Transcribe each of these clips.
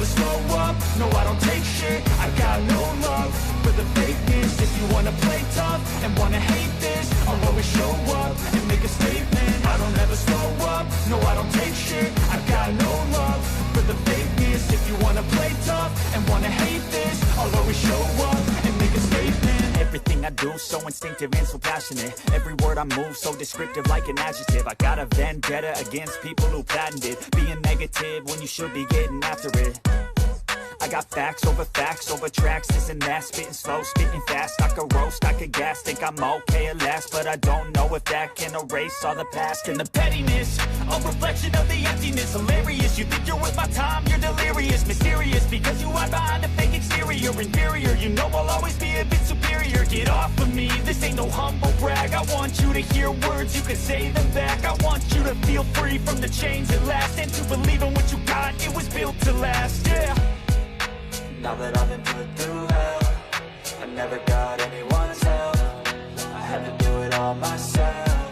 never slow up, no I don't take shit. I got no love for the fakeness. If you wanna play tough and wanna hate this, I'll always show up and make a statement. I don't ever slow up, no I don't take shit. I got no love for the fakeness. If you wanna play tough and wanna hate this, I'll always show up and make a statement. Everything I do so instinctive and so passionate. Every word I move so descriptive like an adjective. I got a vendetta against people who patented being negative when you should be getting after it. I got facts over tracks, this and that. Spitting slow, spitting fast. I could roast, I could gas. Think I'm okay at last, but I don't know if that can erase all the past. And the pettiness, a reflection of the emptiness. Hilarious, you think you're worth my time, you're delirious. Mysterious, because you hide behind a fake exterior. Inferior, you know I'll always be a bit superior. Get off of me, this ain't no humble brag. I want you to hear words, you can say them back. I want you to feel free from the chains at last, and to believe in what you got, it was built to last, yeah. Now that I've been put through hell, I never got anyone's help. I had to do it all myself.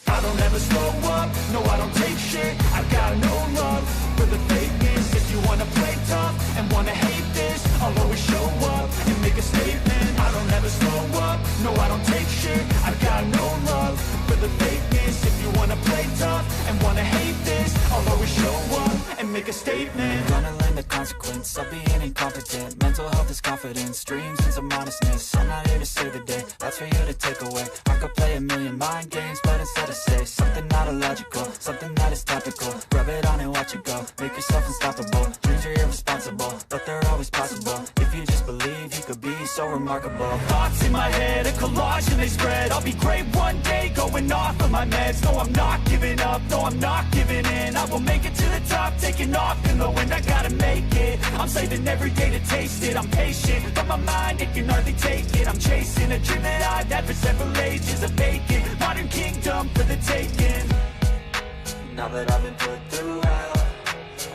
I don't ever slow up, no I don't take shit. I got no love for the fakeness. If you wanna play tough and wanna hate this, I'll always show up and make a statement. I don't ever slow up, no I don't take shit. I got no love for the fakeness. If you wanna play tough and wanna hate this, I'll always show up and make a statement. Gonna learn the consequence of being incompetent. Mental health is confidence, dreams and some honestness. I'm not here to save the day, that's for you to take away. I could play a million mind games, but instead I say something not illogical, something that is topical. Rub it on and watch it go, make yourself unstoppable. Dreams are irresponsible, but they're always possible. If you just believe, you could be so remarkable. Thoughts in my head, a collage and they spread. I'll be great one day, going off of my meds. No, I'm not giving up, no, I'm not giving in. I will make it to the top, taking off in the wind. I gotta make it, I'm saving every day to taste it. I'm patient, but my mind, it can hardly take it. I'm chasing a dream that I've had for several ages. A vacant, modern kingdom for the taking. Now that I've been put through hell,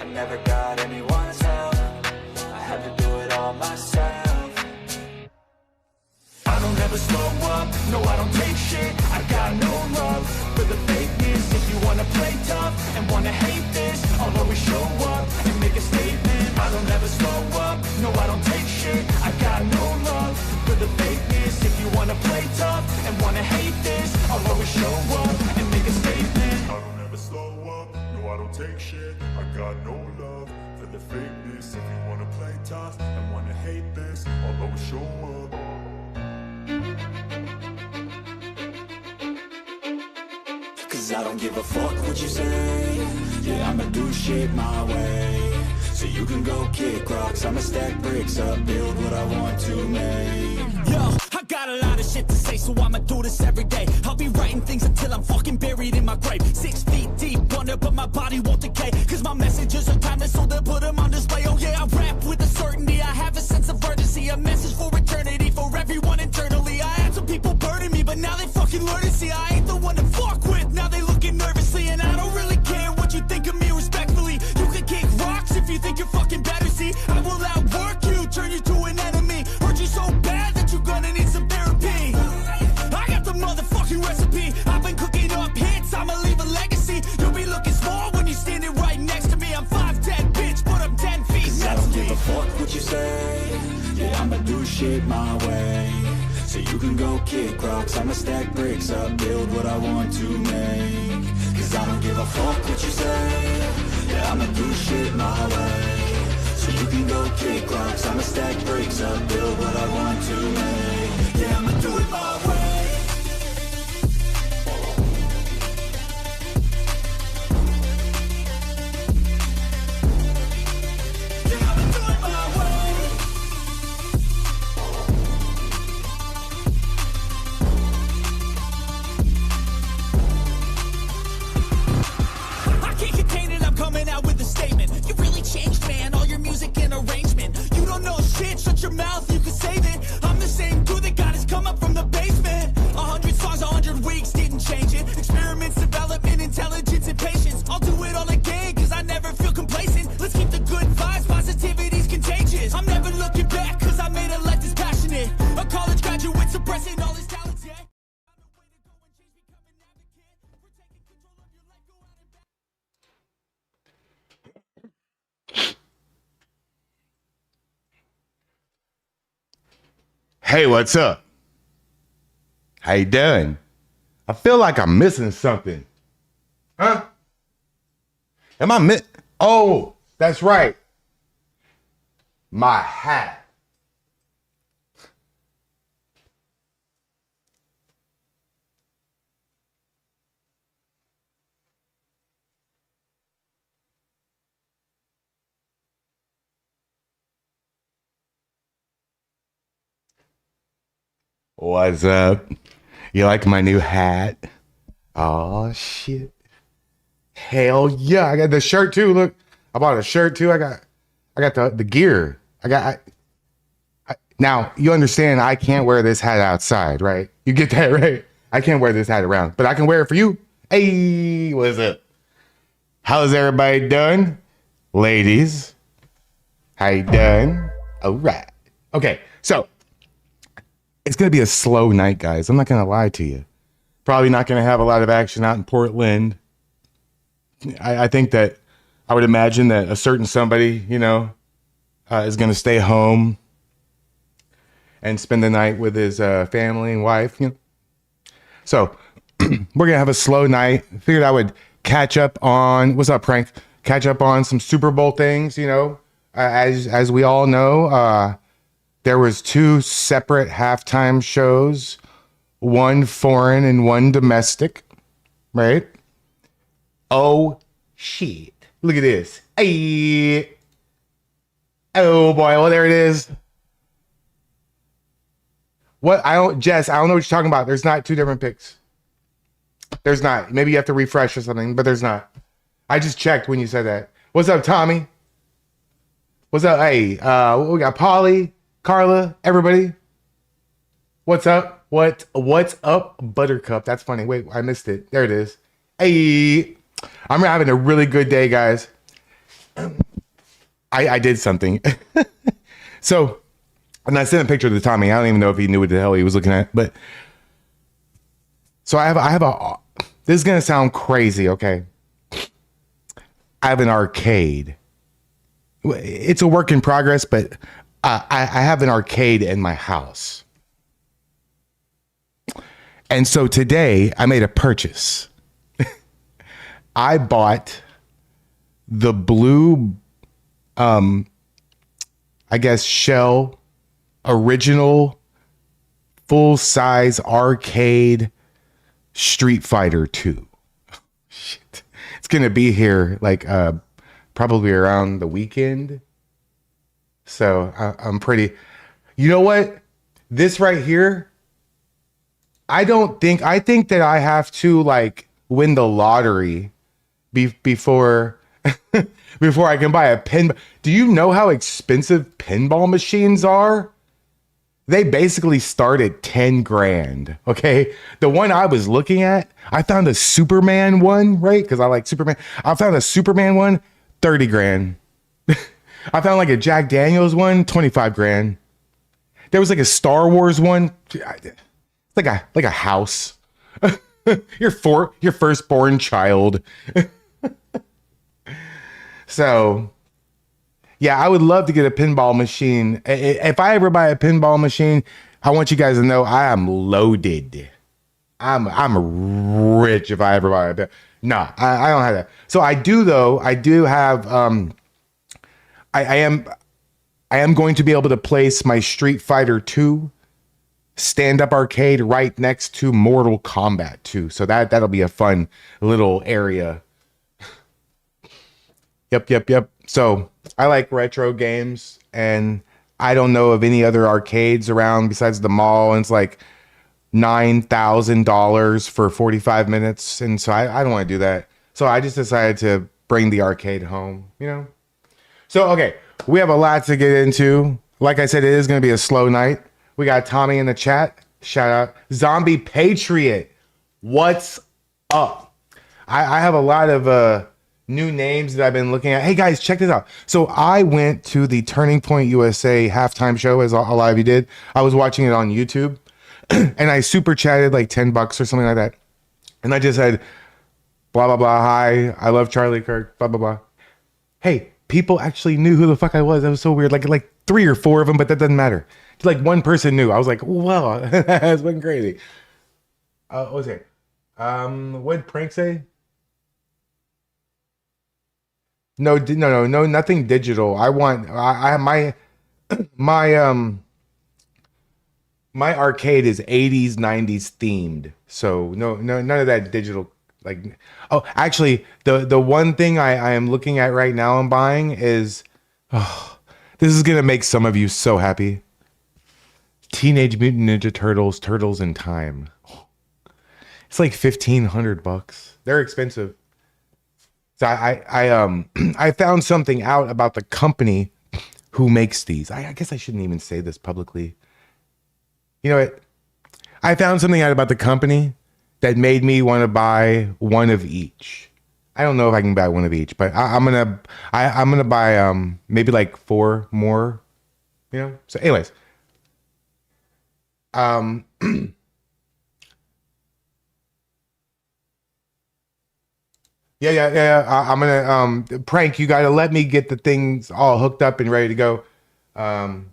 I never got anyone's help. I had to do it all myself. I don't ever slow up, no I don't take shit. I got no love for the fakeness. If you wanna play tough and wanna hate this, I'll always show up and make a statement. I don't ever slow up, no I don't take shit. I got no love for the fakeness. If you wanna play tough and wanna hate this, I'll always show up and make a statement. I don't ever slow up, no I don't take shit. I got no love for the fakeness. If you wanna play tough and wanna hate this, I'll always show up. Cause I don't give a fuck what you say. Yeah, I'ma do shit my way. So you can go kick rocks, I'ma stack bricks up, build what I want to make. Yo, I got a lot of shit to say, so I'ma do this every day. I'll be writing things until I'm fucking buried in my grave. 6 feet deep under, but my body won't decay. Cause my messages are timeless, so they'll put them on display. Oh yeah, I rap with a certainty, I have a sense of urgency. A message for eternity, for everyone internally. I had some people burning me, but now they fucking learn to see I ain't the one to fuck with. Now they looking nervously, and I don't really care what you think of me respectfully. You can kick rocks if you think you're fucking better, see. I will outwork you, turn you to an enemy. Hurt you so bad that you're gonna need some therapy. I got the motherfucking recipe. I've been cooking up hits, I'ma leave a legacy. You'll be looking small when you're standing right next to me. I'm 5'10", bitch, but I'm 10 feet. Cause I don't give a fuck what you say. Yeah, I'ma do shit my way. So you can go kick rocks, I'ma stack bricks up, build what I want to make. Cause I don't give a fuck what you say. Yeah, I'ma do shit my way. So you can go kick rocks, I'ma stack bricks up, build what I want to make. Yeah, I'ma do it my way. Shut your mouth, you can save it. I'm the same dude that got his come up Hey, what's up? How you doing? I feel like I'm missing something. Huh? Am I Oh, that's right. My hat. What's up? You like my new hat? Oh shit. Hell yeah. I got the shirt too. Look. I bought a shirt too. I got the gear. Now you understand I can't wear this hat outside, right? You get that, right? I can't wear this hat around, but I can wear it for you. Hey, what's up? How's everybody doing? Ladies. How you doing? All right. Okay, so it's going to be a slow night, guys. I'm not going to lie to you. Probably not going to have a lot of action out in Portland. I think that I would imagine that a certain somebody, is going to stay home and spend the night with his family and wife. So we're going to have a slow night. Figured I would catch up on, what's up, Prank? Catch up on some Super Bowl things, as we all know. There was 2 separate halftime shows, one foreign and one domestic, right? Oh, shit. Look at this. Hey. Oh, boy. Well, there it is. Jess, I don't know what you're talking about. There's not 2 different picks. There's not. Maybe you have to refresh or something, but there's not. I just checked when you said that. What's up, Tommy? What's up? Hey, we got Polly, Carla, everybody. What's up? What's up, Buttercup? That's funny. Wait, I missed it. There it is. Hey, I'm having a really good day, guys. I did something. So, and I sent a picture to Tommy. I don't even know if he knew what the hell he was looking at, but so I have a, this is going to sound crazy, okay? I have an arcade. It's a work in progress, but I have an arcade in my house. And so today I made a purchase. I bought the blue, I guess, shell original full-size arcade Street Fighter 2. Shit. It's going to be here like probably around the weekend. So I'm pretty, you know what? This right here, I think that I have to like win the lottery before before I can buy a pin. Do you know how expensive pinball machines are? They basically start at 10 grand. Okay. The one I was looking at, I found a Superman one, right? Because I like Superman. I found a Superman one, 30 grand. I found like a Jack Daniels one, 25 grand. There was like a Star Wars one. It's like a house. your firstborn child. So yeah, I would love to get a pinball machine. If I ever buy a pinball machine, I want you guys to know I am loaded. I'm rich if I ever buy a. No, I don't have that. So I do though. I do have. I am going to be able to place my Street Fighter 2 stand-up arcade right next to Mortal Kombat 2. So that'll be a fun little area. Yep. So I like retro games, and I don't know of any other arcades around besides the mall, and it's like $9,000 for 45 minutes. And so I don't want to do that. So I just decided to bring the arcade home, So, okay, we have a lot to get into. Like I said, it is going to be a slow night. We got Tommy in the chat. Shout out. Zombie Patriot. What's up? I have a lot of new names that I've been looking at. Hey, guys, check this out. So I went to the Turning Point USA halftime show, as a lot of you did. I was watching it on YouTube, and I super chatted like $10 or something like that. And I just said, blah, blah, blah. Hi, I love Charlie Kirk, blah, blah, blah. Hey, people actually knew who the fuck I was. That was so weird. Like 3 or 4 of them, but that doesn't matter. Like one person knew. I was like, wow, that's fucking crazy. What was it? What did Prank say? No, nothing digital. My arcade is 80s, 90s themed. So no, none of that digital. Like, oh, actually, the one thing I am looking at right now and buying is, oh, this is gonna make some of you so happy. Teenage Mutant Ninja Turtles, Turtles in Time. It's like $1,500. They're expensive. So I found something out about the company who makes these. I guess I shouldn't even say this publicly. You know what? I found something out about the company that made me want to buy one of each. I don't know if I can buy one of each, but I'm gonna buy maybe like 4 more. You know. So, anyways, yeah. I'm gonna Prank. You gotta let me get the things all hooked up and ready to go. And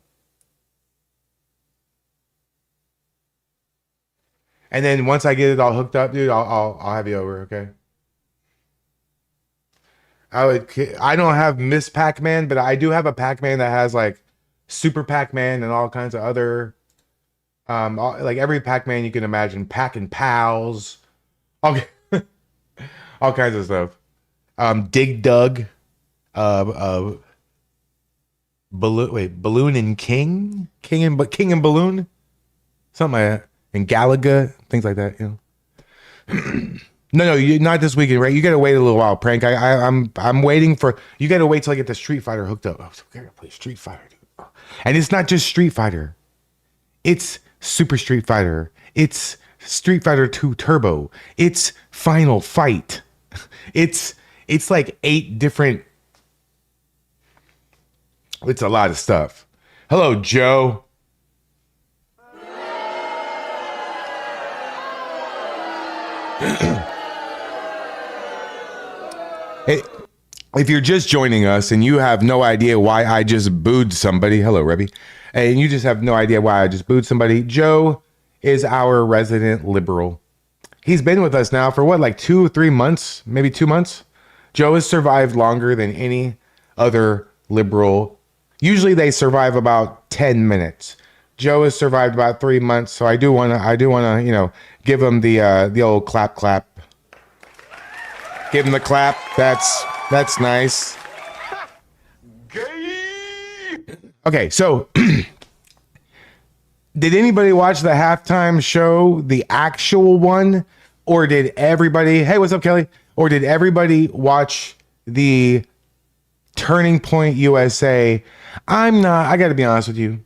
then once I get it all hooked up, dude, I'll have you over. Okay. I don't have Miss Pac-Man, but I do have a Pac-Man that has like Super Pac-Man and all kinds of other like every Pac-Man you can imagine, Pac and Pals, all, all kinds of stuff. Dig Dug, Balloon and King and Balloon, something like that, and Galaga, things like that, you know. No, you not this weekend, right? You gotta wait a little while, Prank. I'm waiting for you. Gotta wait till I get the Street Fighter hooked up. Oh, so we gotta play Street Fighter, dude. And it's not just Street Fighter. It's Super Street Fighter. It's Street Fighter 2 Turbo. It's Final Fight. It's like 8 different. It's a lot of stuff. Hello, Joe. Hey, if you're just joining us and you have no idea why I just booed somebody, hello, Rebby, and you just have no idea why I just booed somebody, Joe is our resident liberal. He's been with us now for what, like 2 or 3 months, maybe 2 months. Joe has survived longer than any other liberal. Usually they survive about 10 minutes. Joe has survived about 3 months, so I do wanna, you know, give him the old clap. Give him the clap. That's nice. Okay, so did anybody watch the halftime show, the actual one, or did everybody? Hey, what's up, Kelly? Or did everybody watch the Turning Point USA? I got to be honest with you.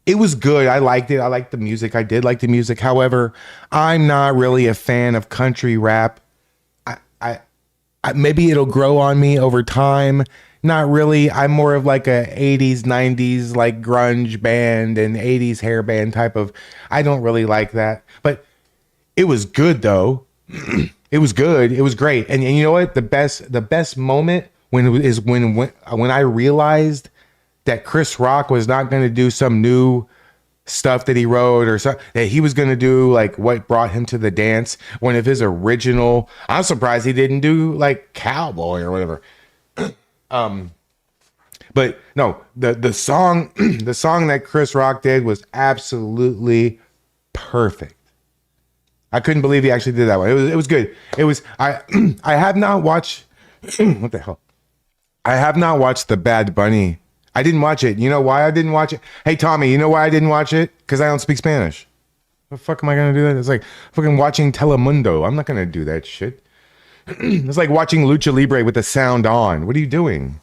It was good. I liked it. I liked the music. I did like the music. However, I'm not really a fan of country rap. Maybe it'll grow on me over time. Not really. I'm more of like a 80s, 90s, like grunge band and 80s hair band type of. I don't really like that. But it was good though. It was good. It was great. And you know what? The best moment when I realized that Chris Rock was not going to do some new stuff that he wrote or something, that he was going to do like what brought him to the dance, one of his original. I'm surprised he didn't do like Cowboy or whatever. But no, the song the song that Chris Rock did was absolutely perfect. I couldn't believe he actually did that one. It was good. It was I have not watched what the hell? I have not watched the Bad Bunny. I didn't watch it. You know why I didn't watch it? Hey, Tommy, you know why I didn't watch it? Because I don't speak Spanish. The fuck am I going to do that? It's like fucking watching Telemundo. I'm not going to do that shit. It's like watching Lucha Libre with the sound on. What are you doing?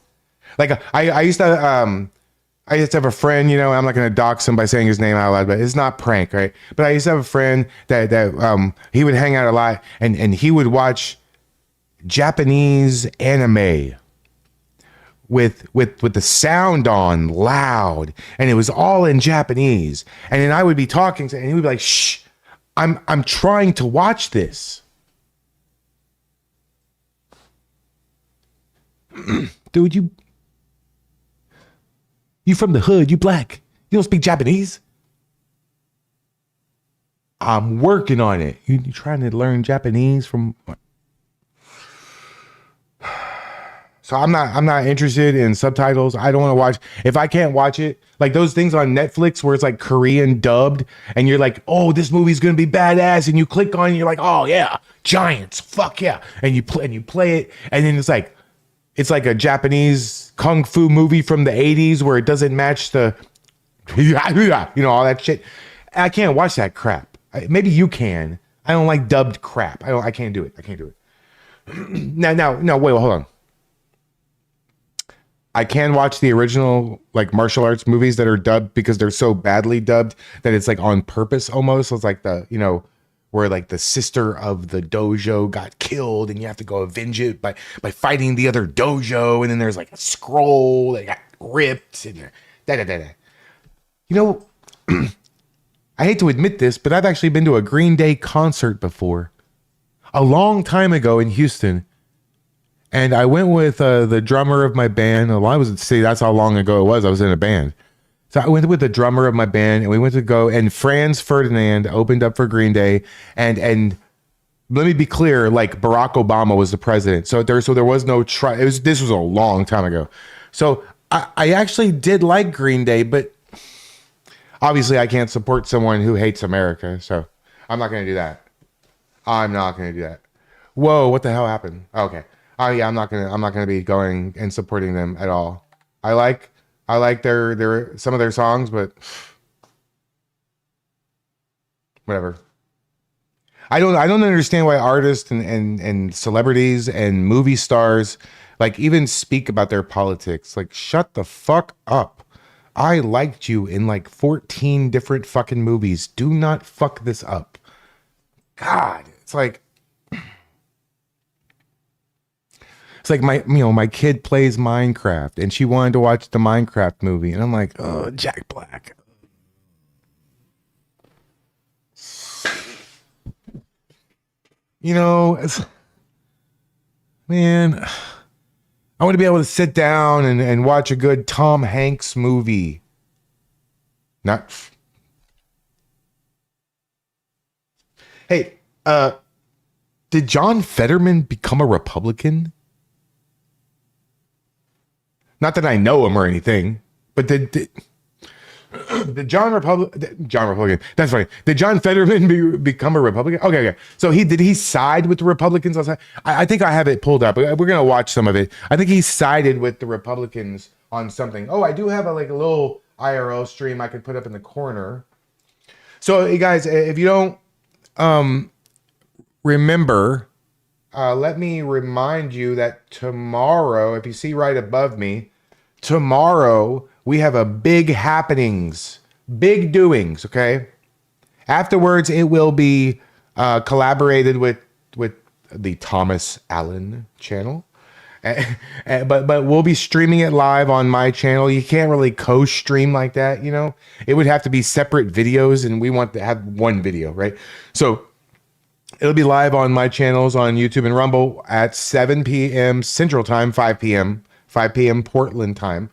Like, I used to have a friend, you know, I'm not going to dox him by saying his name out loud, but it's not Prank, right? But I used to have a friend that he would hang out a lot and he would watch Japanese anime with the sound on loud, and it was all in Japanese. And then I would be talking to him and he would be like, shh, I'm trying to watch this. Dude, You from the hood, you black. You don't speak Japanese? I'm working on it. You trying to learn Japanese from... So I'm not interested in subtitles. I don't want to watch. If I can't watch it, like those things on Netflix where it's like Korean dubbed and you're like, oh, this movie's going to be badass. And you click on it and you're like, oh yeah, giants. Fuck yeah. And you play it. And then it's like a Japanese kung fu movie from the 80s where it doesn't match the, all that shit. I can't watch that crap. Maybe you can. I don't like dubbed crap. I can't do it. I can't do it. No, wait, hold on. I can watch the original like martial arts movies that are dubbed because they're so badly dubbed that it's like on purpose almost. So it's like where like the sister of the dojo got killed and you have to go avenge it by fighting the other dojo. And then there's like a scroll that got ripped and I hate to admit this, but I've actually been to a Green Day concert before a long time ago in Houston. And I went with the drummer of my band. Well, I was see that's how long ago it was. I was in a band, so I went with the drummer of my band, and we went to go. And Franz Ferdinand opened up for Green Day, and let me be clear, like Barack Obama was the president, so there was no try. This was a long time ago, so I actually did like Green Day, but obviously I can't support someone who hates America, so I'm not going to do that. I'm not going to do that. Whoa, what the hell happened? Okay. Oh yeah, I'm not gonna be going and supporting them at all. I like their some of their songs, but whatever. I don't understand why artists and celebrities and movie stars like even speak about their politics. Like, shut the fuck up. I liked you in like 14 different fucking movies. Do not fuck this up. God, it's like my kid plays Minecraft and she wanted to watch the Minecraft movie and I'm like, oh, Jack Black. Man, I want to be able to sit down and watch a good Tom Hanks movie. Hey, did John Fetterman become a Republican? Not that I know him or anything, but did John Republican? That's funny. Did John Fetterman become a Republican? Okay. So did he side with the Republicans? I think I have it pulled up. We're gonna watch some of it. I think he sided with the Republicans on something. Oh, I do have a little IRL stream I could put up in the corner. So, hey guys, if you don't remember. Let me remind you that tomorrow, if you see right above me, tomorrow we have a big happenings, big doings, okay? Afterwards, it will be collaborated with the Thomas Allen channel. But we'll be streaming it live on my channel. You can't really co-stream like that, It would have to be separate videos, and we want to have one video, right? So it'll be live on my channels on YouTube and Rumble at 7 p.m. Central Time, 5 p.m. Portland time.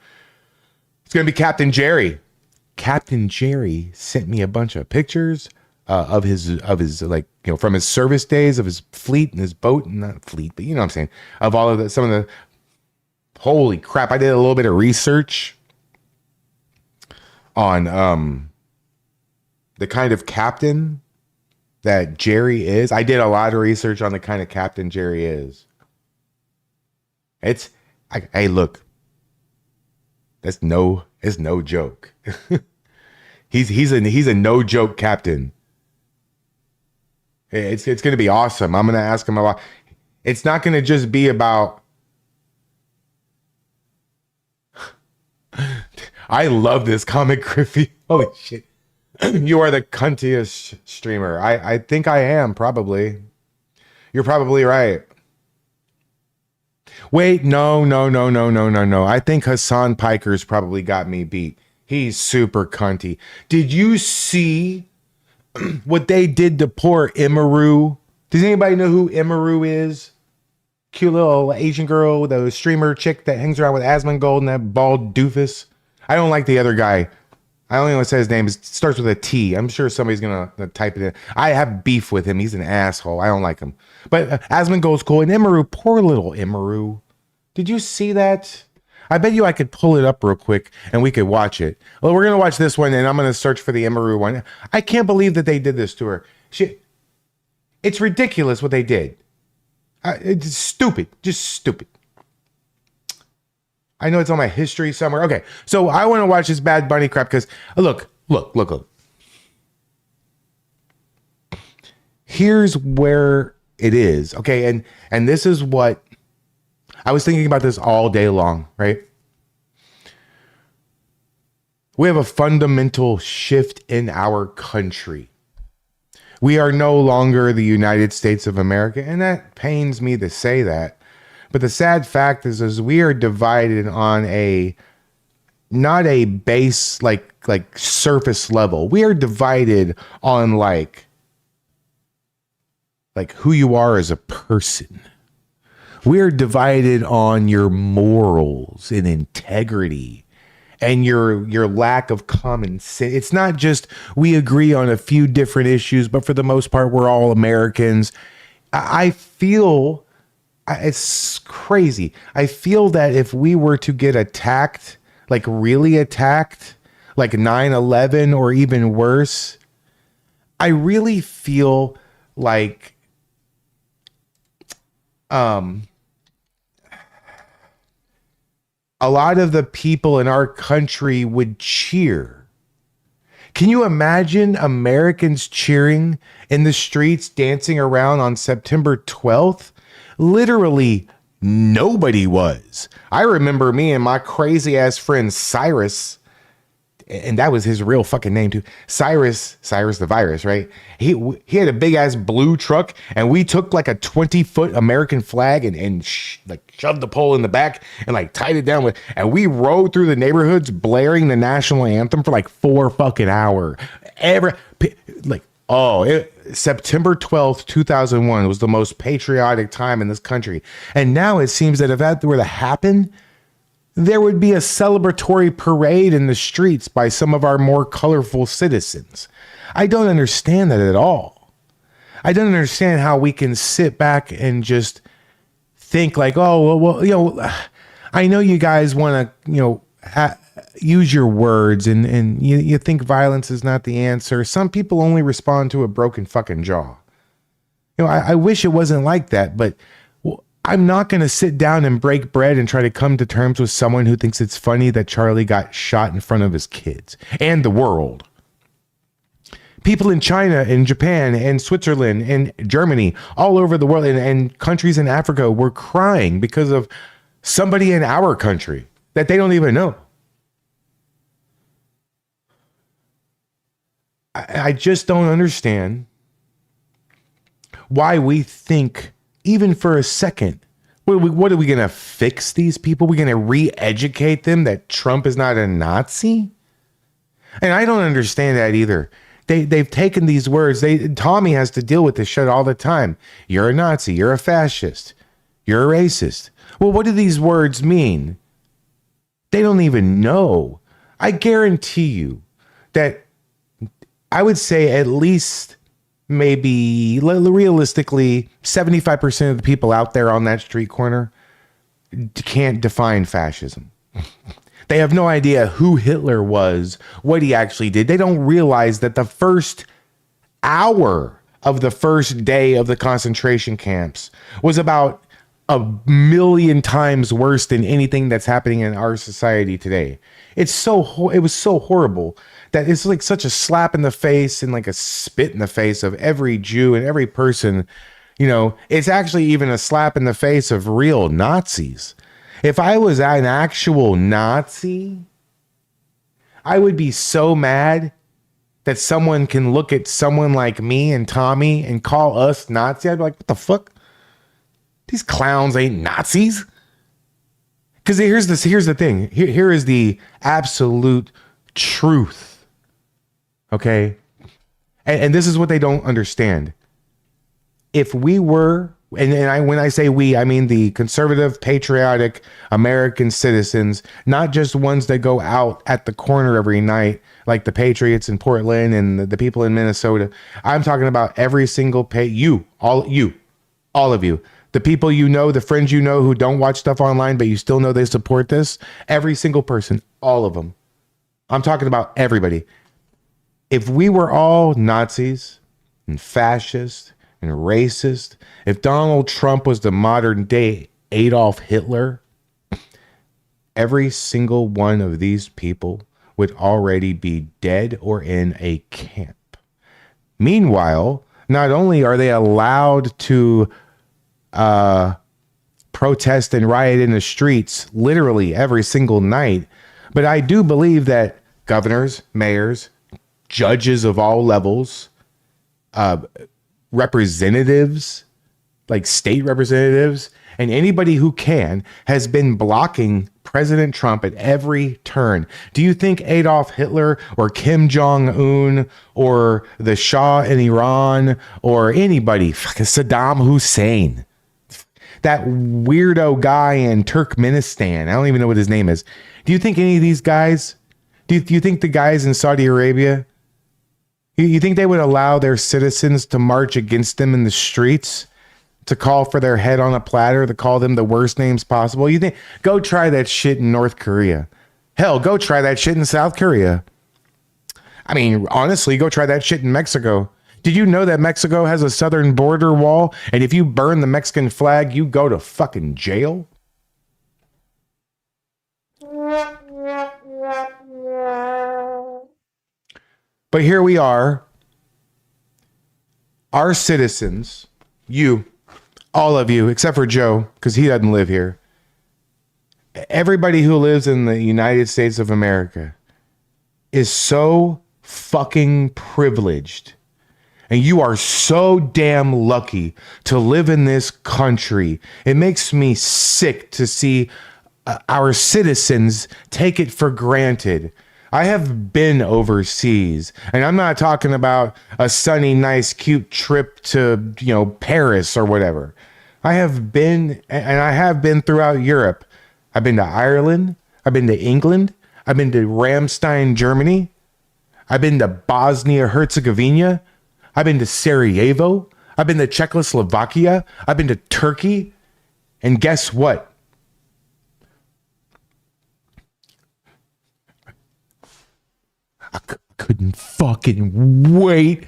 It's going to be Captain Jerry. Captain Jerry sent me a bunch of pictures of his from his service days, of his fleet and his boat, not fleet, but you know what I'm saying, of all of some of the, holy crap. I did a little bit of research on the kind of captain that Jerry is. I did a lot of research on the kind of captain Jerry is. Hey, look, it's no joke. he's a no joke captain. It's going to be awesome. I'm going to ask him about. It's not going to just be about. I love this comic, Griffey. Holy shit. You are the cuntiest streamer. I think I am, probably. You're probably right. Wait, no. I think Hassan Piker's probably got me beat. He's super cunty. Did you see what they did to poor Emaru? Does anybody know who Emaru is? Cute little Asian girl, the streamer chick that hangs around with Asmongold and that bald doofus. I don't like the other guy. I don't even want to say his name. It starts with a T. I'm sure somebody's going to type it in. I have beef with him. He's an asshole. I don't like him. But Asmongold's cool. And Imuru, poor little Imuru. Did you see that? I bet you I could pull it up real quick and we could watch it. Well, we're going to watch this one and I'm going to search for the Imuru one. I can't believe that they did this to her. It's ridiculous what they did. It's stupid. Just stupid. I know it's on my history somewhere. Okay, so I want to watch this Bad Bunny crap because look. Here's where it is. Okay, and this is what I was thinking about this all day long, right? We have a fundamental shift in our country. We are no longer the United States of America, and that pains me to say that. But the sad fact is we are divided on not a base like surface level. We are divided on like who you are as a person. We are divided on your morals and integrity and your lack of common sense. It's not just we agree on a few different issues, but for the most part, we're all Americans. I feel it's crazy. I feel that if we were to get attacked, like really attacked, like 9/11 or even worse, I really feel like a lot of the people in our country would cheer. Can you imagine Americans cheering in the streets, dancing around on September 12th? Literally nobody was. I remember me and my crazy ass friend Cyrus, and that was his real fucking name too. Cyrus the Virus, right? He had a big ass blue truck, and we took like a 20-foot American flag and shoved the pole in the back and like tied it down with, and we rode through the neighborhoods blaring the national anthem for like 4 fucking hours. September 12th, 2001 was the most patriotic time in this country. And now it seems that if that were to happen, there would be a celebratory parade in the streets by some of our more colorful citizens. I don't understand that at all. I don't understand how we can sit back and just think like, oh, well, I know you guys want to, use your words and you think violence is not the answer. Some people only respond to a broken fucking jaw. I wish it wasn't like that, but I'm not going to sit down and break bread and try to come to terms with someone who thinks it's funny that Charlie got shot in front of his kids and the world. People in China and Japan and Switzerland and Germany, all over the world, and countries in Africa were crying because of somebody in our country that they don't even know. I just don't understand why we think, even for a second, what are we going to fix these people? We're going to re-educate them that Trump is not a Nazi? And I don't understand that either. They've taken these words. Tommy has to deal with this shit all the time. You're a Nazi. You're a fascist. You're a racist. Well, what do these words mean? They don't even know. I guarantee you that I would say at least maybe realistically 75% of the people out there on that street corner can't define fascism. They have no idea who Hitler was, what he actually did. They don't realize that the first hour of the first day of the concentration camps was about 1,000,000 times worse than anything that's happening in our society today. It was so horrible that it's like such a slap in the face and like a spit in the face of every Jew and every person. It's actually even a slap in the face of real Nazis. If I was an actual Nazi, I would be so mad that someone can look at someone like me and Tommy and call us Nazi. I'd be like, what the fuck? These clowns ain't Nazis. Because here's the thing. Here is the absolute truth. Okay? And this is what they don't understand. If we were when I say we, I mean the conservative, patriotic American citizens, not just ones that go out at the corner every night, like the Patriots in Portland and the people in Minnesota. I'm talking about every single all of you, the people you know, the friends you know who don't watch stuff online, but you still know they support this. Every single person, all of them. I'm talking about everybody. If we were all Nazis and fascists and racist, if Donald Trump was the modern day Adolf Hitler, every single one of these people would already be dead or in a camp. Meanwhile, not only are they allowed to protest and riot in the streets literally every single night, but I do believe that governors, mayors, judges of all levels, representatives, like state representatives, and anybody who has been blocking President Trump at every turn. Do you think Adolf Hitler or Kim Jong-un or the Shah in Iran or anybody, fucking Saddam Hussein, that weirdo guy in Turkmenistan, I don't even know what his name is. Do you think any of these guys, do you think the guys in Saudi Arabia, you think they would allow their citizens to march against them in the streets, to call for their head on a platter, to call them the worst names possible? You think, go try that shit in North Korea. Hell, go try that shit in South Korea. I mean, honestly, go try that shit in Mexico. Did you know that Mexico has a southern border wall? And if you burn the Mexican flag, you go to fucking jail? But here we are, our citizens, you, all of you, except for Joe, because he doesn't live here. Everybody who lives in the United States of America is so fucking privileged. And you are so damn lucky to live in this country. It makes me sick to see our citizens take it for granted. I have been overseas, and I'm not talking about a sunny, nice, cute trip to, Paris or whatever. I have been throughout Europe. I've been to Ireland. I've been to England. I've been to Ramstein, Germany. I've been to Bosnia, Herzegovina. I've been to Sarajevo. I've been to Czechoslovakia. I've been to Turkey. And guess what? I couldn't fucking wait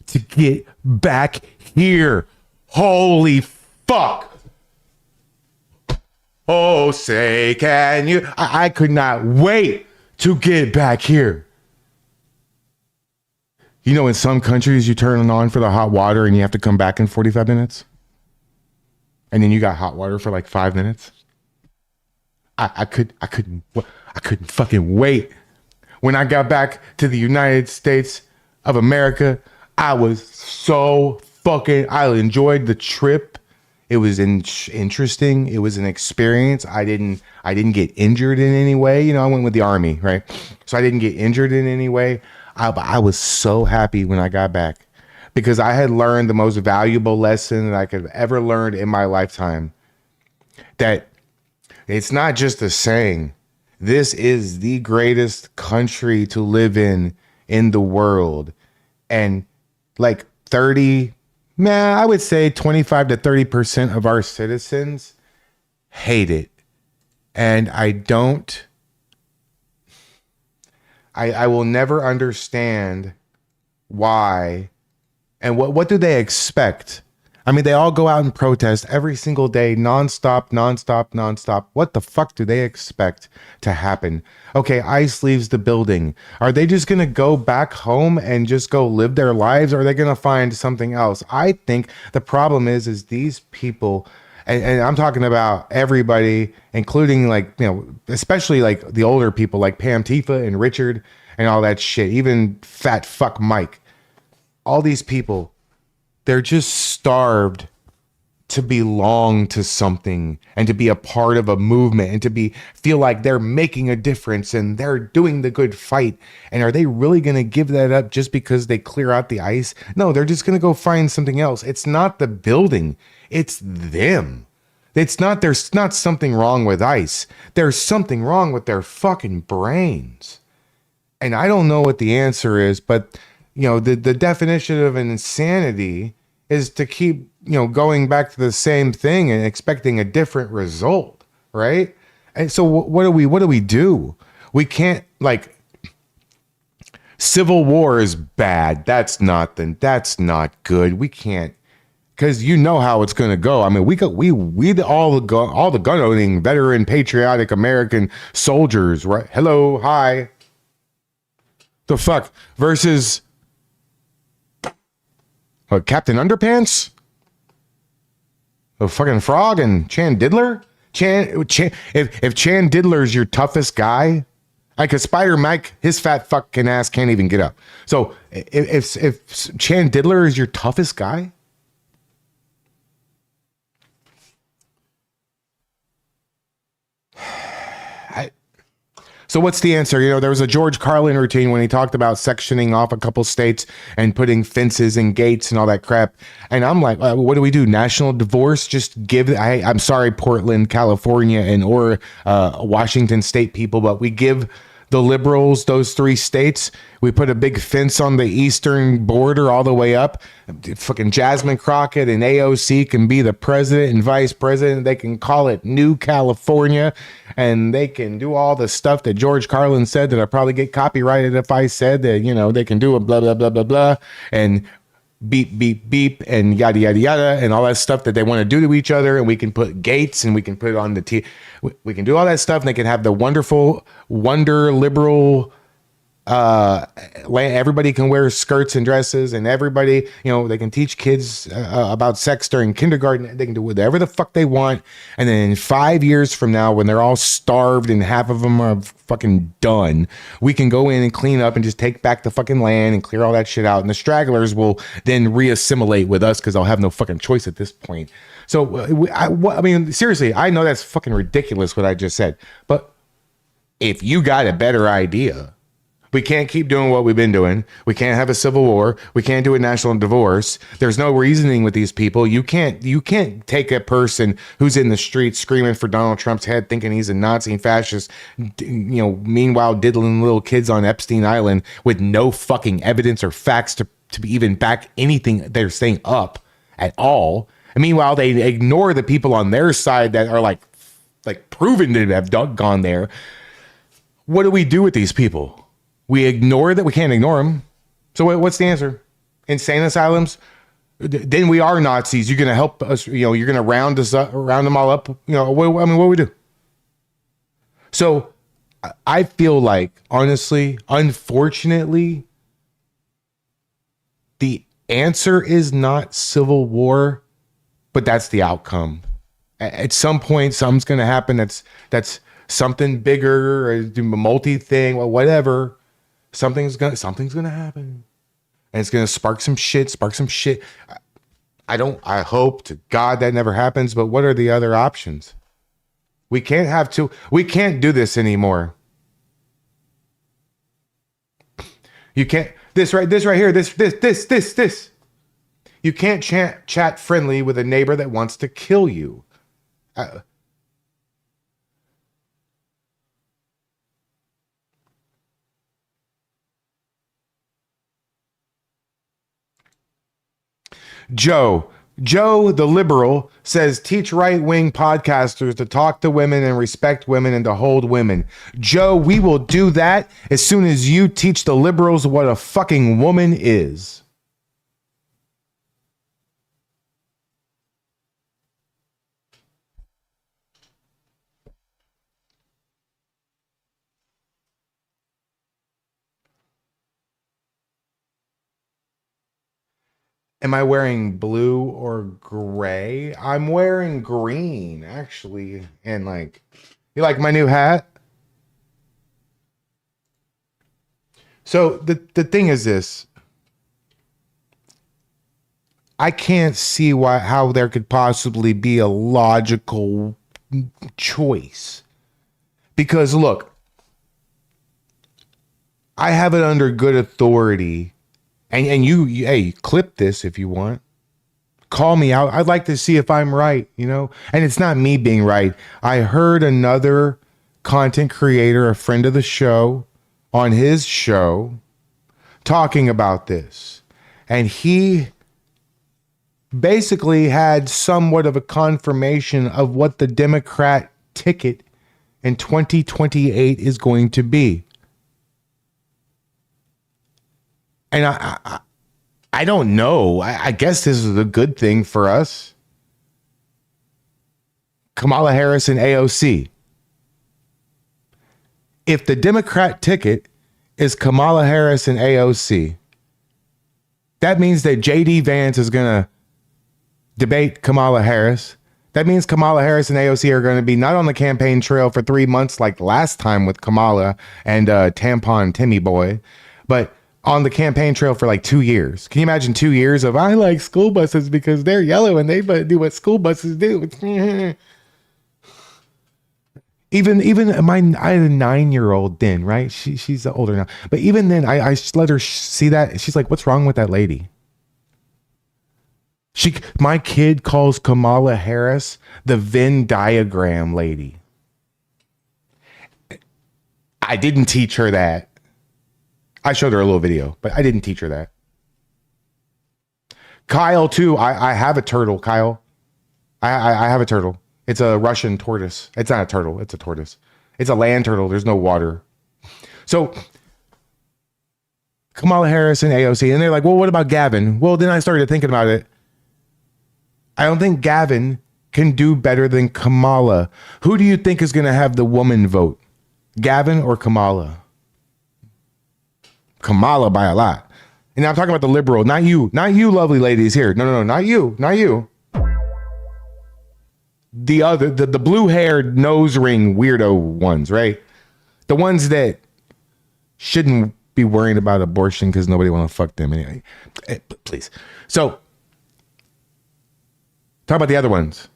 to get back here. Holy fuck. Oh, say, can you? I could not wait to get back here. You know, in some countries, you turn on for the hot water and you have to come back in 45 minutes. And then you got hot water for like 5 minutes. I couldn't fucking wait. When I got back to the United States of America, I was so I enjoyed the trip. It was interesting. It was an experience. I didn't get injured in any way. I went with the Army, right? So I didn't get injured in any way. I was so happy when I got back because I had learned the most valuable lesson that I could have ever learned in my lifetime. That it's not just a saying. This is the greatest country to live in the world. And like I would say 25 to 30% of our citizens hate it. And I will never understand why and what do they expect? I mean, they all go out and protest every single day, nonstop. What the fuck do they expect to happen? Okay, ICE leaves the building. Are they just going to go back home and just go live their lives? Or are they going to find something else? I think the problem is these people, and I'm talking about everybody, including especially like the older people like Pam Tifa and Richard and all that shit, even fat fuck Mike. All these people, they're just starved to belong to something and to be a part of a movement and to feel like they're making a difference and they're doing the good fight. And are they really going to give that up just because they clear out the ice? No, they're just going to go find something else. It's not the building, it's them. There's not something wrong with ICE. There's something wrong with their fucking brains. And I don't know what the answer is, but the definition of an insanity is to keep, going back to the same thing and expecting a different result, right? And so what do we do? We can't, like, civil war is bad. That's not good. We can't, because how it's going to go. I mean, all the gun owning, veteran, patriotic American soldiers, right? Hello, hi. The fuck versus Captain Underpants, a fucking frog, and Chan Diddler. If Chan Diddler's your toughest guy, like a Spider Mike, his fat fucking ass can't even get up. So if Chan Diddler is your toughest guy. So what's the answer? There was a George Carlin routine when he talked about sectioning off a couple states and putting fences and gates and all that crap. And I'm like, what do we do? National divorce? Just give, I'm sorry, Portland, California, and or Washington state people, but we give the liberals those 3 states. We put a big fence on the eastern border all the way up. Fucking Jasmine Crockett and AOC can be the president and vice president. They can call it New California, and they can do all the stuff that George Carlin said that I probably get copyrighted if I said that, they can do a blah, blah, blah, blah, blah, and beep, beep, beep, and yada, yada, yada, and all that stuff that they want to do to each other. And we can put gates and we can put it on the we can do all that stuff, and they can have the wonderful, liberal everybody can wear skirts and dresses, and everybody, they can teach kids about sex during kindergarten. They can do whatever the fuck they want. And then in 5 years from now, when they're all starved and half of them are fucking done, we can go in and clean up and just take back the fucking land and clear all that shit out. And the stragglers will then reassimilate with us because they'll have no fucking choice at this point. So I mean, seriously, I know that's fucking ridiculous what I just said, but if you got a better idea. We can't keep doing what we've been doing. We can't have a civil war. We can't do a national divorce. There's no reasoning with these people. You can't take a person who's in the street screaming for Donald Trump's head, thinking he's a Nazi and fascist, meanwhile diddling little kids on Epstein Island with no fucking evidence or facts to even back anything they're saying up at all. And meanwhile, they ignore the people on their side that are like proven to have gone there. What do we do with these people? We ignore that. We can't ignore them. So what's the answer? Insane asylums? Then we are Nazis. You're going to help us. You're going to round us up, round them all up. What do we do? So I feel like, honestly, unfortunately, the answer is not civil war, but that's the outcome. At some point, something's going to happen. That's something bigger, or a multi thing, or whatever. Something's gonna happen, and it's gonna spark some shit. I hope to God that never happens, but what are the other options? We can't do this anymore. You can't, this right here, this. You can't chat friendly with a neighbor that wants to kill you. Joe, the liberal, says teach right-wing podcasters to talk to women and respect women and to hold women. Joe, we will do that as soon as you teach the liberals what a fucking woman is. Am I wearing blue or gray? I'm wearing green, actually. And you like my new hat? So the thing is this. I can't see how there could possibly be a logical choice. Because look, I have it under good authority, and you hey, clip this if you want. Call me out. I'd like to see if I'm right, you know? And it's not me being right. I heard another content creator, a friend of the show, on his show talking about this. And he basically had somewhat of a confirmation of what the Democrat ticket in 2028 is going to be. And I don't know. I guess this is a good thing for us. Kamala Harris and AOC. If the Democrat ticket is Kamala Harris and AOC, that means that JD Vance is going to debate Kamala Harris. That means Kamala Harris and AOC are going to be not on the campaign trail for 3 months like last time with Kamala and Tampon Timmy Boy, but on the campaign trail for like 2 years. Can you imagine 2 years of, I like school buses because they're yellow and they do what school buses do. Even I had a 9-year-old then, right? She's older now. But even then, I let her see that. She's like, what's wrong with that lady? My kid calls Kamala Harris the Venn diagram lady. I didn't teach her that. I showed her a little video, but I didn't teach her that. Kyle, too. I have a turtle, Kyle. I have a turtle. It's a Russian tortoise. It's not a turtle. It's a tortoise. It's a land turtle. There's no water. So Kamala Harris and AOC, and they're like, well, what about Gavin? Well, then I started thinking about it. I don't think Gavin can do better than Kamala. Who do you think is going to have the woman vote? Gavin or Kamala? Kamala by a lot. And I'm talking about the liberal, not you lovely ladies here. No, not you. The other, the blue-haired nose ring weirdo ones, right? The ones that shouldn't be worrying about abortion because nobody want to fuck them anyway. Please. So, talk about the other ones.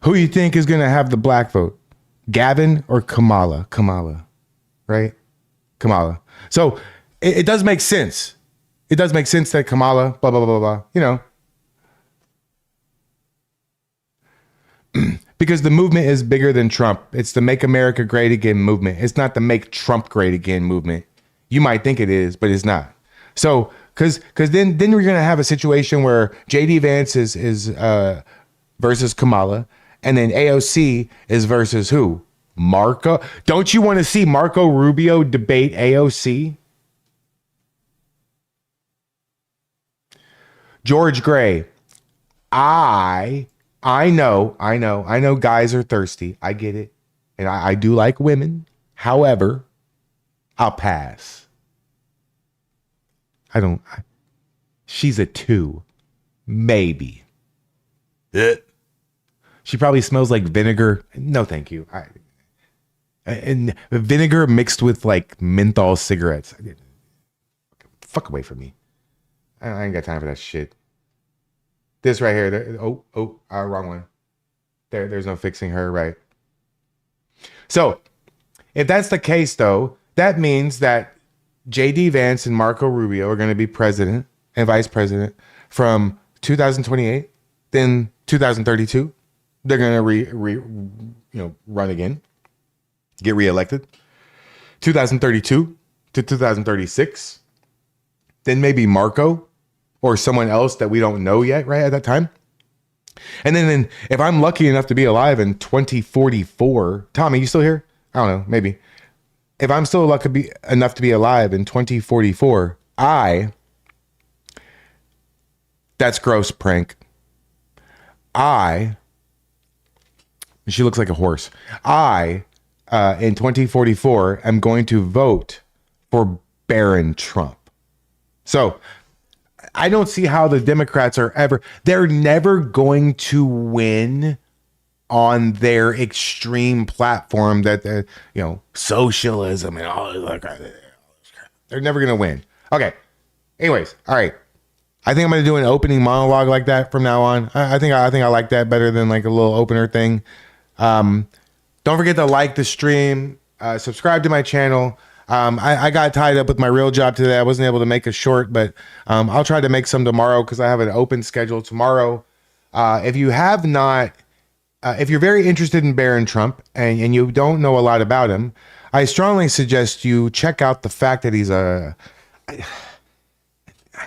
Who you think is going to have the black vote? Gavin or Kamala? Kamala, right? Kamala. So it does make sense. It does make sense that Kamala, blah, blah, blah, blah, you know. Because the movement is bigger than Trump. It's the Make America Great Again movement. It's not the Make Trump Great Again movement. You might think it is, but it's not. So, because then we're going to have a situation where JD Vance is versus Kamala. And then AOC is versus who? Marco. Don't you want to see Marco Rubio debate AOC? George Gray. I know guys are thirsty. I get it. And I do like women. However, I'll pass. She's a 2. Maybe. She probably smells like vinegar. No, thank you. And vinegar mixed with like menthol cigarettes. Fuck away from me. I ain't got time for that shit. This right here. Wrong one. There's no fixing her, right? So, if that's the case, though, that means that JD Vance and Marco Rubio are going to be president and vice president from 2028, then 2032. They're going to run again, get reelected. 2032 to 2036. Then maybe Marco or someone else that we don't know yet, right, at that time. And then if I'm lucky enough to be alive in 2044, Tommy, you still here? I don't know, maybe. If I'm still lucky enough to be alive in 2044, that's gross, prank. She looks like a horse. In 2044, am going to vote for Baron Trump. So I don't see how the Democrats they're never going to win on their extreme platform that socialism and all that. They're never going to win. Okay. Anyways. All right. I think I'm going to do an opening monologue like that from now on. I think I like that better than like a little opener thing. Don't forget to like the stream, subscribe to my channel. I got tied up with my real job today. I wasn't able to make a short, but I'll try to make some tomorrow because I have an open schedule tomorrow. If you have not, if you're very interested in Barron Trump and you don't know a lot about him, I strongly suggest you check out the fact that he's I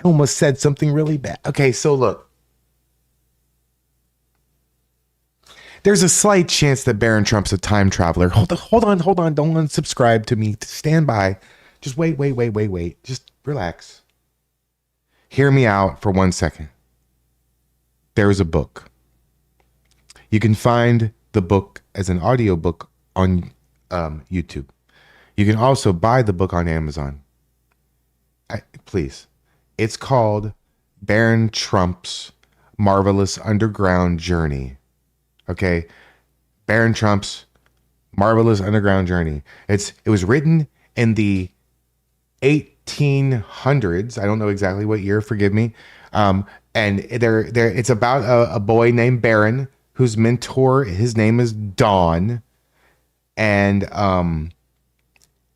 almost said something really bad. Okay, so look. There's a slight chance that Barron Trump's a time traveler. Hold on. Don't unsubscribe to me. Stand by. Just wait. Just relax. Hear me out for 1 second. There's a book. You can find the book as an audiobook on YouTube. You can also buy the book on Amazon. Please. It's called Barron Trump's Marvelous Underground Journey. Okay? Barron Trump's Marvelous Underground Journey. It was written in the 1800s. I don't know exactly what year, forgive me. And it's about a boy named Barron whose mentor, his name is Don. And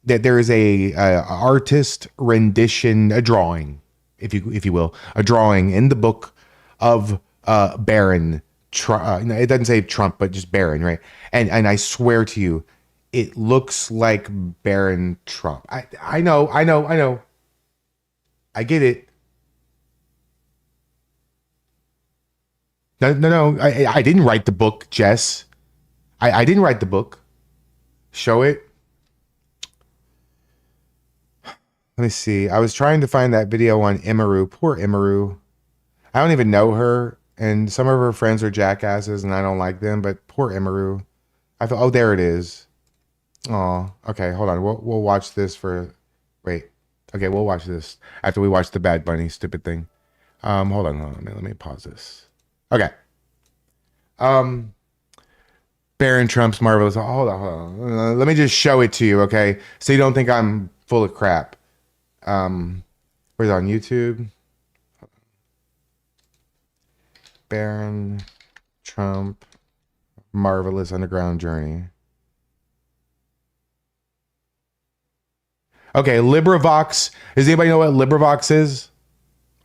that there is a artist rendition, a drawing, if you will, a drawing in the book of Barron. It doesn't say Trump, but just Barron, right? And I swear to you, it looks like Barron Trump. I know. I get it. No. I didn't write the book, Jess. I didn't write the book. Show it. Let me see. I was trying to find that video on Emaru. Poor Emaru. I don't even know her, and some of her friends are jackasses, and I don't like them. But poor Emaru. I thought, oh, there it is. Oh, okay. Hold on. We'll watch this for. Wait. Okay, we'll watch this after we watch the Bad Bunny stupid thing. Hold on. Let me pause this. Okay. Barron Trump's Marvelous. Hold on. Let me just show it to you, okay? So you don't think I'm full of crap. Where's it on YouTube? Barron Trump Marvelous Underground Journey. Okay, LibriVox. Does anybody know what LibriVox is?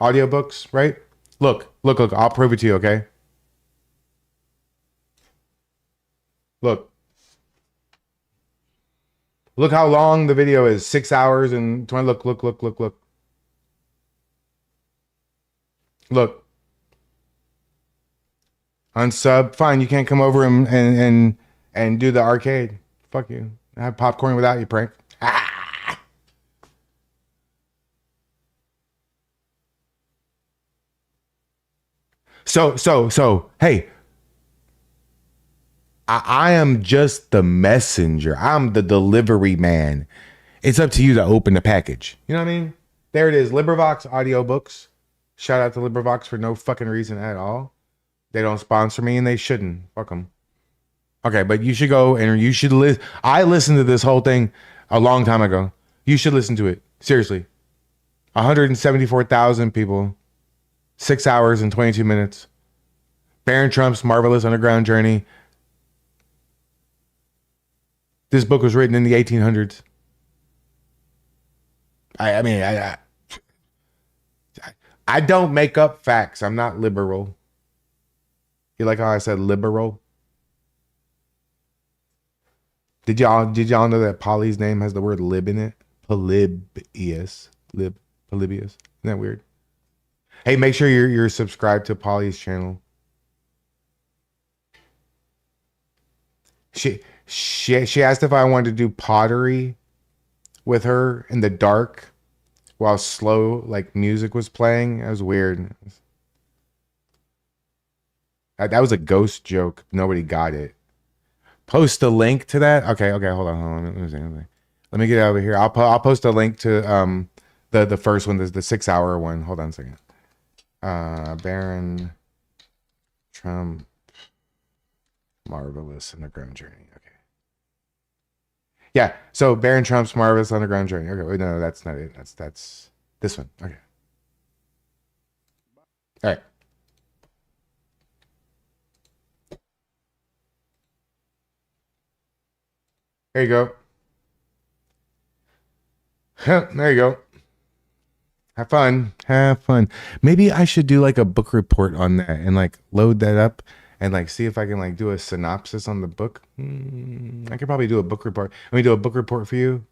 Audiobooks, right? Look. I'll prove it to you, okay? Look how long the video is. 6 hours and 20. Look. Look. Unsub. Fine, you can't come over and do the arcade. Fuck you. I have popcorn without you, prank. So, hey. I am just the messenger. I'm the delivery man. It's up to you to open the package. You know what I mean? There it is. LibriVox audiobooks. Shout out to LibriVox for no fucking reason at all. They don't sponsor me and they shouldn't. Fuck them. Okay, but you should go and you should listen. I listened to this whole thing a long time ago. You should listen to it. Seriously. 174,000 people. 6 hours and 22 minutes. Barron Trump's Marvelous Underground Journey. This book was written in the 1800s. I don't make up facts. I'm not liberal. You like how I said liberal? Did y'all know that Polly's name has the word lib in it? Polybius. Polybius. Isn't that weird? Hey, make sure you're subscribed to Polly's channel. She asked if I wanted to do pottery with her in the dark while slow like music was playing. That was weird. That was a ghost joke. Nobody got it. Post a link to that. Okay. Hold on. Let me get over here. I'll post a link to the first one, the 6 hour one. Hold on a second. Baron Trump, Marvelous Underground Journey. Okay. Yeah. So Baron Trump's Marvelous Underground Journey. Okay. Wait, no, that's not it. That's this one. Okay. All right. There you go. There you go. Have fun. Have fun. Maybe I should do like a book report on that and like load that up and like see if I can like do a synopsis on the book. I could probably do a book report. Let me do a book report for you.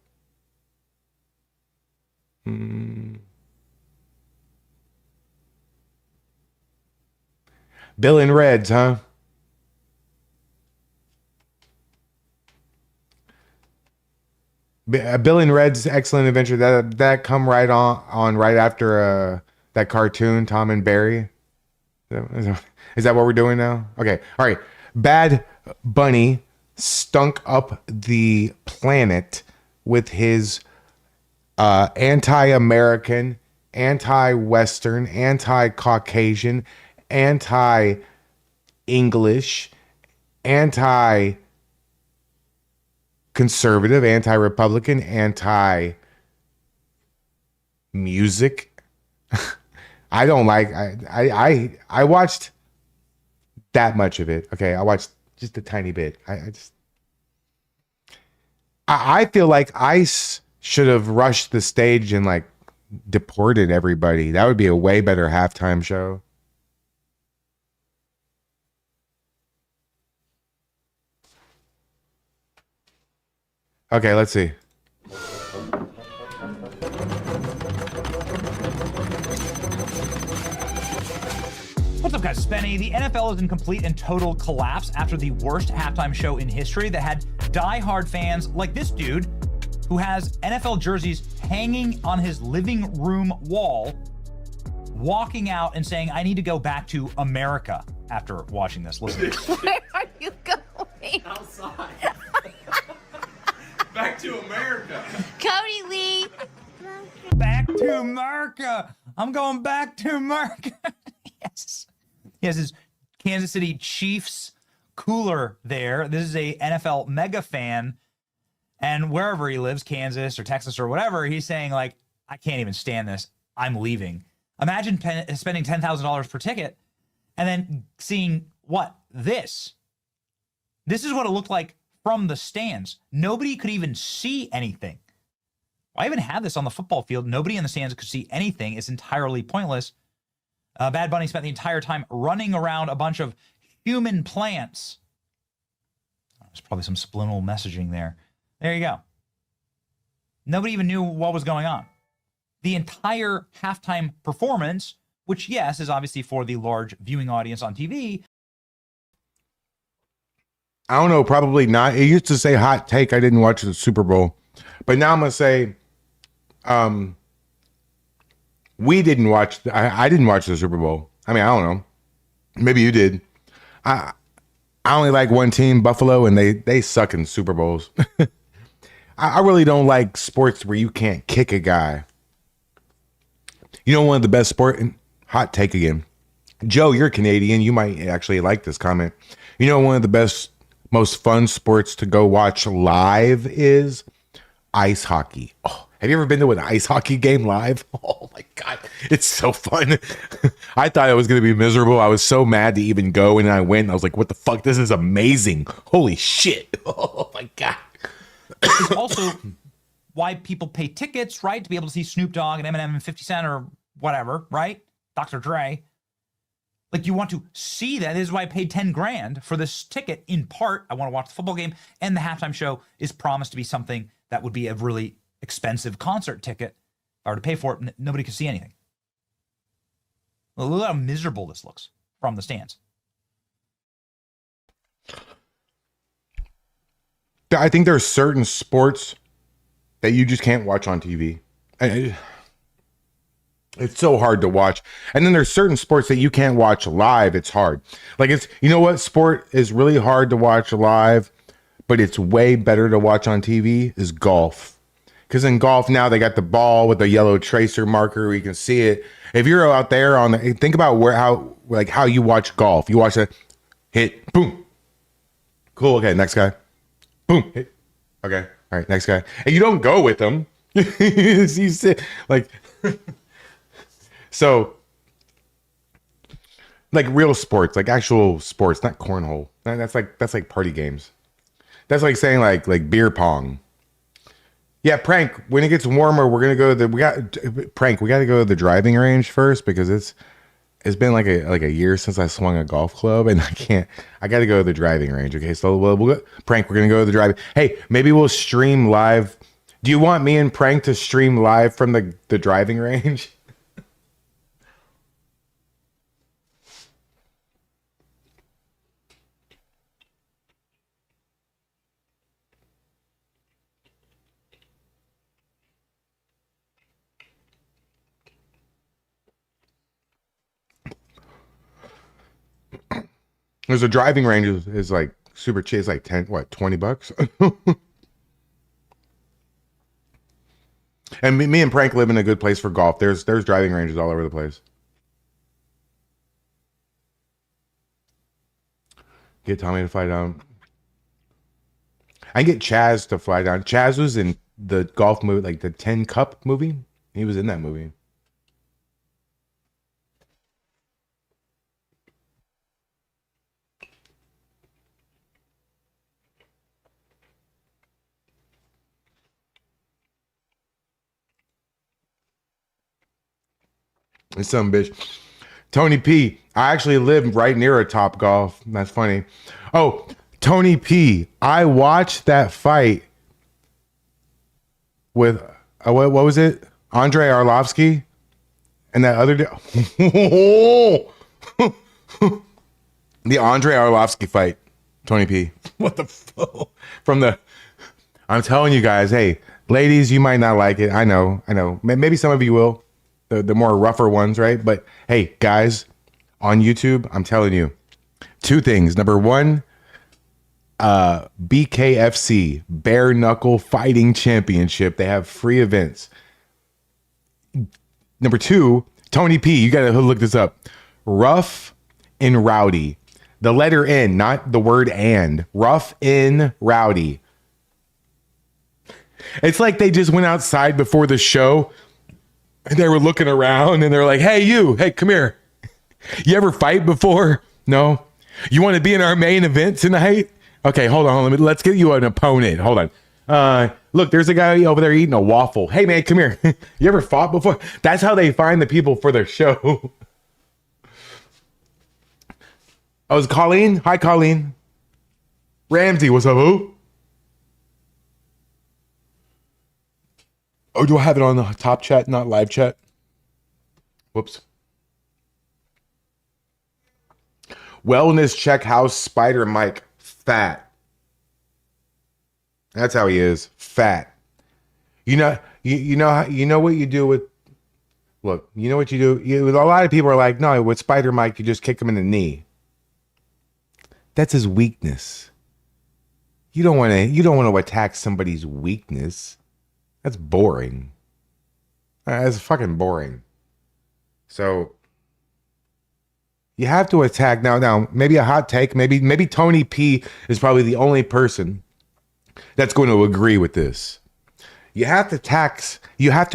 Bill and Reds, huh? Bill and Red's Excellent Adventure. That come right on right after that cartoon Tom and Barry. Is that what we're doing now? Okay. All right. Bad Bunny stunk up the planet with his anti-American, anti-Western, anti-Caucasian, anti-English, anti-conservative, anti-Republican, anti-music. I don't like. I watched that much of it. Okay, I watched just a tiny bit. I feel like ICE should have rushed the stage and like deported everybody. That would be a way better halftime show. Okay, let's see. What's up, guys? It's Benny. The NFL is in complete and total collapse after the worst halftime show in history that had die-hard fans like this dude who has NFL jerseys hanging on his living room wall, walking out and saying, I need to go back to America after watching this. Listen. Where are you going? Outside. Back to America. Cody Lee. Back to America. I'm going back to America. Yes. He has his Kansas City Chiefs cooler there. This is a NFL mega fan. And wherever he lives, Kansas or Texas or whatever, he's saying, like, I can't even stand this. I'm leaving. Imagine spending $10,000 per ticket and then seeing what? This. This is what it looked like from the stands. Nobody could even see anything. Why even have this on the football field? Nobody in the stands could see anything. It's entirely pointless. Bad Bunny spent the entire time running around a bunch of human plants. There's probably some subliminal messaging there. There you go. Nobody even knew what was going on. The entire halftime performance, which, yes, is obviously for the large viewing audience on TV. I don't know, probably not. It used to say hot take. I didn't watch the Super Bowl. But now I'm going to say we didn't watch. I didn't watch the Super Bowl. I mean, I don't know. Maybe you did. I only like one team, Buffalo, and they suck in Super Bowls. I really don't like sports where you can't kick a guy. You know, one of the best hot take again. Joe, you're Canadian. You might actually like this comment. You know, one of the best, most fun sports to go watch live is ice hockey. Oh, have you ever been to an ice hockey game live? Oh my God, it's so fun. I thought it was going to be miserable. I was so mad to even go, and I went. I was like, what the fuck? This is amazing. Holy shit. Oh my God. It's also why people pay tickets, right? To be able to see Snoop Dogg and Eminem and 50 Cent or whatever, right? Dr. Dre. Like, you want to see that. This is why I paid 10 grand for this ticket. In part, I want to watch the football game, and the halftime show is promised to be something that would be a really expensive concert ticket. If I were to pay for it, nobody could see anything. Well, look how miserable this looks from the stands. I think there are certain sports that you just can't watch on TV. It's so hard to watch. And then there's certain sports that you can't watch live. It's hard. Like, it's, you know what sport is really hard to watch live, but it's way better to watch on TV is golf. Because in golf now they got the ball with the yellow tracer marker where you can see it. If you're out there on the, think about how you watch golf. You watch a hit, boom. Cool. Okay, next guy. Boom. Hit. Okay. All right, next guy. And you don't go with them. You sit like so. Like real sports, like actual sports, not cornhole. That's like party games. That's like saying like beer pong. Yeah, Prank. When it gets warmer, we're gonna go to we got to go to the driving range first because it's been like a year since I swung a golf club and I got to go to the driving range. Okay, so we'll go, Prank. We're gonna go to the driving. Hey, maybe we'll stream live. Do you want me and Prank to stream live from the driving range? There's a driving range is like super cheap. It's like $20. And me and Prank live in a good place for golf. There's driving ranges all over the place. Get Tommy to fly down. I can get Chaz to fly down. Chaz was in the golf movie, like the 10 Cup movie. He was in that movie. It's some bitch. Tony P. I actually live right near a Top Golf. That's funny. Oh, Tony P. I watched that fight with what was it? Andre Arlovsky and that other the Andre Arlovsky fight. Tony P. What the fuck? I'm telling you guys, hey, ladies, you might not like it. I know. Maybe some of you will. The more rougher ones, right? But hey, guys, on YouTube, I'm telling you, two things. Number one, BKFC, Bare Knuckle Fighting Championship. They have free events. Number two, Tony P, you got to look this up. Rough and Rowdy. The letter N, not the word and. Rough and Rowdy. It's like they just went outside before the show. And they were looking around and they're like, hey, come here. You ever fight before? No. You want to be in our main event tonight? Okay, hold on. Let's get you an opponent. Hold on. Look, there's a guy over there eating a waffle. Hey, man, come here. You ever fought before? That's how they find the people for their show. Oh, is Colleen? Hi, Colleen. Ramsey, what's up, who? Oh, do I have it on the top chat, not live chat? Whoops. Wellness check house Spider Mike. Fat. That's how he is. Fat. You know what you do with. Look, you know what you do. A lot of people are like, no, with Spider Mike, you just kick him in the knee. That's his weakness. You don't want to attack somebody's weakness. That's boring. That's fucking boring. So you have to attack now. Maybe a hot take. Maybe Tony P is probably the only person that's going to agree with this. You have to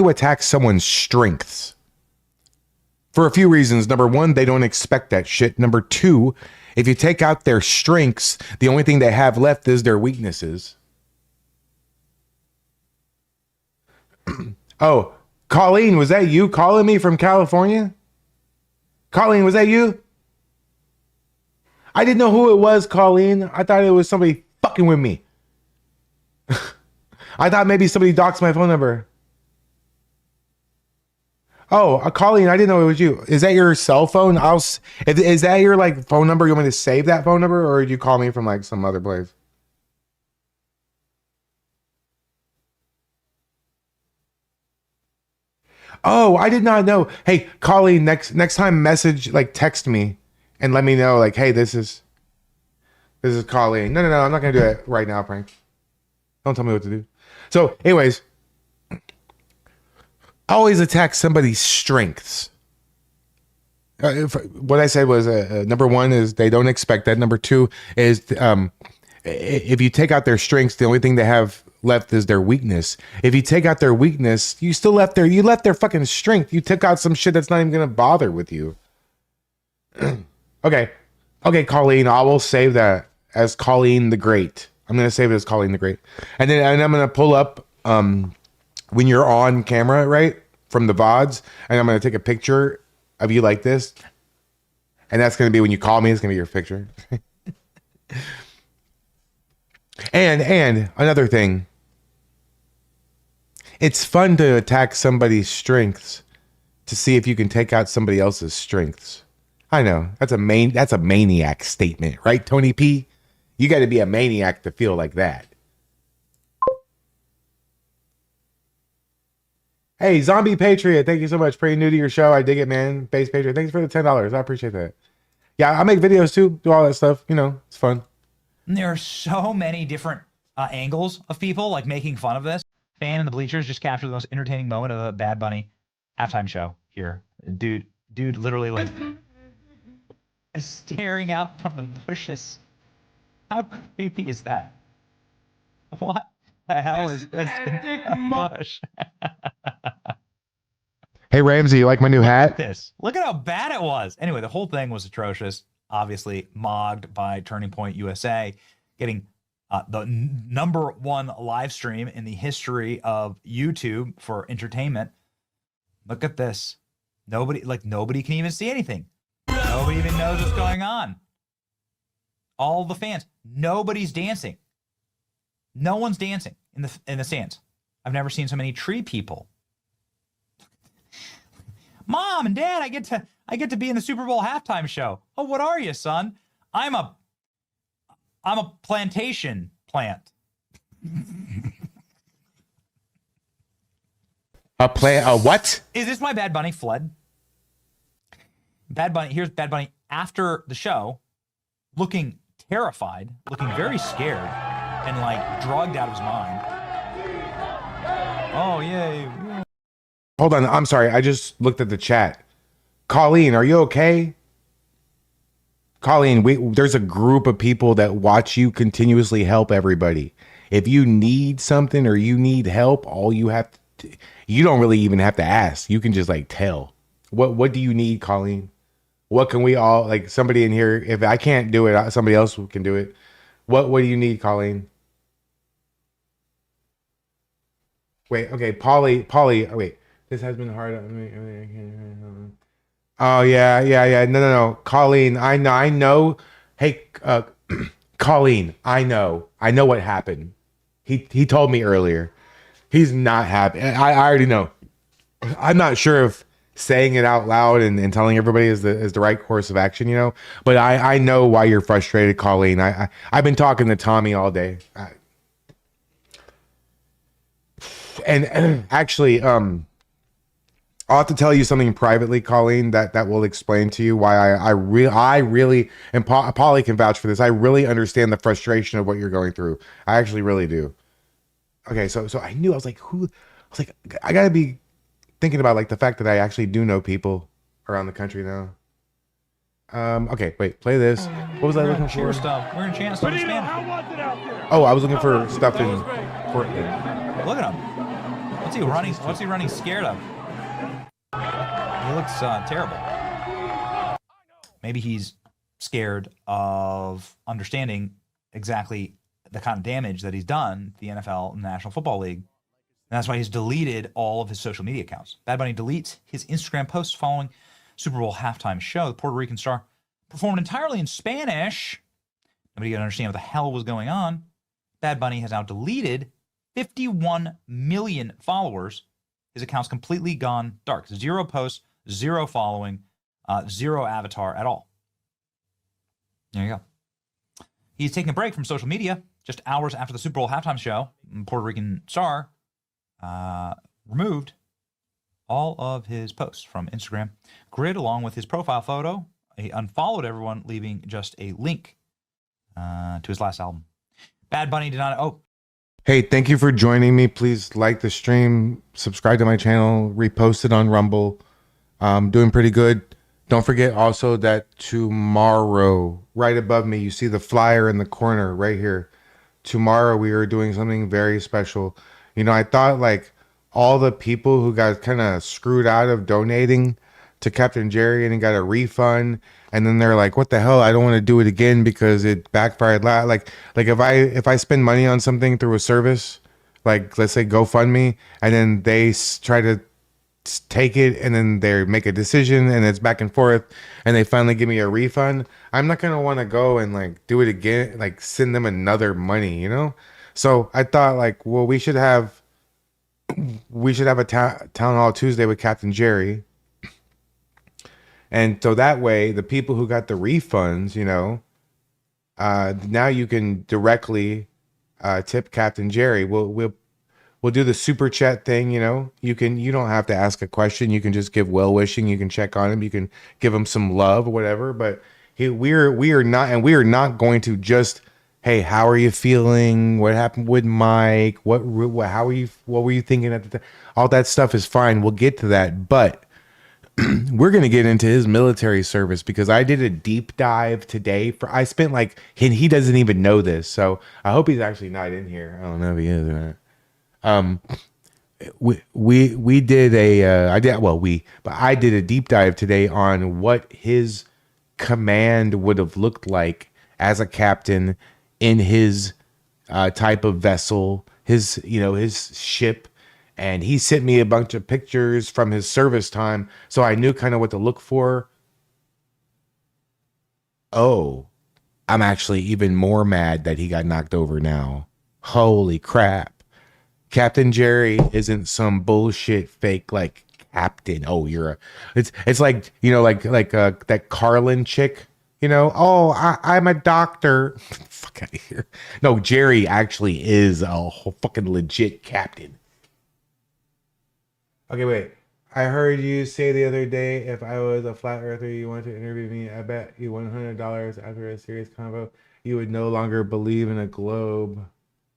attack someone's strengths for a few reasons. Number one, they don't expect that shit. Number two, if you take out their strengths, the only thing they have left is their weaknesses. Oh, Colleen, was that you calling me from California? Colleen, was that you? I didn't know who it was, Colleen. I thought it was somebody fucking with me. I thought maybe somebody doxed my phone number. Oh, Colleen, I didn't know it was you. Is that your cell phone? Is that your like phone number? You want me to save that phone number, or did you call me from like some other place? Oh, I did not know. Hey, Colleen, next time text me and let me know like, hey, this is Colleen. No, I'm not gonna do it right now, Frank. Don't tell me what to do. So, anyways, always attack somebody's strengths. What I said was number one is they don't expect that. Number two is if you take out their strengths, the only thing they have left is their weakness. If you take out their weakness, you left their fucking strength. You took out some shit that's not even gonna bother with you. Okay, Colleen, I will save that as Colleen the Great. I'm gonna save it as Colleen the Great, and I'm gonna pull up when you're on camera, right, from the VODs, and I'm gonna take a picture of you like this, and that's gonna be when you call me. It's gonna be your picture. and another thing, it's fun to attack somebody's strengths to see if you can take out somebody else's strengths. I know that's a maniac statement, right, Tony P? You got to be a maniac to feel like that. Hey, Zombie Patriot, thank you so much. Pretty new to your show. I dig it, man. Base Patriot, thanks for the $10. I appreciate that. Yeah, I make videos too, do all that stuff. You know, it's fun. And there are so many different angles of people like making fun of this. Fan in the bleachers just captured the most entertaining moment of the Bad Bunny halftime show here. Dude literally like staring out from the bushes. How creepy is that? What the hell is this in the bush? Hey, Ramsey, you like my new hat? Look at how bad it was. Anyway, the whole thing was atrocious. Obviously mogged by Turning Point USA, getting the #1 live stream in the history of YouTube for entertainment. Look at this. Nobody can even see anything. Nobody even knows what's going on. All the fans. Nobody's dancing. No one's dancing in the stands. I've never seen so many tree people. Mom and Dad, I get to be in the Super Bowl halftime show. Oh, what are you, son? I'm a plantation plant. A what? Is this my Bad Bunny flood? Here's Bad Bunny after the show, looking terrified, looking very scared, and like drugged out of his mind. Oh, yay. Hold on, I'm sorry. I just looked at the chat. Colleen, are you okay? Colleen, there's a group of people that watch you continuously help everybody. If you need something or you need help, you don't really even have to ask. You can just like tell. What do you need, Colleen? What can we all, like somebody in here, if I can't do it, somebody else can do it. What do you need, Colleen? Wait, okay, Polly, wait. This has been hard on me. Oh, yeah. No. Colleen, I know. Hey, Colleen, I know what happened. He told me earlier. He's not happy. I already know. I'm not sure if saying it out loud and telling everybody is the right course of action, you know. But I know why you're frustrated, Colleen. I've been talking to Tommy all day. And actually, I'll have to tell you something privately, Colleen, that will explain to you why I really, and Polly can vouch for this, I really understand the frustration of what you're going through. I actually really do. Okay, so I knew, I was like, I gotta be thinking about like the fact that I actually do know people around the country now. Okay, wait, play this. What was I looking for? Stuff. We're in chance stuff in Spanish. Oh, I was looking for stuff in Portland. Look at him. What's he running scared of? He looks terrible. Maybe he's scared of understanding exactly the kind of damage that he's done to the NFL and the National Football League. And that's why he's deleted all of his social media accounts. Bad Bunny deletes his Instagram posts following Super Bowl halftime show. The Puerto Rican star performed entirely in Spanish. Nobody could understand what the hell was going on. Bad Bunny has now deleted 51 million followers. His account's completely gone dark. 0 posts, 0 following, 0 avatar at all. There you go. He's taking a break from social media just hours after the Super Bowl halftime show. Puerto Rican star removed all of his posts from Instagram Grid along with his profile photo. He unfollowed everyone, leaving just a link to his last album. Bad Bunny did not. Oh, Hey, thank you for joining me. Please like the stream, subscribe to my channel, repost it on Rumble. Doing pretty good. Don't forget also that tomorrow, right above me, you see the flyer in the corner right here. Tomorrow we are doing something very special. You know, I thought like all the people who got kind of screwed out of donating to Captain Jerry and got a refund, and then they're like, "What the hell? I don't want to do it again because it backfired." Like if I spend money on something through a service, like let's say GoFundMe, and then they try to take it and then they make a decision and it's back and forth and they finally give me a refund, I'm not going to want to go and like do it again, like send them another money, you know? So I thought like, well, we should have a town hall Tuesday with Captain Jerry. And so that way the people who got the refunds, you know, now you can directly tip Captain Jerry. We'll do the super chat thing, you know. You don't have to ask a question. You can just give well wishing. You can check on him. You can give him some love or whatever. But we are not going to just, hey, how are you feeling? What happened with Mike? What how are you? What were you thinking at the time? All that stuff is fine. We'll get to that. But we're gonna get into his military service because I did a deep dive today. I spent like he doesn't even know this, so I hope he's actually not in here. I don't know if he is or not. We did I did a deep dive today on what his command would have looked like as a captain in his type of vessel, his ship, and he sent me a bunch of pictures from his service time, so I knew kind of what to look for. Oh, I'm actually even more mad that he got knocked over now. Holy crap. Captain Jerry isn't some bullshit fake like captain. Oh, it's like, you know, like that Carlin chick, you know. Oh, I'm a doctor. Fuck out of here. No, Jerry actually is a whole fucking legit captain. Okay, wait. I heard you say the other day if I was a flat earther, you wanted to interview me. I bet you $100 after a serious convo, you would no longer believe in a globe.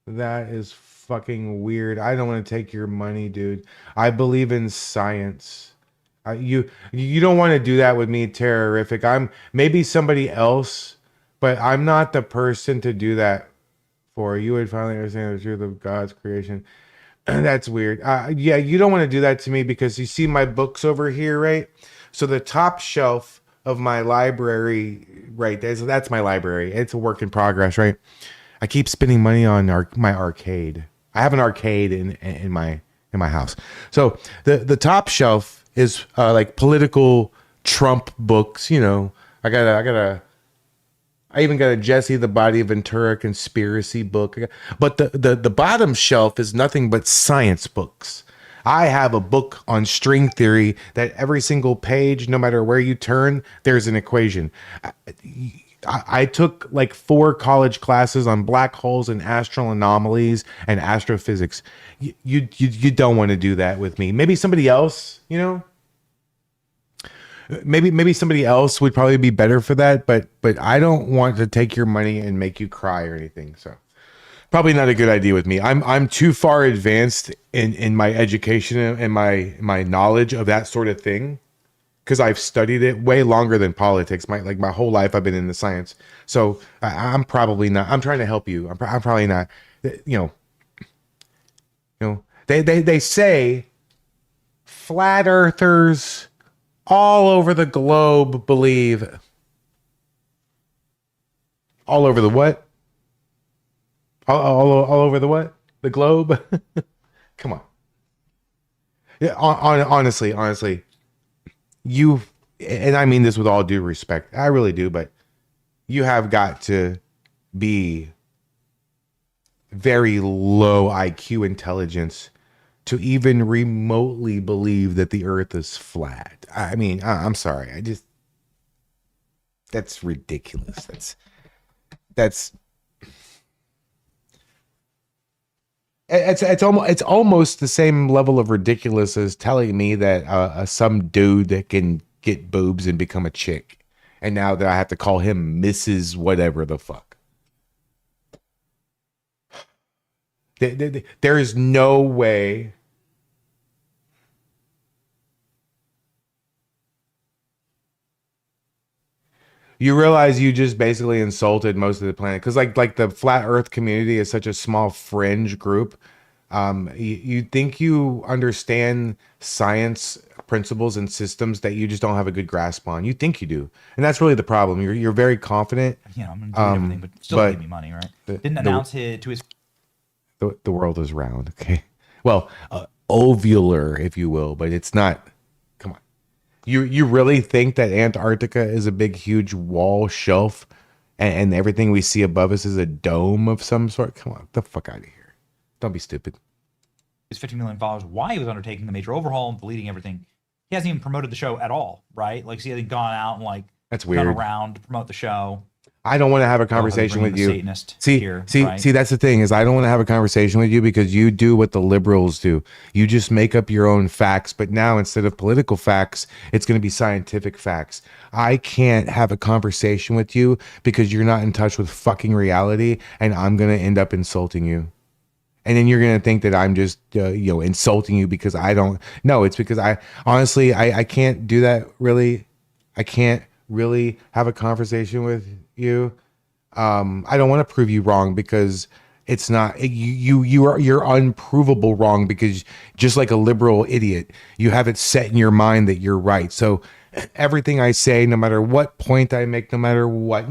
That is fucking weird. I don't want to take your money, dude. I believe in science. You don't want to do that with me, Terrorific. I'm maybe somebody else, but I'm not the person to do that for. You would finally understand the truth of God's creation. That's weird. Yeah, you don't want to do that to me because you see my books over here, right? So the top shelf of my library, right? That's my library. It's a work in progress, right? I keep spending money on my arcade. I have an arcade in my house. So the top shelf is like political Trump books. You know, I even got a Jesse the Body Ventura conspiracy book. But the bottom shelf is nothing but science books. I have a book on string theory that every single page, no matter where you turn, there's an equation. I took like 4 college classes on black holes and astral anomalies and astrophysics. You don't want to do that with me. Maybe somebody else, you know? Maybe somebody else would probably be better for that, but I don't want to take your money and make you cry or anything. So probably not a good idea with me. I'm too far advanced in my education and my knowledge of that sort of thing, because I've studied it way longer than politics. My whole life I've been in the science. So I'm probably not. I'm trying to help you. I'm probably not. You know. They say flat earthers all over the globe believe. All over the what? All over the what? The globe? Come on. Yeah. Honestly. You, and I mean this with all due respect, I really do, but you have got to be very low IQ intelligence to even remotely believe that the earth is flat. I mean, I'm sorry. That's ridiculous. It's almost the same level of ridiculous as telling me that some dude that can get boobs and become a chick, and now that I have to call him Mrs. whatever the fuck. There is no way. You realize you just basically insulted most of the planet because like the flat Earth community is such a small fringe group. You think you understand science principles and systems that you just don't have a good grasp on. You think you do, and that's really the problem. You're very confident. You know, I'm gonna do everything, but still but give me money, right? the- Didn't the- announce it to his. The world is round. Okay, well, ovular, if you will, but it's not. Come on, you really think that Antarctica is a big, huge wall shelf, and everything we see above us is a dome of some sort? Come on, get the fuck out of here! Don't be stupid. His 50 million followers, why he was undertaking the major overhaul and deleting everything. He hasn't even promoted the show at all, right? Like, he hasn't gone out and like That's gone weird. around to promote the show. I don't want to have a conversation with you. Satanist See, here, see, right? see. That's the thing is I don't want to have a conversation with you because you do what the liberals do. You just make up your own facts, but now instead of political facts, it's going to be scientific facts. I can't have a conversation with you because you're not in touch with fucking reality, and I'm going to end up insulting you. And then you're going to think that I'm just, insulting you because I don't. No, it's because I honestly, I can't do that really. I can't really have a conversation with you. I don't want to prove you wrong because it's not you're unprovable wrong because just like a liberal idiot, you have it set in your mind that you're right. So everything I say, no matter what point I make, no matter what,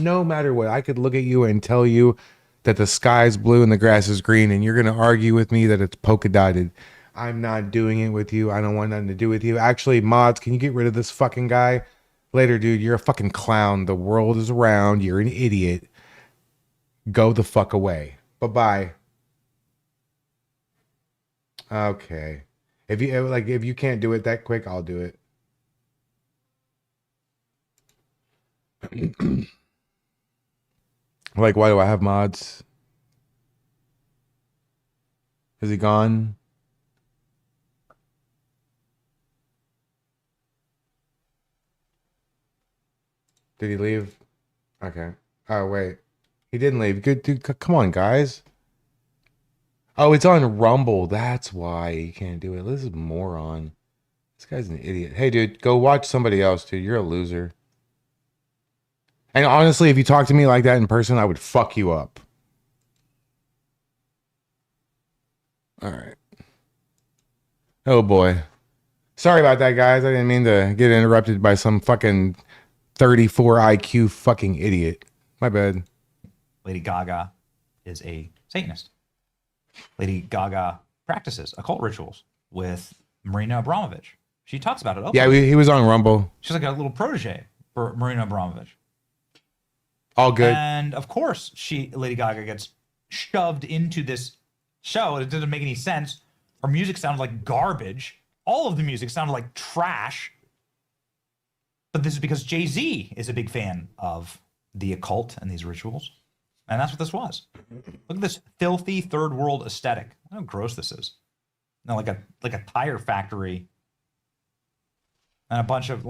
I could look at you and tell you that the sky's blue and the grass is green, and you're going to argue with me that it's polka dotted. I'm not doing it with you. I don't want nothing to do with you. Actually, mods, can you get rid of this fucking guy? Later, dude, you're a fucking clown. The world is around. You're an idiot. Go the fuck away. Bye-bye. Okay. If you can't do it that quick, I'll do it. Like, why do I have mods? Is he gone? Did he leave? Okay. Oh, wait. He didn't leave. Good dude. Come on, guys. Oh, it's on Rumble. That's why you can't do it. This is a moron. This guy's an idiot. Hey, dude, go watch somebody else, dude. You're a loser. And honestly, if you talk to me like that in person, I would fuck you up. All right. Oh, boy. Sorry about that, guys. I didn't mean to get interrupted by some fucking 34 IQ fucking idiot. My bad. Lady Gaga is a Satanist. Lady Gaga practices occult rituals with Marina Abramovich. She talks about it openly. Yeah, he was on Rumble. She's like a little protege for Marina Abramovich. All good. And of course, Lady Gaga gets shoved into this show. It didn't make any sense. Her music sounded like garbage. All of the music sounded like trash. But this is because Jay-Z is a big fan of the occult and these rituals. And that's what this was. Look at this filthy third world aesthetic. Look how gross this is. Like a tire factory. And a bunch of,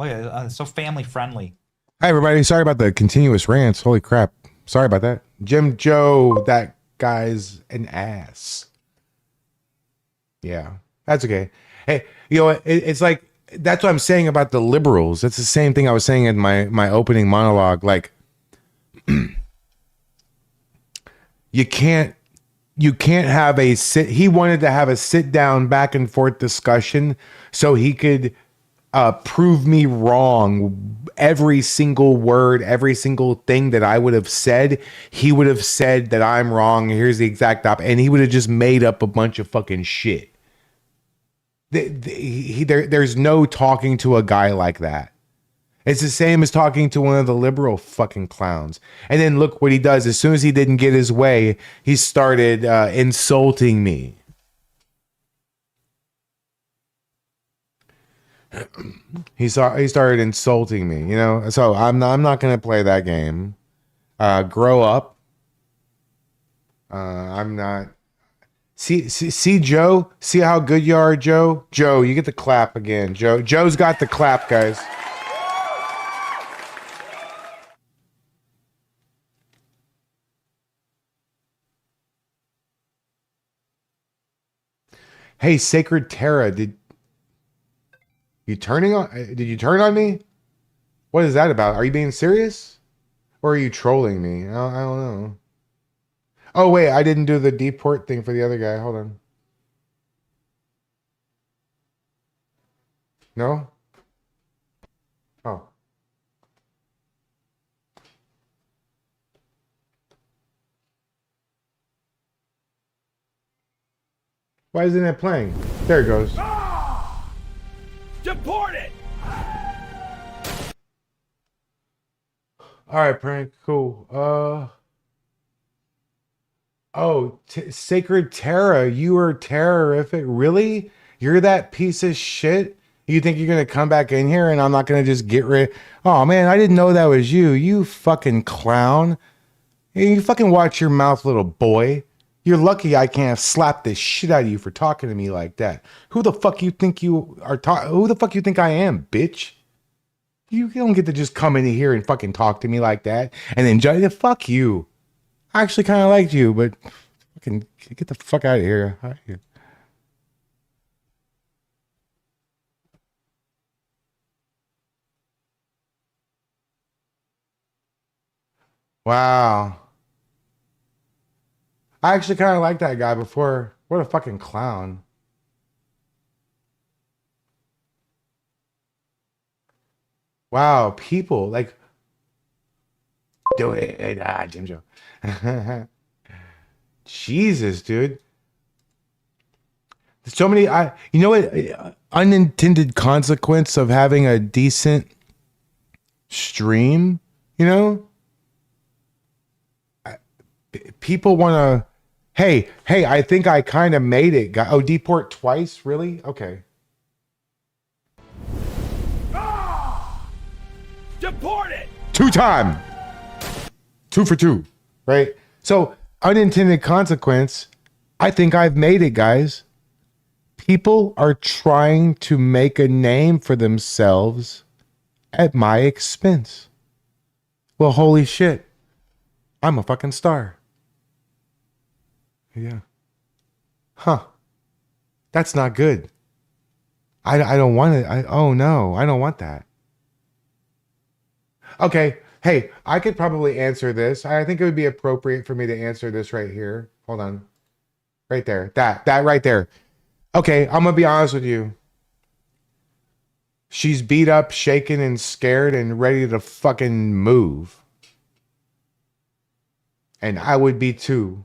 so family friendly. Hi, everybody. Sorry about the continuous rants. Holy crap. Sorry about that. Jim Joe, that guy's an ass. Yeah, that's okay. Hey, you know what? It's like, that's what I'm saying about the liberals. That's the same thing I was saying in my opening monologue. Like, you can't have he wanted to have a sit down back and forth discussion so he could prove me wrong. Every single word, every single thing that I would have said, he would have said that I'm wrong. Here's the exact opposite, and he would have just made up a bunch of fucking shit. There's no talking to a guy like that. It's the same as talking to one of the liberal fucking clowns. And then look what he does. As soon as he didn't get his way, he started insulting me. He started insulting me, you know. So I'm not gonna play that game. Grow up. I'm not. See, Joe. See how good you are, Joe. Joe, you get the clap again. Joe's got the clap, guys. Hey, Sacred Terra, did you turn on me? What is that about? Are you being serious? Or are you trolling me? I don't know. Oh, wait, I didn't do the deport thing for the other guy. Hold on. No? Oh. Why isn't it playing? There it goes. Deported! All right, prank. Cool. Oh, Sacred Terra, you are terrorific. Really? You're that piece of shit? You think you're gonna come back in here and I'm not gonna just get rid? Oh man, I didn't know that was you. You fucking clown. Hey, you fucking watch your mouth, little boy. You're lucky I can't slap the shit out of you for talking to me like that. Who the fuck you think you are talking? Who the fuck you think I am, bitch? You don't get to just come in here and fucking talk to me like that and then judge. Fuck you. I actually kind of liked you, but fucking get the fuck out of here. Wow. I actually kind of liked that guy before. What a fucking clown. Wow, people like do it, Jim Joe. Jesus, dude. So many. You know what? Unintended consequence of having a decent stream. You know, people want to. Hey, I think I kind of made it. Oh, deport twice? Really? Okay. Deported! 2-time. 2 for 2. Right? So, unintended consequence. I think I've made it, guys. People are trying to make a name for themselves at my expense. Well, holy shit. I'm a fucking star. Yeah. Huh. That's not good. I don't want it. Oh no, I don't want that. Okay. Hey, I could probably answer this. I think it would be appropriate for me to answer this right here. Hold on. Right there. That right there. Okay, I'm gonna be honest with you. She's beat up, shaken, and scared and ready to fucking move. And I would be too.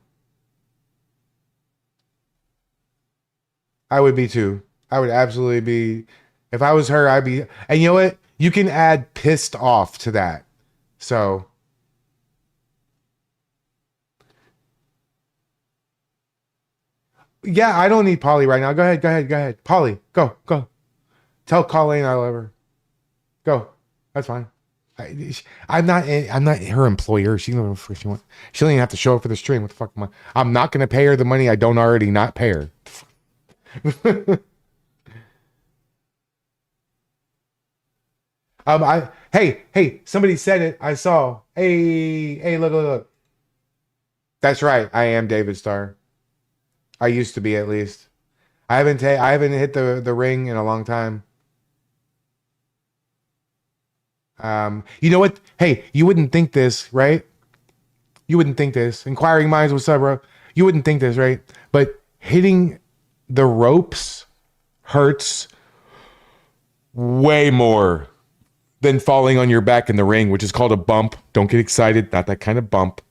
I would be too. I would absolutely be. If I was her, I'd be. And you know what? You can add pissed off to that. So. Yeah, I don't need Polly right now. Go ahead. Polly, go. Tell Colleen I love her. Go. That's fine. I'm not her employer. She don't know what she wants. She don't even have to show up for the stream. What the fuck am I? I'm not gonna pay her the money I don't already not pay her. Hey, somebody said it. I saw. Hey, look. That's right. I am David Starr. I used to be, at least. I haven't hit the ring in a long time. You know what? Hey, you wouldn't think this, right? You wouldn't think this. Inquiring minds, what's up, bro? You wouldn't think this, right? But hitting the ropes hurts way more than falling on your back in the ring, which is called a bump. Don't get excited. Not that kind of bump.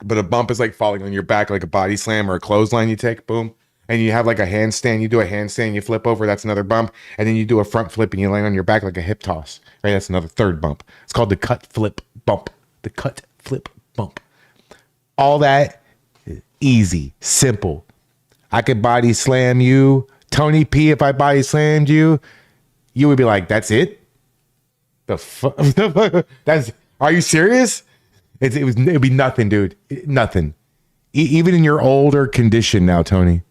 But a bump is like falling on your back, like a body slam or a clothesline you take, boom. And you have like a handstand. You do a handstand, you flip over, that's another bump. And then you do a front flip and you land on your back like a hip toss, right? That's another third bump. It's called the cut flip bump. The cut flip bump. All that is easy, simple. I could body slam you. Tony P, if I body slammed you, you would be like, that's it? The fuck? Are you serious? It'd be nothing, dude. Nothing. Even in your older condition now, Tony,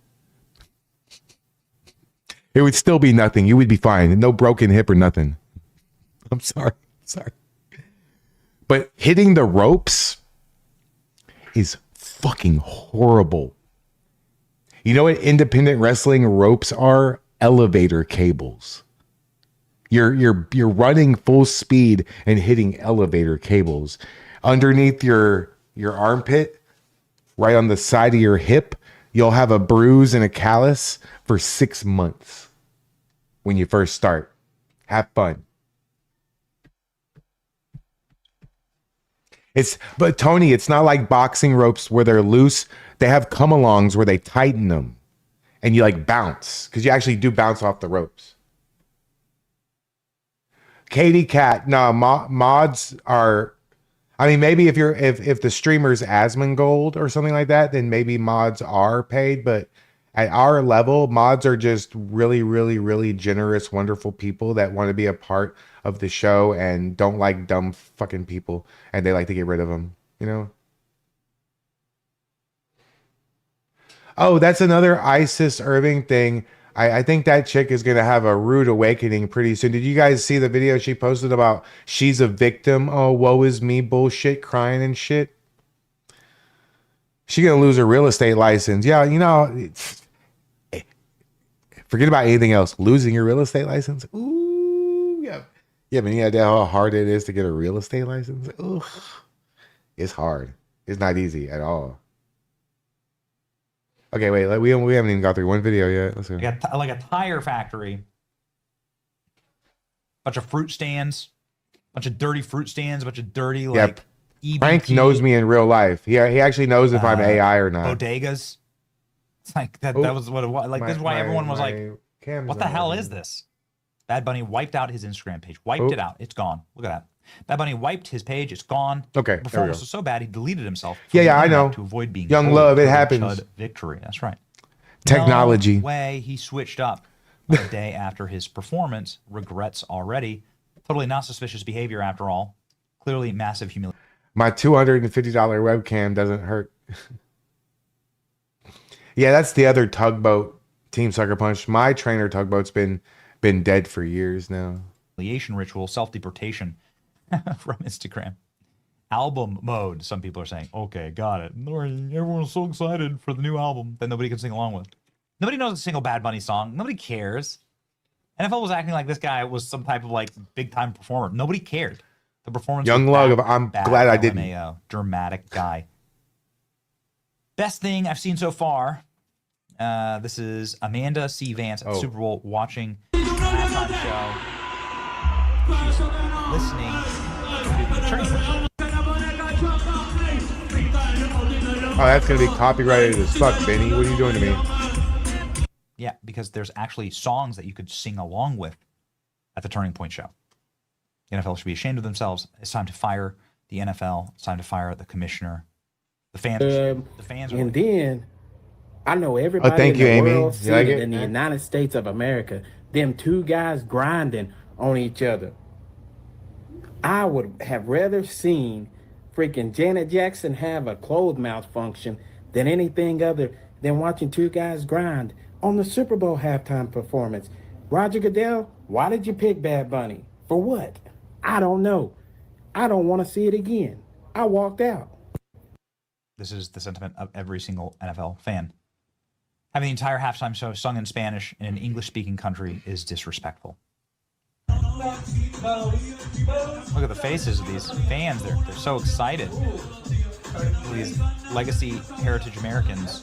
it would still be nothing. You would be fine. No broken hip or nothing. I'm sorry. But hitting the ropes is fucking horrible. You know what independent wrestling ropes are? Elevator cables. You're running full speed and hitting elevator cables underneath your armpit, right on the side of your hip. You'll have a bruise and a callus for 6 months when you first start. Have fun. But Tony, it's not like boxing ropes where they're loose. They have come-alongs where they tighten them and you like bounce, because you actually do bounce off the ropes. Katie Cat, no, mods are, I mean, maybe if the streamer's Asmongold or something like that, then maybe mods are paid, but at our level, mods are just really, really, really generous, wonderful people that want to be a part of the show and don't like dumb fucking people, and they like to get rid of them, you know? Oh, that's another Isis Irving thing. I think that chick is going to have a rude awakening pretty soon. Did you guys see the video she posted about she's a victim? Oh, woe is me bullshit, crying and shit. She's going to lose her real estate license. Yeah, you know, forget about anything else. Losing your real estate license? Ooh, yeah. Yeah, but you know how hard it is to get a real estate license? Ooh, it's hard. It's not easy at all. Okay, wait. We haven't even got through one video yet. Let's go. Like a tire factory. Bunch of fruit stands. Bunch of dirty fruit stands. Bunch of dirty, like, EBT. Frank knows me in real life. He actually knows if I'm AI or not. Bodegas. It's like, that was what it was. Like, this is why everyone was like, what the hell is this? Bad Bunny wiped out his Instagram page. Wiped it out. It's gone. Look at that. Bad Bunny wiped his page. It's gone. Okay. The performance was so bad he deleted himself. Yeah, I know. To avoid being young love. It happens. Chud victory. That's right. Technology. No way he switched up the day after his performance. Regrets already. Totally not suspicious behavior after all. Clearly massive humiliation. My $250 webcam doesn't hurt. Yeah, that's the other tugboat, Team Sucker Punch. My trainer tugboat's been dead for years now. Ritual, self-deportation from Instagram. Album mode, some people are saying. Okay, got it. Everyone's so excited for the new album that nobody can sing along with. Nobody knows a single Bad Bunny song. Nobody cares. NFL was acting like this guy was some type of like big-time performer. Nobody cared. The performance. Young Love, I'm glad I didn't. LMAO, dramatic guy. Best thing I've seen so far. This is Amanda C. Vance at Super Bowl watching the halftime show. She's listening to the Turning Point. Oh, that's going to be copyrighted as fuck, Benny. What are you doing to me? Yeah, because there's actually songs that you could sing along with at the Turning Point show. The NFL should be ashamed of themselves. It's time to fire the NFL. It's time to fire the commissioner. The fans. And then I know everybody thank in you, the Amy. world You like see it? in the United States of America, them two guys grinding on each other. I would have rather seen freaking Janet Jackson have a clothes malfunction than anything other than watching two guys grind on the Super Bowl halftime performance. Roger Goodell, why did you pick Bad Bunny? For what? I don't know. I don't want to see it again. I walked out. This is the sentiment of every single NFL fan. Having the entire halftime show sung in Spanish in an English-speaking country is disrespectful. Look at the faces of these fans. They're so excited. These legacy heritage Americans.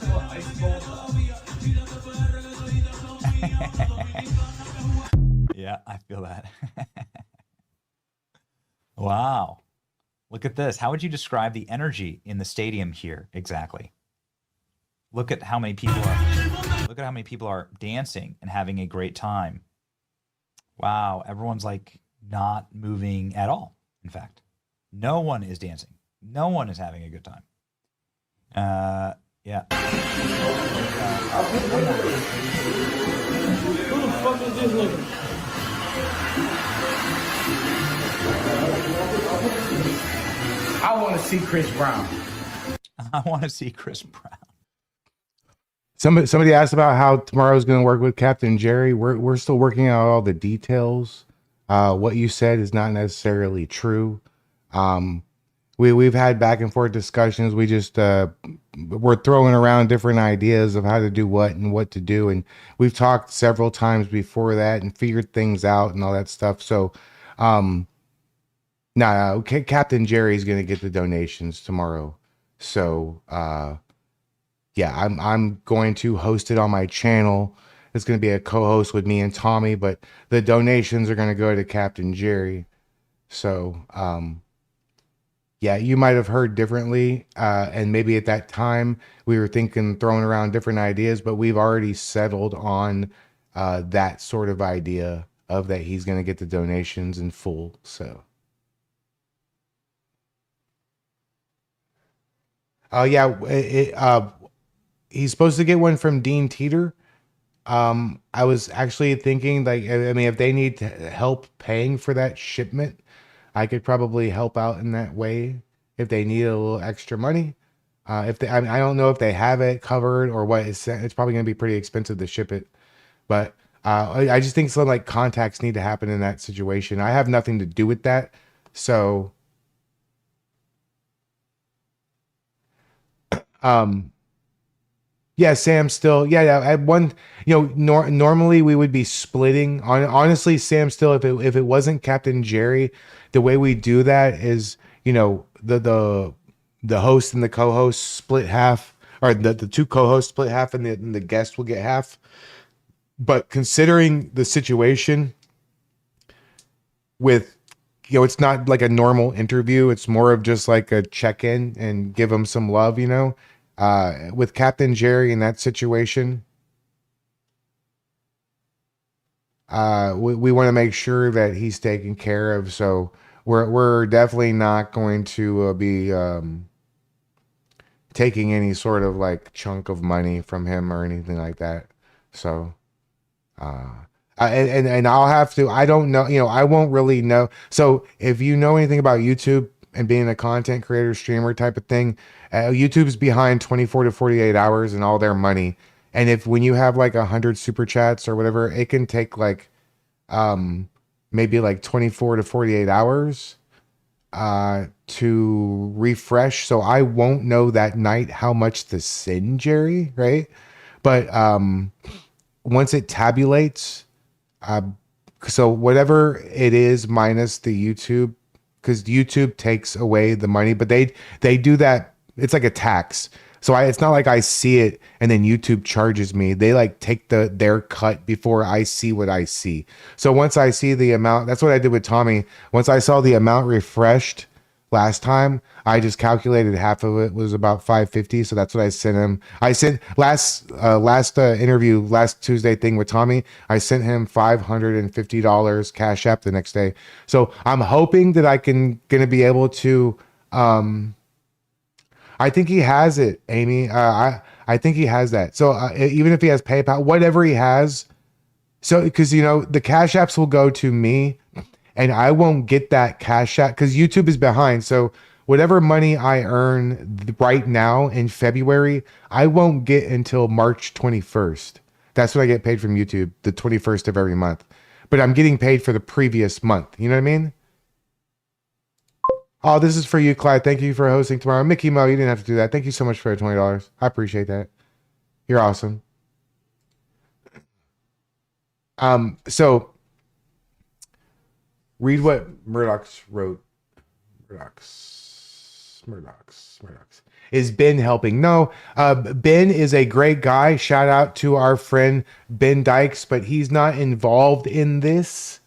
Yeah, I feel that. Wow. Look at this. How would you describe the energy in the stadium here exactly? Look at how many people are dancing and having a great time. Wow, everyone's like not moving at all. In fact, no one is dancing. No one is having a good time. Yeah. Who the fuck is this nigga? I want to see Chris Brown. I want to see Chris Brown. Somebody asked about how tomorrow's going to work with Captain Jerry. We're still working out all the details. What you said is not necessarily true. we've had back and forth discussions. We just we're throwing around different ideas of how to do what and what to do, and we've talked several times before that and figured things out and all that stuff. So, okay, Captain Jerry's gonna get the donations tomorrow. So, yeah, I'm going to host it on my channel. It's going to be a co-host with me and Tommy, but the donations are going to go to Captain Jerry. So, yeah, you might have heard differently, and maybe at that time we were throwing around different ideas, but we've already settled on that sort of idea of that he's going to get the donations in full. So, yeah, he's supposed to get one from Dean Teeter. I was actually thinking, like, I mean, if they need help paying for that shipment, I could probably help out in that way if they need a little extra money. If they, I don't know if they have it covered or what. It's probably going to be pretty expensive to ship it, but I just think some like contacts need to happen in that situation. I have nothing to do with that, so yeah, Sam still, yeah. At one, normally we would be splitting. Honestly, Sam still, if it wasn't Captain Jerry, the way we do that is, the host and the co-host split half, or the two co-hosts split half, and the guest will get half. But considering the situation with, it's not like a normal interview. It's more of just like a check-in and give them some love, with Captain Jerry in that situation. We want to make sure that he's taken care of. So we're definitely not going to be taking any sort of like chunk of money from him or anything like that. So, and I'll have to, I don't know, I won't really know. So if you know anything about YouTube and being a content creator, streamer type of thing, YouTube's behind 24 to 48 hours and all their money. And when you have like 100 super chats or whatever, it can take like, maybe like 24 to 48 hours, to refresh. So I won't know that night how much to send Jerry, right? But, once it tabulates, so whatever it is minus the YouTube, because YouTube takes away the money, but they do that. It's like a tax. So it's not like I see it and then YouTube charges me. They like take their cut before I see what I see. So once I see the amount, that's what I did with Tommy. Once I saw the amount refreshed last time, I just calculated half of it was about $550. So that's what I sent him. I sent last interview, last Tuesday thing with Tommy, I sent him $550 Cash App the next day. So I'm hoping that gonna be able to, I think he has it, Amy. I think he has that. So even if he has PayPal, whatever he has, so because the Cash Apps will go to me, and I won't get that Cash App because YouTube is behind. So whatever money I earn right now in February, I won't get until March 21st. That's what I get paid from YouTube, the 21st of every month. But I'm getting paid for the previous month. You know what I mean? Oh, this is for you, Clyde. Thank you for hosting tomorrow. Mickey Mo, you didn't have to do that. Thank you so much for the $20. I appreciate that. You're awesome. So read what Murdoch's wrote. Murdoch's. Is Ben helping? No, Ben is a great guy. Shout out to our friend Ben Dykes, but he's not involved in this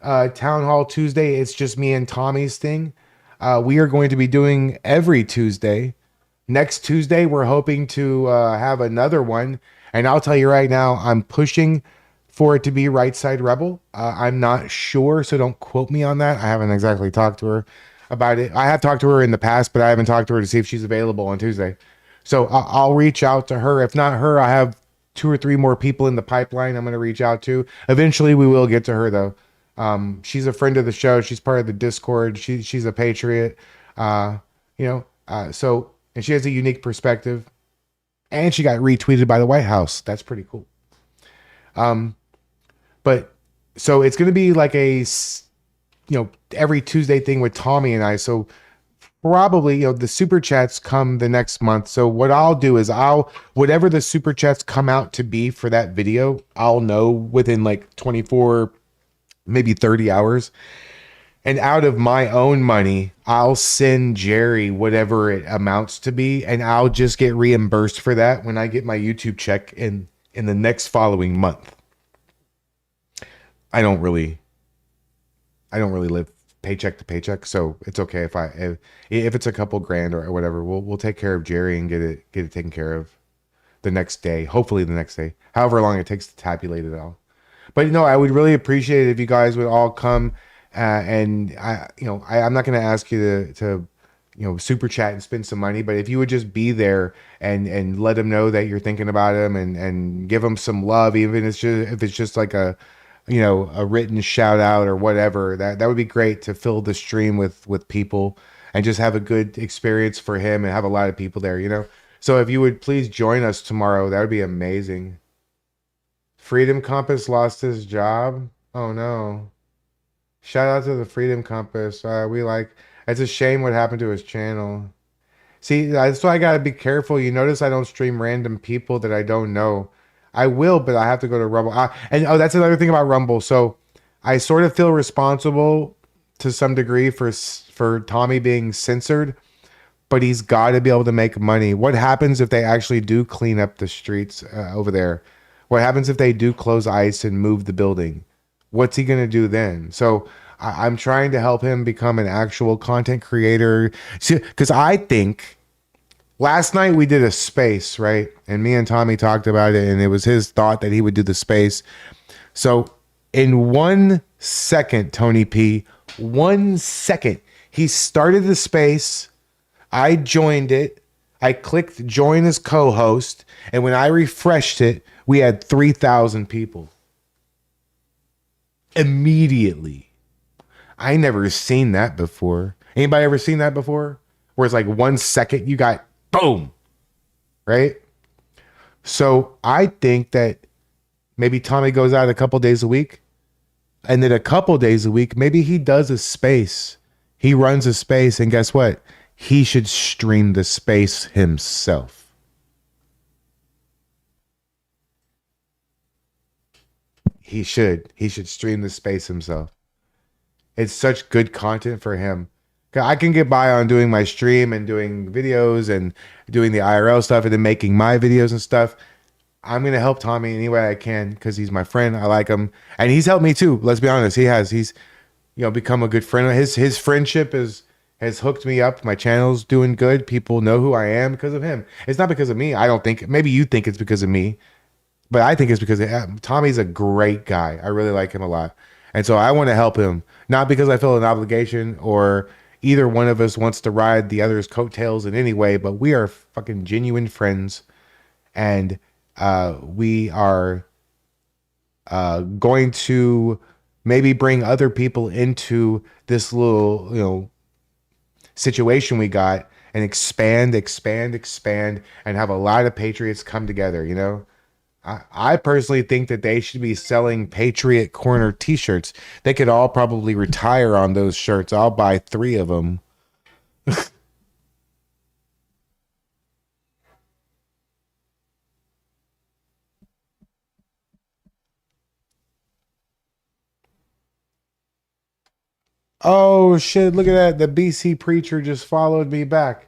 Town Hall Tuesday. It's just me and Tommy's thing. We are going to be doing every Tuesday. Next Tuesday, we're hoping to have another one. And I'll tell you right now, I'm pushing for it to be Right Side Rebel. I'm not sure, so don't quote me on that. I haven't exactly talked to her about it. I have talked to her in the past, but I haven't talked to her to see if she's available on Tuesday. So I'll reach out to her. If not her, I have 2 or 3 more people in the pipeline I'm going to reach out to. Eventually, we will get to her, though. She's a friend of the show. She's part of the Discord. She's a patriot, so, and she has a unique perspective, and she got retweeted by the White House. That's pretty cool. But so it's going to be like a, every Tuesday thing with Tommy and I. So probably, the super chats come the next month. So what I'll do is whatever the super chats come out to be for that video, I'll know within like 24, maybe 30 hours. And out of my own money, I'll send Jerry whatever it amounts to be, and I'll just get reimbursed for that when I get my YouTube check in the next following month. I don't really live paycheck to paycheck, so it's okay if it's a couple grand or whatever. We'll take care of Jerry and get it taken care of the next day. Hopefully the next day, however long it takes to tabulate it all. But I would really appreciate it if you guys would all come. And I'm not going to ask you to super chat and spend some money, but if you would just be there and let them know that you're thinking about them and give them some love, even if it's just like a written shout out or whatever, that would be great to fill the stream with people and just have a good experience for him and have a lot of people there, So if you would please join us tomorrow, that would be amazing. Freedom Compass lost his job. Oh no. Shout out to the Freedom Compass. It's a shame what happened to his channel. See, that's why I gotta be careful. You notice I don't stream random people that I don't know. I will, but I have to go to Rumble. That's another thing about Rumble. So I sort of feel responsible to some degree for Tommy being censored, but he's got to be able to make money. What happens if they actually do clean up the streets over there? What happens if they do close ICE and move the building? What's he going to do then? So I'm trying to help him become an actual content creator. Because I think last night we did a space, right? And me and Tommy talked about it, and it was his thought that he would do the space. So in 1 second, Tony P, 1 second, he started the space. I joined it. I clicked join as co-host. And when I refreshed it, we had 3,000 people. Immediately. I never seen that before. Anybody ever seen that before? Where it's like 1 second you got boom, right? So I think that maybe Tommy goes out a couple days a week, and then a couple days a week maybe he does a space. He runs a space, and guess what? He should stream the space himself. He should stream the space himself. It's such good content for him. I can get by on doing my stream and doing videos and doing the IRL stuff and then making my videos and stuff. I'm going to help Tommy any way I can because he's my friend. I like him. And he's helped me too. Let's be honest. He's become a good friend. His friendship has hooked me up. My channel's doing good. People know who I am because of him. It's not because of me. I don't think. Maybe you think it's because of me. But I think it's because Tommy's a great guy. I really like him a lot. And so I want to help him. Not because I feel an obligation or either one of us wants to ride the other's coattails in any way, but we are fucking genuine friends. And we are going to maybe bring other people into this little, situation we got and expand and have a lot of patriots come together, I personally think that they should be selling Patriot Corner t-shirts. They could all probably retire on those shirts. I'll buy 3 of them. Oh shit, look at that. The BC Preacher just followed me back.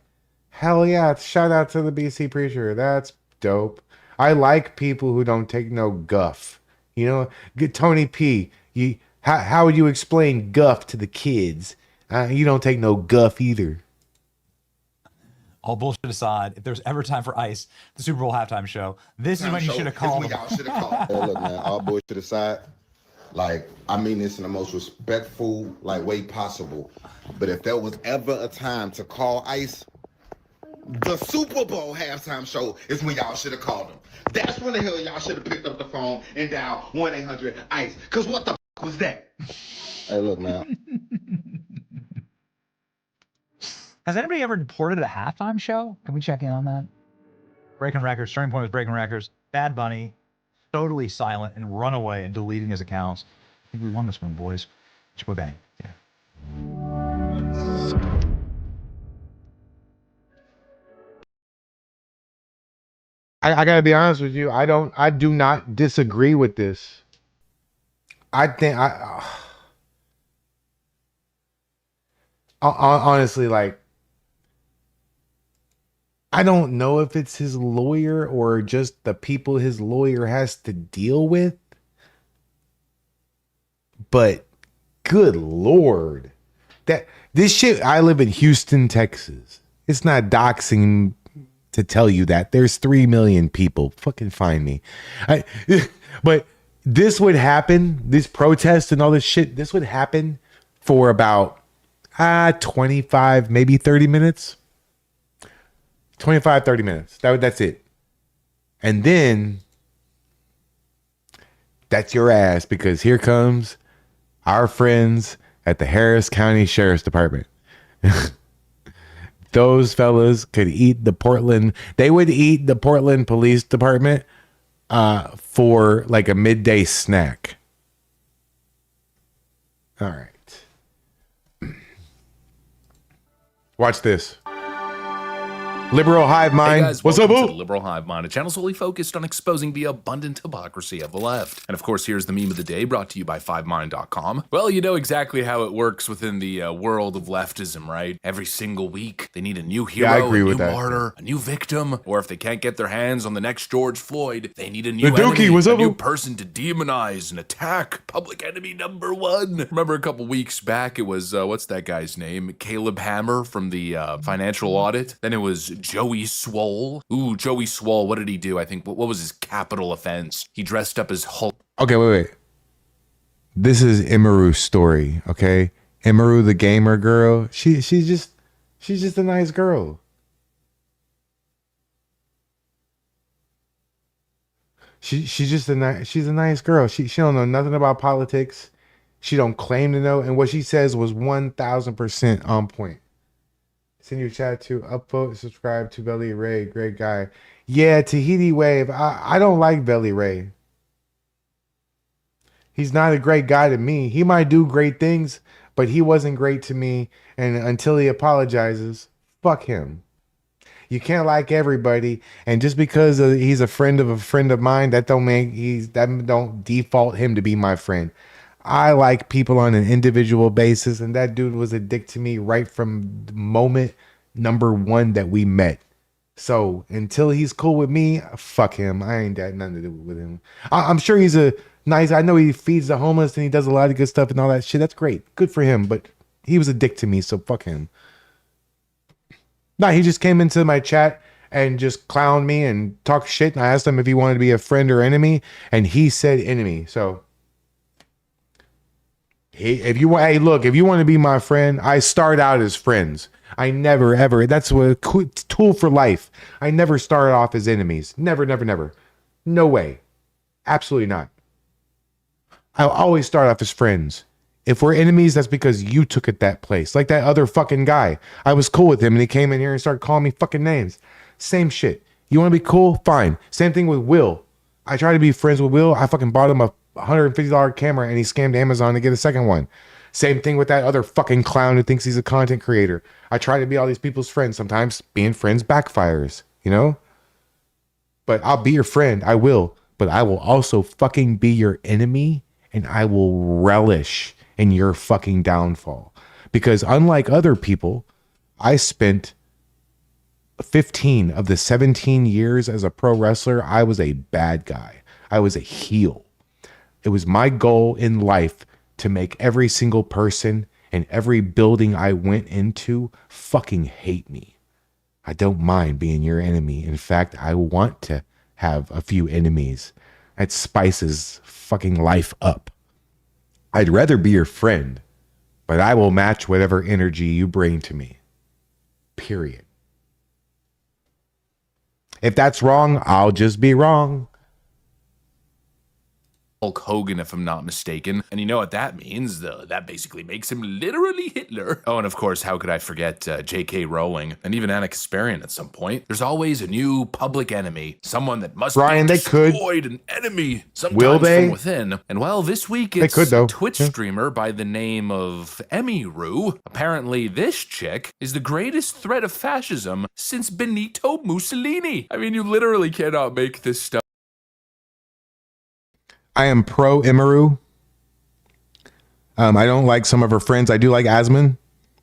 Hell yeah. Shout out to the BC Preacher. That's dope. I like people who don't take no guff. Good Tony P. How would you explain guff to the kids? You don't take no guff either. All bullshit aside, if there's ever time for ice, the Super Bowl halftime show, this is when you should have called. Y'all should have called. Hey, look, man, all bullshit aside, I mean this in the most respectful way possible. But if there was ever a time to call ice, the Super Bowl halftime show is when y'all should have called them. That's when the hell y'all should have picked up the phone and dialed 1-800-ICE. Because what the was that? Hey, look, man. Has anybody ever reported a halftime show? Can we check in on that? Breaking records. Starting point was breaking records. Bad Bunny, totally silent and run away and deleting his accounts. I think we won this one, boys. Chipo bang. Yeah. I gotta be honest with you. I do not disagree with this. I think honestly, like, I don't know if it's his lawyer or just the people his lawyer has to deal with, but good Lord, that this shit. I live in Houston, Texas. It's not doxing to tell you that there's 3 million people. Fucking find me. But this would happen, this protest and all this shit, this would happen for about 25, maybe 30 minutes. 25, 30 minutes. That's it. And then that's your ass, because here comes our friends at the Harris County Sheriff's Department. Those fellas could eat the Portland. They would eat the Portland Police Department for like a midday snack. All right. Watch this. Liberal Hive Mind. Hey guys, what's up, welcome boo? to the Liberal Hive Mind, a channel solely focused on exposing the abundant hypocrisy of the left. And of course, here's the meme of the day, brought to you by 5mind.com. Well, you know exactly how it works within the world of leftism, right? Every single week, they need a new hero, Yeah, I agree a with new that. martyr, a new victim, or if they can't get their hands on the next George Floyd, they need a new The Dookie, enemy, what's a up, new boo? person to demonize and attack. Public enemy number one. Remember a couple weeks back, it was, what's that guy's name? Caleb Hammer from the financial audit. Then it was Joey Swole. Ooh, Joey Swole, what did he do? I think, what was his capital offense? He dressed up as Hulk. Okay, wait. This is Imaru's story, okay? Imaru, the gamer girl, she's just a nice girl. She's a nice girl. She don't know nothing about politics. She don't claim to know, and what she says was 1000% on point. Send your chat to upvote, subscribe to Belly Ray, great guy. Yeah, Tahiti Wave. I don't like Belly Ray. He's not a great guy to me. He might do great things, but he wasn't great to me. And until he apologizes, fuck him. You can't like everybody, and just because he's a friend of mine, that don't default him to be my friend. I like people on an individual basis, and that dude was a dick to me right from the moment number one that we met. So until he's cool with me, fuck him. I ain't got nothing to do with him. I'm sure he's a nice. I know he feeds the homeless and he does a lot of good stuff and all that shit. That's great, good for him. But he was a dick to me, so fuck him. No, he just came into my chat and just clowned me and talked shit. And I asked him if he wanted to be a friend or enemy, and he said enemy. So. If you want to be my friend, I start out as friends. I never, ever. That's a tool for life. I never started off as enemies. Never, never, never. No way. Absolutely not. I'll always start off as friends. If we're enemies, that's because you took it that place. Like that other fucking guy. I was cool with him and he came in here and started calling me fucking names. Same shit. You want to be cool? Fine. Same thing with Will. I tried to be friends with Will. I fucking bought him a $150 camera and he scammed Amazon to get a second one. Same thing with that other fucking clown who thinks he's a content creator. I try to be all these people's friends. Sometimes being friends backfires, you know? But I'll be your friend. I will. But I will also fucking be your enemy, and I will relish in your fucking downfall. Because unlike other people, I spent 15 of the 17 years as a pro wrestler, I was a bad guy. I was a heel. It was my goal in life to make every single person in every building I went into fucking hate me. I don't mind being your enemy. In fact, I want to have a few enemies. That spices fucking life up. I'd rather be your friend, but I will match whatever energy you bring to me. Period. If that's wrong, I'll just be wrong. Hulk Hogan, if I'm not mistaken. And you know what that means? That basically makes him literally Hitler. Oh, and of course, how could I forget J.K. Rowling and even Anna Kasparian at some point? There's always a new public enemy, someone that must Brian, be they could. destroyed, an enemy, sometimes Will they? from within. And well, this week They it's could, though. a Twitch streamer by the name of Emiru. Apparently, this chick is the greatest threat of fascism since Benito Mussolini. I mean, you literally cannot make this stuff. I am pro Emiru. I don't like some of her friends. I do like Asmon.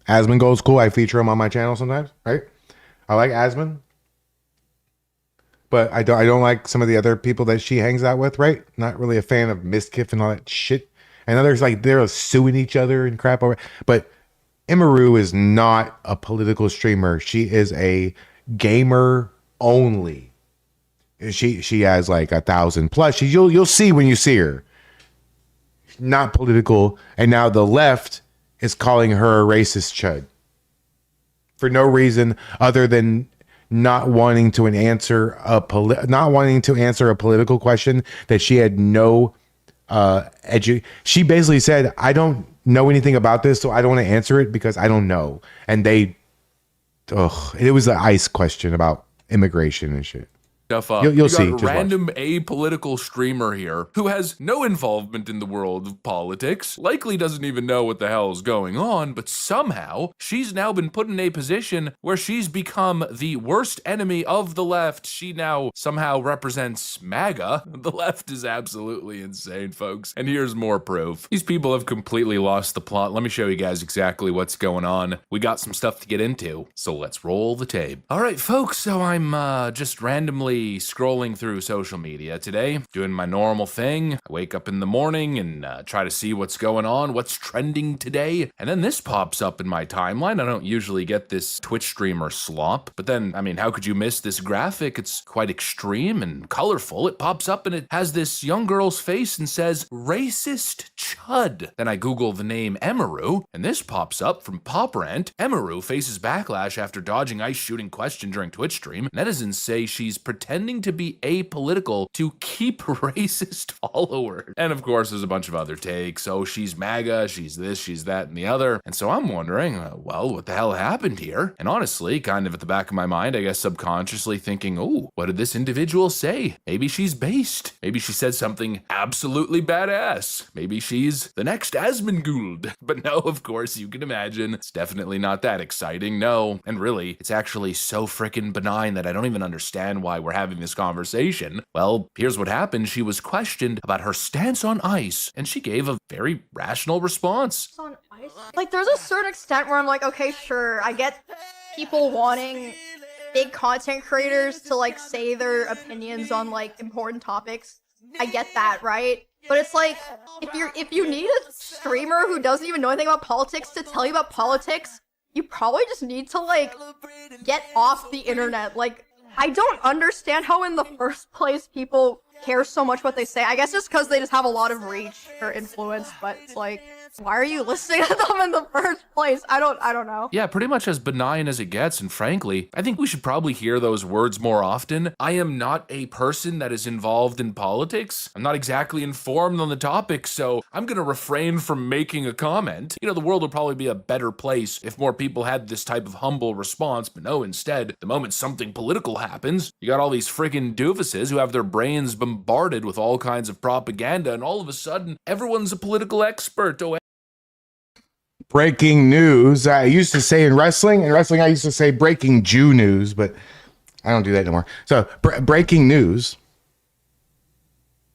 Asmon goes cool. I feature him on my channel sometimes, right? I like Asmon. But I don't like some of the other people that she hangs out with, right? Not really a fan of Miskiff and all that shit. And others, like, they're suing each other and crap over. But Emiru is not a political streamer. She is a gamer only. She has like 1,000 plus. You'll see when you see her. Not political. And now the left is calling her a racist chud for no reason other than not wanting to answer a political question that she had no She basically said, "I don't know anything about this, so I don't want to answer it because I don't know." And it was an ICE question about immigration and shit. Stuff up. You'll see. A random apolitical streamer here who has no involvement in the world of politics, likely doesn't even know what the hell is going on, but somehow she's now been put in a position where she's become the worst enemy of the left. She now somehow represents MAGA. The left is absolutely insane, folks. And here's more proof. These people have completely lost the plot. Let me show you guys exactly what's going on. We got some stuff to get into, so let's roll the tape. All right, folks, so I'm just randomly scrolling through social media today, doing my normal thing. I wake up in the morning and try to see what's going on, what's trending today, and then this pops up in my timeline. I don't usually get this Twitch streamer slop, but then, I mean, how could you miss this graphic? It's quite extreme and colorful. It pops up and it has this young girl's face and says, "Racist chud." Then I Google the name Emiru, and this pops up from Pop Rant. Emiru faces backlash after dodging ICE shooting question during Twitch stream. Netizens say she's pretending to be apolitical to keep racist followers. And of course, there's a bunch of other takes. Oh, she's MAGA, she's this, she's that, and the other. And so I'm wondering, well, what the hell happened here? And honestly, kind of at the back of my mind, I guess subconsciously thinking, oh, what did this individual say? Maybe she's based. Maybe she said something absolutely badass. Maybe she's the next Asmongould. But no, of course, you can imagine, it's definitely not that exciting, no. And really, it's actually so freaking benign that I don't even understand why we're having this conversation. Well, here's what happened. She was questioned about her stance on ICE, and she gave a very rational response. On ICE? Like, there's a certain extent where I'm like, okay, sure, I get people wanting big content creators to, like, say their opinions on, like, important topics. I get that, right? But it's like, if you need a streamer who doesn't even know anything about politics to tell you about politics, you probably just need to, like, get off the internet. Like, I don't understand how in the first place people care so much what they say. I guess it's because they just have a lot of reach or influence, but it's like, why are you listening to them in the first place? I don't know. Yeah, pretty much as benign as it gets, and frankly, I think we should probably hear those words more often. I am not a person that is involved in politics. I'm not exactly informed on the topic, so I'm gonna refrain from making a comment. You know, the world would probably be a better place if more people had this type of humble response, but no, instead, the moment something political happens, you got all these friggin' doofuses who have their brains bombarded with all kinds of propaganda, and all of a sudden, everyone's a political expert. Oh, breaking news. I used to say in wrestling, I used to say breaking Jew news, but I don't do that anymore. So breaking news.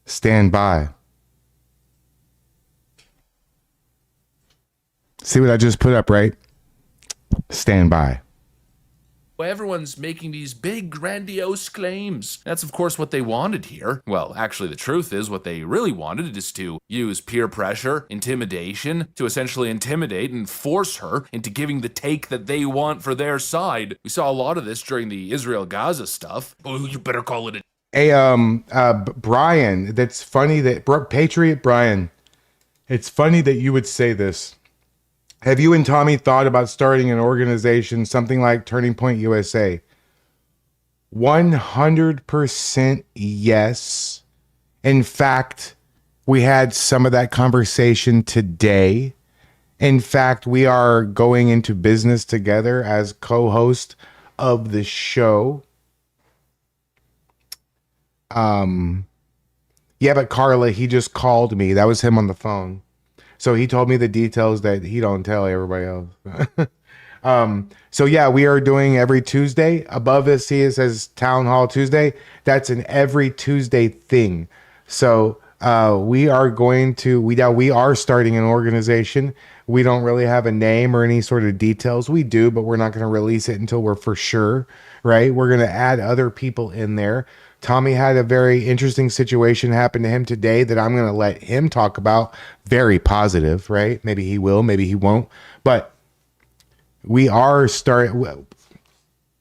Stand by. See what I just put up, right? Stand by. Everyone's making these big, grandiose claims. That's, of course, what they wanted here. Well, actually, the truth is what they really wanted is to use peer pressure, intimidation, to essentially intimidate and force her into giving the take that they want for their side. We saw a lot of this during the Israel-Gaza stuff. Oh, you better call it a... Brian, that's funny that... Patriot Brian, it's funny that you would say this. Have you and Tommy thought about starting an organization, something like Turning Point USA? 100% yes. In fact, We had some of that conversation today. In fact, we are going into business together as co-host of the show. Yeah, but Carla, he just called me. That was him on the phone. So he told me the details that he don't tell everybody else. So yeah, we are doing every Tuesday. Above us, see, it says Town Hall Tuesday. That's an every Tuesday thing. So we are going to, we are starting an organization. We don't really have a name or any sort of details. We do, but we're not going to release it until we're for sure, right? We're going to add other people in there. Tommy had a very interesting situation happen to him today that I'm going to let him talk about. Very positive, right? Maybe he will, maybe he won't. But we are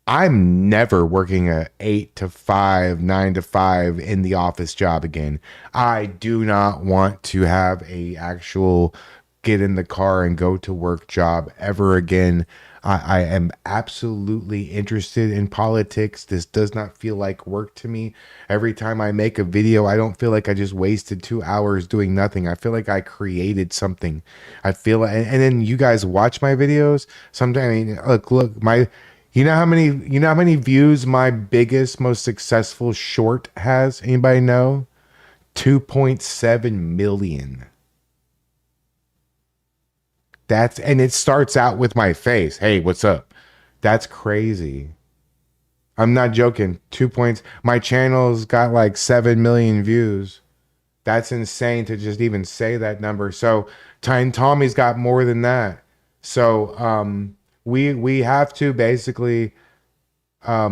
I'm never working a 8 to 5, 9 to 5 in the office job again. I do not want to have a actual get in the car and go to work job ever again. I am absolutely interested in politics. This does not feel like work to me. Every time I make a video, I don't feel like I just wasted 2 hours doing nothing. I feel like I created something. I feel, and then you guys watch my videos. Sometimes, I mean, look, you know how many views my biggest, most successful short has? Anybody know? 2.7 million. And it starts out with my face. Hey, what's up? That's crazy. I'm not joking. My channel's got like 7 million views. That's insane to just even say that number. So Tommy's got more than that. So we have to basically, at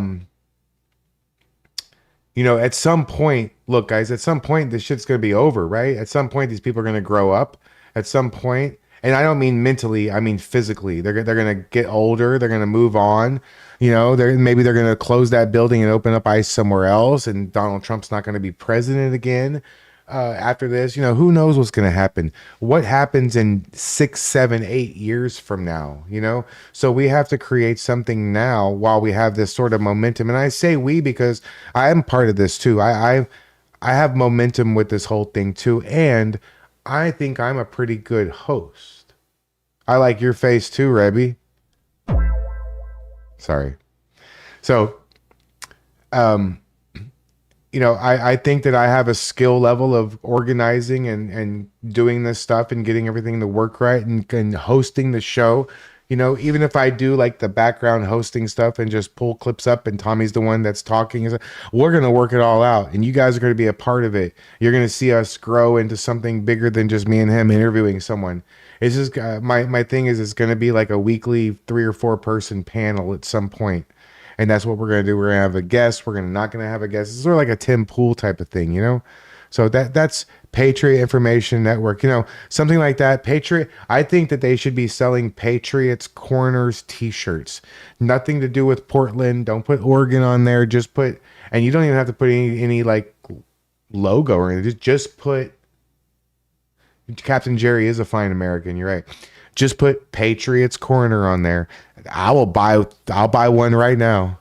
some point, look, guys, at some point this shit's gonna be over, right? At some point these people are gonna grow up. At some point. And I don't mean mentally, I mean physically. They're going to get older. They're going to move on. Maybe they're going to close that building and open up ICE somewhere else. And Donald Trump's not going to be president again after this. Who knows what's going to happen? What happens in 6, 7, 8 years from now? So we have to create something now while we have this sort of momentum. And I say we because I am part of this too. I have momentum with this whole thing too. And I think I'm a pretty good host. I like your face too, Rebby. Sorry. So, I think that I have a skill level of organizing and doing this stuff and getting everything to work right and hosting the show. Even if I do like the background hosting stuff and just pull clips up and Tommy's the one that's talking, we're going to work it all out and you guys are going to be a part of it. You're going to see us grow into something bigger than just me and him interviewing someone. It's just, my thing is it's going to be like a weekly 3 or 4 person panel at some point. And that's what we're going to do. We're going to have a guest. We're not going to have a guest. It's sort of like a Tim Pool type of thing, So that's Patriot Information Network, something like that. Patriot. I think that they should be selling Patriots Corners t-shirts. Nothing to do with Portland. Don't put Oregon on there. Just put, and you don't even have to put any like logo or anything. Just put, Captain Jerry is a fine American. You're right. Just put Patriots Corner on there. I'll buy one right now.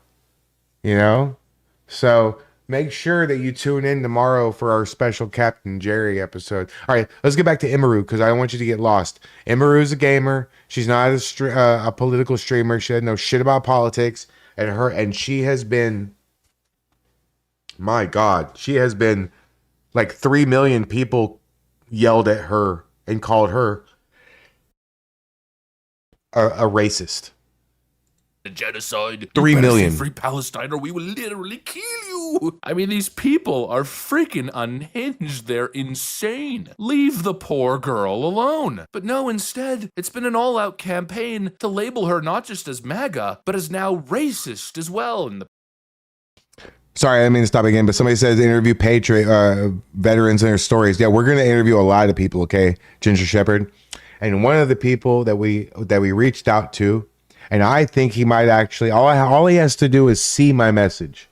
So make sure that you tune in tomorrow for our special Captain Jerry episode. All right, let's get back to Imaru because I don't want you to get lost. Imaru's a gamer. She's not a political streamer. She had no shit about politics. And she has been, my God, she has been like 3 million people yelled at her and called her a racist. A genocide. 3 million. Free Palestine or we will literally kill you. I mean, these people are freaking unhinged. They're insane. Leave the poor girl alone. But no, instead, it's been an all-out campaign to label her not just as MAGA, but as now racist as well. Sorry, I didn't mean to stop again, but somebody says interview Patriot veterans and their stories. Yeah, we're going to interview a lot of people, okay, Ginger Shepherd. And one of the people that we reached out to, and I think he might actually, all he has to do is see my message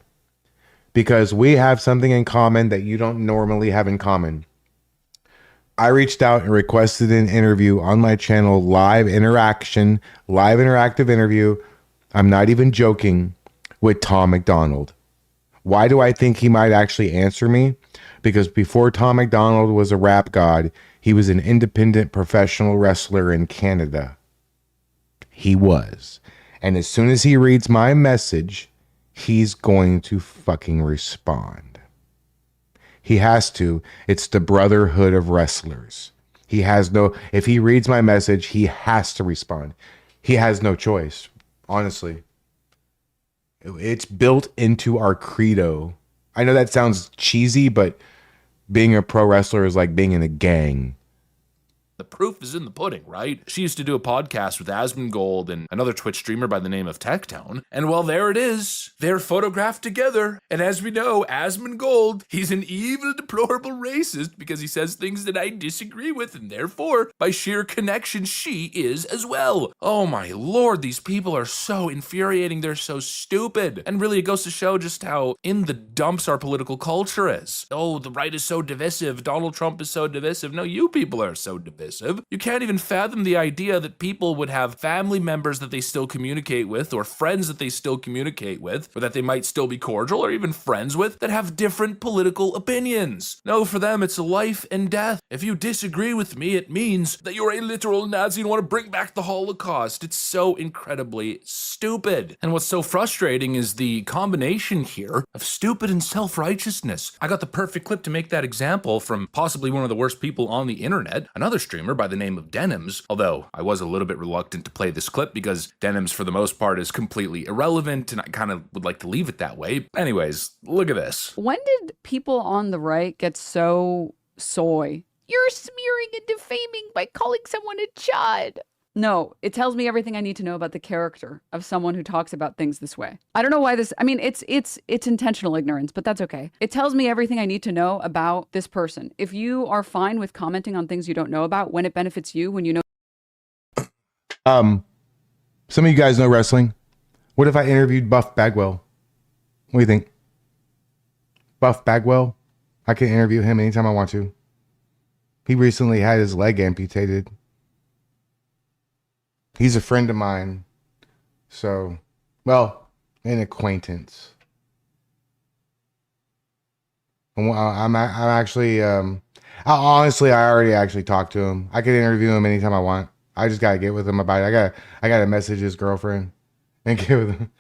because we have something in common that you don't normally have in common. I reached out and requested an interview on my channel, live interactive interview. I'm not even joking, with Tom McDonald. Why do I think he might actually answer me? because before Tom McDonald was a rap god, he was an independent professional wrestler in Canada. He was. And as soon as he reads my message, he's going to fucking respond. He has to. It's the brotherhood of wrestlers. He has no, if he reads my message, he has to respond. He has no choice, honestly. It's built into our credo. I know that sounds cheesy, but being a pro wrestler is like being in a gang. The proof is in the pudding, right? She used to do a podcast with Asmongold and another Twitch streamer by the name of Tectone. And well, there it is. They're photographed together. And as we know, Asmongold, he's an evil, deplorable racist because he says things that I disagree with. And therefore, by sheer connection, she is as well. Oh my lord, these people are so infuriating. They're so stupid. And really, it goes to show just how in the dumps our political culture is. Oh, the right is so divisive. Donald Trump is so divisive. No, you people are so divisive. You can't even fathom the idea that people would have family members that they still communicate with, or friends that they still communicate with, or that they might still be cordial, or even friends with, that have different political opinions. No, for them, it's life and death. If you disagree with me, it means that you're a literal Nazi and want to bring back the Holocaust. It's so incredibly stupid. And what's so frustrating is the combination here of stupid and self-righteousness. I got the perfect clip to make that example from possibly one of the worst people on the internet, another streamer by the name of Denims, although I was a little bit reluctant to play this clip because Denims for the most part is completely irrelevant and I kind of would like to leave it that way. Anyways, look at this. When did people on the right get so soy? You're smearing and defaming by calling someone a chud. No, it tells me everything I need to know about the character of someone who talks about things this way. I don't know why this, I mean, it's intentional ignorance, but that's okay. It tells me everything I need to know about this person. If you are fine with commenting on things you don't know about when it benefits you, when you know. Some of you guys know wrestling. What if I interviewed Buff Bagwell? What do you think? Buff Bagwell? I can interview him anytime I want to. He recently had his leg amputated. He's a friend of mine. So, well, an acquaintance. I'm actually, honestly, I already actually talked to him. I could interview him anytime I want. I just gotta get with him about it. I gotta message his girlfriend and get with him.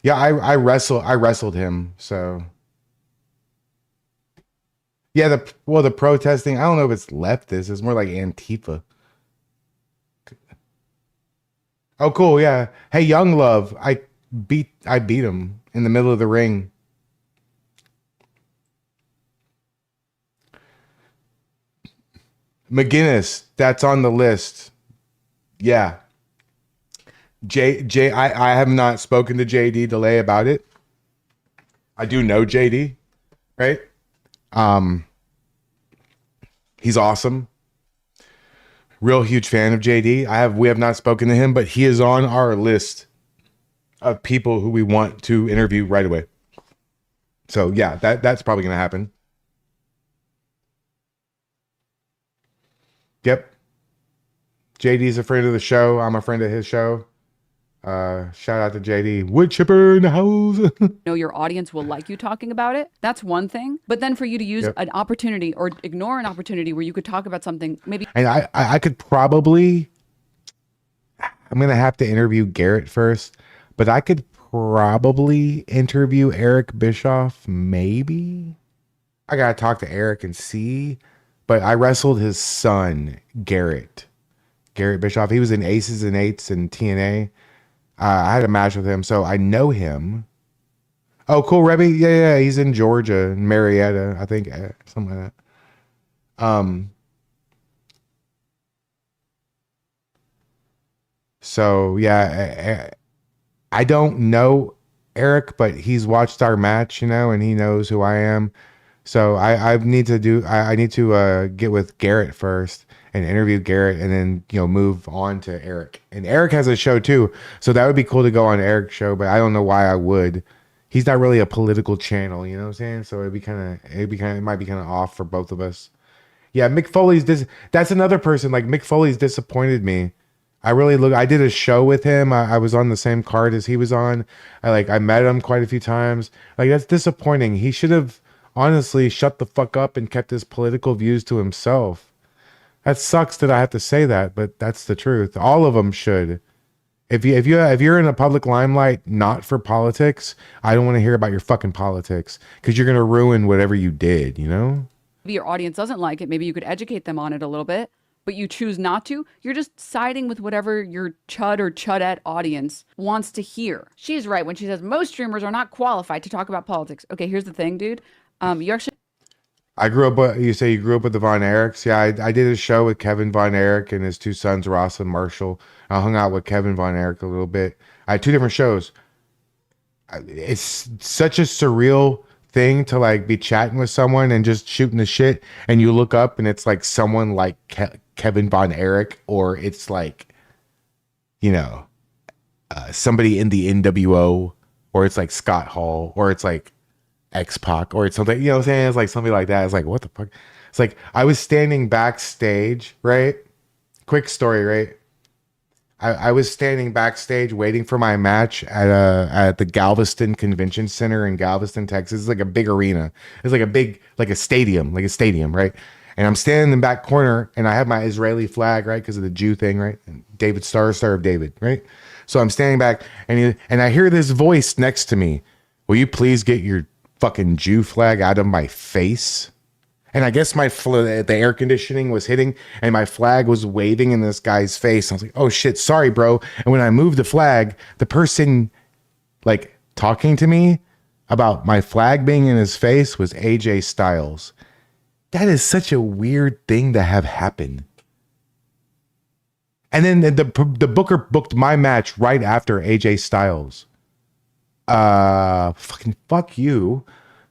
Yeah, I wrestled him, so. Yeah, the protesting, I don't know if it's leftist, it's more like Antifa. Oh, cool, yeah. Hey, Young Love, I beat him in the middle of the ring. McGinnis, that's on the list. Yeah. I have not spoken to JD Delay about it. I do know JD, right? He's awesome. Real huge fan of JD. We have not spoken to him, but he is on our list of people who we want to interview right away. So yeah, that's probably gonna happen. Yep. JD's a friend of the show. I'm a friend of his show. Shout out to JD. Wood chipper in the house. Know your audience will like you talking about it. That's one thing. But then for you to use an opportunity or ignore an opportunity where you could talk about something, maybe. And I could probably, I'm going to have to interview Garrett first, but I could probably interview Eric Bischoff. Maybe. I got to talk to Eric and see, but I wrestled his son, Garrett Bischoff. He was in Aces and Eights and TNA. I had a match with him, so I know him. Oh, cool, Rebby. Yeah. He's in Georgia, Marietta, I think, something like that. So yeah, I don't know Eric, but he's watched our match, and he knows who I am. So I need to get with Garrett first and interview Garrett, and then move on to Eric. And Eric has a show too, so that would be cool to go on Eric's show. But I don't know why I would. He's not really a political channel, you know what I'm saying? So it might be kind of off for both of us. Yeah, Mick Foley's that's another person. Like Mick Foley's disappointed me. I did a show with him. I was on the same card as he was on. I met him quite a few times. Like, that's disappointing. He should have honestly shut the fuck up and kept his political views to himself. That sucks that I have to say that, but that's the truth. All of them should. If you're in a public limelight, not for politics, I don't want to hear about your fucking politics, because you're gonna ruin whatever you did. You know. Maybe your audience doesn't like it. Maybe you could educate them on it a little bit, but you choose not to. You're just siding with whatever your chud or chudette audience wants to hear. She's right when she says most streamers are not qualified to talk about politics. Okay, here's the thing, dude. You actually. I grew up. You say you grew up with the Von Erichs. Yeah, I did a show with Kevin Von Erich and his two sons, Ross and Marshall. I hung out with Kevin Von Erich a little bit. I had 2 different shows. It's such a surreal thing to like be chatting with someone and just shooting the shit, and you look up and it's like someone like Kevin Von Erich, or it's like, you know, somebody in the NWO, or it's like Scott Hall, or it's like X-Pac, or it's something, you know what I'm saying? It's like something like that. It's like, what the fuck? It's like I was standing backstage, right? Quick story, right? I was standing backstage waiting for my match at the Galveston Convention Center in Galveston, Texas. It's like a big arena. It's like a stadium, right? And I'm standing in the back corner, and I have my Israeli flag, right, because of the Jew thing, right? And David Star of David, right? So I'm standing back, and I hear this voice next to me. Will you please get your fucking Jew flag out of my face? And I guess the air conditioning was hitting, and my flag was waving in this guy's face. I was like, oh shit, sorry, bro. And when I moved the flag, the person like talking to me about my flag being in his face was AJ Styles. That is such a weird thing to have happen. And then the booker booked my match right after AJ Styles. Fucking fuck you.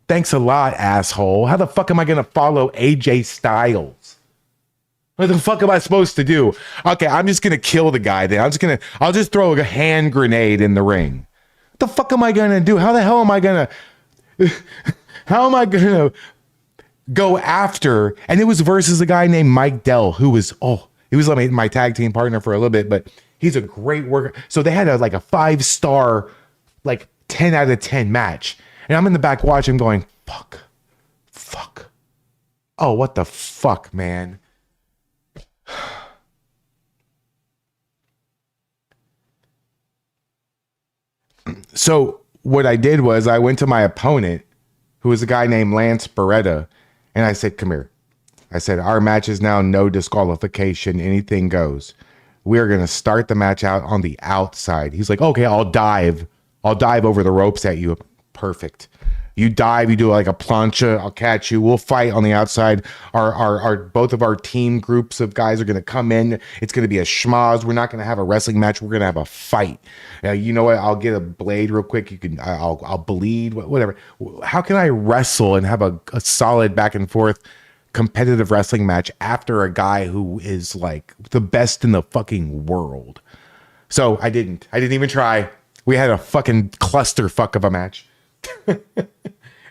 Thanks a lot, asshole. How the fuck am I going to follow AJ Styles? What the fuck am I supposed to do? Okay, I'm just going to kill the guy then. I'll just throw a hand grenade in the ring. What the fuck am I going to do? How the hell am I going to go after? And it was versus a guy named Mike Dell, who was, he was my tag team partner for a little bit, but he's a great worker. So they had a 5-star, 10 out of 10 match. And I'm in the back watching going, fuck. Oh, what the fuck, man. So what I did was I went to my opponent, who was a guy named Lance Beretta, and I said, come here. I said, our match is now no disqualification. Anything goes. We're going to start the match out on the outside. He's like, okay, I'll dive over the ropes at you. Perfect. You dive, you do like a plancha, I'll catch you. We'll fight on the outside. Our both of our team groups of guys are going to come in. It's going to be a schmoz. We're not going to have a wrestling match. We're going to have a fight. You know what? I'll get a blade real quick. I'll bleed, whatever. How can I wrestle and have a solid back and forth competitive wrestling match after a guy who is like the best in the fucking world? So I didn't even try. We had a fucking clusterfuck of a match.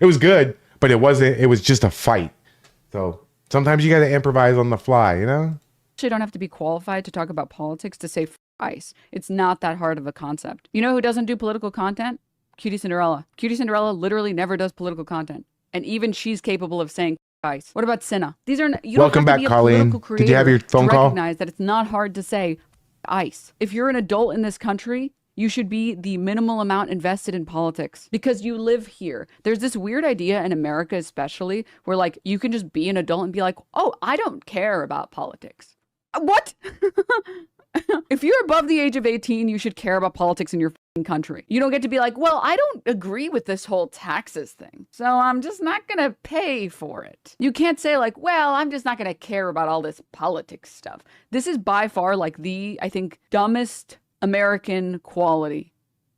It was good, but it was just a fight. So sometimes you got to improvise on the fly, you know? You don't have to be qualified to talk about politics to say ice. It's not that hard of a concept. You know who doesn't do political content? Cutie Cinderella. Cutie Cinderella literally never does political content. And even she's capable of saying ice. What about Cinna? These are you Welcome don't have back, to be a Colleen. Did you have your phone call? Recognize that it's not hard to say ice. If you're an adult in this country, you should be the minimal amount invested in politics because you live here. There's this weird idea in America, especially, where like you can just be an adult and be like, oh, I don't care about politics. What? If you're above the age of 18, you should care about politics in your country. You don't get to be like, well, I don't agree with this whole taxes thing, so I'm just not going to pay for it. You can't say like, well, I'm just not going to care about all this politics stuff. This is by far like the, I think, dumbest American quality,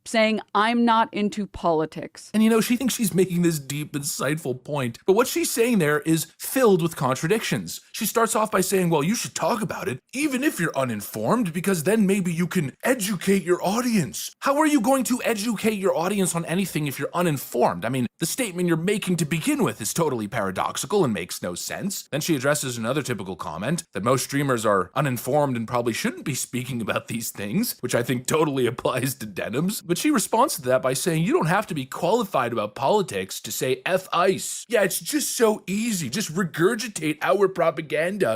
saying I'm not into politics. And she thinks she's making this deep, insightful point, but what she's saying there is filled with contradictions. She starts off by saying, well, you should talk about it, even if you're uninformed, because then maybe you can educate your audience. How are you going to educate your audience on anything if you're uninformed? I mean, the statement you're making to begin with is totally paradoxical and makes no sense. Then she addresses another typical comment, that most streamers are uninformed and probably shouldn't be speaking about these things, which I think totally applies to denims. But she responds to that by saying, you don't have to be qualified about politics to say F ICE. Yeah, it's just so easy. Just regurgitate our propaganda.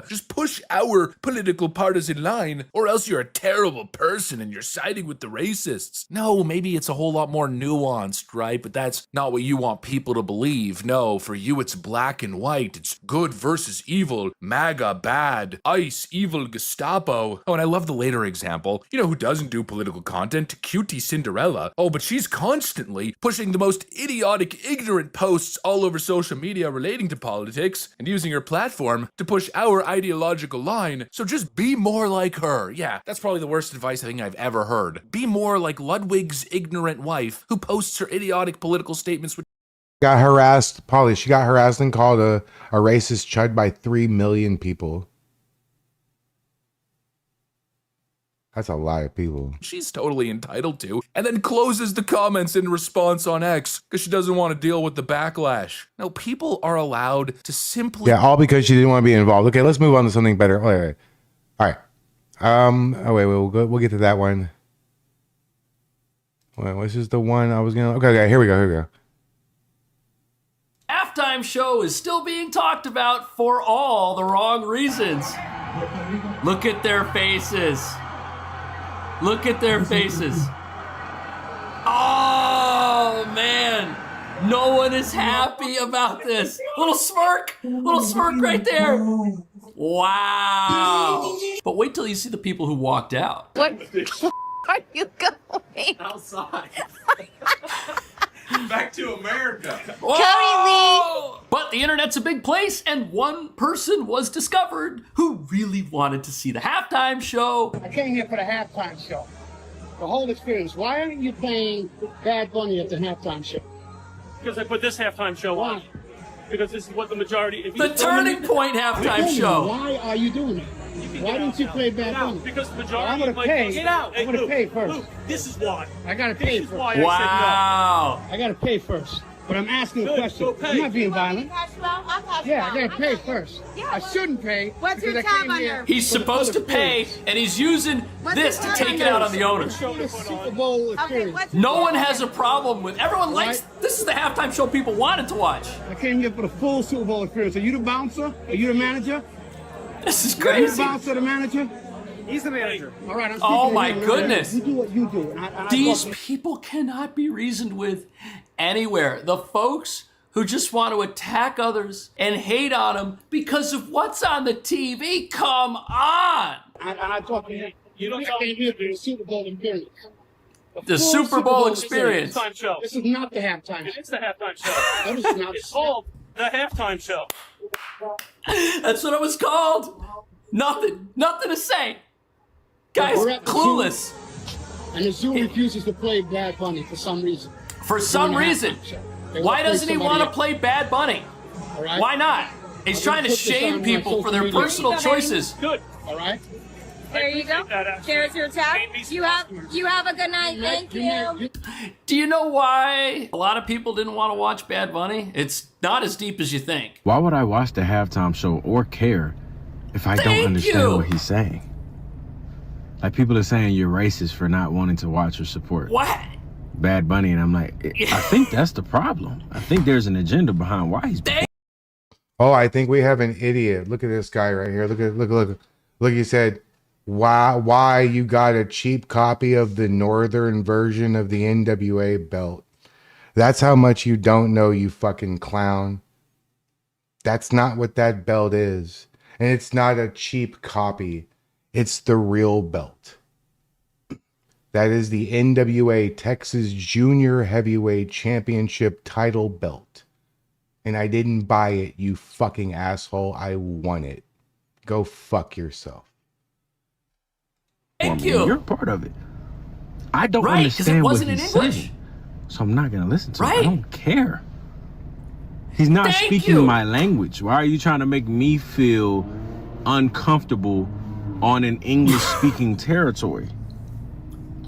Just push our political partisan line, or else you're a terrible person and you're siding with the racists. No, maybe it's a whole lot more nuanced, right? But that's not what you want people to believe. No, for you it's black and white. It's good versus evil. MAGA bad. ICE evil Gestapo. Oh, and I love the later example. You know who doesn't do political content? Cutie Cinderella. Oh, but she's constantly pushing the most idiotic, ignorant posts all over social media relating to politics and using her platform to push our ideological line. So just be more like her. Yeah, that's probably the worst advice I think I've ever heard. Be more like Ludwig's ignorant wife who posts her idiotic political statements with Got harassed, Polly. She got harassed and called a racist chud by 3 million people. That's a lot of people. she's totally entitled to, and then closes the comments in response on X because she doesn't want to deal with the backlash. No, people are allowed to simply... Yeah, all because she didn't want to be involved. Okay, let's move on to something better. Wait. All right. We'll get to that one. Wait, this is the one I was gonna... Okay, here we go. Halftime show is still being talked about for all the wrong reasons. Look at their faces. Look at their faces. Oh, man. No one is happy about this. Little smirk right there. Wow. But wait till you see the people who walked out. What are you going? Outside. Back to America. Whoa! But the internet's a big place, and one person was discovered who really wanted to see the halftime show. I came here for the halftime show. The whole experience. Why aren't you playing Bad Bunny at the halftime show? Because I put this halftime show on. Because this is what the majority... The Turning Point halftime show. Why are you doing that? Why didn't you play Bad Bunny? Because the majority... I'm going to pay. Get out. I'm going to pay first. Luke, this is why. I got to pay first. Wow. I got to pay first. But I'm asking a question. I'm not being violent. Yeah, I got to pay first. I shouldn't pay. What's your tab under? He's supposed to pay, and he's using this to take it out on the owner. Superbowl experience. No one has a problem with... Everyone likes... This is the halftime show people wanted to watch. I came here for the full Super Bowl experience. Are you the bouncer? Are you the manager? This is Are you the crazy. bouncer, the manager? He's the manager. All right, I'm Oh speaking my to him. goodness. You do what you do. And These people cannot be reasoned with anywhere. The folks who just want to attack others and hate on them because of what's on the TV. Come on. And I talk to you. You don't came here for the Super Bowl experience. The full Super Bowl experience. Halftime show. This is not the halftime show. It's the halftime show. No, it's not. It's called the halftime show. That's what it was called. Nothing to say. Guys, We're at the clueless. zoo, and the zoo refuses to play Bad Bunny for some reason. For some During the reason. halftime show. They Why wanna play doesn't he somebody want to else. play Bad Bunny? All right? Why not? He's I'm trying gonna to put this shame on my people for social their media. personal choices. Good. All right? There you go. There's your tab. You have a good night. Thank you. Do you know why a lot of people didn't want to watch Bad Bunny? It's not as deep as you think. Why would I watch the halftime show or care if I don't understand what he's saying? Like, people are saying you're racist for not wanting to watch or support What? Bad Bunny, and I'm like, I think that's the problem. I think there's an agenda behind why he's... Oh, I think we have an idiot. Look at this guy right here. Look. He said, why you got a cheap copy of the northern version of the NWA belt. That's how much you don't know, you fucking clown. That's not what that belt is. And it's not a cheap copy. It's the real belt. That is the NWA Texas Junior Heavyweight Championship title belt. And I didn't buy it, you fucking asshole. I won it. Go fuck yourself. Thank you. You're a part of it. I don't Right, 'cause it understand what wasn't in he's English. saying. So I'm not going to listen to Right. him. I don't care. He's not Thank speaking you. my language. Why are you trying to make me feel uncomfortable on an English speaking territory,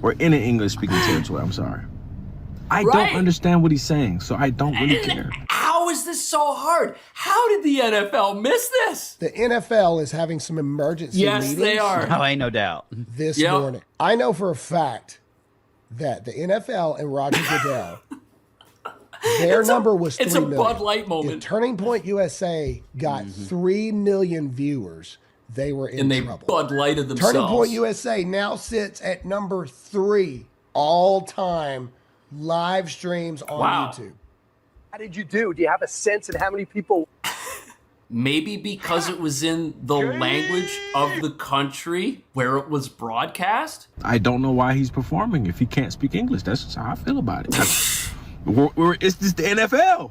or in an English speaking territory. I'm sorry. I don't understand what he's saying, so I don't really care. How is this so hard? How did the NFL miss this? The NFL is having some emergency meetings. They are. Oh, ain't no doubt. This morning. I know for a fact that the NFL and Roger Goodell, their number was 3 million. It's a Bud Light moment. If Turning Point USA got 3 million viewers, they were in trouble. And they Bud Lighted themselves. Turning Point USA now sits at number 3 all-time live streams on YouTube. How did you do? Do you have a sense of how many people? Maybe because it was in the language of the country where it was broadcast? I don't know why he's performing if he can't speak English. That's just how I feel about it. It's just the NFL.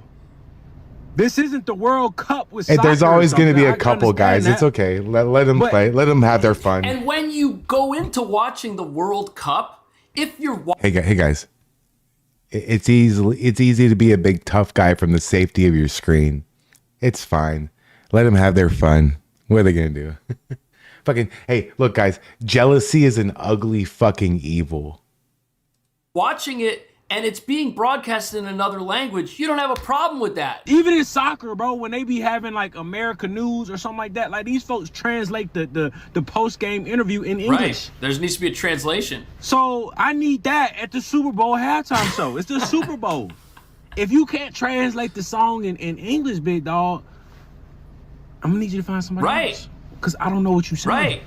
This isn't the World Cup with soccer. There's always going to be a I couple guys. that. It's okay. Let them play. Let them have their fun. And when you go into watching the World Cup, if you're Hey guys. It's easy to be a big tough guy from the safety of your screen. It's fine. Let them have their fun. What are they going to do? Fucking, hey, look guys, jealousy is an ugly fucking evil. watching it and it's being broadcasted in another language, you don't have a problem with that. Even in soccer, bro, when they be having like America News or something like that, like these folks translate the post-game interview in English. Right. There needs to be a translation. So I need that at the Super Bowl halftime show. It's the Super Bowl. If you can't translate the song in English, big dog, I'm gonna need you to find somebody else. Because I don't know what you're saying. Right.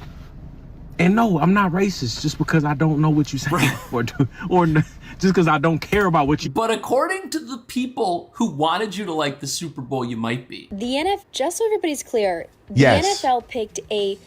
And no, I'm not racist just because I don't know what you're saying, or just because I don't care about what you. But according to the people who wanted you to like the Super Bowl, you might be. The NFL, just so everybody's clear, the Yes. NFL picked a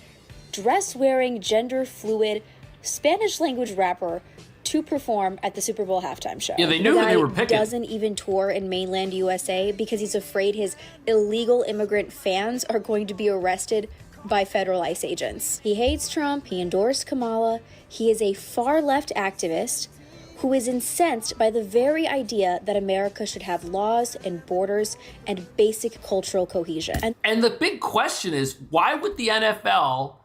dress-wearing, gender-fluid, Spanish-language rapper to perform at the Super Bowl halftime show. Yeah, they knew who they were The picking. guy doesn't even tour in mainland USA because he's afraid his illegal immigrant fans are going to be arrested by federal ICE agents. He hates Trump. He endorsed Kamala. He is a far-left activist who is incensed by the very idea that America should have laws and borders and basic cultural cohesion. And the big question is, why would the NFL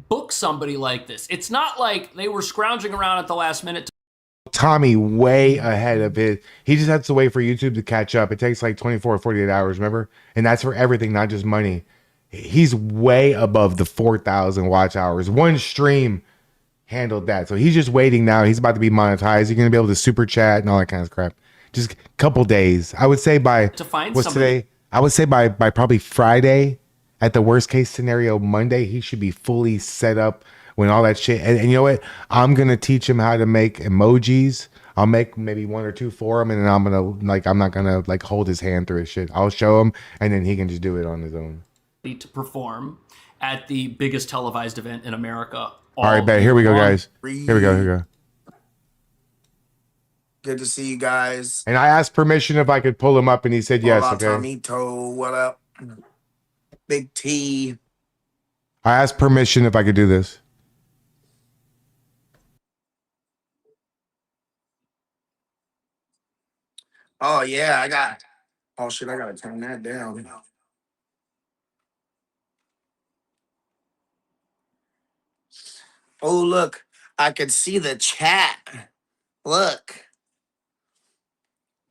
book somebody like this? It's not like they were scrounging around at the last minute to Tommy way ahead of it. He just has to wait for YouTube to catch up. It takes like 24 or 48 hours, remember? And that's for everything, not just money. He's way above the 4,000 watch hours. One stream handled that. So he's just waiting now. He's about to be monetized. You're going to be able to super chat and all that kind of crap. Just a couple days. I would say by, to find what's somebody. today? I would say by probably Friday, at the worst case scenario, Monday, he should be fully set up when all that shit. And you know what? I'm going to teach him how to make emojis. I'll make maybe one or two for him. And then I'm not going to like hold his hand through his shit. I'll show him and then he can just do it on his own. to perform at the biggest televised event in America. All right, bet. Here we go, guys. Here we go. Good to see you guys. And I asked permission if I could pull him up, and he said yes. Hola, Okay. Tomito, what up? Big T. I asked permission if I could do this. Oh, yeah, oh, shit, I gotta turn that down. Oh, look, I could see the chat. Look.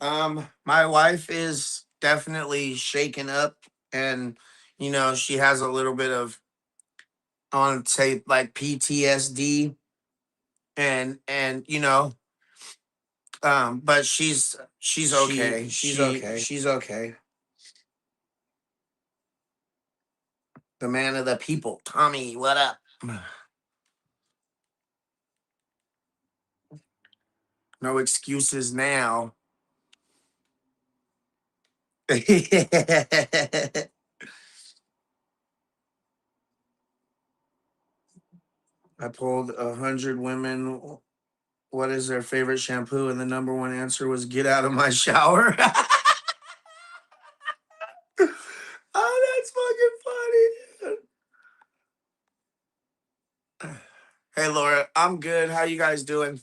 My wife is definitely shaken up, and she has a little bit of, I want to say, like PTSD, and but she's okay. She's okay. The man of the people, Tommy, what up? No excuses now. I polled 100 women, what is their favorite shampoo? And the number one answer was get out of my shower. Oh, that's fucking funny. Hey, Laura, I'm good. How you guys doing?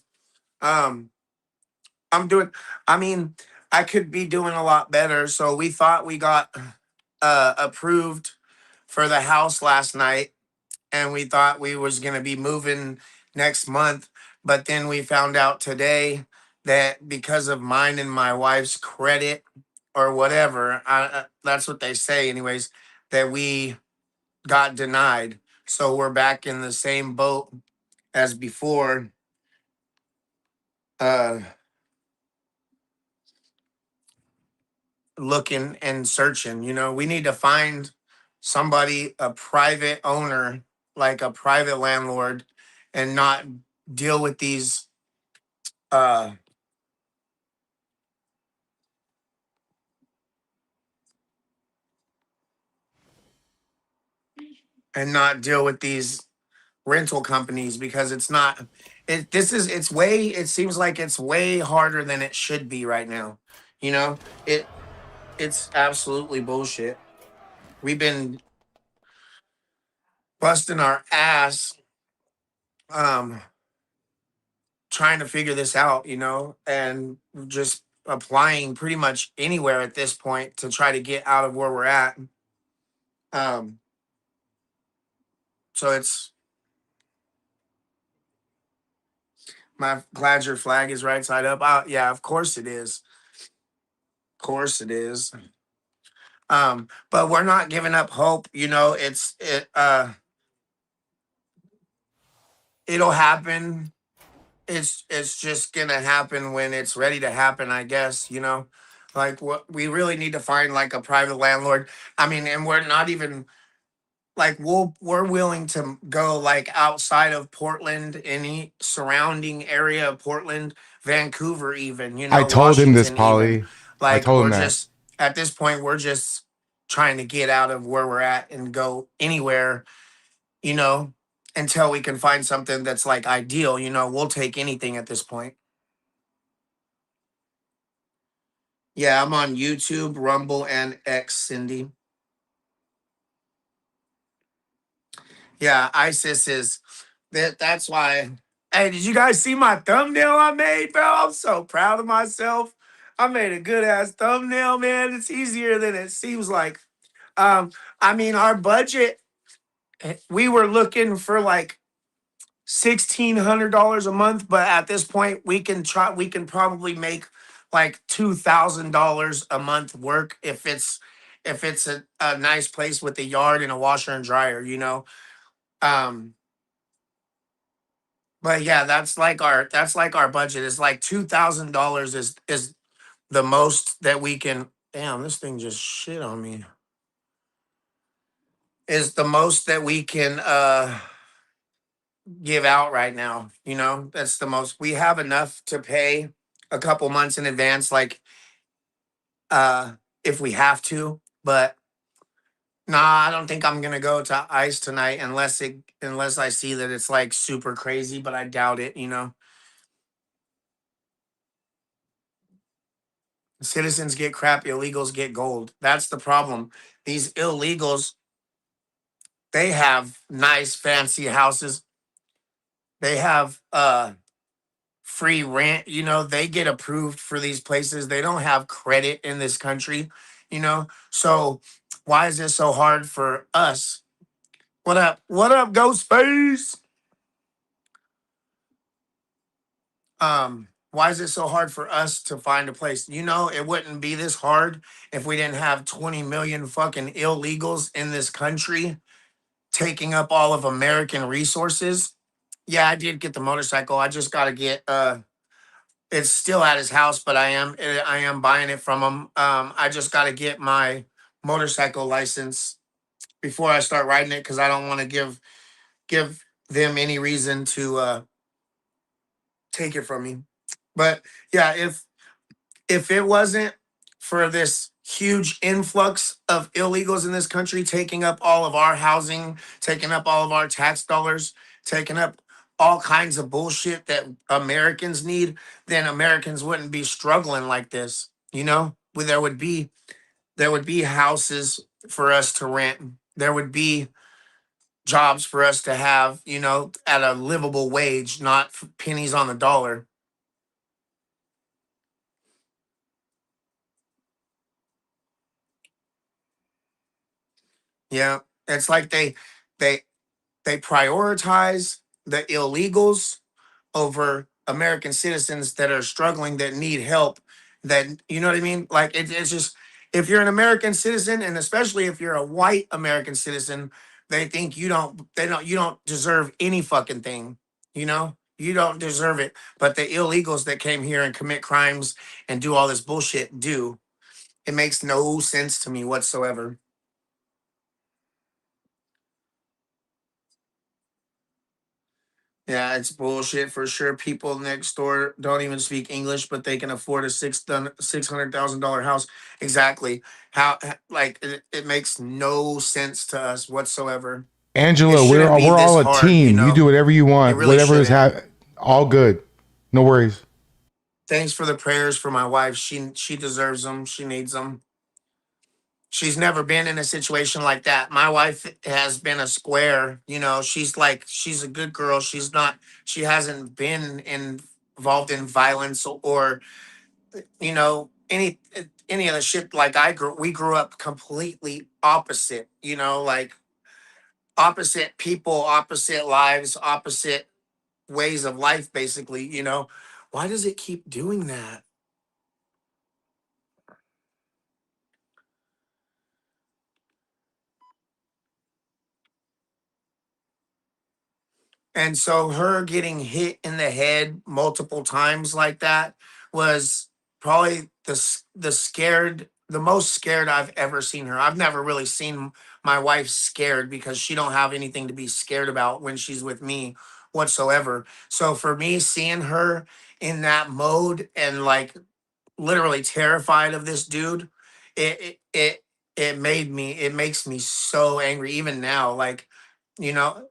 I could be doing a lot better. So we thought we got approved for the house last night. and we thought we was gonna be moving next month, but then we found out today that because of mine and my wife's credit or whatever, that's what they say, anyways, that we got denied. So we're back in the same boat as before. Uh, Looking and searching. We need to find somebody, a private owner, like a private landlord, and not deal with these uh and not deal with these rental companies, because it's not it seems like it's way harder than it should be right now. You know, it's absolutely bullshit. We've been busting our ass um trying to figure this out, and just applying pretty much anywhere at this point to try to get out of where we're at. Um, so it's my glad your flag is right side up. Yeah, of course it is. Of course it is. But we're not giving up hope. It'll happen. It's just gonna happen when it's ready to happen, I guess. Like, what we really need to find, like, a private landlord. I mean, and we're not even like, we're willing to go like outside of Portland, any surrounding area of Portland, Vancouver, even, I told him this, Washington, even. Polly. I Like, told him we're that. just at this point, we're just trying to get out of where we're at and go anywhere, you know, until we can find something that's like ideal. We'll take anything at this point. Yeah, I'm on YouTube, Rumble, and X, Cindy. Yeah, ISIS is that's why. Hey, did you guys see my thumbnail I made, bro? I'm so proud of myself. I made a good ass thumbnail, man. It's easier than it seems like. Um, I mean, our budget, we were looking for like $1,600 a month, but at this point, we can probably make like $2,000 a month work if it's a nice place with a yard and a washer and dryer. Um, but yeah, that's like our budget. It's like $2,000 is the most that we can. Damn, this thing just shit on me. Is the most that we can give out right now. That's the most. We have enough to pay a couple months in advance, like uh if we have to. But nah, I don't think I'm gonna go to ICE tonight unless I see that it's like super crazy, but I doubt it. Citizens get crap, illegals get gold. That's the problem. These illegals, they have nice fancy houses. They have free rent. They get approved for these places. They don't have credit in this country. So why is it so hard for us? What up, Ghostface? Why is it so hard for us to find a place? It wouldn't be this hard if we didn't have 20 million fucking illegals in this country taking up all of American resources. Yeah, I did get the motorcycle. I just got to get it's still at his house, but I am buying it from him. I just got to get my motorcycle license before I start riding it, cuz I don't want to give them any reason to take it from me. But yeah, if it wasn't for this huge influx of illegals in this country taking up all of our housing, taking up all of our tax dollars, taking up all kinds of bullshit that Americans need, then Americans wouldn't be struggling like this. There would be houses for us to rent. There would be jobs for us to have, at a livable wage, not pennies on the dollar. Yeah, it's like they they prioritize the illegals over American citizens that are struggling, that need help, that, you know what I mean? Like it's just, if you're an American citizen, and especially if you're a white American citizen, they think you don't deserve any fucking thing, you know? You don't deserve it. But the illegals that came here and commit crimes and do all this bullshit do. It makes no sense to me whatsoever. Yeah, it's bullshit for sure. People next door don't even speak English, but they can afford a $600,000 house. Exactly. How, like, it makes no sense to us whatsoever. It Angela, we're shouldn't be we're this all a hard, you team. You know. do whatever you It want. really Whatever is shouldn't. all good. No worries. Thanks for the prayers for my wife. She deserves them. She needs them. She's never been in a situation like that. My wife has been a square, you know. She's a good girl. She hasn't been involved in violence or, you know, any of the shit. Like we grew up completely opposite, you know, like opposite people, opposite lives, opposite ways of life, basically, you know. Why does it keep doing that? And so her getting hit in the head multiple times like that was probably the most scared I've ever seen her. I've never really seen my wife scared, because she don't have anything to be scared about when she's with me whatsoever. So for me, seeing her in that mode and like literally terrified of this dude, it makes me so angry even now. Like, you know,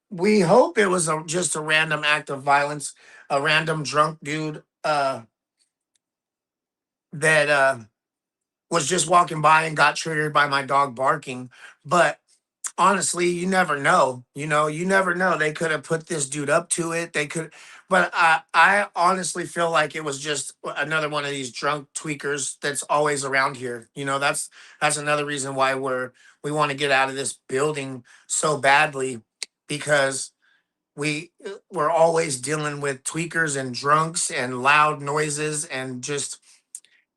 we hope it was just a random act of violence, a random drunk dude that was just walking by and got triggered by my dog barking. But honestly, you never know. You know, you never know. They could have put this dude up to it. They could, but I honestly feel like it was just another one of these drunk tweakers that's always around here. You know, that's another reason why we want to get out of this building so badly, because we're always dealing with tweakers and drunks and loud noises, and just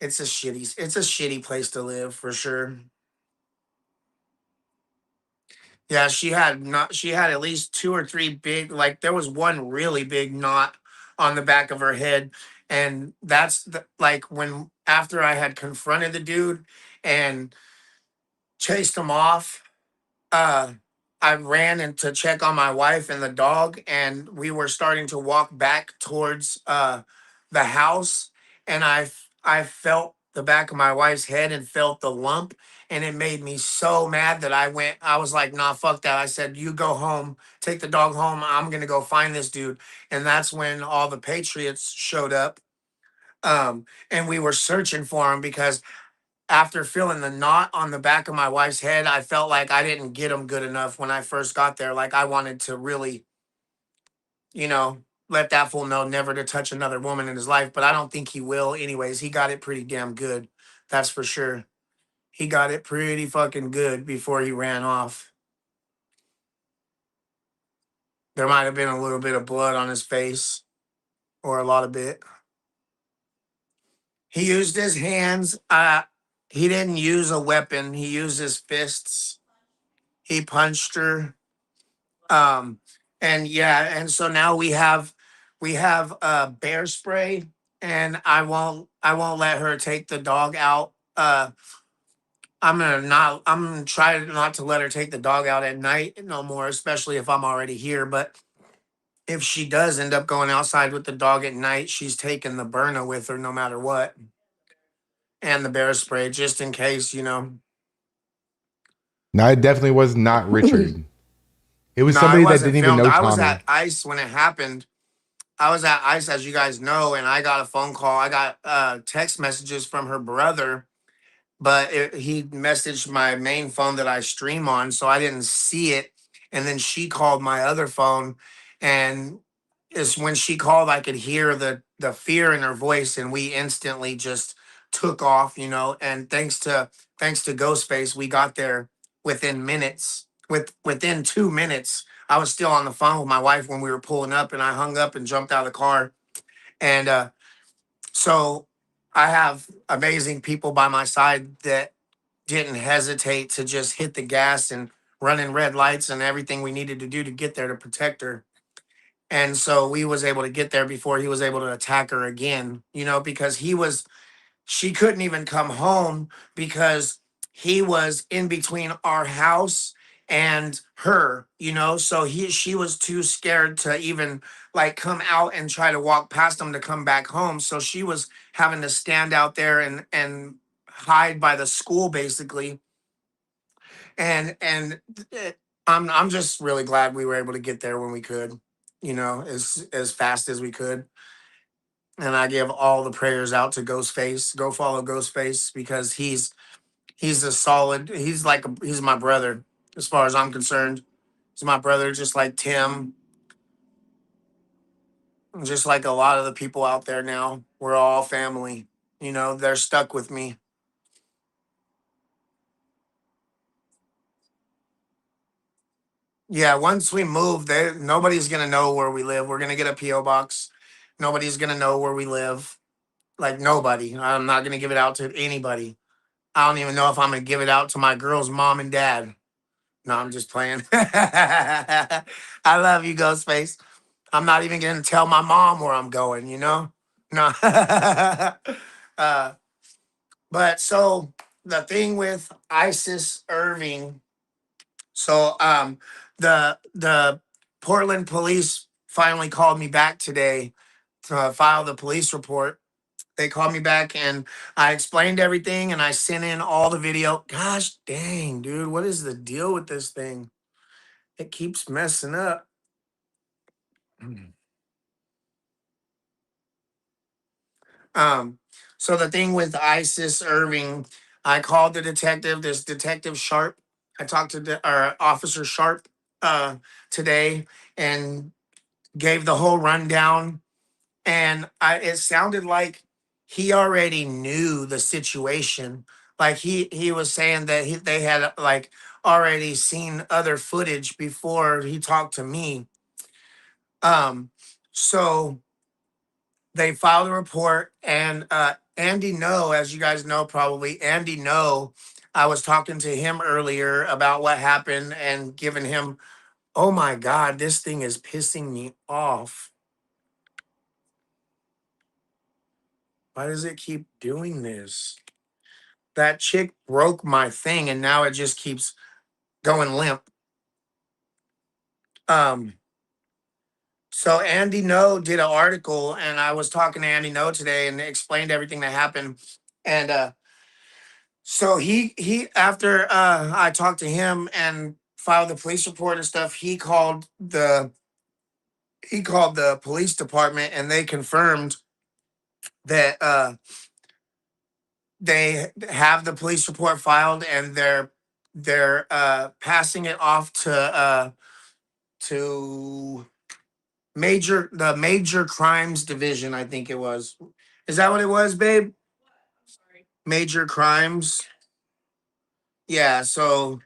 it's a shitty place to live for sure. Yeah, she had at least two or three big, like there was one really big knot on the back of her head. And like when after I had confronted the dude and chased him off, uh I ran in to check on my wife and the dog, and we were starting to walk back towards the house, and I felt the back of my wife's head and felt the lump, and it made me so mad that I was like, nah, fuck that. I said, you go home, take the dog home, I'm gonna go find this dude. And that's when all the patriots showed up, and we were searching for him, because after feeling the knot on the back of my wife's head, I felt like I didn't get him good enough when I first got there. Like I wanted to really, you know, let that fool know never to touch another woman in his life. But I don't think he will anyways. He got it pretty damn good. That's for sure. He got it pretty fucking good before he ran off. There might have been a little bit of blood on his face, or a lot of it. He used his hands. He didn't use a weapon. He used his fists. He punched her. Um, and yeah, and so now we have bear spray, and I won't let her take the dog out. I'm gonna try not to let her take the dog out at night no more, especially if I'm already here. But if she does end up going outside with the dog at night, she's taking the Berna with her no matter what, and the bear spray just in case, you know. No, it definitely was not Richard. It was No, it somebody that wasn't didn't even filmed. know I was at Tommy. ICE when it happened. I was at ICE, as you guys know, and I got a phone call. I got text messages from her brother, but he messaged my main phone that I stream on, so I didn't see it. And then she called my other phone, and it's when she called, I could hear the fear in her voice, and we instantly just took off, you know. And thanks to Ghostface, we got there within minutes. within 2 minutes, I was still on the phone with my wife when we were pulling up, and I hung up and jumped out of the car. And so I have amazing people by my side that didn't hesitate to just hit the gas and run in red lights and everything we needed to do to get there to protect her. And so we was able to get there before he was able to attack her again, you know, because she couldn't even come home because he was in between our house and her, you know, so she was too scared to even like come out and try to walk past him to come back home. So she was having to stand out there and hide by the school basically. And I'm just really glad we were able to get there when we could, you know, as fast as we could. And I give all the prayers out to Ghostface. Go follow Ghostface because he's a solid. He's my brother as far as I'm concerned. He's my brother, just like Tim, just like a lot of the people out there now. We're all family. You know, they're stuck with me. Yeah, once we move, nobody's gonna know where we live. We're gonna get a PO box. Nobody's gonna know where we live. Like nobody. I'm not gonna give it out to anybody. I don't even know if I'm gonna give it out to my girl's mom and dad. No, I'm just playing. I love you, Ghostface. I'm not even gonna tell my mom where I'm going. You know? No. uh, but so the thing with Isis Irving. So the Portland police finally called me back today to file the police report. They called me back and I explained everything and I sent in all the video. Gosh dang, dude, what is the deal with this thing? It keeps messing up. Um, so the thing with Isis Irving, I called the detective, this Detective Sharp. I talked to Officer Sharp today and gave the whole rundown. And it sounded like he already knew the situation. Like he was saying that they had like already seen other footage before he talked to me. So they filed a report, and Andy No, as you guys know, probably Andy No, I was talking to him earlier about what happened and giving him, oh my God, this thing is pissing me off. Why does it keep doing this? That chick broke my thing and now it just keeps going limp. So Andy No did an article and I was talking to Andy No today and explained everything that happened. And so he after I talked to him and filed the police report and stuff, he called the police department and they confirmed that they have the police report filed and they're passing it off to the major crimes division, I think it was. Is that what it was, babe? Major crimes. Yeah, so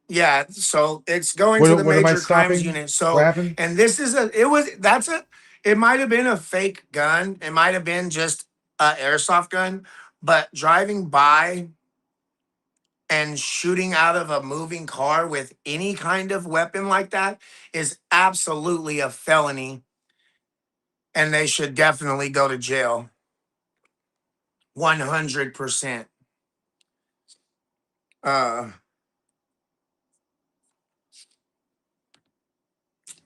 yeah, so it's going to the What am I major crimes stopping? unit. What So, happened? and this is it might have been a fake gun. It might have been just a airsoft gun, but driving by and shooting out of a moving car with any kind of weapon like that is absolutely a felony. And they should definitely go to jail. 100%.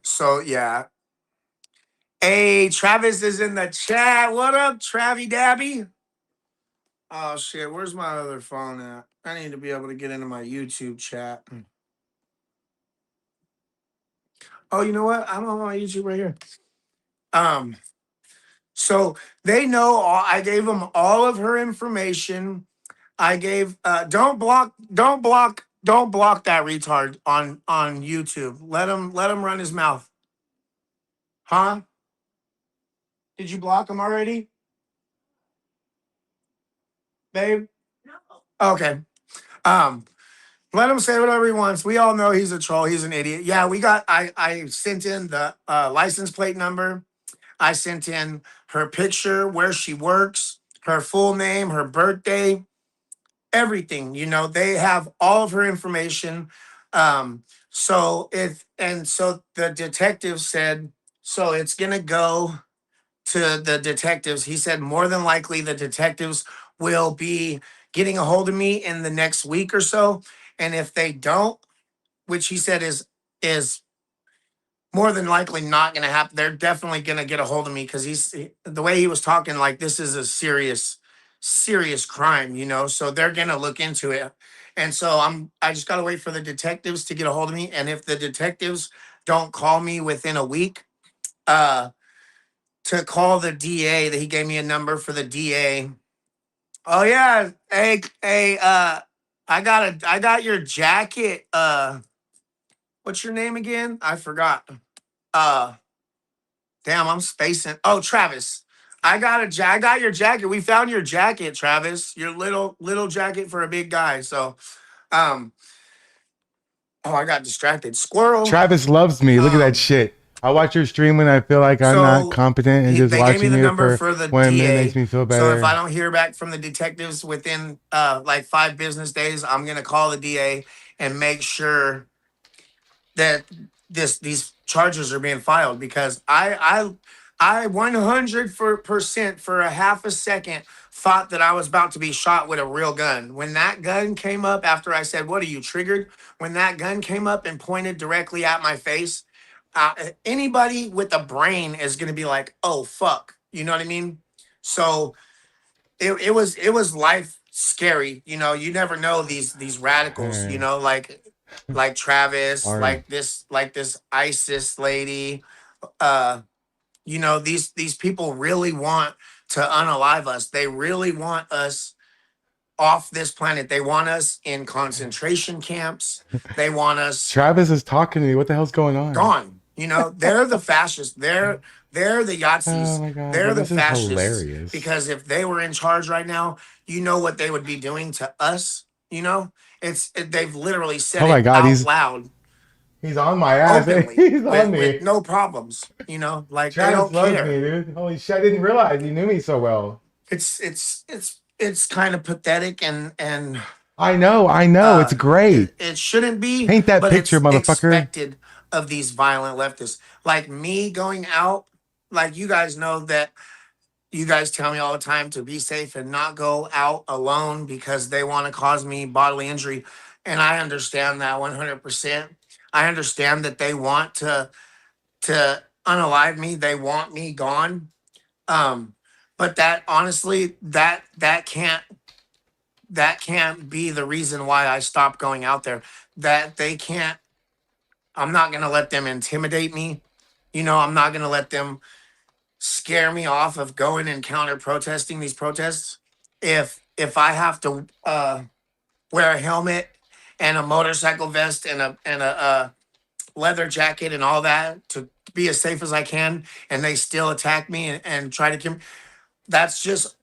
So yeah. Hey, Travis is in the chat. What up, Travie Dabby? Oh shit, where's my other phone at? I need to be able to get into my YouTube chat. Oh, you know what? I'm on my YouTube right here. So they know I gave them all of her information. I gave don't block that retard on YouTube. Let him run his mouth. Huh? Did you block him already? babe? Okay. Let him say whatever he wants. We all know he's a troll. He's an idiot. Yeah, I sent in the license plate number. I sent in her picture, where she works, her full name, her birthday, everything. You know, they have all of her information. So the detective said, so it's gonna go to the detectives. He said more than likely the detectives will be getting a hold of me in the next week or so. And if they don't, which he said is more than likely not going to happen, they're definitely going to get a hold of me because the way he was talking, like this is a serious crime, you know. So they're going to look into it. And so I just got to wait for the detectives to get a hold of me. And if the detectives don't call me within a week, to call the DA, that he gave me a number for the DA. Oh yeah, hey, I got your jacket. What's your name again? I forgot. Damn, I'm spacing. Oh, Travis. I got your jacket. We found your jacket, Travis. Your little jacket for a big guy. So, oh, I got distracted. Squirrel. Travis loves me. Look at that shit. I watch your stream when I feel like I'm not competent and just They gave me watching the you number for the when it DA. makes me feel So if better. I don't hear back from the detectives within like 5 business days, I'm gonna call the DA and make sure that these charges are being filed, because I 100% for a half a second thought that I was about to be shot with a real gun. When that gun came up after I said, "What are you, triggered?" When that gun came up and pointed directly at my face, anybody with a brain is going to be like, "Oh fuck," you know what I mean? So it was life scary. You know, you never know these radicals. You know, like Travis, Sorry. like this ISIS lady. You know, these people really want to unalive us. They really want us off this planet. They want us in concentration camps. They want us Travis is talking to me. What the hell's going on? gone. You know, they're the fascists. They're the Yahtzees. Oh my god, They're bro, the this is fascists. hilarious. Because if they were in charge right now, you know what they would be doing to us. You know, they've literally said Oh my it god, out loud, he's on my ass. openly, He's on me. with no problems. You know, like they Travis don't loves care. me, dude. Holy shit, I didn't realize he knew me so well. It's kind of pathetic, and I know, it's great. it shouldn't be. Paint that but picture, it's motherfucker. expected of these violent leftists. Like me going out, like you guys know that you guys tell me all the time to be safe and not go out alone because they want to cause me bodily injury. And I understand that 100%. I understand that they want to unalive me. They want me gone. But that honestly, that can't be the reason why I stopped going out there. That they can't, I'm not going to let them intimidate me. You know, I'm not going to let them scare me off of going and counter protesting these protests. If I have to wear a helmet and a motorcycle vest and a leather jacket and all that to be as safe as I can, and they still attack me and try to kill me, that's just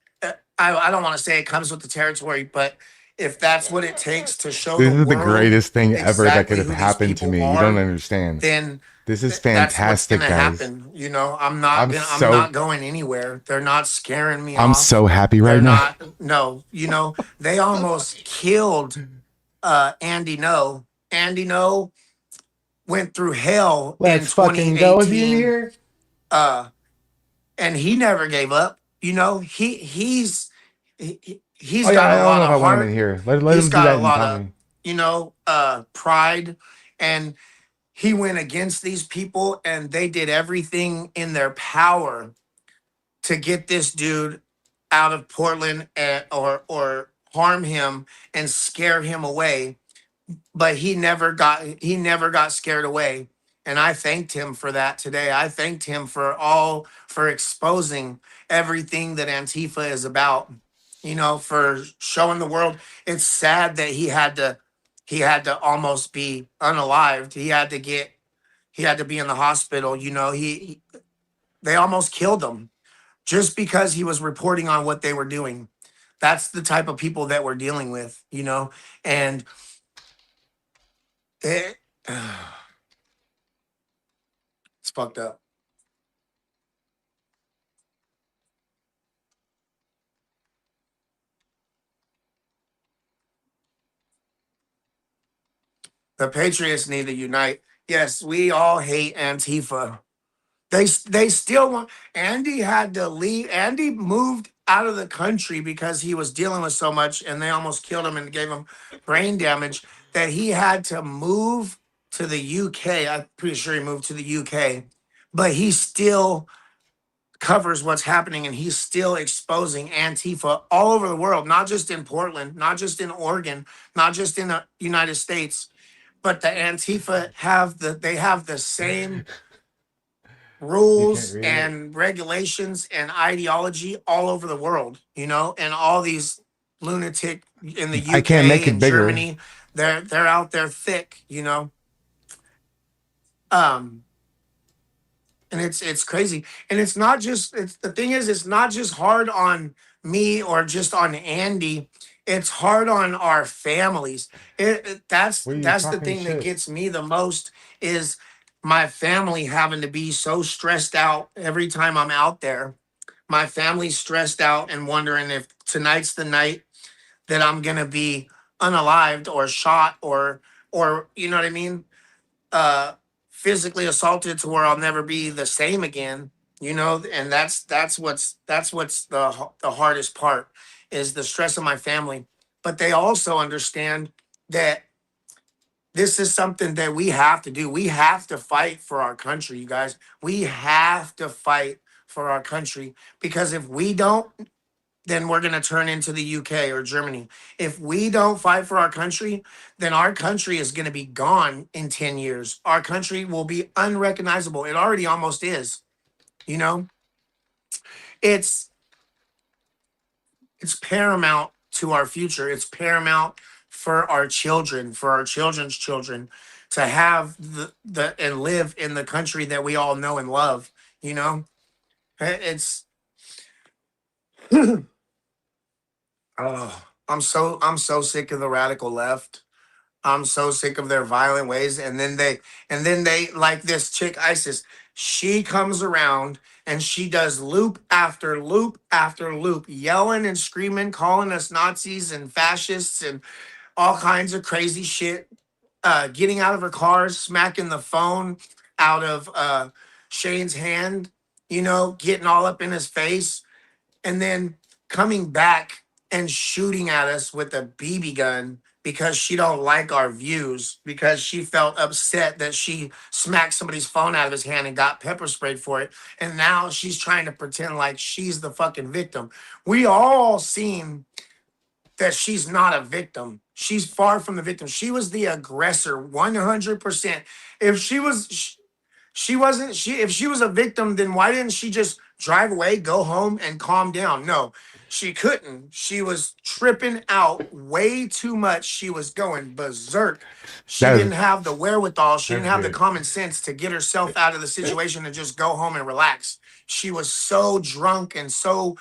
I don't want to say it comes with the territory, but if that's what it takes to show This the is the world greatest thing ever that could exactly have who these happened to people me. You don't are, understand. then This is that's what's fantastic, gonna guys. happen. You know, I'm I'm not going anywhere. They're not scaring me I'm off. so happy right They're now. not. No, you know, they almost killed Andy No. Andy No went through hell Let's in fucking go. Is he in 2018. here? And he never gave up. You know, he's Oh yeah, got I a don't lot know if I of want him in heart. here. Let He's him do got that a and lot tell of, me. you know, pride, and he went against these people, and they did everything in their power to get this dude out of Portland, or harm him and scare him away. But he never got scared away. And I thanked him for that today. I thanked him for exposing everything that Antifa is about, you know, for showing the world. It's sad that he had to almost be unalived. He had to be in the hospital. You know, they almost killed him just because he was reporting on what they were doing. That's the type of people that we're dealing with, you know? And it, it's fucked up. The Patriots need to unite. Yes, we all hate Antifa. They still want. Andy had to leave. Andy moved out of the country because he was dealing with so much, and they almost killed him and gave him brain damage that he had to move to the UK. I'm pretty sure he moved to the UK, but he still covers what's happening, and he's still exposing Antifa all over the world, not just in Portland, not just in Oregon, not just in the United States, but the Antifa have the same rules and regulations and ideology all over the world, you know, and all these lunatic in the I can't make UK it and bigger. Germany, they're out there thick, you know. Um, and it's crazy. And it's not just it's the thing is it's not just hard on me or just on Andy. It's hard on our families. That's What are you that's the talking thing that shit? gets me the most is my family having to be so stressed out every time I'm out there. My family's stressed out and wondering if tonight's the night that I'm gonna be unalived or shot or you know what I mean? uh Physically assaulted to where I'll never be the same again, you know, and that's what's the hardest part is the stress of my family. But they also understand that this is something that we have to do. We have to fight for our country, you guys. We have to fight for our country because if we don't, then we're going to turn into the UK or Germany. If we don't fight for our country, then our country is going to be gone in 10 years. Our country will be unrecognizable. It already almost is. You know, it's it's paramount to our future. It's paramount for our children, for our children's children to have the and live in the country that we all know and love, you know? It's oh, I'm so sick of the radical left. I'm so sick of their violent ways. And then they like this chick Isis. She comes around and she does loop after loop after loop, yelling and screaming, calling us Nazis and fascists and all kinds of crazy shit. Getting out of her car, smacking the phone out of Shane's hand, you know, getting all up in his face and then coming back and shooting at us with a BB gun because she don't like our views because she felt upset that she smacked somebody's phone out of his hand and got pepper sprayed for it, and now she's trying to pretend like she's the fucking victim. We all seen that she's not a victim. She's far from the victim. She was the aggressor 100%. If she wasn't she if she was a victim, then why didn't she just drive away, go home and calm down? No, she couldn't. She was tripping out way too much. She was going berserk. She That didn't is, have the wherewithal. She didn't that's have the good. common sense to get herself out of the situation and just go home and relax. She was so drunk and so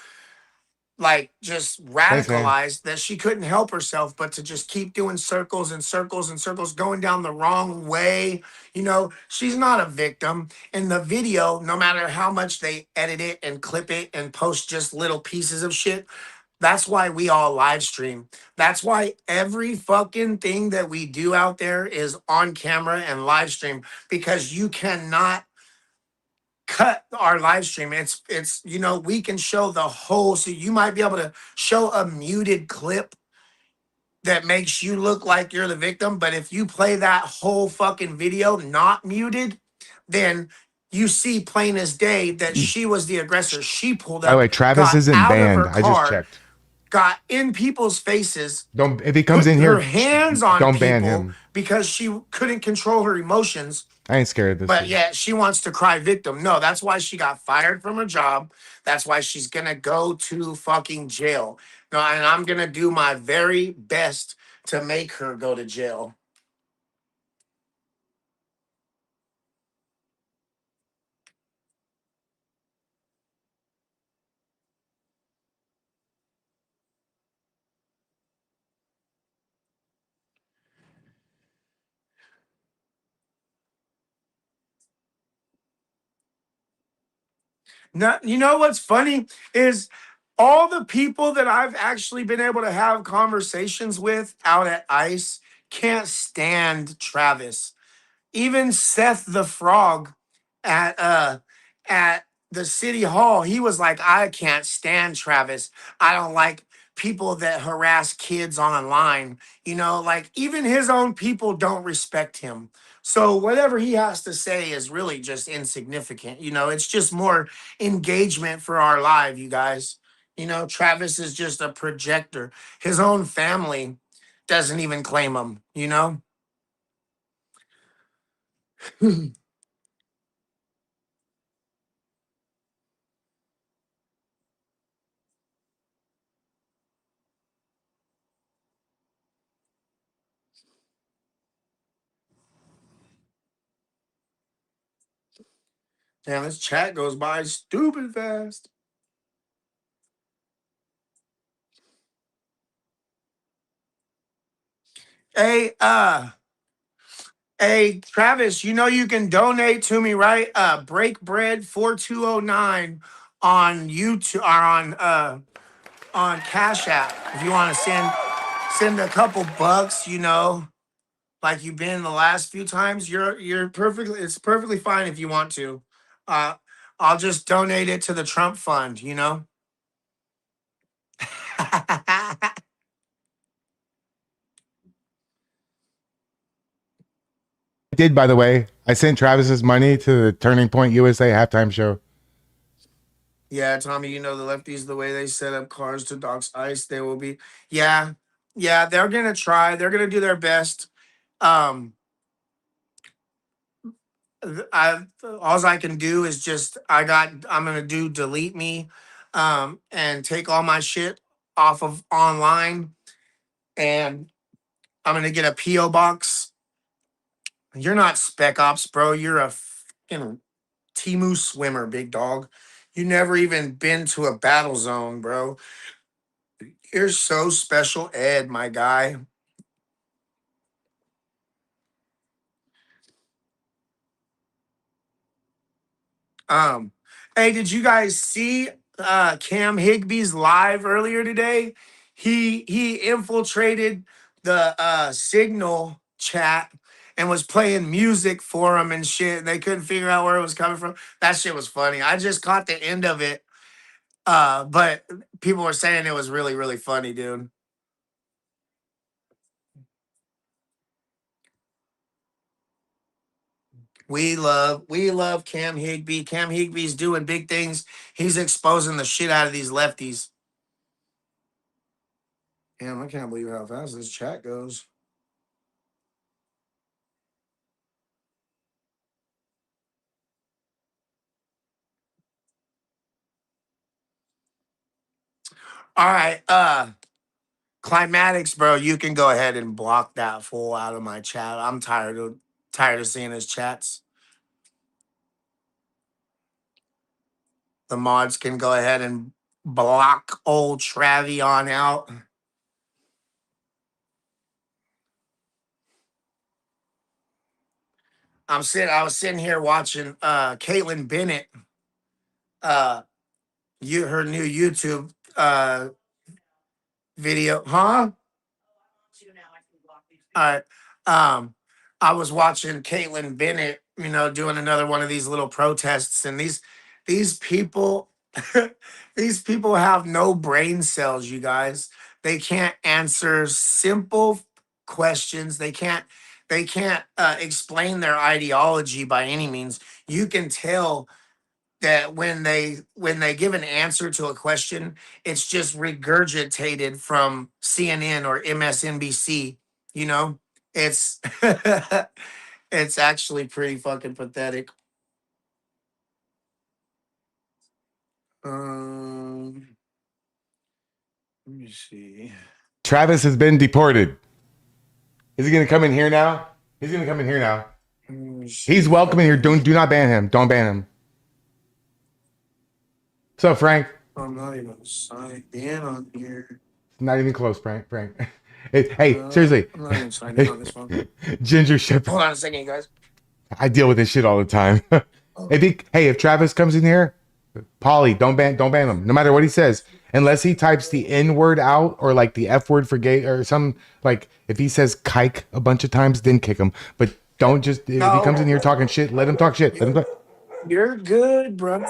like just Thanks, man. radicalized that she couldn't help herself but to just keep doing circles and circles and circles, going down the wrong way. You know, she's not a victim. In the video, no matter how much they edit it and clip it and post just little pieces of shit, that's why we all live stream. That's why every fucking thing that we do out there is on camera and live stream because you cannot cut our live stream. It's you know, we can show the whole, so you might be able to show a muted clip that makes you look like you're the victim, but if you play that whole fucking video not muted, then you see plain as day that she was the aggressor. She pulled By the up, way, Travis got isn't out of banned. her I just car, checked. got in people's faces, Don't if he comes put in her here, hands on don't ban people him. because she couldn't control her emotions. I ain't scared of this But dude. yeah, she wants to cry victim. No, that's why she got fired from her job. That's why she's gonna go to fucking jail. No, and I'm gonna do my very best to make her go to jail. No, you know what's funny is all the people that I've actually been able to have conversations with out at ICE can't stand Travis. Even Seth the Frog at the city hall, he was like, I can't stand Travis. I don't like people that harass kids online. You know, like even his own people don't respect him. So whatever he has to say is really just insignificant. You know, it's just more engagement for our live, you guys. You know, Travis is just a projector. His own family doesn't even claim him, you know? Damn, this chat goes by stupid fast. Hey, hey, Travis, you know you can donate to me, right? Break Bread 4209 on YouTube or on Cash App. If you want to send a couple bucks, you know, like you've been the last few times, you're perfectly it's perfectly fine if you want to. Uh I'll just donate it to the Trump fund, you know? I did, by the way. I sent Travis's money to the Turning Point USA halftime show. Yeah, Tommy, you know the lefties, the way they set up cars to dox ICE, they will be. Yeah, yeah, they're gonna try. They're gonna do their best. Um, all I can do is just I'm gonna do delete me, and take all my shit off of online, and I'm gonna get a PO box. You're not Spec Ops, bro. You're a fucking Timu swimmer, big dog. You never even been to a battle zone, bro. You're so special ed, my guy. Um, hey, did you guys see Cam Higby's live earlier today? He infiltrated the Signal chat and was playing music for him and shit. And they couldn't figure out where it was coming from. That shit was funny. I just caught the end of it. But people were saying it was really, really funny, dude. We love Cam Higby. Cam Higby's doing big things. He's exposing the shit out of these lefties. Damn, I can't believe how fast this chat goes. All right, Climatics, bro, you can go ahead and block that fool out of my chat. I'm tired of seeing his chats. The mods can go ahead and block old Travie on out. I was sitting here watching Caitlin Bennett, her new YouTube video, huh? All right. I was watching Caitlin Bennett, you know, doing another one of these little protests, and these people, these people have no brain cells, you guys. They can't answer simple questions. They can't explain their ideology by any means. You can tell that when they give an answer to a question, it's just regurgitated from CNN or MSNBC. You know, it's it's actually pretty fucking pathetic. Let me see. Travis has been deported. Is he going to come in here now? He's going to come in here now. He's welcome in here. Do not ban him. Don't ban him. What's up, Frank? I'm not even signed in on here. Not even close, Frank. Hey, seriously. I'm not even signed in on this one. Ginger ship. Hold on a second, you guys. I deal with this shit all the time. If Travis comes in here, Polly, don't ban him. No matter what he says, unless he types the N word out or like the F word for gay or some like if he says kike a bunch of times, then kick him. But don't just if he comes in here talking shit, let him talk shit. Let him talk. You're good, bro.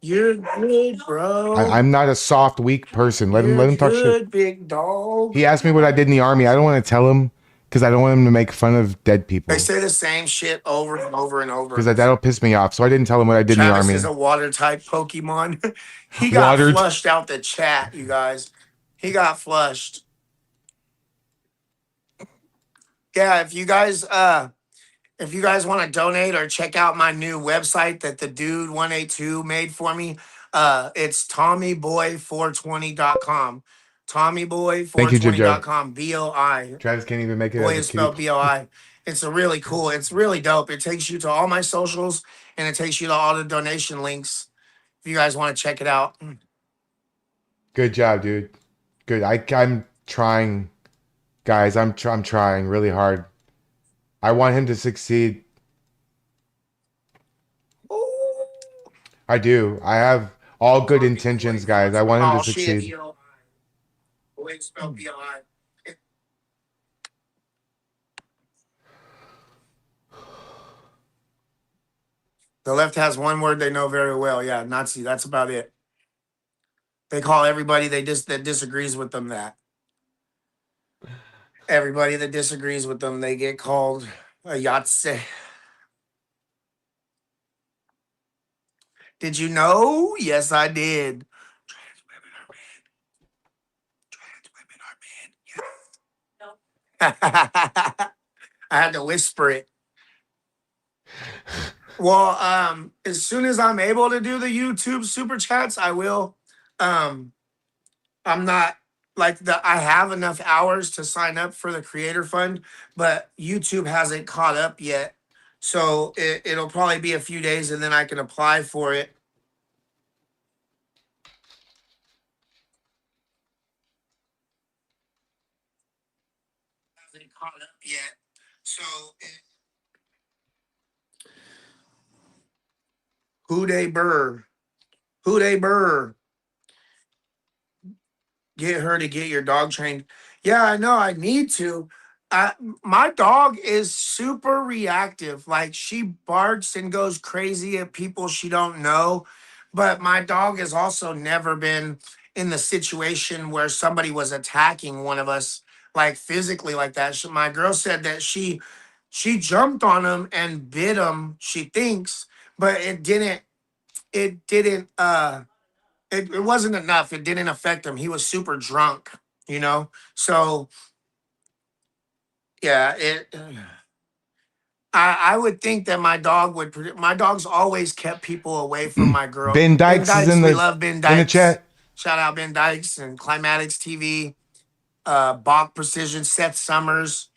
You're good, bro. I'm not a soft, weak person. Let him talk shit. Good, big dog. He asked me what I did in the army. I don't want to tell him because I don't want him to make fun of dead people. They say the same shit over and over and over. Because that'll piss me off. So I didn't tell him what I did in the Travis army. is a water type Pokemon. He got flushed out the chat, you guys. He got flushed. Yeah, if you guys want to donate or check out my new website that the dude 182 made for me, it's TommyBoy420.com. TommyBoy420.com. B-O-I. Travis can't even make it. Boy is spelled B-O-I. It's really dope. It takes you to all my socials and it takes you to all the donation links if you guys want to check it out. Good job, dude. Good. I'm trying, guys. I'm trying really hard. I want him to succeed. I do. I have all good intentions, guys. I want him to succeed. The left has one word they know very well. Yeah, Nazi. That's about it. They call everybody that disagrees with them that. Everybody that disagrees with them, they get called a Yahtzee. Did you know? Yes, I did. Trans women are men. Yes. I had to whisper it. Well, as soon as I'm able to do the YouTube super chats, I will. I'm not I have enough hours to sign up for the creator fund, but YouTube hasn't caught up yet. So it'll probably be a few days and then I can apply for it. Hasn't caught up yet. So Who they burr? Get her to get your dog trained. Yeah, I know. I need to. My dog is super reactive. Like she barks and goes crazy at people she don't know. But my dog has also never been in the situation where somebody was attacking one of us, like physically like that. My girl said that she jumped on him and bit him, she thinks, but it didn't it wasn't enough. It didn't affect him. He was super drunk, So yeah, I would think that my dog's always kept people away from my girl. Ben Dykes is in we love Ben Dykes. In the chat. Shout out Ben Dykes and Climatics TV, Bach Precision, Seth Summers,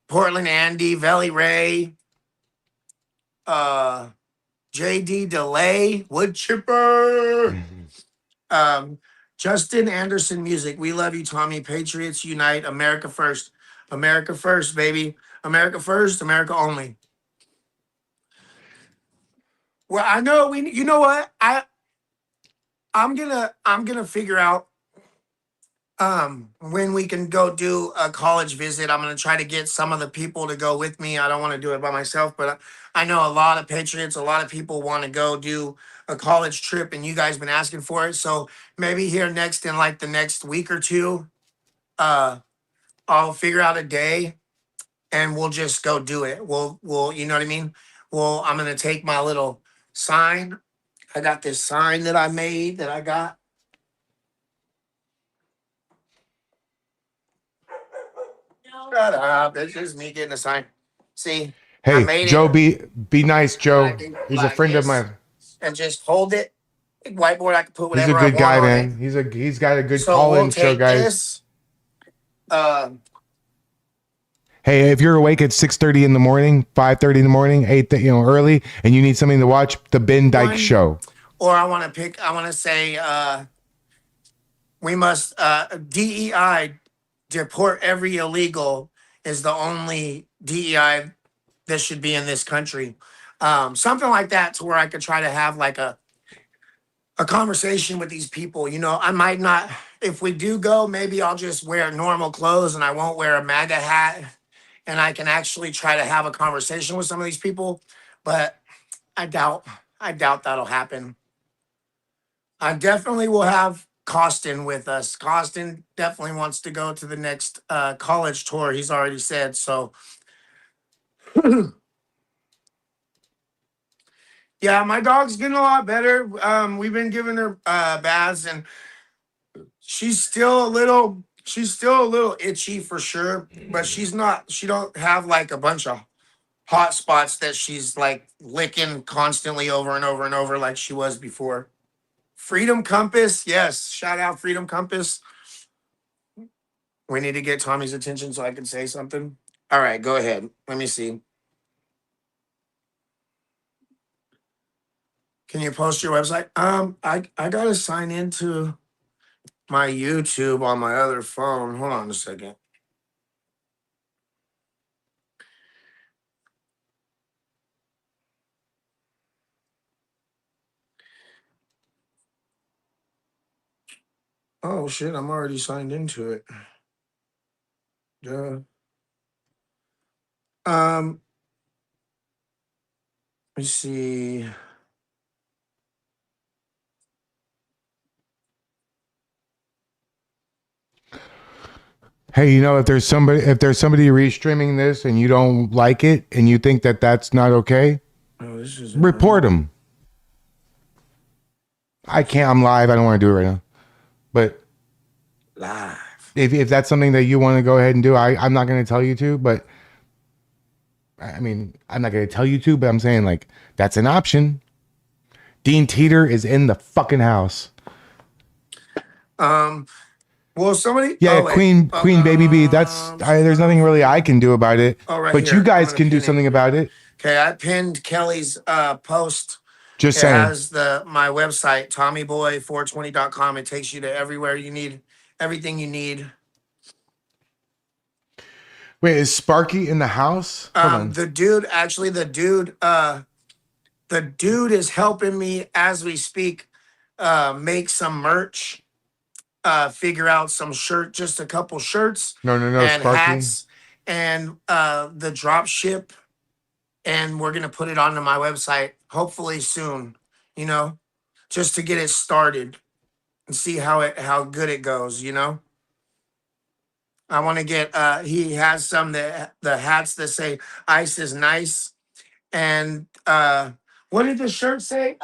Portland Andy, Velly Ray, JD Delay, Wood Chipper, Justin Anderson Music. We love you, Tommy. Patriots Unite. America first. America first, baby. America first. America only. Well, I know you know what? I'm gonna figure out when we can go do a college visit. I'm gonna try to get some of the people to go with me. I don't want to do it by myself, but I know a lot of Patriots, a lot of people want to go do a college trip, and you guys been asking for it. So maybe here in the next week or two, I'll figure out a day and we'll just go do it. We'll you know what I mean? Well, I'm gonna take my little sign. I got this sign that I made that I got. Shut up. It's just me getting a sign. See? Hey, Joe, be nice, Joe. He's a friend of mine. And just hold it. Whiteboard, I can put He's whatever a good guy, I want man. on it. He's got a good So call-in we'll show, take guys. this. Hey, if you're awake at 6:30 in the morning, 5:30 in the morning, 8, early, and you need something to watch, the Ben Dykes Show. Or I want to say we must DEI, deport every illegal, is the only DEI that should be in this country. Something like that, to where I could try to have like a conversation with these people. You know, I might not, if we do go, maybe I'll just wear normal clothes and I won't wear a MAGA hat, and I can actually try to have a conversation with some of these people. But I doubt that'll happen. I definitely will have Costin with us. Costin definitely wants to go to the next college tour. He's already said so. Yeah, my dog's getting a lot better. We've been giving her baths, and she's still a little itchy for sure, but she don't have like a bunch of hot spots that she's like licking constantly over and over and over like she was before. Freedom Compass, yes, shout out Freedom Compass. We need to get Tommy's attention so I can say something. All right, go ahead. Let me see. Can you post your website? I gotta sign into my YouTube on my other phone. Hold on a second. Oh shit, I'm already signed into it. Duh. Let me see. Hey, you know, if there's somebody restreaming this and you don't like it and you think that that's not okay, this is report them. I can't. I'm live. I don't want to do it right now. But live. If that's something that you want to go ahead and do, I'm not going to tell you to. But I mean, I'm not going to tell you to. But I'm saying like that's an option. Dean Teeter is in the fucking house. Well, somebody. Yeah, Queen Baby B. There's nothing really I can do about it. Right but here. you guys can do something about it. Okay, I pinned Kelly's post. Just it saying. has my website, TommyBoy420.com. It takes you to everywhere you need, everything you need. Wait, is Sparky in the house? Hold on. The dude is helping me as we speak make some merch, figure out some just a couple shirts. No, and Sparky. hats and the drop ship, and we're gonna put it onto my website hopefully soon, you know, just to get it started and see how good it goes, you know. I want to get he has some the hats that say ice is nice, and what did the shirt say?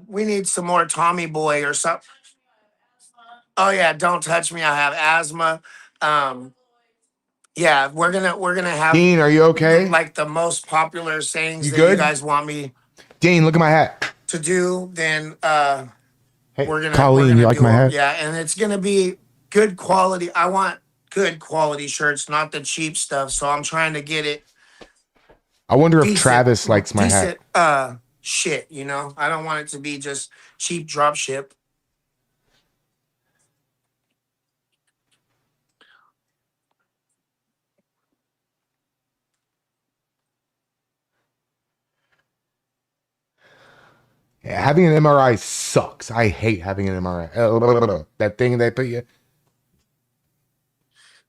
We need some more Tommy Boy or something. Oh yeah, don't touch me, I have asthma. Yeah, we're gonna have Dean, are you okay? Like the most popular sayings You that good? you guys want me Dean, look at my hat. to do, then Hey, we're gonna Colleen, you like do my them. hat? Yeah, and it's gonna be good quality. I want good quality shirts, not the cheap stuff. So I'm trying to get it I wonder if decent- Travis likes my hat. decent shit, you know. I don't want it to be just cheap drop ship. Yeah, having an MRI sucks. I hate having an MRI. That thing they put you.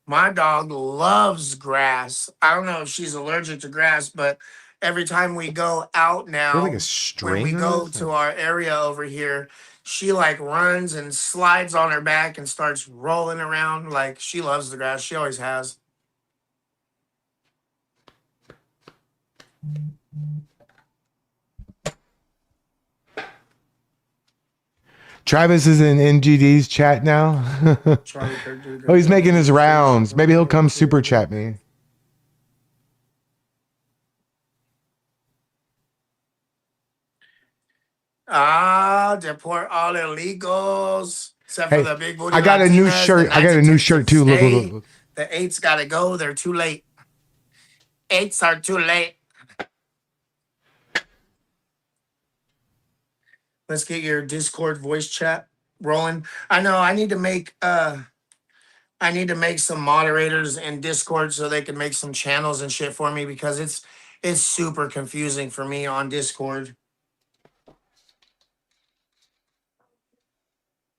My dog loves grass. I don't know if she's allergic to grass, but every time we go out now, There's like a when string we on go this? to our area over here, she like runs and slides on her back and starts rolling around. Like she loves the grass. She always has. Travis is in NGD's chat now. Oh, he's making his rounds. Maybe he'll come super chat me. Deport all illegals except Hey, for the big booty. I got a new Latinas, shirt. the I got a new shirt too. Look, stay. look, look. The 8s gotta go. They're too late. 8s are too late. Let's get your Discord voice chat rolling. I know I need to make some moderators in Discord so they can make some channels and shit for me, because It's super confusing for me on Discord.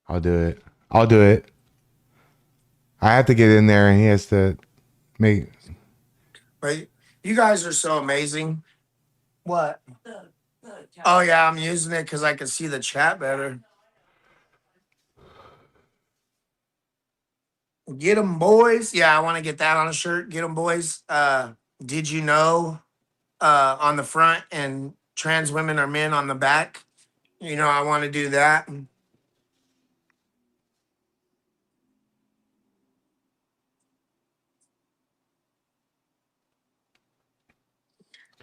I'll do it. I'll do it. I have to get in there, and he has to make. But you guys are so amazing. What? Oh yeah, I'm using it because I can see the chat better. Get them, boys. Yeah, I want to get that on a shirt. Get them, boys. Did you know? On the front and trans women are men on the back. You know, I want to do that.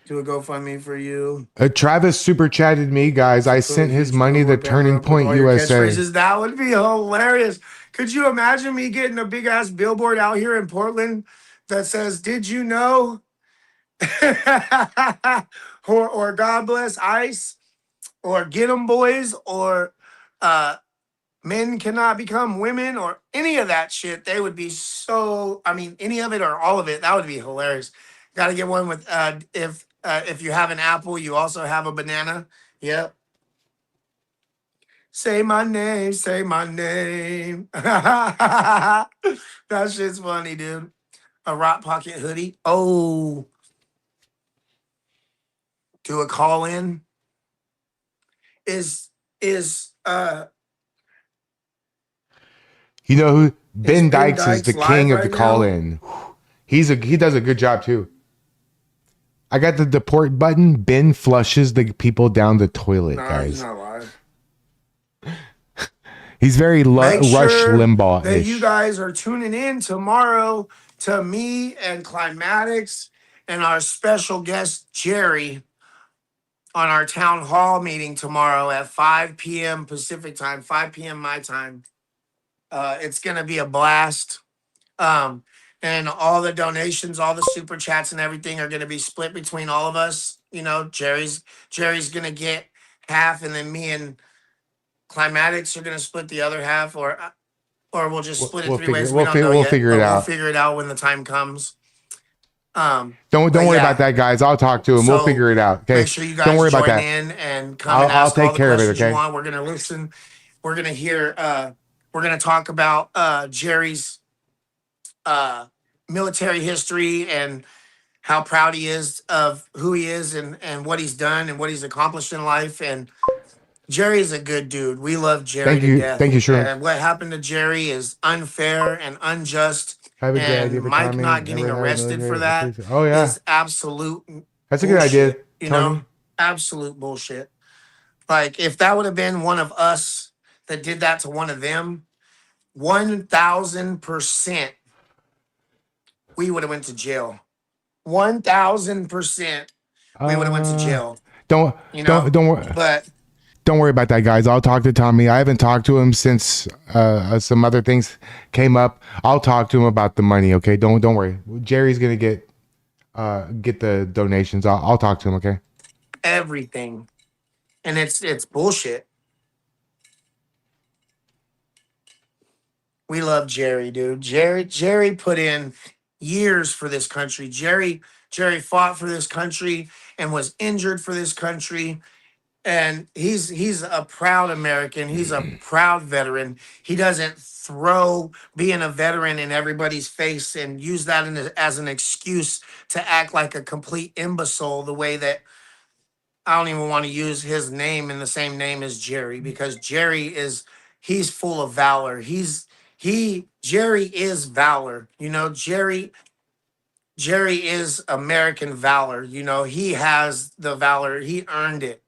Do a GoFundMe for you. Travis super chatted me, guys. I sent his money to Turning Point USA. Catchphrases. That would be hilarious. Could you imagine me getting a big ass billboard out here in Portland that says, "Did you know?" or God bless ICE, or get 'em boys, or men cannot become women, or any of that shit. They would be so, I mean, any of it or all of it, that would be hilarious. Got to get one with if you have an apple, you also have a banana. Yep. Say my name, say my name. That shit's funny, dude. A Rock Pocket hoodie. Oh. Do a call in. Is You know who? Ben Dykes is Dykes the king live of the right call now? in. He does a good job too. I got the deport button. Ben flushes the people down the toilet, He's guys. not live. He's very Make Rush sure Limbaugh that you ish. guys are tuning in tomorrow to me and Climatics and our special guest Jerry on our town hall meeting tomorrow at 5 p.m. Pacific time, 5 p.m. my time. It's gonna be a blast. And all the donations, all the super chats and everything are gonna be split between all of us. You know, Jerry's gonna get half, and then me and Climatics are gonna split the other half, or we'll just split it three ways. We don't know We'll yet, figure but it we'll out. figure it out when the time comes. Don't but worry yeah, about that, guys. I'll talk to him. We'll So, figure it out. Okay. Make sure you guys Don't worry about join that. in and come and I'll ask all take the care of it. questions you Okay. want. We're gonna listen. We're gonna hear. We're gonna talk about Jerry's military history and how proud he is of who he is and what he's done and what he's accomplished in life. And Jerry is a good dude. We love Jerry Thank to you. death. Thank you, Shrimp. And what happened to Jerry is unfair and unjust. Have a good And idea for Mike Tommy. not getting Never had arrested for military- that Oh yeah, is absolute that's a good idea, bullshit, you Tony. know? Absolute bullshit. Like, if that would have been one of us that did that to one of them, 1,000%, we would have went to jail. 1,000%, we would have went to jail. Don't don't worry. But Don't worry about that, guys. I'll talk to Tommy. I haven't talked to him since some other things came up. I'll talk to him about the money. Okay, don't worry. Jerry's gonna get the donations. I'll talk to him. Okay. everything, and it's bullshit. We love Jerry, dude. Jerry put in years for this country. Jerry fought for this country and was injured for this country. And he's a proud American. He's a proud veteran. He doesn't throw being a veteran in everybody's face and use that as an excuse to act like a complete imbecile the way that I don't even want to use his name in the same name as Jerry, because he's full of valor. Jerry is valor. You know, Jerry is American valor. You know, he has the valor. He earned it.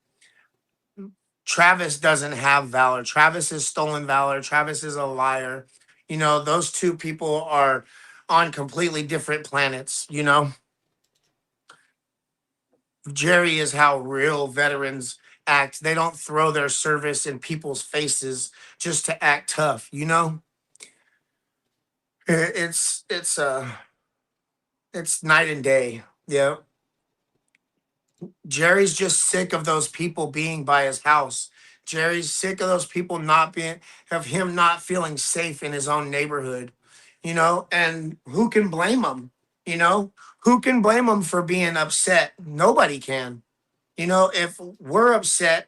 Travis doesn't have valor. Travis has stolen valor. Travis is a liar. You know, those two people are on completely different planets, you know? Jerry is how real veterans act. They don't throw their service in people's faces just to act tough, you know? It's night and day. Yeah. Jerry's just sick of those people being by his house. Jerry's sick of those people of him not feeling safe in his own neighborhood, you know? And who can blame him? You know, who can blame them for being upset? Nobody can. You know, if we're upset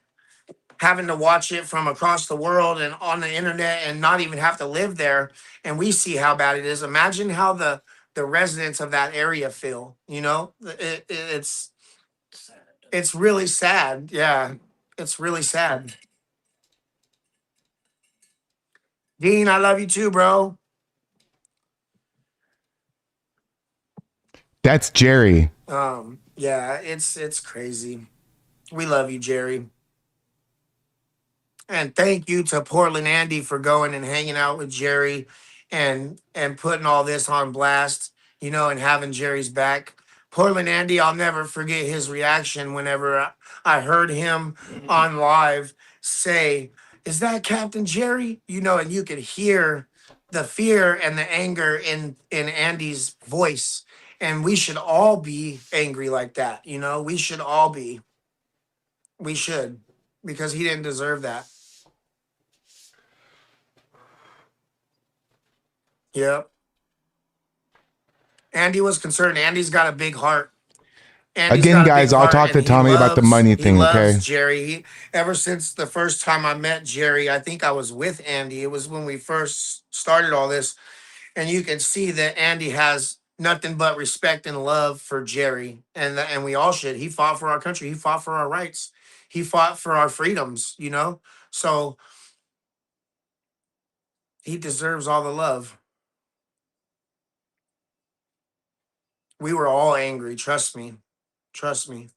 having to watch it from across the world and on the internet and not even have to live there, and we see how bad it is, imagine how the residents of that area feel. You know, it's really sad. Yeah, it's really sad. Dean, I love you too, bro. That's Jerry. Yeah, it's crazy. We love you, Jerry. And thank you to Portland Andy for going and hanging out with Jerry and putting all this on blast, you know, and having Jerry's back. Portland Andy, I'll never forget his reaction whenever I heard him on live say, "Is that Captain Jerry?" You know, and you could hear the fear and the anger in Andy's voice. And we should all be angry like that, you know? We should all be. We should, because he didn't deserve that. Yep. Andy was concerned. Andy's got a big heart. Andy's Again, got a guys, big I'll heart, talk and to he Tommy about the money thing, he loves okay? Jerry. Ever since the first time I met Jerry, I think I was with Andy. It was when we first started all this. And you can see that Andy has nothing but respect and love for Jerry. And we all should. He fought for our country. He fought for our rights. He fought for our freedoms, you know? So he deserves all the love. We were all angry. Trust me. Trust me.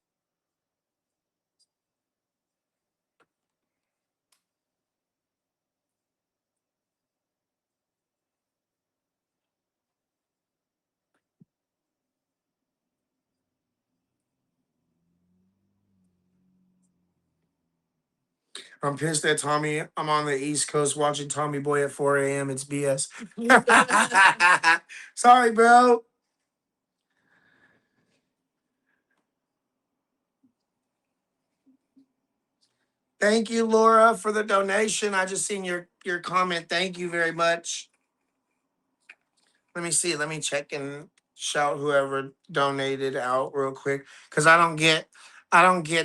I'm pissed at Tommy. I'm on the East Coast watching Tommy Boy at 4 a.m. It's BS. Sorry, bro. Thank you, Laura, for the donation. I just seen your comment. Thank you very much. Let me see. Let me check and shout whoever donated out real quick, because I don't get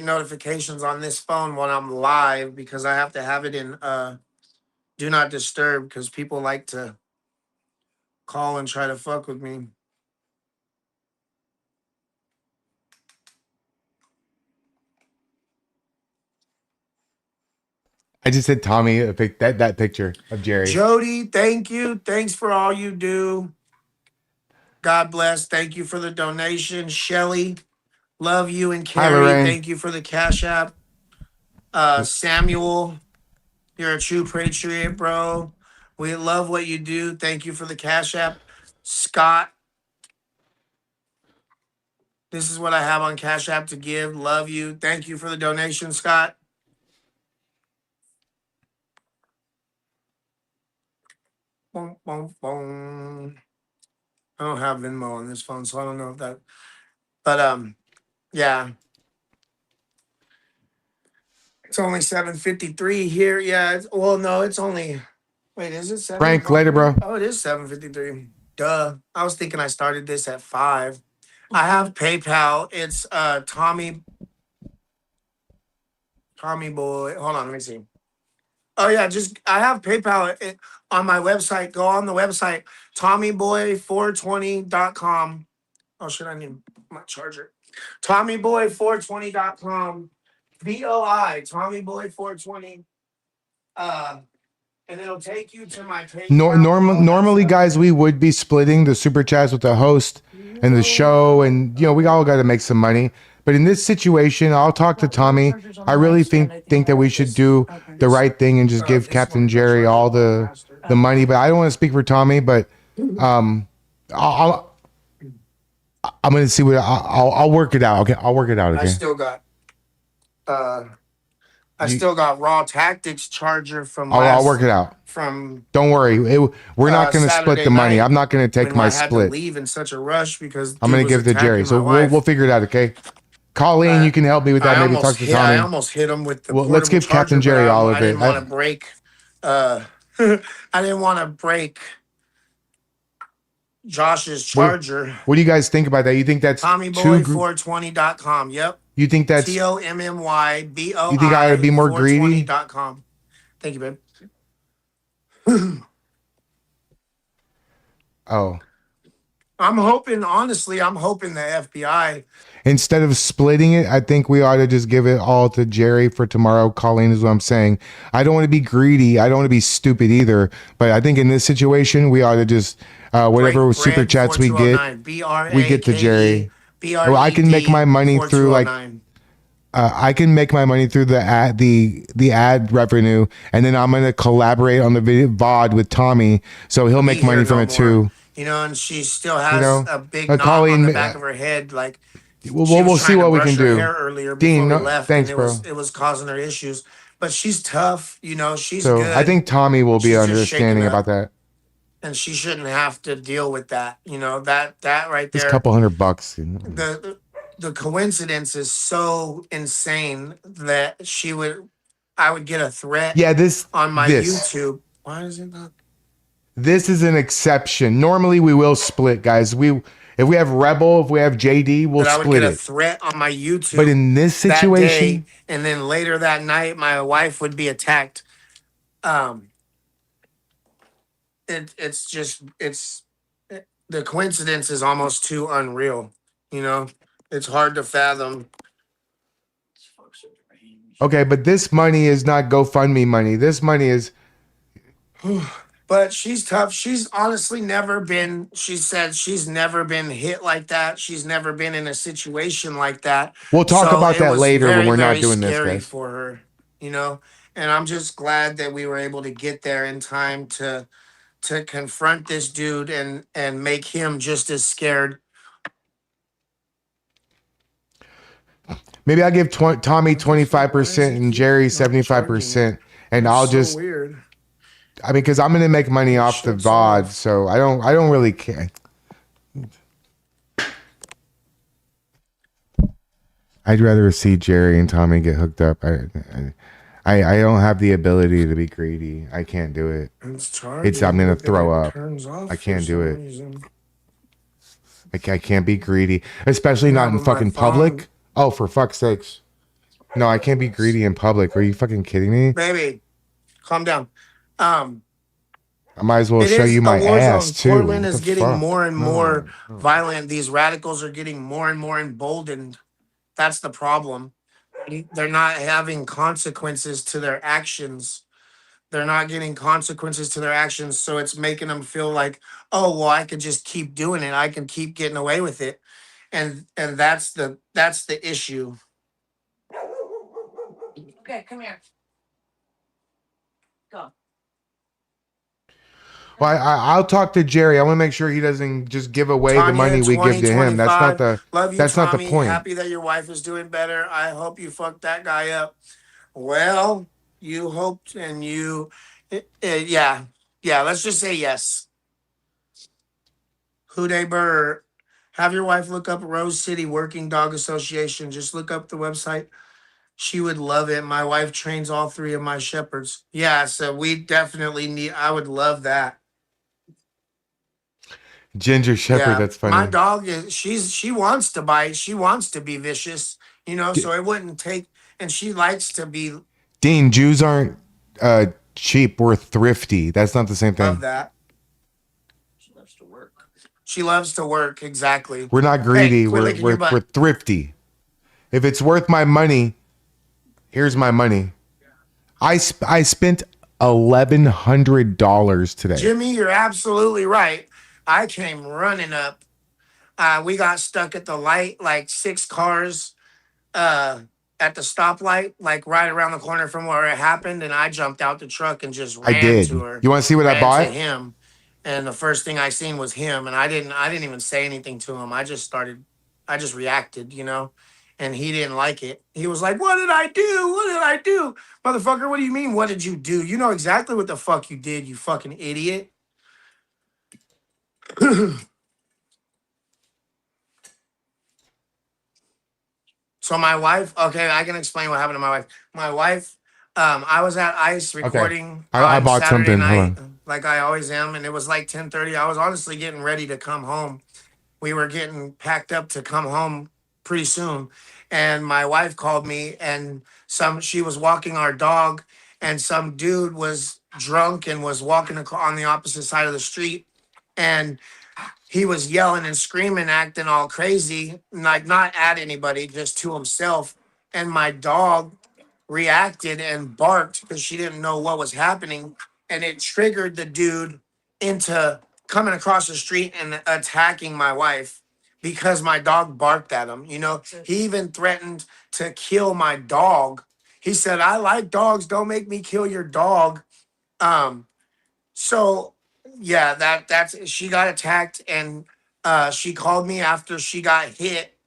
notifications on this phone when I'm live, because I have to have it in do not disturb, because people like to call and try to fuck with me. I just said Tommy that picture of Jerry. Jody, thank you. Thanks for all you do. God bless. Thank you for the donation. Shelly, love you. And Hi, Carrie, Lorraine. thank you for the Cash App. Samuel, you're a true patriot, bro. We love what you do. Thank you for the Cash App. Scott, this is what I have on Cash App to give. Love you. Thank you for the donation, Scott. Boom, boom, boom. I don't have Venmo on this phone, so I don't know if that. But yeah. It's only 7:53 here. Yeah. Well, no, it's only. Wait, is it 7? Frank, later, bro. Oh, it is 7:53. Duh. I was thinking I started this at 5. I have PayPal. It's Tommy Boy. Hold on, let me see. Oh yeah, I have PayPal on my website. Go on the website, TommyBoy420.com. Oh shit, I need my charger. TommyBoy420.com. BOI, TommyBoy420. And it'll take you to my PayPal. Normally, guys, we would be splitting the super chats with the host and the show, and we all got to make some money. But in this situation, I'll talk to Tommy. I really think that we should do the right thing and just give Captain Jerry all the money. But I don't want to speak for Tommy, but I'm gonna see what I'll work it out. Okay, I'll work it out. Okay. I still got Raw Tactics charger from. I'll work it out. Don't worry, we're not going to split the money. I'm not going to take my I had split. to leave in such a rush because I'm going to give it to Jerry. So we'll figure it out. Okay. Colleen, you can help me with that. Maybe talk to Tommy. I almost hit him with the. Well, let's give Captain Jerry all of it. I didn't want to break. I didn't want to break Josh's What, charger. what do you guys think about that? You think that's too? TommyBoy420.com. Yep. You think that's? You think I ought to be more greedy? TommyBoy420.com. Thank you, babe. Oh, I'm hoping, honestly, I'm hoping the FBI. instead of splitting it, I think we ought to just give it all to Jerry for tomorrow. Colleen is what I'm saying. I don't want to be greedy. I don't want to be stupid either. But I think in this situation, we ought to just whatever super chats we get to Jerry. Well, I can make my money through like. I can make my money through the ad revenue, and then I'm gonna collaborate on the video VOD with Tommy, so he'll make money from it too. You know, and she still has a big knot Colleen, on the back of her head. Like, we'll see what we can do. Earlier Dean, before we left, thanks, and bro. it was causing her issues. But she's tough. You know, she's So good. I think Tommy will be She's just understanding shaken up, about that. and she shouldn't have to deal with that. You know, that right It's there. a couple $100. You know? The coincidence is so insane that I would get a threat. Yeah, on my this. YouTube. Why is it not? This is an exception. Normally we will split, guys. If we have Rebel, if we have JD, we'll That I would split get a it. threat on my YouTube. But in this that situation, day, and then later that night, my wife would be attacked. The coincidence is almost too unreal. You know, it's hard to fathom. okay, but this money is not GoFundMe money. This money is. But she's tough. She's honestly never been. She said she's never been hit like that. She's never been in a situation like that. We'll talk about it that was later when very, we're not very doing this, scary guys. for her, you know. And I'm just glad that we were able to get there in time to confront this dude and make him just as scared. Maybe I'll give Tommy 25% and Jerry 75%, and I'll just. Weird. I mean, because I'm gonna make money off the VOD, so I don't really care. I'd rather see Jerry and Tommy get hooked up. I don't have the ability to be greedy. I can't do it. I'm gonna throw up. I can't do it. I can't be greedy, especially not in fucking public. Oh, for fuck's sakes! No, I can't be greedy in public. Are you fucking kidding me? Baby, calm down. I might as well show you my ass too. Portland is What the getting fuck? more and more violent. These radicals are getting more and more emboldened. That's the problem. They're not having consequences to their actions. They're not getting consequences to their actions, so it's making them feel like, oh well, I could just keep doing it. I can keep getting away with it, and that's the issue. Okay, come here. Go. Well, I'll talk to Jerry. I want to make sure he doesn't just give away the money we give to him. That's not the. Love you, that's not the Tommy. point. Happy that your wife is doing better. I hope you fucked that guy up. Well, you hoped and you, yeah. Let's just say yes. Houday Burr, have your wife look up Rose City Working Dog Association. Just look up the website. She would love it. My wife trains all 3 of my shepherds. Yeah, so we definitely need. I would love that. Ginger Shepherd, that's funny. My dog is she wants to bite. She wants to be vicious, you know, so it wouldn't take, and she likes to be. Dean, Jews aren't cheap. We're thrifty. That's not the same thing. Love that. She loves to work. Exactly. We're not greedy. Hey, we're thrifty. If it's worth my money, here's my money. I spent $1,100 today. Jimmy, you're absolutely right. I came running up. We got stuck at the light, like 6 cars at the stoplight, like right around the corner from where it happened, and I jumped out the truck and just ran to her. You want to see what I bought? To him, and the first thing I seen was him, and I didn't even say anything to him. I just reacted, you know, and he didn't like it. He was like, "What did I do? What did I do, motherfucker? What do you mean? What did you do? You know exactly what the fuck you did, you fucking idiot." So my wife, okay, I can explain what happened to my wife. I was at ICE recording. I bought Saturday something. night. Hold on. like I always am. And it was like 10:30. I was honestly getting ready to come home. We were getting packed up to come home pretty soon. And my wife called me, and she was walking our dog, and some dude was drunk and was walking on the opposite side of the street. And he was yelling and screaming, acting all crazy, like not at anybody, just to himself. And my dog reacted and barked because she didn't know what was happening. And it triggered the dude into coming across the street and attacking my wife because my dog barked at him. You know, he even threatened to kill my dog. He said, I like dogs. Don't make me kill your dog. So yeah, that's she got attacked, and she called me after she got hit,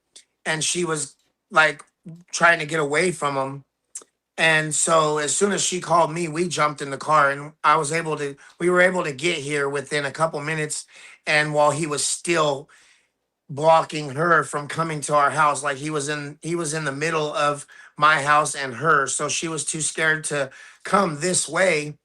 and she was like trying to get away from him. And so as soon as she called me, we jumped in the car, and we were able to get here within a couple minutes. And while he was still blocking her from coming to our house, like he was in the middle of my house and her. So she was too scared to come this way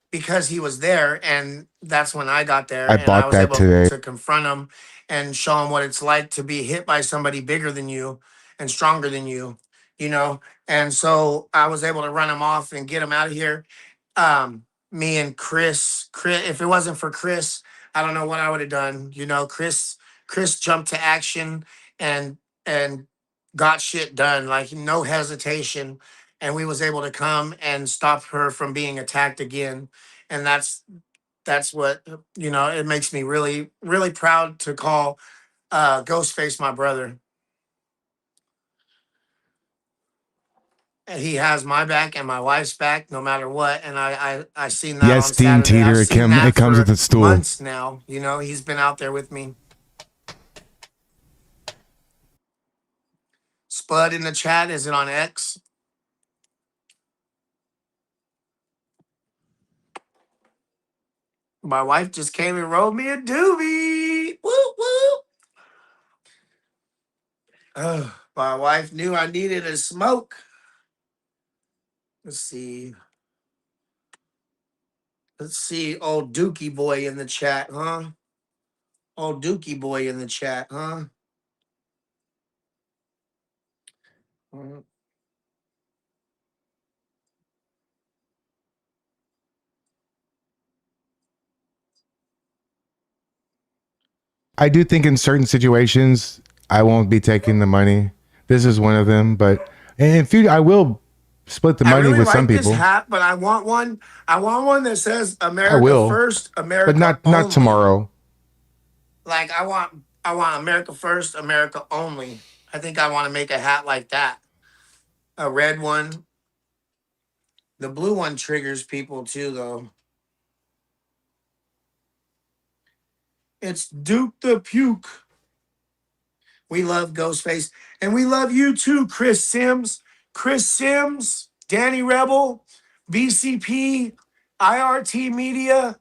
because he was there. And that's when I got there, I and I bought was that able today. to confront him and show him what it's like to be hit by somebody bigger than you and stronger than you, you know. And so I was able to run him off and get him out of here. Me and Chris, if it wasn't for Chris, I don't know what I would have done. You know, Chris jumped to action and got shit done, like no hesitation. And we was able to come and stop her from being attacked again. And that's what, you know, it makes me really, really proud to call Ghostface my brother. And he has my back and my wife's back no matter what. And I seen that Yes, on Dean Saturday. I've Teeter. seen that It comes for with a stool. months now. You know, he's been out there with me. Spud in the chat. Is it on X? My wife just came and rolled me a doobie. Woo woo. My wife knew I needed a smoke. Let's see. Old Dookie boy in the chat, huh? Old Dookie boy in the chat, huh? I do think in certain situations I won't be taking the money. This is one of them, but in future I will split the I money really with like some this people. hat, but I want one. I want one that says I America will, First, America but not Only. tomorrow. Like I want America First, America Only. I think I want to make a hat like that. A red one. The blue one triggers people too, though. It's Duke the Puke. We love Ghostface. And we love you too, Chris Sims. Chris Sims, Danny Rebel, BCP, IRT Media,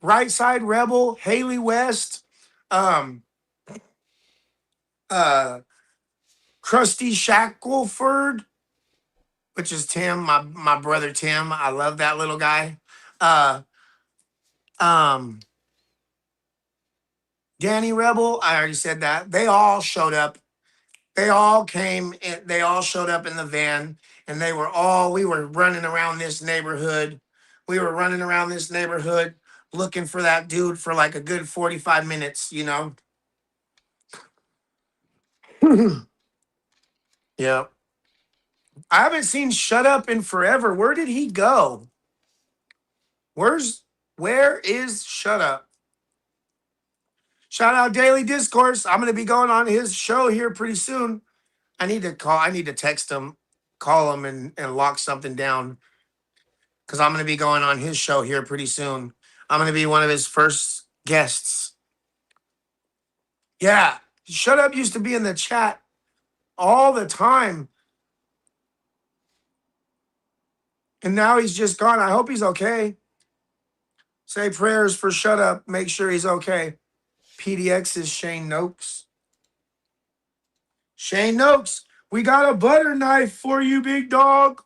Right Side Rebel, Haley West, Krusty Shackleford, which is Tim, my brother Tim. I love that little guy. Danny Rebel, I already said that. They all showed up. They all came in, they all showed up in the van, and we were running around this neighborhood. We were running around this neighborhood looking for that dude for like a good 45 minutes, you know? Yeah. I haven't seen Shut Up in forever. Where did he go? Where is Shut Up? Shout out Daily Discourse. I'm going to be going on his show here pretty soon. I need to text him, call him and lock something down, because I'm going to be going on his show here pretty soon. I'm going to be one of his first guests. Yeah. Shut Up used to be in the chat all the time. And now he's just gone. I hope he's okay. Say prayers for Shut Up. Make sure he's okay. PDX is Shane Noakes. Shane Noakes, we got a butter knife for you, big dog.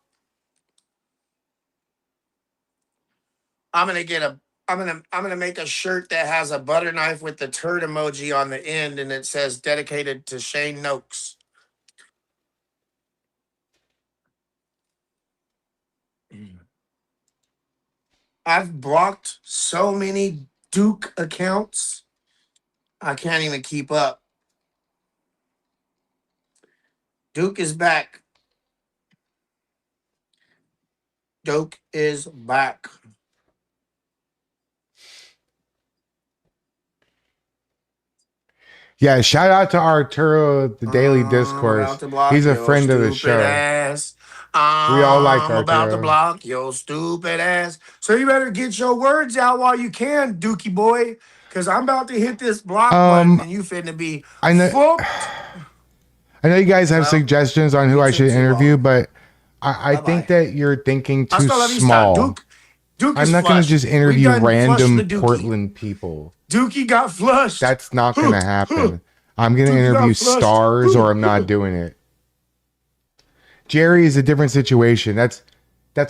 I'm gonna get a. I'm gonna make a shirt that has a butter knife with the turd emoji on the end, and it says "Dedicated to Shane Noakes." I've blocked so many Duke accounts, I can't even keep up. Duke is back. Duke is back. Yeah, shout out to Arturo, the Daily I'm Discourse. about to block He's a your friend of the stupid show. ass. We all like I'm about to Arturo. block your stupid ass. So you better get your words out while you can, Dookie boy. Because I'm about to hit this block button and you finna be I know. fucked. I know you guys have suggestions on who I should interview, but I Bye-bye. think that you're thinking too Hasta la vista. small. Duke I'm is not going to flushed. just We interview done flushed random the Dookie. Portland people. Dookie got flushed. That's not going to happen. I'm going to Dookie got interview flushed. stars, or I'm not doing it. Jerry is a different situation. That's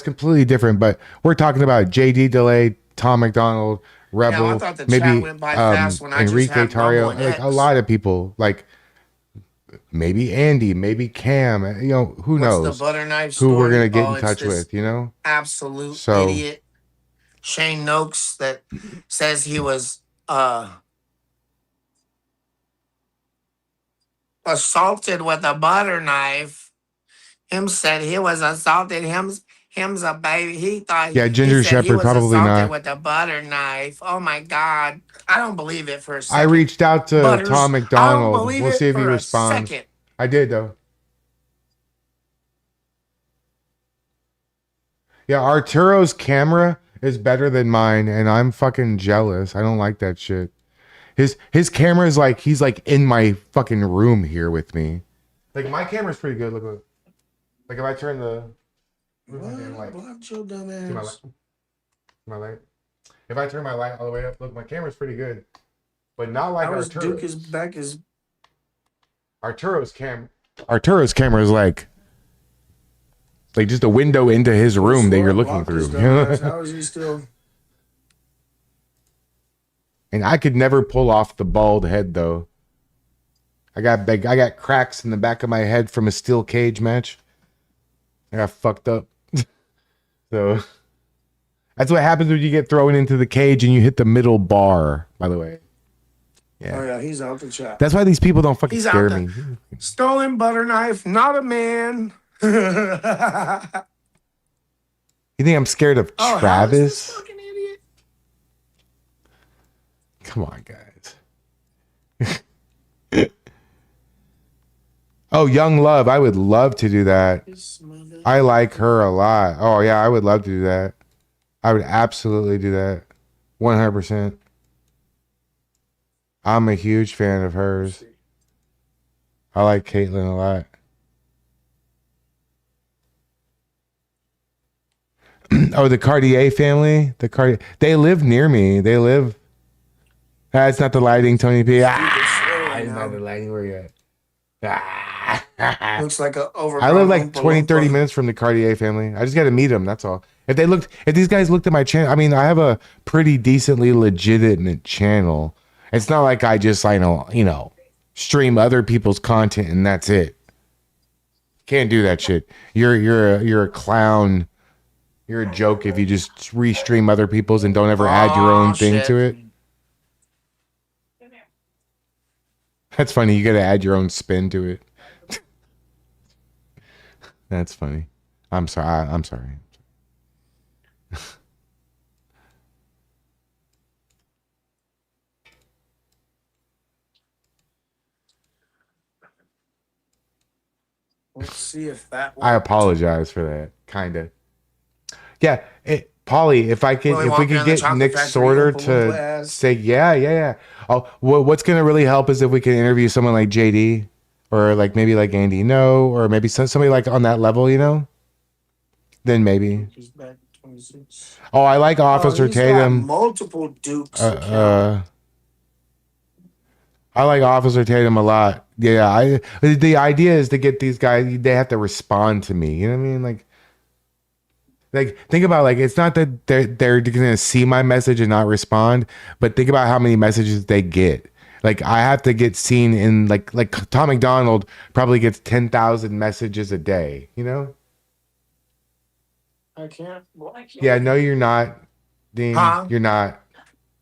completely different. But we're talking about JD Delay, Tom McDonald, Rebel, I thought the chat maybe went by fast when I just Enrique had Tario, Rumble and like a X. lot of people, like maybe Andy, maybe Cam. You know, who What's knows the butter knife who we're story? gonna get Oh, in it's touch this with. You know, absolute So- idiot Shane Noakes that says he was assaulted with a butter knife. Him said he was assaulted. Him's a baby. He thought Yeah, Ginger he said he Shepherd, was probably assaulted not. with a butter knife. Oh my God. I don't believe it for a I second. reached out to Butters, Tom I McDonald. don't believe We'll it see if he for a responds. second. I did though. Yeah, Arturo's camera is better than mine, and I'm fucking jealous. I don't like that shit. His camera is like he's like in my fucking room here with me. Like my camera's pretty good. Look. Like if I turn the light. Blocked your dumb See my ass. light? My light. If I turn my light all the way up, look, my camera's pretty good, but not like How is Arturo. Duke is back is Arturo's camera is like just a window into his room that you're looking through. How is he still? And I could never pull off the bald head though. I got cracks in the back of my head from a steel cage match. I got fucked up. So that's what happens when you get thrown into the cage and you hit the middle bar, by the way. Yeah. Oh yeah, he's out the chat. That's why these people don't fucking He's scare out me. Stolen butter knife, not a man. You think I'm scared of Oh, how is Travis? this fucking idiot? Come on, guys. Oh, Young Love. I would love to do that. I like her a lot. Oh, yeah, I would love to do that. I would absolutely do that. 100%. I'm a huge fan of hers. I like Caitlyn a lot. Oh, the Cartier family? They live near me. They live... That's not the lighting, Tony P. It's not the lighting. Where you at? Looks like a over. I live like 20, 30 minutes from the Cartier family. I just got to meet them. That's all. If these guys looked at my channel, I mean, I have a pretty decently legitimate channel. It's not like I just, stream other people's content and that's it. Can't do that shit. You're a clown. You're a joke if you just restream other people's and don't ever add your own thing shit. to it. That's funny. You got to add your own spin to it. That's funny. I'm sorry. I'm sorry. Let's see if that. I apologize for that. Kind of. Yeah, Polly, if we could get Nick Sorter to say, yeah. Oh, what's gonna really help is if we can interview someone like JD, or like maybe like Andy No, or maybe somebody like on that level, Then maybe. Oh, I like Officer he's got Tatum. multiple Dukes. I like Officer Tatum a lot. Yeah, the idea is to get these guys. They have to respond to me. You know what I mean? Like, Like, think about, like, it's not that they're gonna see my message and not respond, but think about how many messages they get. Like, I have to get seen in, like Tom McDonald probably gets 10,000 messages a day. You know? I can't. Well, I can't. Yeah, no, you're not, Dean. Huh? You're not.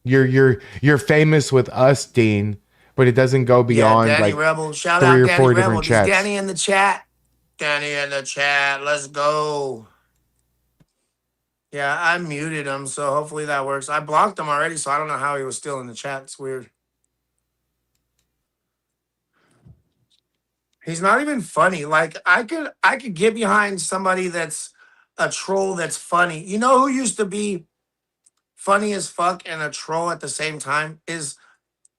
You're famous with us, Dean, but it doesn't go Yeah, beyond Danny like Rebel. Shout 3 out or Danny 4 Rebel. different Does chats. Danny in the chat? Danny in the chat. Let's go. Yeah, I muted him, so hopefully that works. I blocked him already, so I don't know how he was still in the chat. It's weird. He's not even funny. Like I could get behind somebody that's a troll that's funny. You know who used to be funny as fuck and a troll at the same time is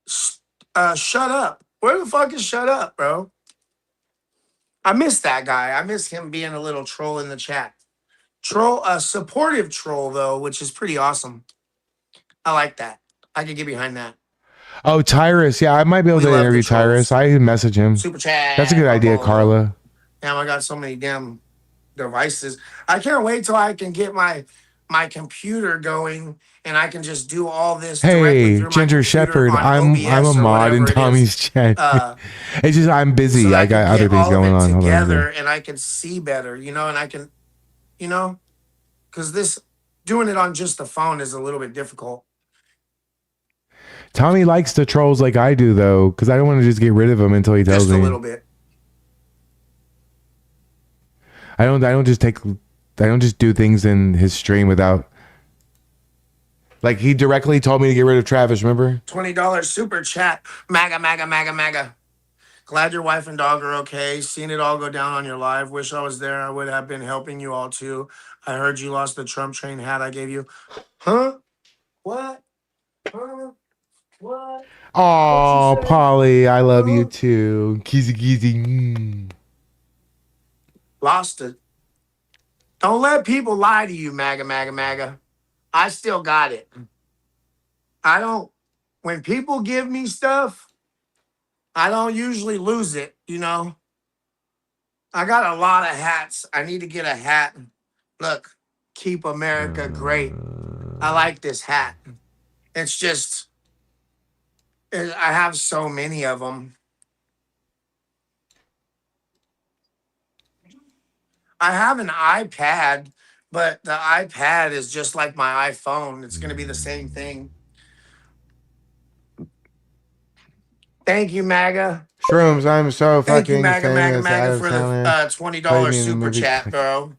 Shut Up. Where the fuck is Shut Up, bro? I miss that guy. I miss him being a little troll in the chat. Troll, a supportive troll though, which is pretty awesome. I like that. I could get behind that. Oh, Tyrus. Yeah, I might be able We to love the interview Tyrus. trolls. I message him. Super chat. That's a good idea, Carla. Damn, I got so many damn devices. I can't wait till I can get my computer going and I can just do all this directly Hey, through my Ginger computer Shepherd. on I'm a OBS or mod in whatever it is. Tommy's chat. It's just I'm busy. So that I can got other get things all of going it on. Hold on. together and I can see better, you know, and I can, you know, because this doing it on just the phone is a little bit difficult. Tommy likes the trolls like I do though, because I don't want to just get rid of him until he tells Just a me. little bit. I don't just do things in his stream without, like, he directly told me to get rid of Travis, remember? $20 super chat. MAGA, MAGA, MAGA, MAGA. Glad your wife and dog are okay. Seen it all go down on your live. Wish I was there. I would have been helping you all too. I heard you lost the Trump train hat I gave you. Huh? What? Huh? What? Oh, Polly, I love you too. Kizzy Kizzy. Lost it. Don't let people lie to you, MAGA, MAGA, MAGA. I still got it. I don't, when people give me stuff, I don't usually lose it, you know? I got a lot of hats. I need to get a hat. Look, keep America great. I like this hat. It's just, I have so many of them. I have an iPad, but the iPad is just like my iPhone. It's going to be the same thing. Thank you, MAGA. Shrooms, I'm so Thank you, fucking MAGA, MAGA, famous. MAGA, Adam for the Sandler $20 played me in the super movie chat, Click. bro.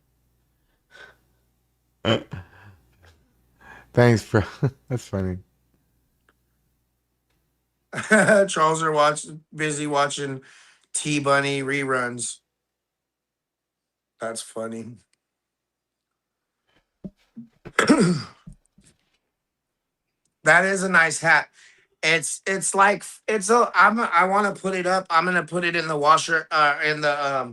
Thanks, bro. That's funny. Trolls are busy watching T-Bunny reruns. That's funny. That is a nice hat. It's like I want to put it up. I'm gonna put it in the washer. I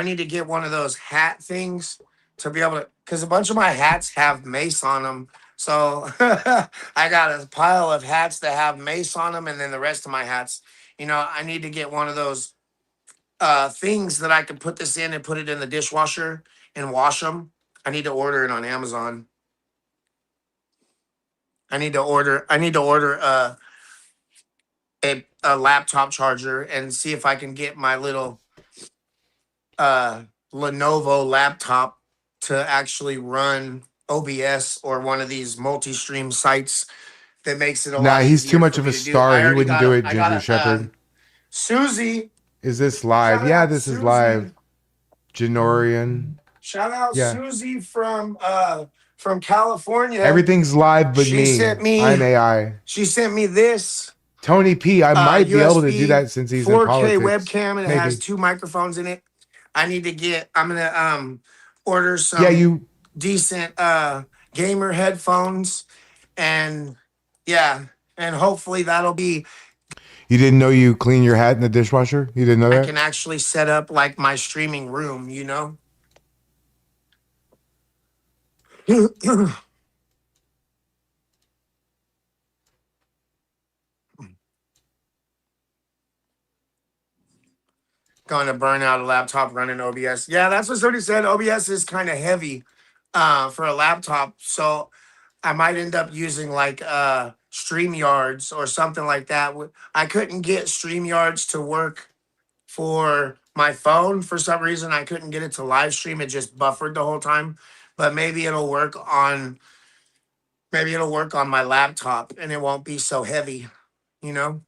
need to get one of those hat things to be able to, because a bunch of my hats have mace on them. So I got a pile of hats that have mace on them, and then the rest of my hats. You know, I need to get one of those things that I can put this in and put it in the dishwasher and wash them. I need to order it on Amazon. I need to order a laptop charger and see if I can get my little Lenovo laptop to actually run OBS or one of these multi-stream sites that makes it a lot He's easier too much for of me a to do. star. I He already wouldn't got do a- it, I got Ginger a, Shepherd. Susie. Is this live? Shout Yeah, out this is Susie. live. Janorian. Shout out Yeah. Susie from California. Everything's live but She me. sent me I'm AI. She sent me this Tony P. I might be able to do USB that since he's in 4K politics. webcam and it has Maybe. 2 microphones in it. I'm gonna order some Yeah, you. decent gamer headphones and hopefully that'll be, You didn't know you clean your hat in the dishwasher? You didn't know I that? can actually set up like my streaming room, you know? going to burn out a laptop running OBS. Yeah, that's what somebody said. OBS is kind of heavy for a laptop. So I might end up using like StreamYards or something like that. I couldn't get StreamYards to work for my phone for some reason. I couldn't get it to live stream. It just buffered the whole time. But maybe it'll work on my laptop and it won't be so heavy, you know?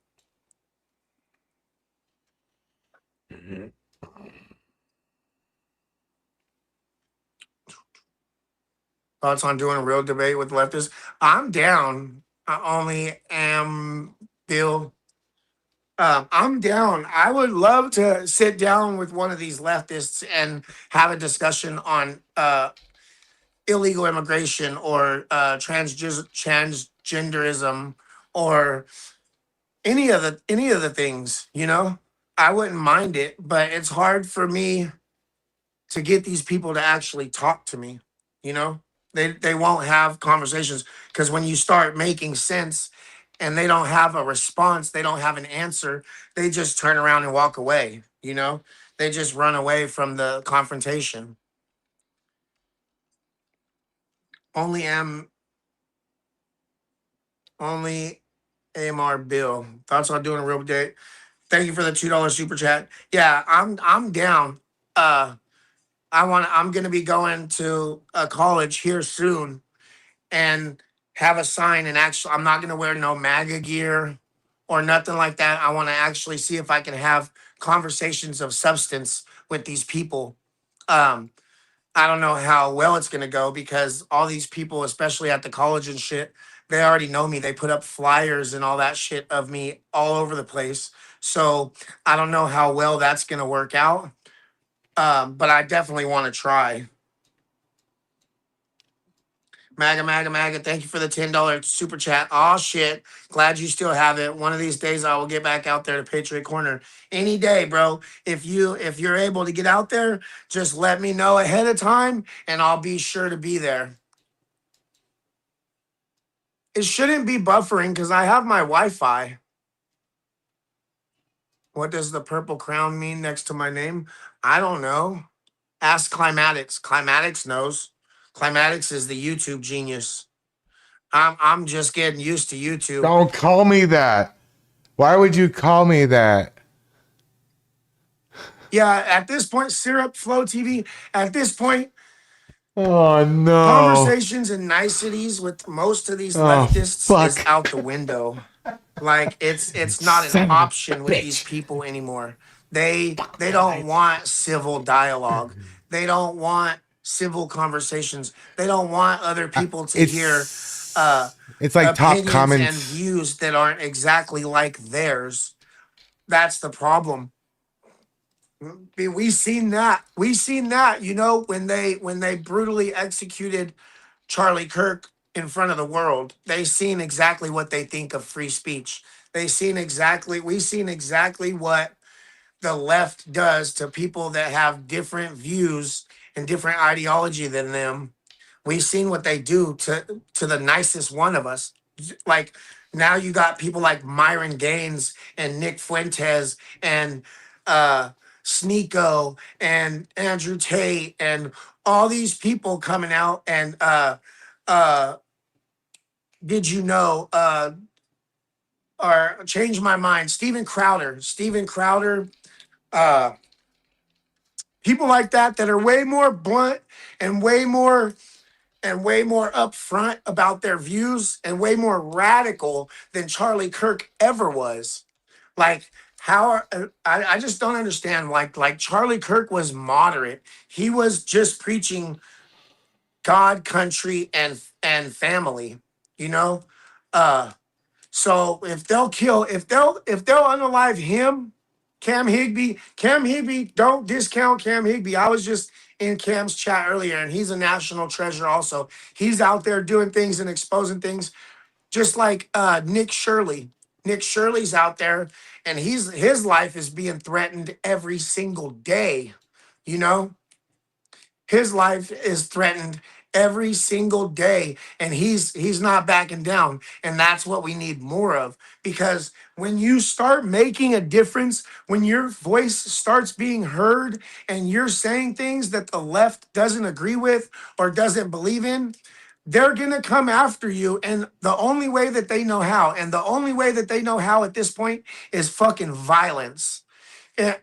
Thoughts on doing a real debate with leftists? I'm down. I only am Bill. I'm down. I would love to sit down with one of these leftists and have a discussion on illegal immigration or transgenderism or any of the things, you know? I wouldn't mind it, but it's hard for me to get these people to actually talk to me, you know? They won't have conversations because when you start making sense and they don't have a response, they don't have an answer, they just turn around and walk away, you know? They just run away from the confrontation. Only AMR Bill. Thoughts on doing a real date? Thank you for the $2 super chat. Yeah, I'm down. I'm gonna be going to a college here soon and have a sign and actually I'm not gonna wear no MAGA gear or nothing like that. I want to actually see if I can have conversations of substance with these people. I don't know how well it's gonna go because all these people, especially at the college and shit, they already know me. They put up flyers and all that shit of me all over the place. So I don't know how well that's gonna work out. But I definitely want to try. MAGA, thank you for the $10 super chat. Oh shit. Glad you still have it. One of these days I will get back out there to Patriot Corner. Any day, bro. If you're able to get out there, just let me know ahead of time and I'll be sure to be there. It shouldn't be buffering because I have my Wi-Fi. What does the purple crown mean next to my name? I don't know. Ask Climatics. Climatics knows. Climatics is the YouTube genius. I'm just getting used to YouTube. Don't call me that. Why would you call me that? Yeah, at this point, Syrup Flow TV. At this point, oh no, conversations and niceties with most of these leftists is out the window. Like it's not an option with these people anymore. They don't want civil dialogue. They don't want civil conversations. They don't want other people to hear it's like top comments and views that aren't exactly like theirs. That's the problem. We seen that. You know, when they brutally executed Charlie Kirk in front of the world, they seen exactly what they think of free speech. We seen exactly what the left does to people that have different views and different ideology than them. We've seen what they do to the nicest one of us. Like now you got people like Myron Gaines and Nick Fuentes and Sneeko and Andrew Tate and all these people coming out and did you know or change my mind, Steven Crowder, people like that are way more blunt and way more upfront about their views and way more radical than Charlie Kirk ever was. Like I just don't understand. Like Charlie Kirk was moderate. He was just preaching God, country, and family. You know, so if they'll unalive him, Cam Higby, don't discount Cam Higby. I was just in Cam's chat earlier, and he's a national treasure also. He's out there doing things and exposing things, just like Nick Shirley. Nick Shirley's out there, and his life is being threatened every single day. You know, his life is threatened every single day, and he's not backing down, and that's what we need more of. Because when you start making a difference, when your voice starts being heard and you're saying things that the left doesn't agree with or doesn't believe in, they're gonna come after you, and the only way that they know how, and the only way that they know how at this point is fucking violence.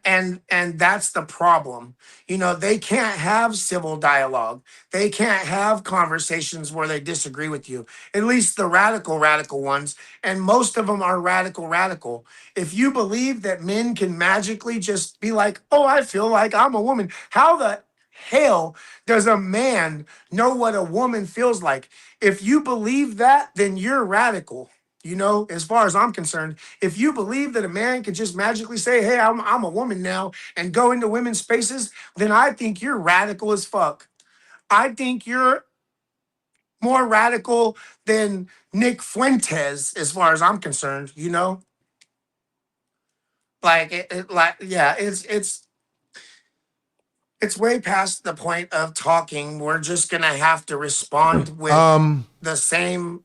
And that's the problem. You know, they can't have civil dialogue. They can't have conversations where they disagree with you. At least the radical ones, and most of them are radical. If you believe that men can magically just be like, oh, I feel like I'm a woman, how the hell does a man know what a woman feels like? If you believe that, then you're radical. You know, as far as I'm concerned, if you believe that a man can just magically say, hey, I'm a woman now, and go into women's spaces, then I think you're radical as fuck. I think you're more radical than Nick Fuentes, as far as I'm concerned, you know? Like, yeah, it's way past the point of talking. We're just gonna have to respond with the same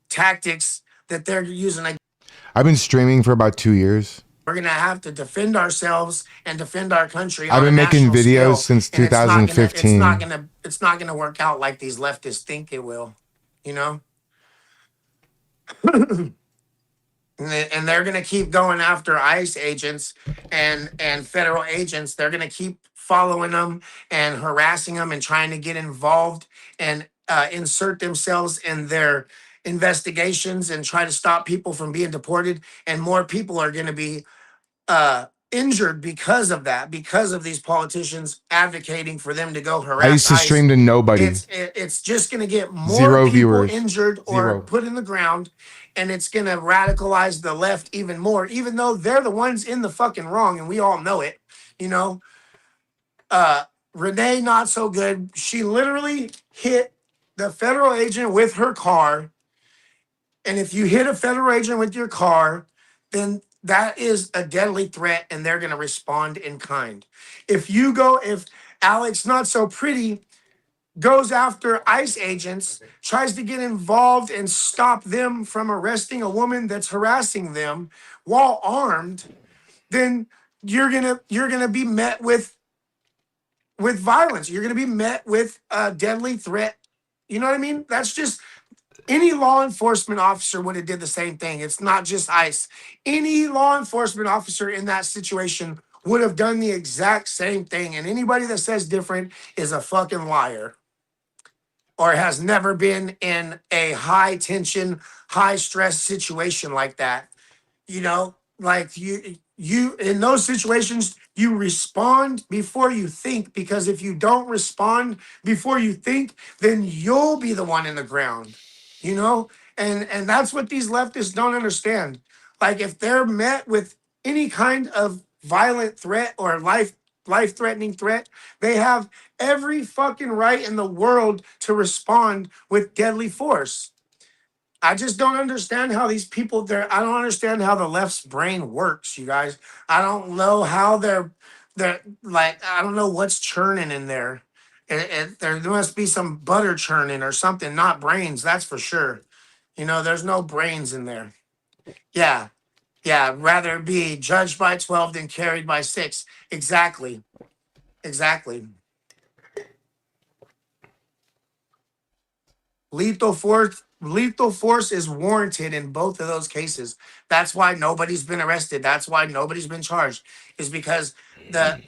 tactics that they're using. I've been streaming for about 2 years. We're gonna have to defend ourselves and defend our country. I've been making videos since and 2015. It's not gonna work out like these leftists think it will, you know. And they're gonna keep going after ICE agents and federal agents. They're gonna keep following them and harassing them and trying to get involved and insert themselves in their investigations and try to stop people from being deported. And more people are going to be injured because of that, because of these politicians advocating for them to go harass I used to stream to nobody. It's just going to get more Zero people viewers. injured or Zero. put in the ground, and it's going to radicalize the left even more, even though they're the ones in the fucking wrong, and we all know it, you know. Renee, not so good. She literally hit the federal agent with her car. And if you hit a federal agent with your car, then that is a deadly threat, and they're going to respond in kind. If Alex, not so pretty, goes after ICE agents, tries to get involved and stop them from arresting a woman that's harassing them while armed, then you're gonna be met with violence. You're going to be met with a deadly threat. You know what I mean? That's just any law enforcement officer would have did the same thing. It's not just ICE. Any law enforcement officer in that situation would have done the exact same thing. And anybody that says different is a fucking liar or has never been in a high tension, high stress situation like that. You know, like you in those situations, you respond before you think, because if you don't respond before you think, then you'll be the one in the ground, you know? And that's what these leftists don't understand. Like, if they're met with any kind of violent threat or life-threatening threat, they have every fucking right in the world to respond with deadly force. I just don't understand how these people there. I don't understand how the left's brain works, you guys. I don't know how they're like, I don't know what's churning in there. There must be some butter churning or something, not brains, that's for sure. You know, there's no brains in there. Yeah. Rather be judged by 12 than carried by 6. Exactly. Lethal force is warranted in both of those cases. That's why nobody's been arrested. That's why nobody's been charged, is because the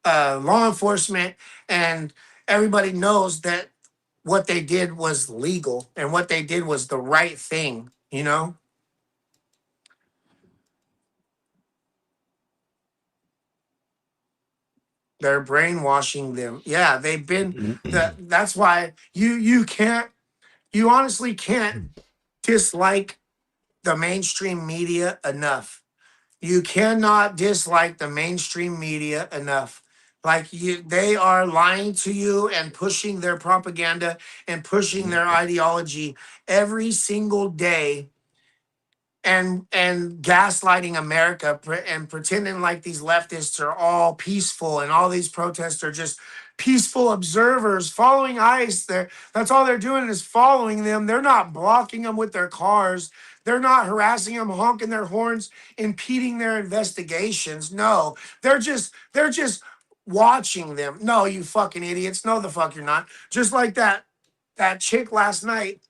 law enforcement and everybody knows that what they did was legal and what they did was the right thing, you know? They're brainwashing them. Yeah, they've been that's why you honestly can't dislike the mainstream media enough. You cannot dislike the mainstream media enough. Like, they are lying to you and pushing their propaganda and pushing their ideology every single day. and gaslighting America and pretending like these leftists are all peaceful and all these protests are just peaceful observers following ICE. That's all they're doing is following them. They're not blocking them with their cars. They're not harassing them, honking their horns, impeding their investigations. No, they're just watching them. No, you fucking idiots. No, the fuck you're not. Just like that chick last night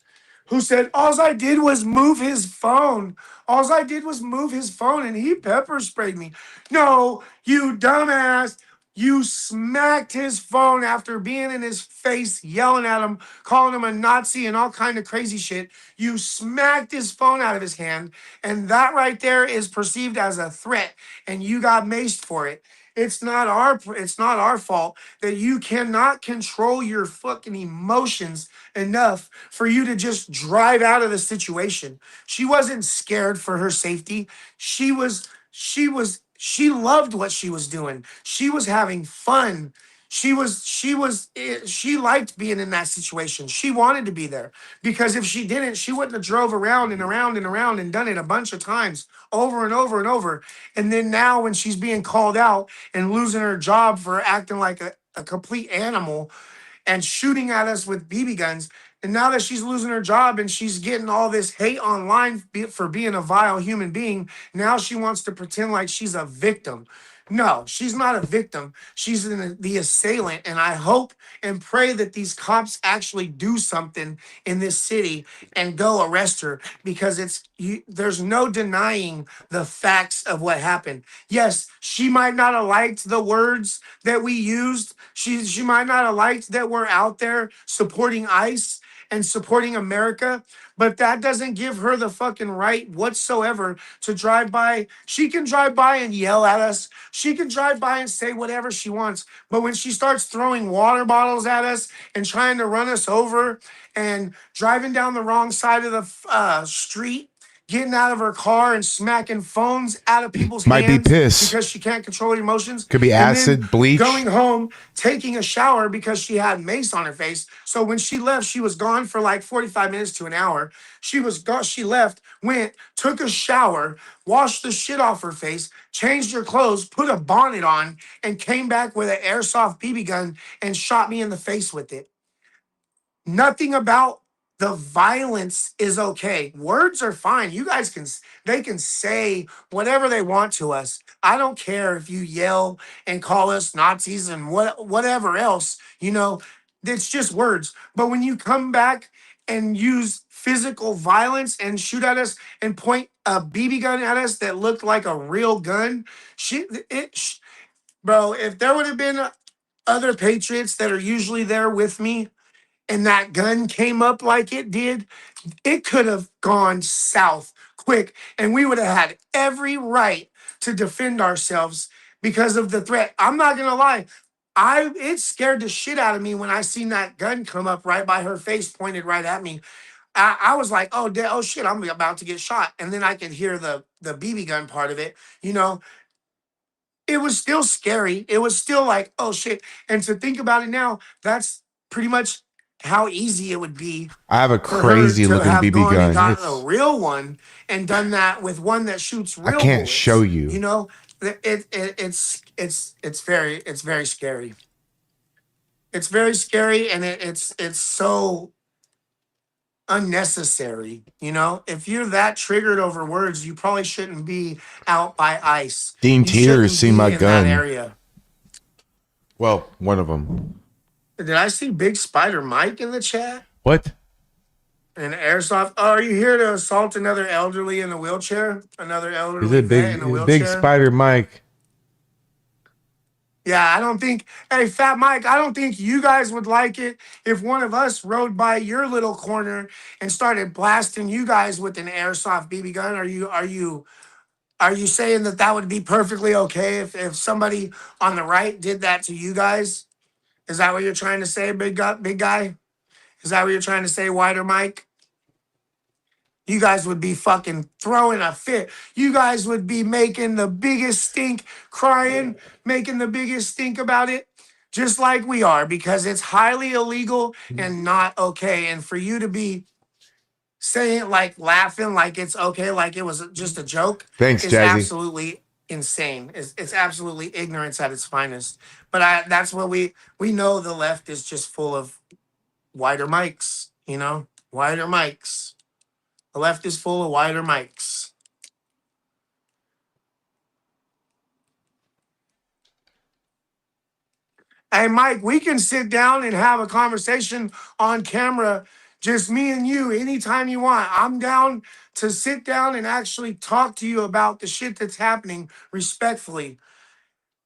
who said, all I did was move his phone. All I did was move his phone and he pepper sprayed me. No, you dumbass. You smacked his phone after being in his face, yelling at him, calling him a Nazi and all kind of crazy shit. You smacked his phone out of his hand. And that right there is perceived as a threat. And you got maced for it. It's not our fault that you cannot control your fucking emotions enough for you to just drive out of the situation. She wasn't scared for her safety. She loved what she was doing. She was having fun. She liked being in that situation. She wanted to be there because if she didn't, she wouldn't have drove around and around and around and done it a bunch of times over and over and over. And then now when she's being called out and losing her job for acting like a complete animal and shooting at us with BB guns, and now that she's losing her job and she's getting all this hate online for being a vile human being, now she wants to pretend like she's a victim. No, she's not a victim. She's the assailant. And I hope and pray that these cops actually do something in this city and go arrest her because there's no denying the facts of what happened. Yes, she might not have liked the words that we used. She might not have liked that we're out there supporting ICE and supporting America, but that doesn't give her the fucking right whatsoever to drive by. She can drive by and yell at us. She can drive by and say whatever she wants. But when she starts throwing water bottles at us and trying to run us over and driving down the wrong side of the street, getting out of her car and smacking phones out of people's Might be hands piss. because she can't control her emotions. Could be And acid, then bleach. Going home, taking a shower because she had mace on her face. So when she left, she was gone for like 45 minutes to an hour. She was gone. She left, went, took a shower, washed the shit off her face, changed her clothes, put a bonnet on, and came back with an airsoft BB gun and shot me in the face with it. Nothing about the violence is okay. Words are fine. You guys they can say whatever they want to us. I don't care if you yell and call us Nazis and whatever else, it's just words. But when you come back and use physical violence and shoot at us and point a BB gun at us that looked like a real gun, bro, if there would have been other patriots that are usually there with me, and that gun came up like it did, it could have gone south quick. And we would have had every right to defend ourselves because of the threat. I'm not going to lie. It scared the shit out of me when I seen that gun come up right by her face, pointed right at me. I was like, oh shit, I'm about to get shot. And then I could hear the BB gun part of it, It was still scary. It was still like, oh shit. And to think about it now, that's pretty much how easy it would be. I have a for crazy her to looking have BB gone gun. and gotten It's- a real one and done that with one that shoots real I can't bullets. show you. It's very scary. It's very scary, and it's so unnecessary. If you're that triggered over words, you probably shouldn't be out by ICE. Dean You Teeter shouldn't has seen be my in gun. that area. Well, one of them. Did I see Big Spider Mike in the chat? What? And airsoft. Oh, are you here to assault another elderly in a wheelchair? Another elderly Is it vet in a big? wheelchair? Big Spider Mike. Yeah, I don't think. Hey, Fat Mike, I don't think you guys would like it if one of us rode by your little corner and started blasting you guys with an airsoft BB gun. Are you saying that would be perfectly okay if somebody on the right did that to you guys? Is that what you're trying to say, big guy? Is that what you're trying to say, Wider Mike? You guys would be fucking throwing a fit. You guys would be making the biggest stink, crying, making the biggest stink about it, just like we are, because it's highly illegal and not okay. And for you to be saying like laughing like it's okay, like it was just a joke, Thanks, is Jazzy. absolutely insane. It's absolutely ignorance at its finest. But that's what we know. The left is just full of wider mics, you know, wider mics. The left is full of wider mics. Hey, Mike, we can sit down and have a conversation on camera, just me and you, anytime you want. I'm down to sit down and actually talk to you about the shit that's happening respectfully.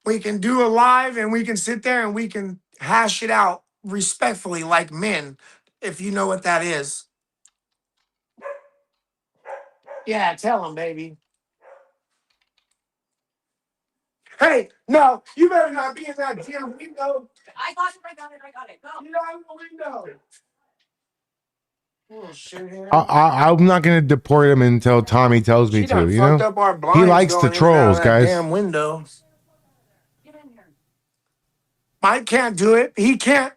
We can do a live and we can sit there and we can hash it out respectfully like men, if you know what that is. Yeah, tell them, baby. Hey, no, you better not be in that damn window. I got it. Go. Get out of the window. Oh, shit here. I'm not gonna deport him until Tommy tells me She to. done You fucked know, up our he blinds likes the going in and out of trolls, that guys. damn window. Mike can't do it. He can't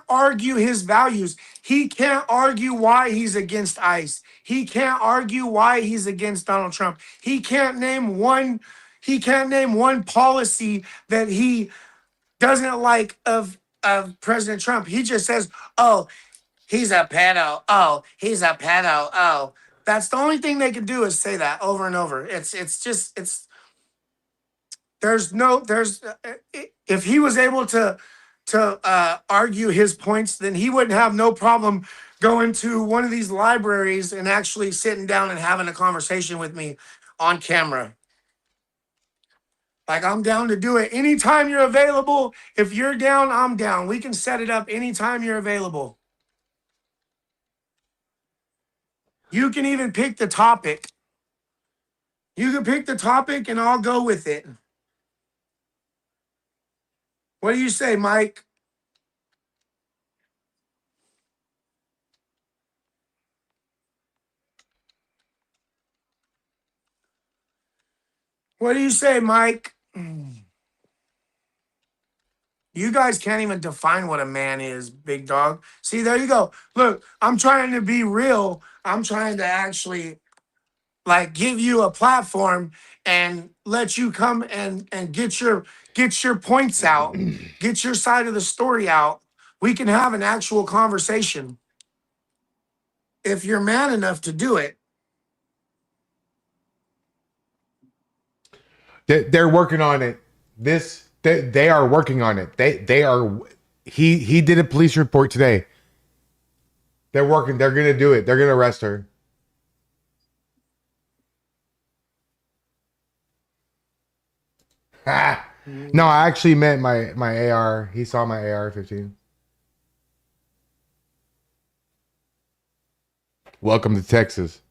argue his values. He can't argue why he's against ICE. He can't argue why he's against Donald Trump. He can't name one policy that he doesn't like of President Trump. He just says, "Oh, he's a pedo. Oh, he's a pedo. Oh." That's the only thing they can do is say that over and over. If he was able to argue his points, then he wouldn't have no problem going to one of these libraries and actually sitting down and having a conversation with me on camera. Like, I'm down to do it anytime you're available. If you're down, I'm down. We can set it up anytime you're available. You can even pick the topic. You can pick the topic and I'll go with it. What do you say, Mike? What do you say, Mike? You guys can't even define what a man is, big dog. See, there you go. Look, I'm trying to be real. I'm trying to actually like give you a platform and let you come and get your points out, get your side of the story out. We can have an actual conversation if you're man enough to do it. They're working on it. They are working on it. They are. He did a police report today. They're working. They're gonna do it. They're gonna arrest her. No, I actually meant my AR. He saw my AR-15. Welcome to Texas.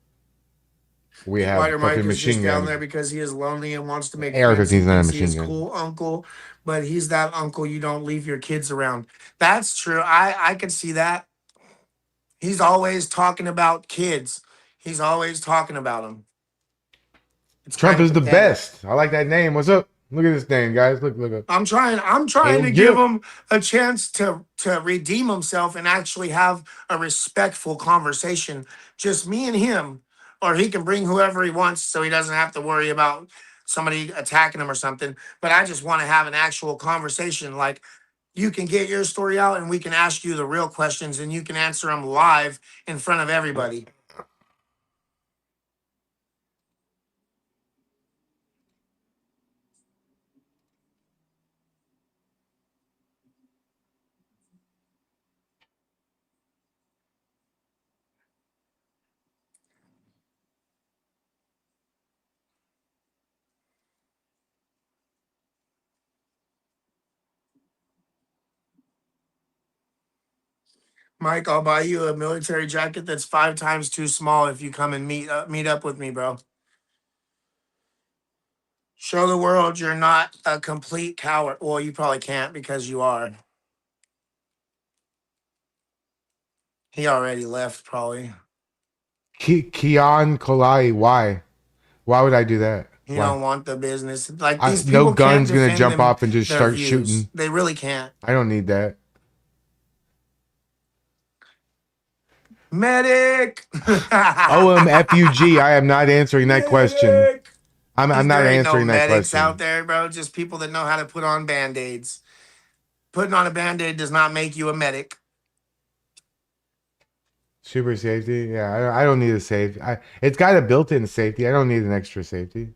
We have Spider Mike fucking is just machine down guns. there because he is lonely and wants to make AR-15 is not a He machine is gun. cool uncle, but he's that uncle you don't leave your kids around. That's true. I could see that. He's always talking about kids. He's always talking about them. Trump is the best. I like that name. What's up? Look at this name, guys. Look up. I'm trying to give him a chance to redeem himself and actually have a respectful conversation. Just me and him, or he can bring whoever he wants so he doesn't have to worry about somebody attacking him or something. But I just want to have an actual conversation. Like, you can get your story out and we can ask you the real questions and you can answer them live in front of everybody. Mike, I'll buy you a military jacket that's 5 times too small if you come and meet up with me, bro. Show the world you're not a complete coward. Well, you probably can't because you are. He already left, probably. Kian Kolai, why? Why would I do that? You Why? don't want the business. Like, these people No can't gun's gonna defend jump off and just their start views. shooting. They really can't. I don't need that. Medic. OMFUG. I am not answering that question. I'm not There ain't no answering that medics question. out there, bro. Just people that know how to put on band-aids. Putting on a band-aid does not make you a medic. Super safety? Yeah, I don't need a safety. It's got a built-in safety. I don't need an extra safety.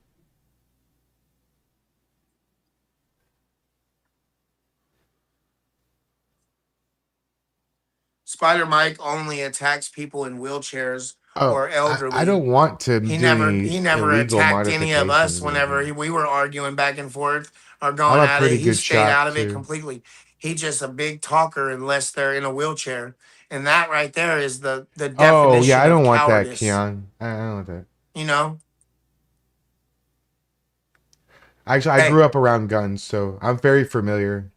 Spider Mike only attacks people in wheelchairs Oh, or elderly. I don't want to He do never any illegal attacked any of us modifications. whenever we were arguing back and forth or I'm going a at it. pretty He good stayed out shot of it too. completely. He's just a big talker unless they're in a wheelchair. And that right there is the definition Oh yeah, I don't of want that, cowardice. Keon. I don't want that. You know? Actually, I grew up around guns, so I'm very familiar.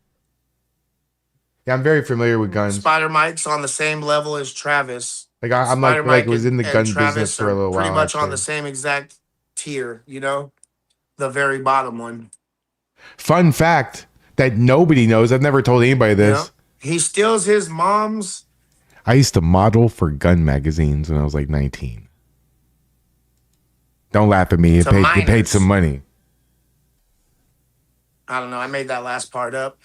Yeah, I'm very familiar with guns. Spider Mike's on the same level as Travis. Like I'm Spider like Mike was in the and gun Travis business for a are little pretty while. much on Actually, the same exact tier, you know? The very bottom one. fun fact that nobody knows. I've never told anybody this. Yeah. He steals his mom's. I used to model for gun magazines when I was like 19. Don't laugh at me. It paid some money. I don't know. I made that last part up.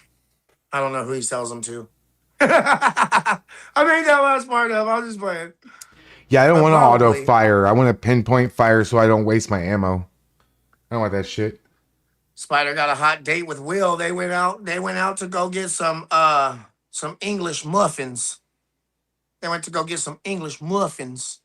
I don't know who he sells them to. I made that last part up. I was just playing. Yeah, I don't want to auto probably. fire. I want to pinpoint fire so I don't waste my ammo. I don't want that shit. Spider got a hot date with Will. They went out to go get some English muffins. They went to go get some English muffins.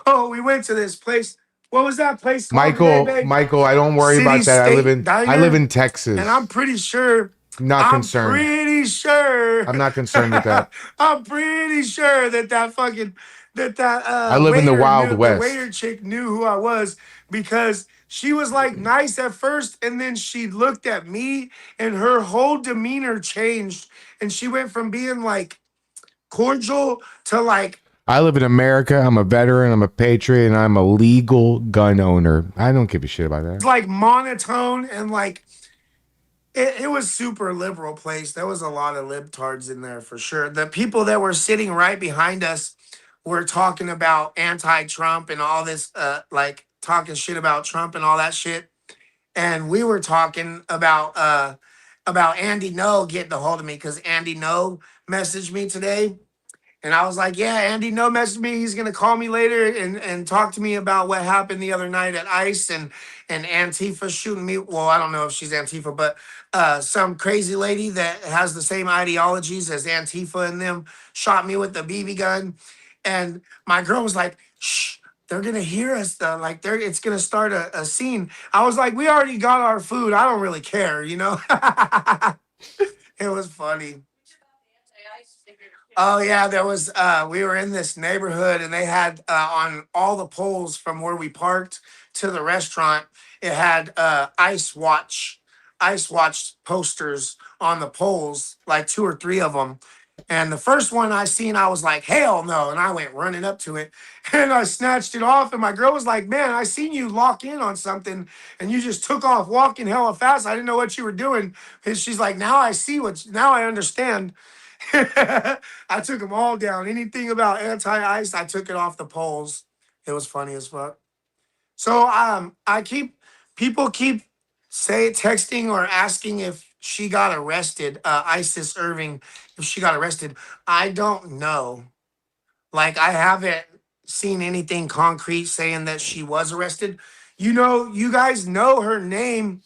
Oh, we went to this place. What was that place called today, babe? Michael, I don't worry City about that. I State live in Texas. And I'm pretty sure. Not concerned. I'm pretty sure. I'm not concerned with that. I'm pretty sure that fucking I live in the Wild West. The waiter chick knew who I was because she was like nice at first, and then she looked at me, and her whole demeanor changed, and she went from being like cordial to like. I live in America. I'm a veteran. I'm a patriot, and I'm a legal gun owner. I don't give a shit about that. Like monotone and like. It was super liberal place. There was a lot of libtards in there for sure. The people that were sitting right behind us were talking about anti-Trump and all this, like talking shit about Trump and all that shit. And we were talking about Andy No getting a hold of me because Andy No messaged me today. And I was like, yeah, Andy No messaged me. He's going to call me later and talk to me about what happened the other night at ICE and Antifa shooting me. Well, I don't know if she's Antifa, but some crazy lady that has the same ideologies as Antifa and them shot me with the BB gun. And my girl was like, shh, they're going to hear us. Like, it's going to start a scene. I was like, we already got our food. I don't really care, you know? It was funny. Oh yeah, there was we were in this neighborhood and they had on all the poles from where we parked to the restaurant, it had ice watch posters on the poles, like 2 or 3 of them. And the first one I seen, I was like, hell no. And I went running up to it and I snatched it off. And my girl was like, man, I seen you lock in on something and you just took off walking hella fast. I didn't know what you were doing. And she's like, now I understand. I took them all down. Anything about anti-ice, I took it off the poles. It was funny as fuck. So people keep texting or asking if she got arrested, Isis Irving, if she got arrested. I don't know. Like I haven't seen anything concrete saying that she was arrested. You know, you guys know her name.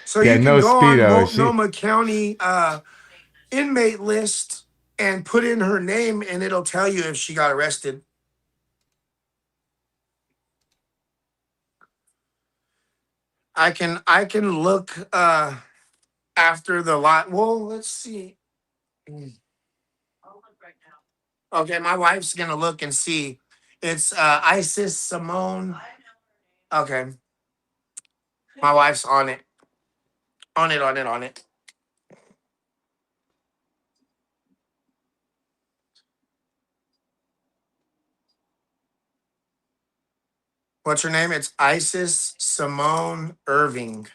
So yeah, you can go on Speedo. Multnomah County inmate list and put in her name and it'll tell you if she got arrested. I can look after the lot. Well, let's see. Okay, my wife's gonna look and see. It's Isis Simone. Okay. My wife's on it. On it. What's her name? It's Isis Simone Irving.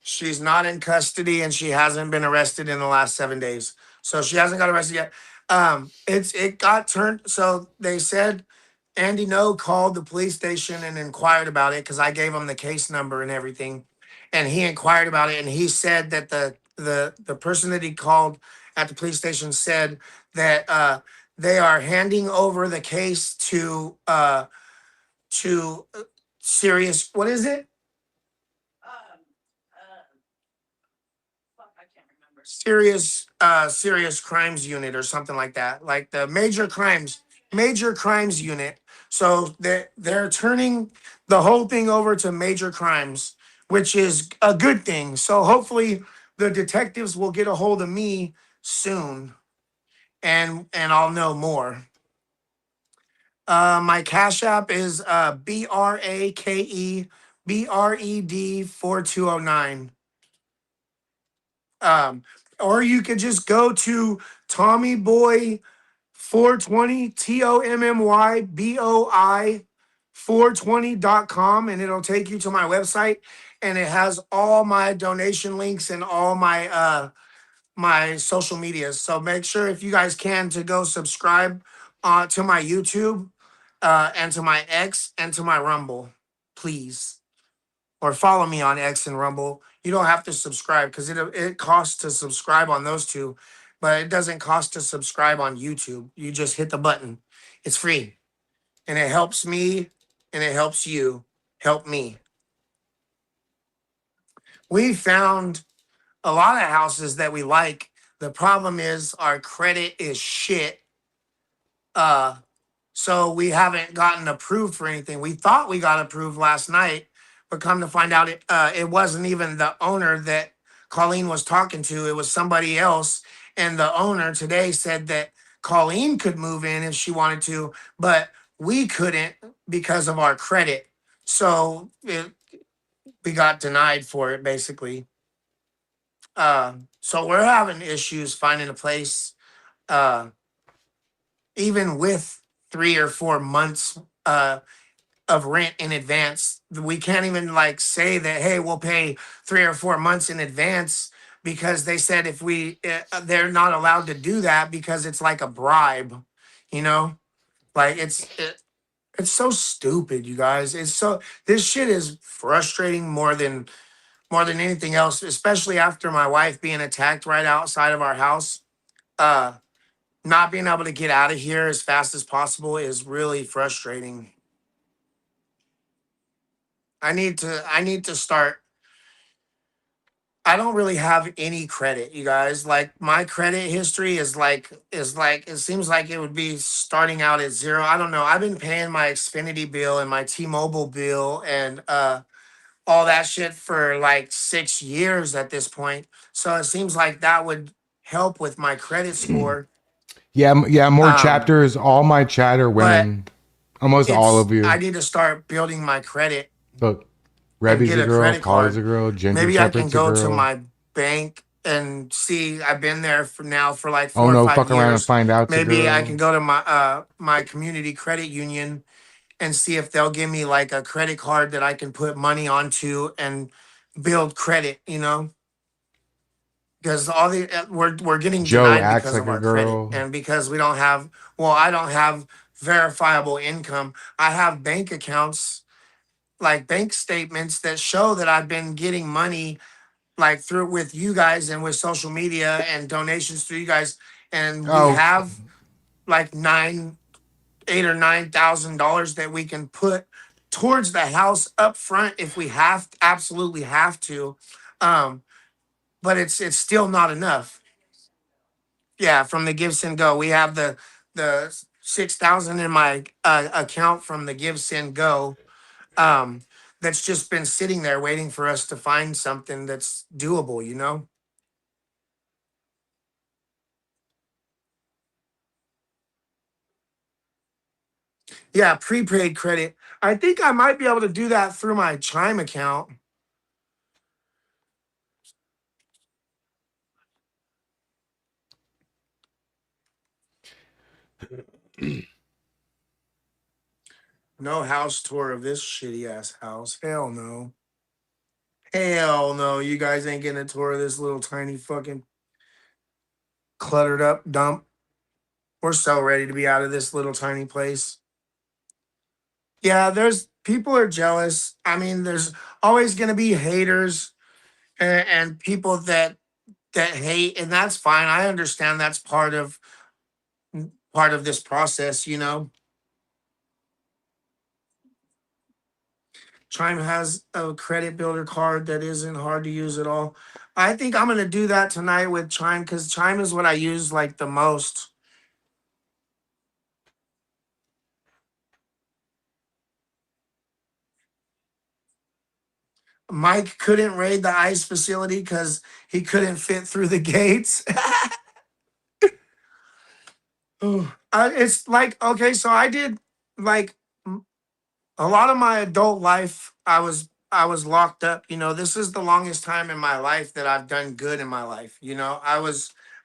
She's not in custody and she hasn't been arrested in the last 7 days. So she hasn't got arrested yet. It got turned. So they said Andy No called the police station and inquired about it because I gave him the case number and everything. And he inquired about it and he said that the person that he called at the police station said that they are handing over the case to serious, what is it? Serious crimes unit or something like that, like the major crimes unit. So they're turning the whole thing over to major crimes, which is a good thing. So hopefully the detectives will get a hold of me soon and I'll know more. My Cash App is BRAKEBRED 4209. Or you could just go to Tommy Boy 420 TOMMYBOI 420.com and it'll take you to my website and it has all my donation links and all my my social medias. So make sure if you guys can to go subscribe to my YouTube and to my X and to my Rumble, please. Or follow me on X and Rumble. You don't have to subscribe because it costs to subscribe on those two, but it doesn't cost to subscribe on YouTube. You just hit the button. It's free. And it helps me and it helps you help me. We found a lot of houses that we like. The problem is our credit is shit. So we haven't gotten approved for anything. We thought we got approved last night, but come to find out it wasn't even the owner that Colleen was talking to. It was somebody else. And the owner today said that Colleen could move in if she wanted to, but we couldn't because of our credit. So we got denied for it basically. So we're having issues finding a place, even with 3 or 4 months of rent in advance. We can't even like say that, hey, we'll pay 3 or 4 months in advance because they said if they're not allowed to do that because it's like a bribe, you know, like it's so stupid, you guys. This shit is frustrating more than anything else, especially after my wife being attacked right outside of our house. Not being able to get out of here as fast as possible is really frustrating. I need to start. I don't really have any credit, you guys. Like my credit history is like it seems like it would be starting out at 0. I don't know. I've been paying my Xfinity bill and my T-Mobile bill and all that shit for like 6 years at this point. So it seems like that would help with my credit score. Yeah, more chapters. All my chat are women. Almost all of you. I need to start building my credit. Look, Rebby's a girl, Paula's a girl, Ginger Maybe I Shepherd's can go a girl. to my bank and see. I've been there for like 4 oh or no, 5 fuck years. around and find out. Maybe I can go to my my community credit union and see if they'll give me like a credit card that I can put money onto and build credit. You know, because all the we're getting Joe denied acts because like of a our girl. credit and because we don't have. Well, I don't have verifiable income. I have bank accounts, like bank statements that show that I've been getting money like through with you guys and with social media and donations through you guys. And we have like $8,000 or $9,000 that we can put towards the house up front if we absolutely have to. But it's still not enough. Yeah, from the Give Send Go. We have the 6,000 in my account from the Give Send Go. That's just been sitting there waiting for us to find something that's doable, you know? Yeah, prepaid credit. I think I might be able to do that through my Chime account. No house tour of this shitty ass house. Hell no. Hell no, you guys ain't getting a tour of this little tiny fucking cluttered up dump. We're so ready to be out of this little tiny place. Yeah, there's people are jealous. I mean, there's always gonna be haters and people that hate, and that's fine. I understand that's part of this process, you know. Chime has a credit builder card that isn't hard to use at all. I think I'm gonna do that tonight with Chime because Chime is what I use like the most. Mike couldn't raid the ICE facility because he couldn't fit through the gates. It's like, okay, so I did like a lot of my adult life. I was locked up. You know, this is the longest time in my life that I've done good in my life. You know, I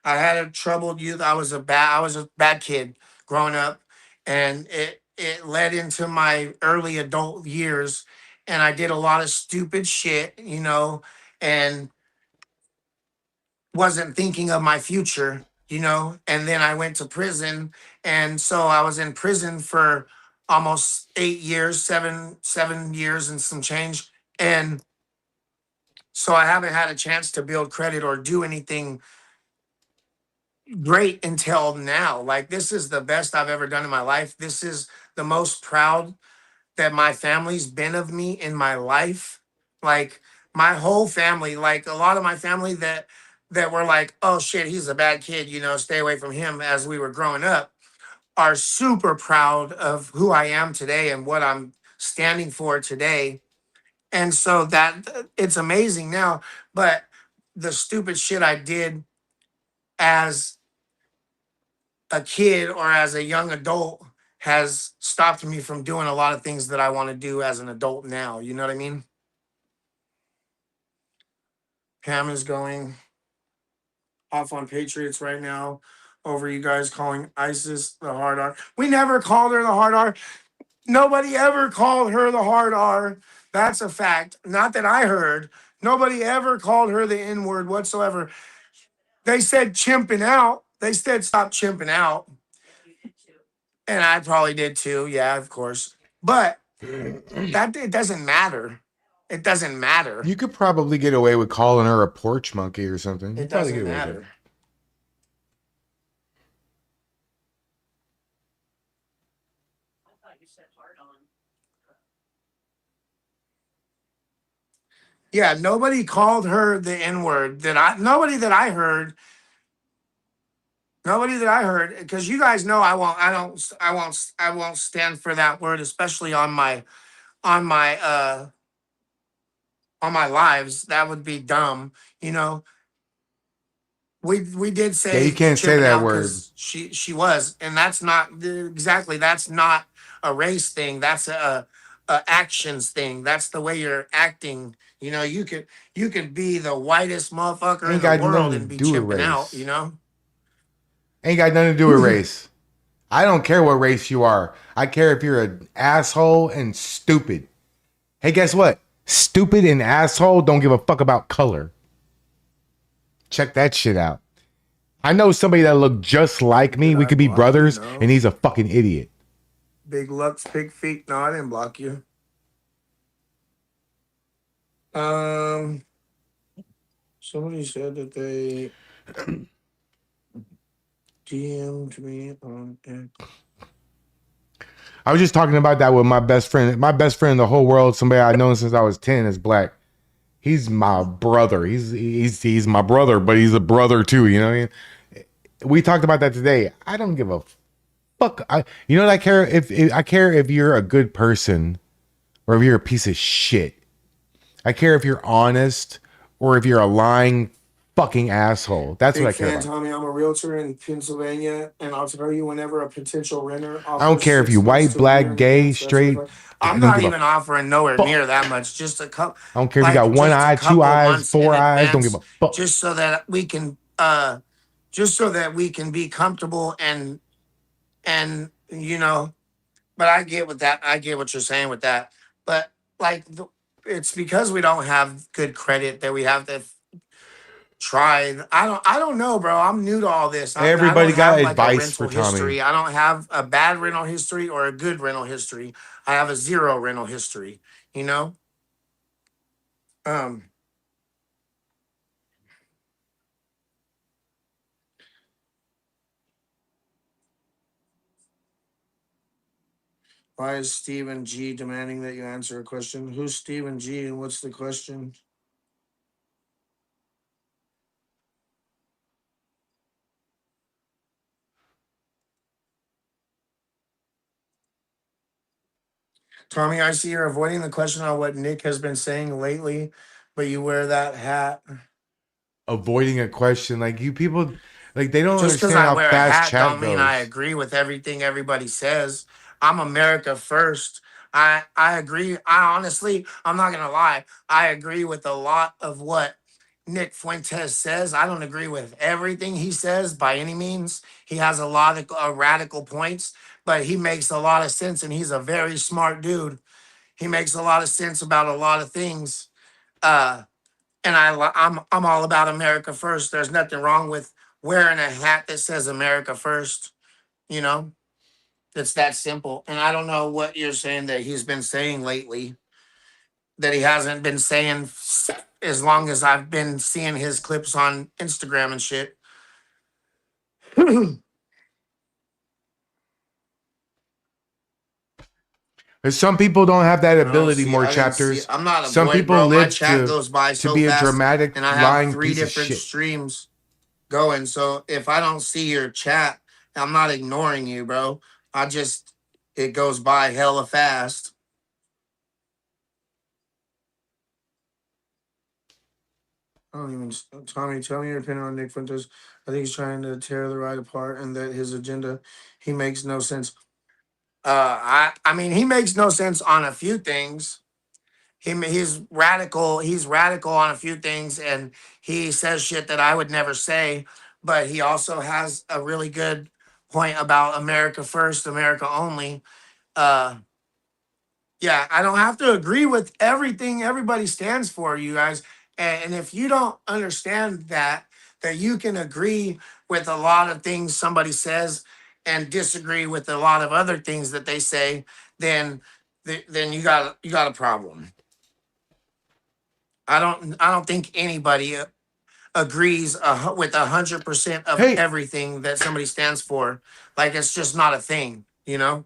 had a troubled youth. I was a bad kid growing up, and it led into my early adult years, and I did a lot of stupid shit. You know, and wasn't thinking of my future, you know, and then I went to prison. And so I was in prison for almost 8 years, seven years and some change. And so I haven't had a chance to build credit or do anything great until now. Like, this is the best I've ever done in my life. This is the most proud that my family's been of me in my life. Like, my whole family, like a lot of my family that were like, oh shit, he's a bad kid, you know, stay away from him as we were growing up, are super proud of who I am today and what I'm standing for today. And so that it's amazing now. But the stupid shit I did as a kid or as a young adult has stopped me from doing a lot of things that I want to do as an adult now. You know what I mean? Pam is going off on Patriots right now over you guys calling ISIS the hard R. We never called her the hard R. Nobody ever called her the hard R. That's a fact. Not that I heard. Nobody ever called her the N word whatsoever. They said chimping out. They said stop chimping out. And I probably did too. Yeah, of course. But that it doesn't matter. It doesn't matter. You could probably get away with calling her a porch monkey or something. It doesn't matter. Yeah, nobody called her the N-word nobody that I heard. Nobody that I heard, because you guys know I won't stand for that word, especially on my on my uh on my lives. That would be dumb, you know. We did say Yeah, you can't say chipping that out word. 'cause she was, and that's not exactly, that's not a race thing. That's a actions thing. That's the way you're acting. You know, you could be the whitest motherfucker in Ain't the got world nothing and be to do with chipping out, race. you know? Ain't got nothing to do with race. I don't care what race you are. I care if you're an asshole and stupid. Hey, guess what? Stupid and asshole don't give a fuck about color. Check that shit out. I know somebody that look just like me. We could be brothers, and he's a fucking idiot. Big Lux, big feet. No, I didn't block you. Somebody said that they DM'd me on X. I was just talking about that with my best friend. My best friend in the whole world, somebody I've known since I was 10, is black. He's my brother. He's my brother, but he's a brother too. You know what I mean? We talked about that today. I don't give a fuck. You know what I care if I care if you're a good person or if you're a piece of shit. I care if you're honest or if you're a lying fucking asshole. That's Big what I care fan, about. Tommy. I'm a realtor in Pennsylvania, and I'll tell you whenever a potential renter offers I don't care if 6 you're months white, to a year black, in gay, advance, that's straight. what I I'm don't not give a even offering nowhere fuck. near that much. Just a couple. I don't care if you got one eye, two eyes, four eyes. Don't give a fuck. Just so that we can, just so that we can be comfortable and you know. But I get what you're saying with that. But like it's because we don't have good credit that we have to try. I don't know, bro. I'm new to all this. I don't Everybody got have like a advice rental for Tommy. history. I don't have a bad rental history or a good rental history. I have a zero rental history, you know? Why is Stephen G demanding that you answer a question? Who's Stephen G and what's the question? Tommy, I see you're avoiding the question on what Nick has been saying lately, but you wear that hat. Avoiding a question. Like you people, like they don't Just because understand I how wear a fast hat chat don't mean I goes. agree with everything everybody says. I'm America first. I agree. I honestly, I'm not gonna lie. I agree with a lot of what Nick Fuentes says. I don't agree with everything he says by any means. He has a lot of radical points, but he makes a lot of sense, and he's a very smart dude. He makes a lot of sense about a lot of things. And I'm all about America first. There's nothing wrong with wearing a hat that says America first. You know, it's that simple. And I don't know what you're saying that he's been saying lately that he hasn't been saying as long as I've been seeing his clips on Instagram and shit. There's some people don't have that I don't ability. see. More I didn't see. chapters. I'm not a Some boy, people bro. My live chat goes by to so be a fast, dramatic, and I have lying 3 piece of different shit. streams going. So if I don't see your chat, I'm not ignoring you, bro. It goes by hella fast. I don't even. Tommy, tell me your opinion on Nick Fuentes. I think he's trying to tear the right apart, and that his agenda, he makes no sense. I mean, he makes no sense on a few things. He's radical. He's radical on a few things, and he says shit that I would never say. But he also has a really good point about America first, America only. Uh, yeah, I don't have to agree with everything everybody stands for, you guys. And if you don't understand that you can agree with a lot of things somebody says and disagree with a lot of other things that they say, then you got a problem. I don't think anybody agrees with 100% of Hey. everything that somebody stands for. Like it's just not a thing, you know.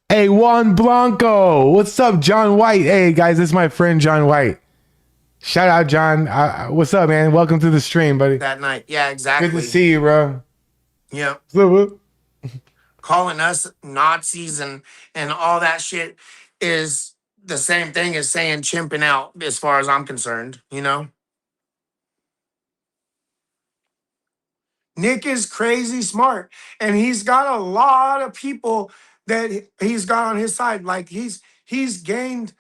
Hey, Juan Blanco. What's up, John White? Hey, guys, this is my friend, John White. Shout out, John. What's up, man? Welcome to the stream, buddy. That night, yeah, exactly. Good to see you, bro. Yeah. What's up? Calling us Nazis and all that shit is the same thing as saying chimping out, as far as I'm concerned, you know. Nick is crazy smart, and he's got a lot of people that he's got on his side. Like he's gained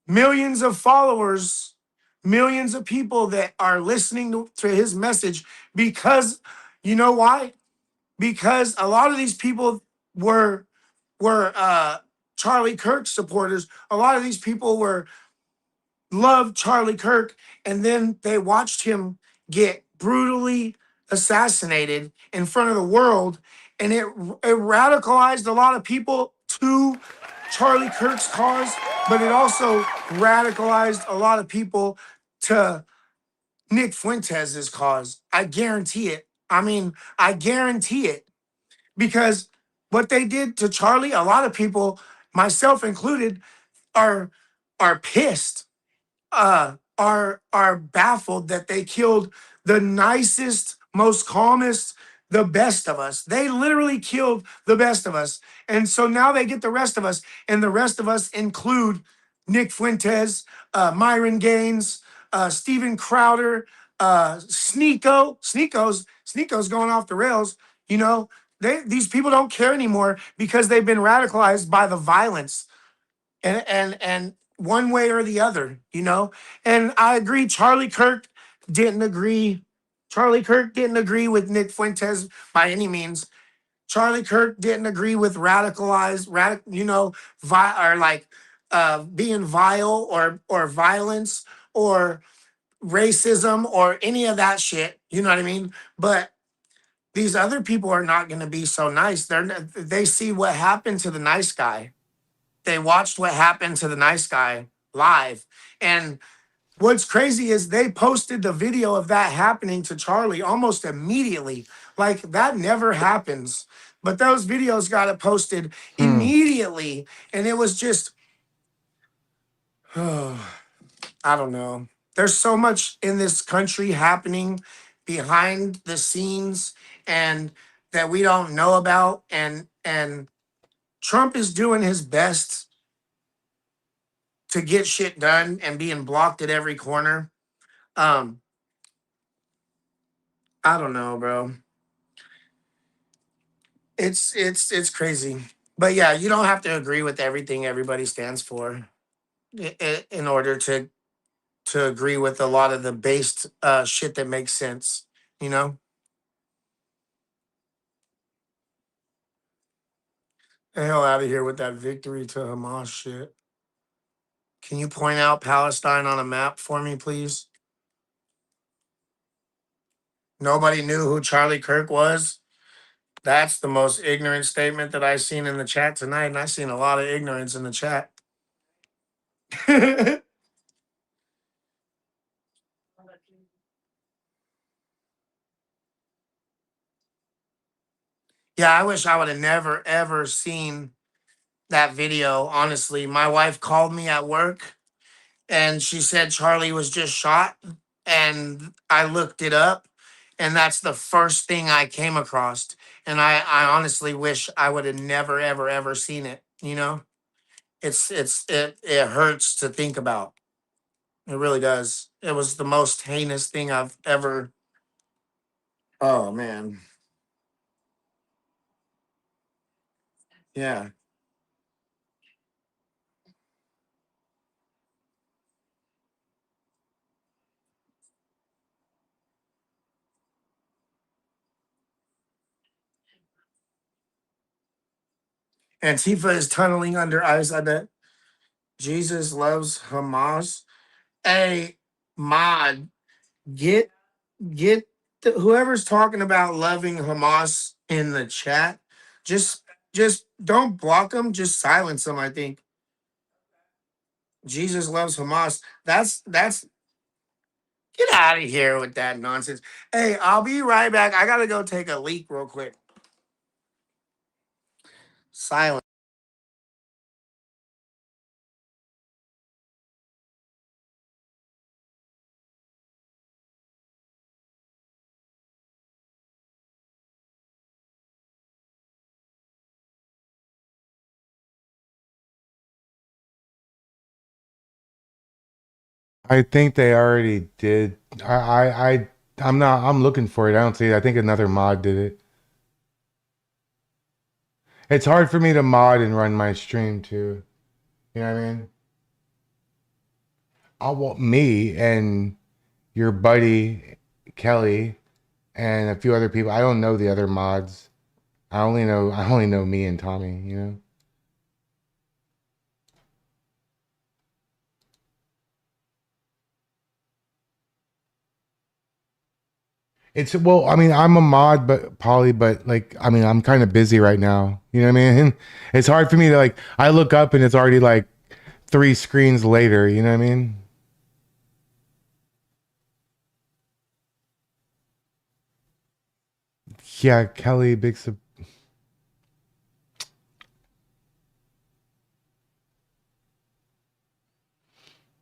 millions of followers, millions of people that are listening to his message because you know why? Because a lot of these people were Charlie Kirk supporters. A lot of these people loved Charlie Kirk, and then they watched him get brutally assassinated in front of the world, and it radicalized a lot of people to Charlie Kirk's cause, but it also radicalized a lot of people to Nick Fuentes' cause. I guarantee it. I mean, I guarantee it. Because what they did to Charlie, a lot of people, myself included, are pissed, are baffled that they killed the nicest, most calmest, the best of us. They literally killed the best of us. And so now they get the rest of us. And the rest of us include Nick Fuentes, Myron Gaines, Steven Crowder, Sneako's going off the rails. You know, these people don't care anymore because they've been radicalized by the violence and one way or the other, you know. And I agree, Charlie Kirk didn't agree. Charlie Kirk didn't agree with Nick Fuentes by any means. Charlie Kirk didn't agree with radicalized, or like being vile or violence or racism or any of that shit. You know what I mean? But these other people are not going to be so nice. They see what happened to the nice guy. They watched what happened to the nice guy live. And what's crazy is they posted the video of that happening to Charlie almost immediately. Like that never happens. But those videos got it posted immediately. And it was just, I don't know. There's so much in this country happening behind the scenes and that we don't know about. And Trump is doing his best to get shit done and being blocked at every corner. Um, I don't know, bro. It's crazy. But yeah, you don't have to agree with everything everybody stands for in order to agree with a lot of the based shit that makes sense, you know? The hell out of here with that victory to Hamas shit. Can you point out Palestine on a map for me, please? Nobody knew who Charlie Kirk was. That's the most ignorant statement that I've seen in the chat tonight, and I've seen a lot of ignorance in the chat. Yeah, I wish I would have never ever seen that video. Honestly, my wife called me at work and she said Charlie was just shot, and I looked it up, and that's the first thing I came across. And I honestly wish I would have never ever ever seen it. You know, it hurts to think about. It really does. It was the most heinous thing I've ever. Oh man, yeah. Antifa is tunneling under ice. I bet. Jesus loves Hamas. Hey, mod, get get whoever's talking about loving Hamas in the chat. Just just don't block them. Just silence them. I think Jesus loves Hamas. That's get out of here with that nonsense. Hey, I'll be right back. I gotta go take a leak real quick. Silence. I think they already did. I'm not. I'm looking for it. I don't see it. I think another mod did it. It's hard for me to mod and run my stream too. You know what I mean? I want me and your buddy Kelly and a few other people. I don't know the other mods. I only know me and Tommy, you know. It's well, I mean, I'm a mod, but Polly, but like, I mean, I'm kind of busy right now. You know what I mean? It's hard for me to like. I look up and it's already like 3 screens later. You know what I mean? Yeah, Kelly,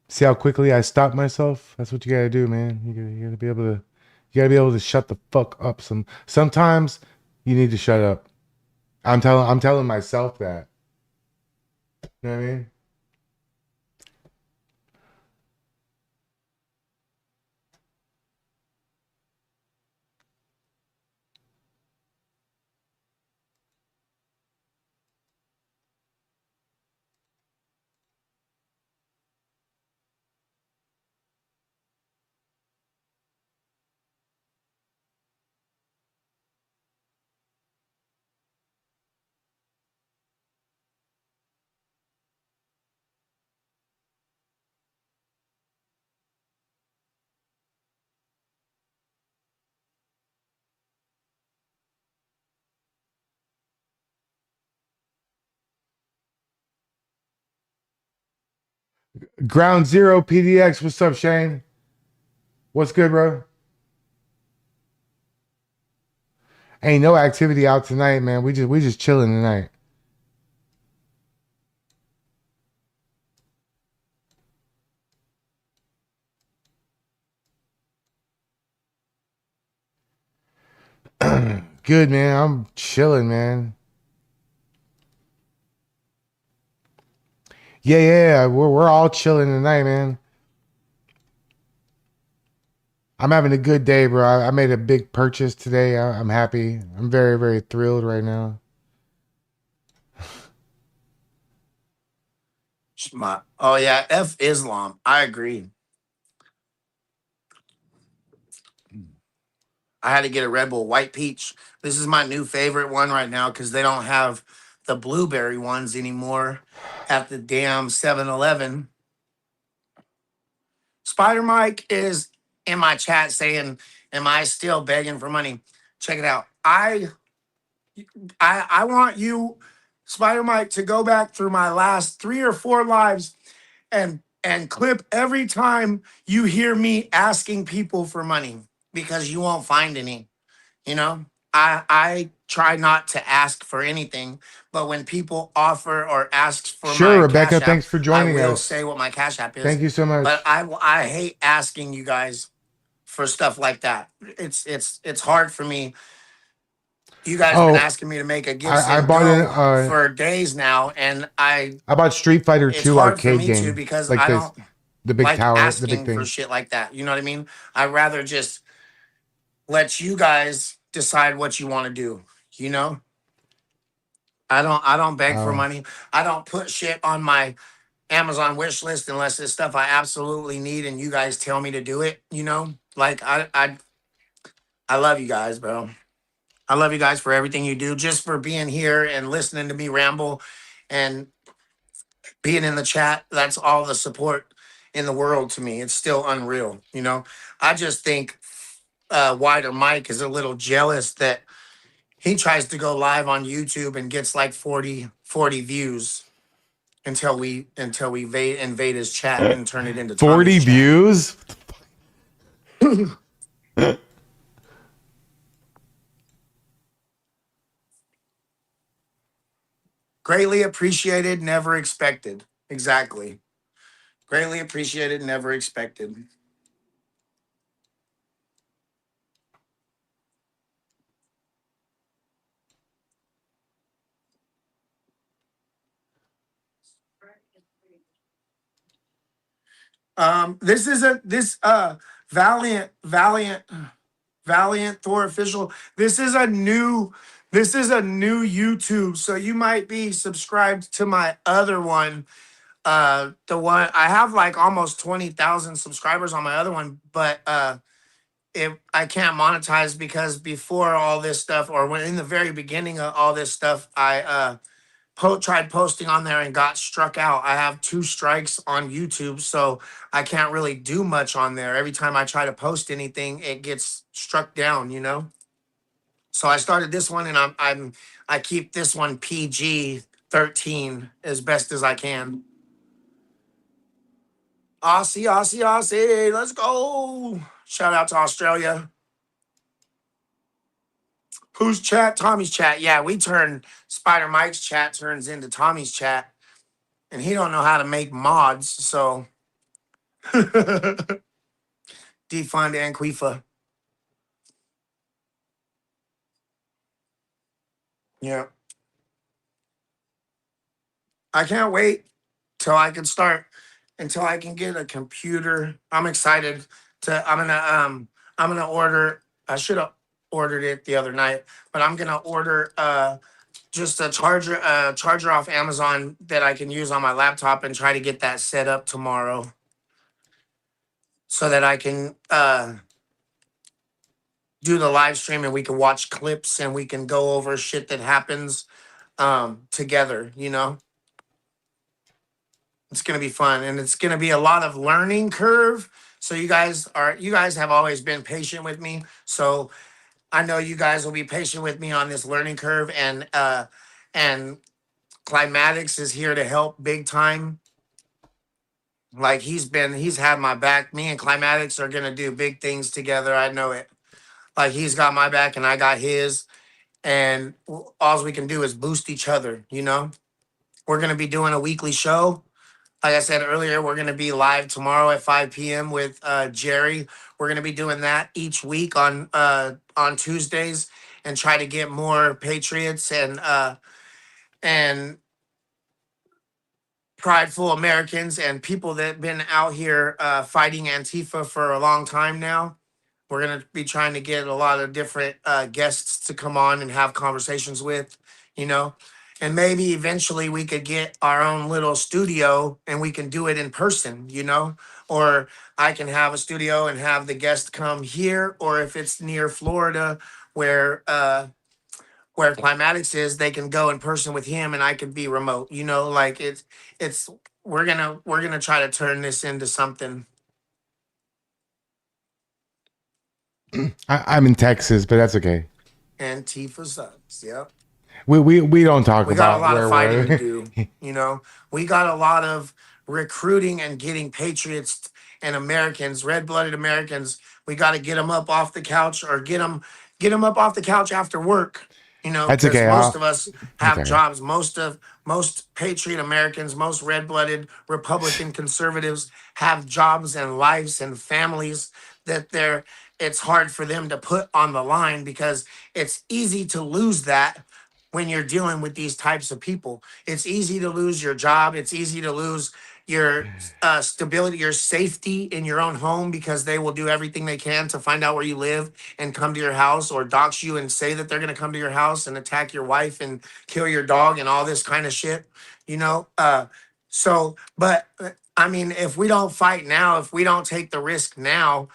see how quickly I stopped myself? That's what you gotta do, man. You gotta be able to. You gotta be able to shut the fuck up. Sometimes you need to shut up. I'm telling myself that. You know what I mean? Ground Zero PDX. What's up, Shane? What's good, bro? Ain't no activity out tonight, man. We just chilling tonight. Good, man. I'm chilling, man. Yeah. We're all chilling tonight, man. I'm having a good day, bro. I made a big purchase today. I'm happy. I'm very, very thrilled right now. Oh yeah, F Islam. I agree. I had to get a Red Bull White Peach. This is my new favorite one right now because they don't have the blueberry ones anymore at the damn 7-Eleven. Spider Mike is in my chat saying, "Am I still begging for money?" Check it out. I want you, Spider Mike, to go back through my last 3 or 4 lives and clip every time you hear me asking people for money because you won't find any. You know, I try not to ask for anything, but when people offer or ask for Sure, my Rebecca. Cash App, Thanks for joining I will us. say what my Cash App is. Thank you so much. But I hate asking you guys for stuff like that. It's hard for me. You guys have been asking me to make a gift I send bought go for days now, and I bought Street Fighter it's 2 hard for arcade me to game. because Like I this, don't the big like tower, the big asking for thing. shit like that. You know what I mean? I'd rather just let you guys decide what you want to do. You know, I don't beg for money. I don't put shit on my Amazon wish list unless it's stuff I absolutely need and you guys tell me to do it. You know, like I love you guys, bro. I love you guys for everything you do, just for being here and listening to me ramble and being in the chat. That's all the support in the world to me. It's still unreal. You know, I just think Wider Mike is a little jealous that he tries to go live on YouTube and gets like 40 views until we invade his chat and turn it into 40 Tommy's views? Greatly appreciated, never expected. Exactly. Greatly appreciated, never expected. This is Valiant Thor official. This is a new YouTube. So you might be subscribed to my other one. The one I have like almost 20,000 subscribers on my other one, but I can't monetize because before all this stuff, or when in the very beginning of all this stuff, I tried posting on there and got struck out. I have 2 strikes on YouTube, so I can't really do much on there. Every time I try to post anything, it gets struck down, you know? So I started this one and I keep this one PG-13 as best as I can. Aussie, let's go. Shout out to Australia. Whose chat? Tommy's chat. Yeah, we turn Spider Mike's chat turns into Tommy's chat. And he don't know how to make mods, so defund Anquifa. Yeah. I can't wait till I can start until I can get a computer. I'm excited to I'm gonna order. I should have ordered it the other night, but I'm gonna order just a charger off Amazon that I can use on my laptop and try to get that set up tomorrow so that I can do the live stream and we can watch clips and we can go over shit that happens together, you know. It's gonna be fun and it's gonna be a lot of learning curve. So you guys have always been patient with me. So I know you guys will be patient with me on this learning curve, and Climatics is here to help big time. Like he's had my back. Me and Climatics are gonna do big things together. I know it. Like he's got my back and I got his, and all we can do is boost each other. You know, we're gonna be doing a weekly show. Like I said earlier, we're gonna be live tomorrow at 5 p.m. with Jerry. We're gonna be doing that each week on Tuesdays, and try to get more patriots and prideful Americans and people that have been out here fighting Antifa for a long time now. We're going to be trying to get a lot of different guests to come on and have conversations with, you know, and maybe eventually we could get our own little studio and we can do it in person, you know, or I can have a studio and have the guest come here, or if it's near Florida where Climatics is, they can go in person with him and I can be remote. You know, like it's we're gonna try to turn this into something. I'm in Texas, but that's okay. Antifa sucks. Yep. We don't talk We got about a lot where of fighting to we're. do. You know, we got a lot of recruiting and getting patriots and Americans, red-blooded Americans. We got to get them up off the couch, or get them up off the couch after work. You know, That's because okay. most of us have Okay. jobs. Most patriot Americans, most red-blooded Republican conservatives have jobs and lives and families that it's hard for them to put on the line, because it's easy to lose that when you're dealing with these types of people. It's easy to lose your job. It's easy to lose your stability, your safety in your own home, because they will do everything they can to find out where you live and come to your house, or dox you and say that they're going to come to your house and attack your wife and kill your dog and all this kind of shit, you know? But I mean, if we don't fight now, if we don't take the risk now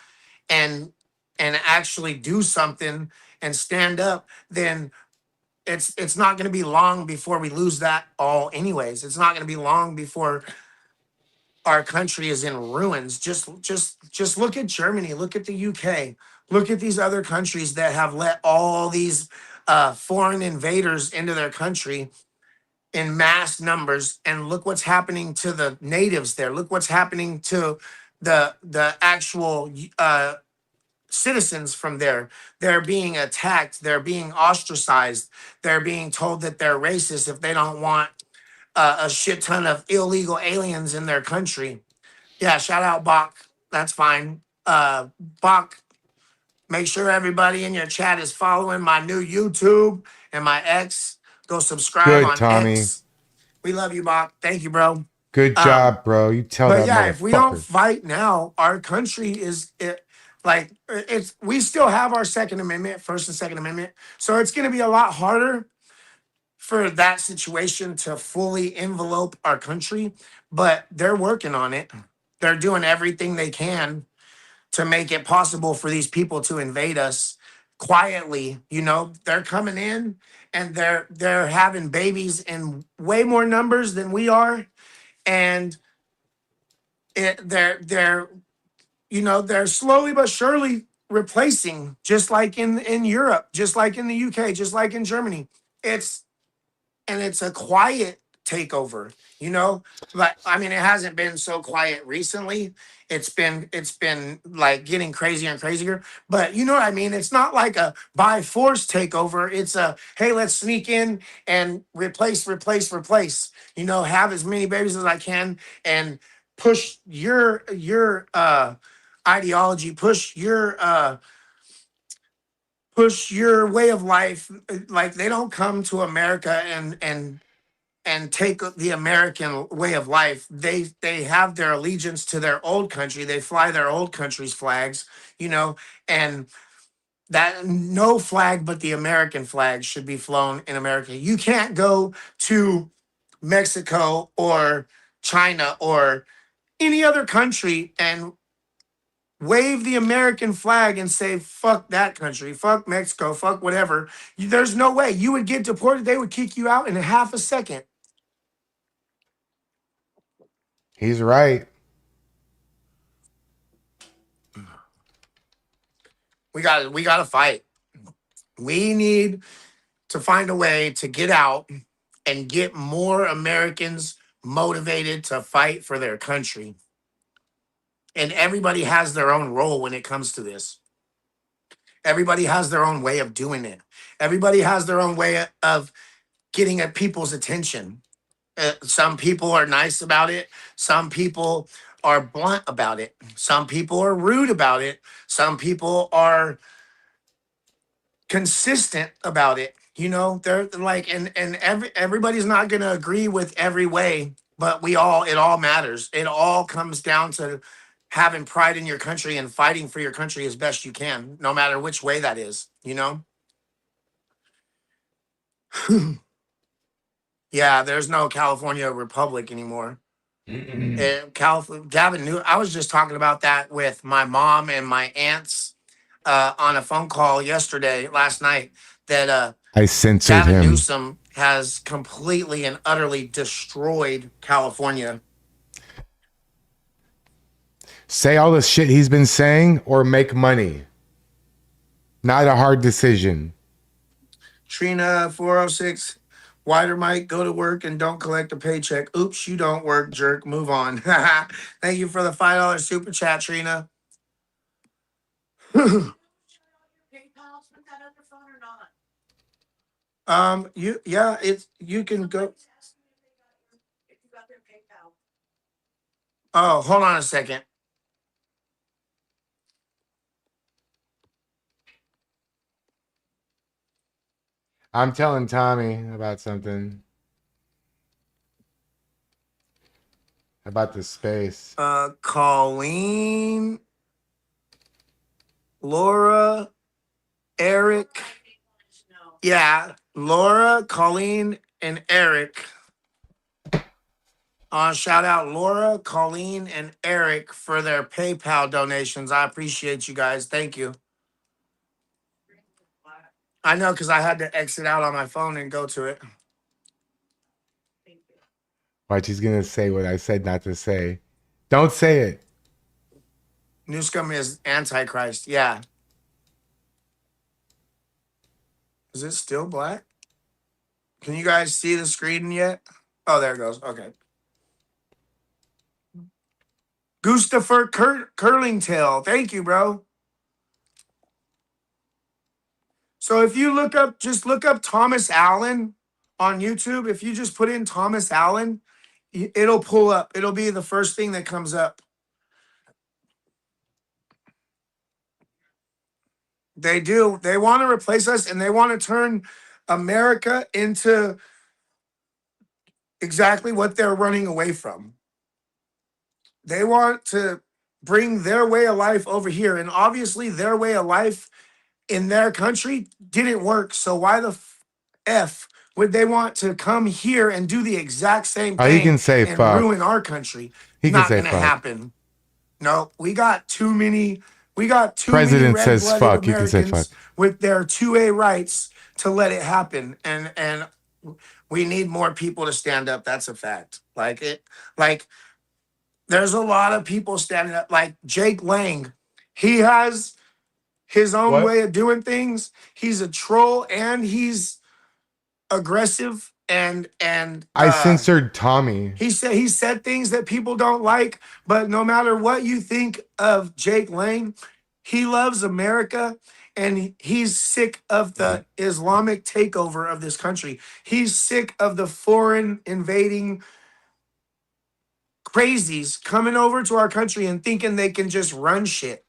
and actually do something and stand up, then it's not going to be long before we lose that all anyways. It's not going to be long before our country is in ruins. Just look at Germany, look at the UK, look at these other countries that have let all these foreign invaders into their country in mass numbers, and look what's happening to the natives there. Look what's happening to the actual citizens from there. They're being attacked, they're being ostracized, they're being told that they're racist if they don't want a shit ton of illegal aliens in their country. Yeah, shout out Bach. That's fine. Bach, make sure everybody in your chat is following my new YouTube and my X. Go subscribe Good, on Tommy. X. We love you, Bach. Thank you, bro. Good job, bro. You tell But that yeah, if we don't motherfucker. fight now, our country it's we still have our Second Amendment, First and Second Amendment. So it's going to be a lot harder for that situation to fully envelope our country, but they're working on it. They're doing everything they can to make it possible for these people to invade us quietly. You know, they're coming in and they're having babies in way more numbers than we are, and they're they're slowly but surely replacing, just like in Europe, just like in the UK, just like in Germany. It's a quiet takeover, you know. But I mean, it hasn't been so quiet recently. It's been like getting crazier and crazier. But you know what I mean? It's not like a by force takeover. It's a, hey, let's sneak in and replace. You know, have as many babies as I can and push your ideology, push your way of life. Like, they don't come to America and take the American way of life. They have their allegiance to their old country. They fly their old country's flags, you know, and that no flag but the American flag should be flown in America. You can't go to Mexico or China or any other country and wave the American flag and say, fuck that country, fuck Mexico, fuck whatever. There's no way. You would get deported. They would kick you out in half a second. He's right. We got to fight. We need to find a way to get out and get more Americans motivated to fight for their country. And everybody has their own role when it comes to this. Everybody has their own way of doing it. Everybody has their own way of getting at people's attention. Some people are nice about it. Some people are blunt about it. Some people are rude about it. Some people are consistent about it. You know, they're like, and everybody's not going to agree with every way, but it all matters. It all comes down to having pride in your country and fighting for your country as best you can, no matter which way that is, you know? Yeah, there's no California Republic anymore. Gavin knew. I was just talking about that with my mom and my aunts on a phone call last night, that I censored Gavin him. Newsom has completely and utterly destroyed California. Say all the shit he's been saying or make money. Not a hard decision. Trina 406, Wider Mike, go to work and don't collect a paycheck. Oops, you don't work, jerk. Move on. Thank you for the $5 super chat, Trina. You can go. Oh, hold on a second. I'm telling Tommy about something. About the space. Colleen, Laura, Eric. Yeah, Laura, Colleen, and Eric. Shout out Laura, Colleen, and Eric for their PayPal donations. I appreciate you guys. Thank you. I know, because I had to exit out on my phone and go to it. Watch, he's going to say what I said not to say. Don't say it. Newscomb is Antichrist. Yeah. Is it still black? Can you guys see the screen yet? Oh, there it goes. Okay. Gustafer Curlingtail. Thank you, bro. So if you just look up Thomas Allen on YouTube. If you just put in Thomas Allen, it'll pull up. It'll be the first thing that comes up. They do. They want to replace us, and they want to turn America into exactly what they're running away from. They want to bring their way of life over here, and obviously their way of life in their country didn't work. So why the F would they want to come here and do the exact same thing he can say and fuck. ruin our country? He Not can say gonna fuck. happen. No, we got too many. We got too President many says red-blooded fuck. You can say Americans fuck. with their 2A rights to let it happen, and we need more people to stand up. That's a fact. There's a lot of people standing up. Like Jake Lang, he has his own way of doing things. He's a troll and he's aggressive, and I censored Tommy. he said things that people don't like, but no matter what you think of Jake Lang, he loves America, and he's sick of the Islamic takeover of this country. He's sick of the foreign invading crazies coming over to our country and thinking they can just run shit.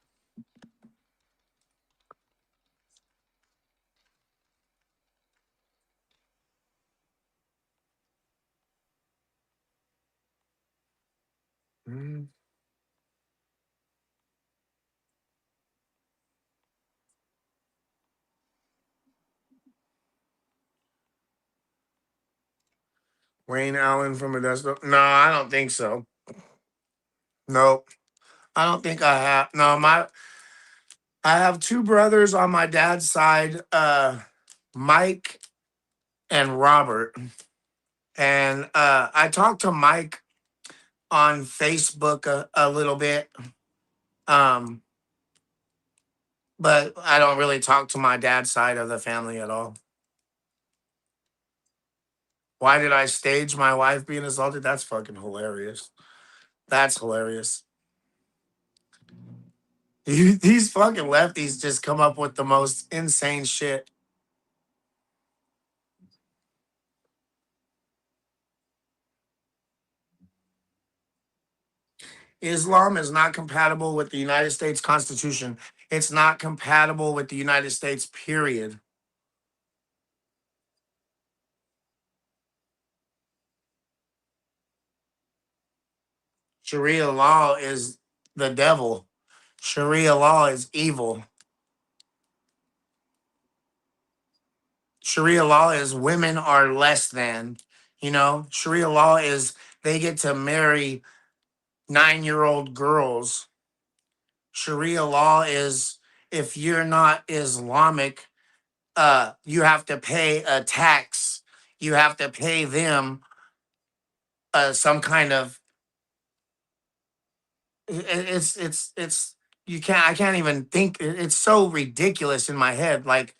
Wayne Allen from Modesto? No, I don't think so. Nope. I don't think I have. No, I have two brothers on my dad's side, Mike and Robert. And I talked to Mike on Facebook a little bit. But I don't really talk to my dad's side of the family at all. Why did I stage my wife being assaulted? That's fucking hilarious. That's hilarious. These fucking lefties just come up with the most insane shit. Islam is not compatible with the United States Constitution. It's not compatible with the United States, period. Sharia law is the devil. Sharia law is evil. Sharia law is women are less than. You know, Sharia law is they get to marry 9-year-old girls. Sharia law is if you're not Islamic, you have to pay a tax. You have to pay them some kind of it's you can't I can't even think it's so ridiculous in my head. Like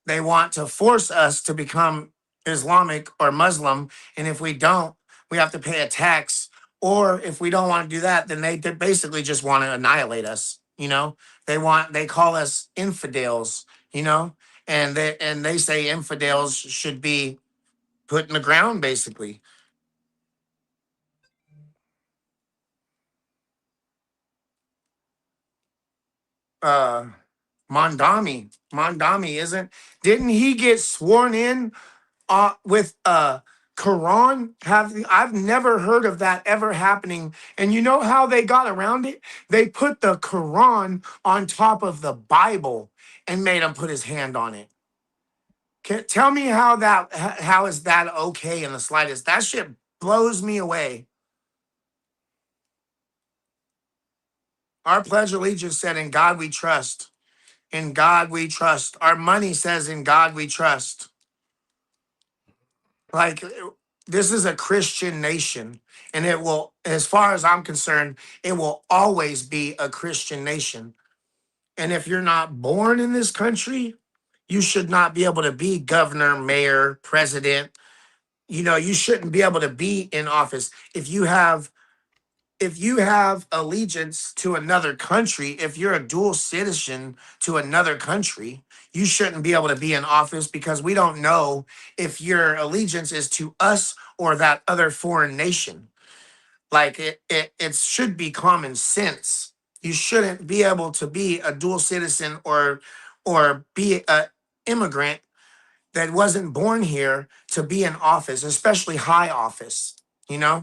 they want to force us to become Islamic or Muslim, and if we don't, we have to pay a tax. Or if we don't want to do that, then they basically just want to annihilate us. You know, they call us infidels. You know, and they say infidels should be put in the ground, basically. Uh, Mondami didn't he get sworn in with Quran? I've never heard of that ever happening. And you know how they got around it? They put the Quran on top of the Bible and made him put his hand on it. Tell me how is that okay in the slightest? That shit blows me away. Our Pledge of Allegiance said, "In God we trust." In God we trust. Our money says, "In God we trust." Like, this is a Christian nation, and it will, as far as I'm concerned, it will always be a Christian nation. And if you're not born in this country, you should not be able to be governor, mayor, president. You know, you shouldn't be able to be in office. If you have allegiance to another country, if you're a dual citizen to another country, you shouldn't be able to be in office, because we don't know if your allegiance is to us or that other foreign nation. Like it should be common sense. You shouldn't be able to be a dual citizen or be a immigrant that wasn't born here to be in office, especially high office, you know?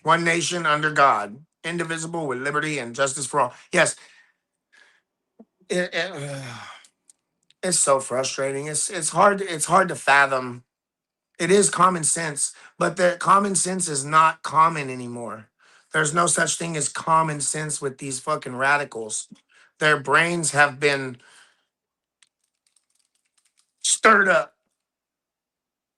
One nation under God, indivisible, with liberty and justice for all. Yes, it, it, it's so frustrating. It's hard to fathom. It is common sense, but the common sense is not common anymore. There's no such thing as common sense with these fucking radicals. Their brains have been stirred up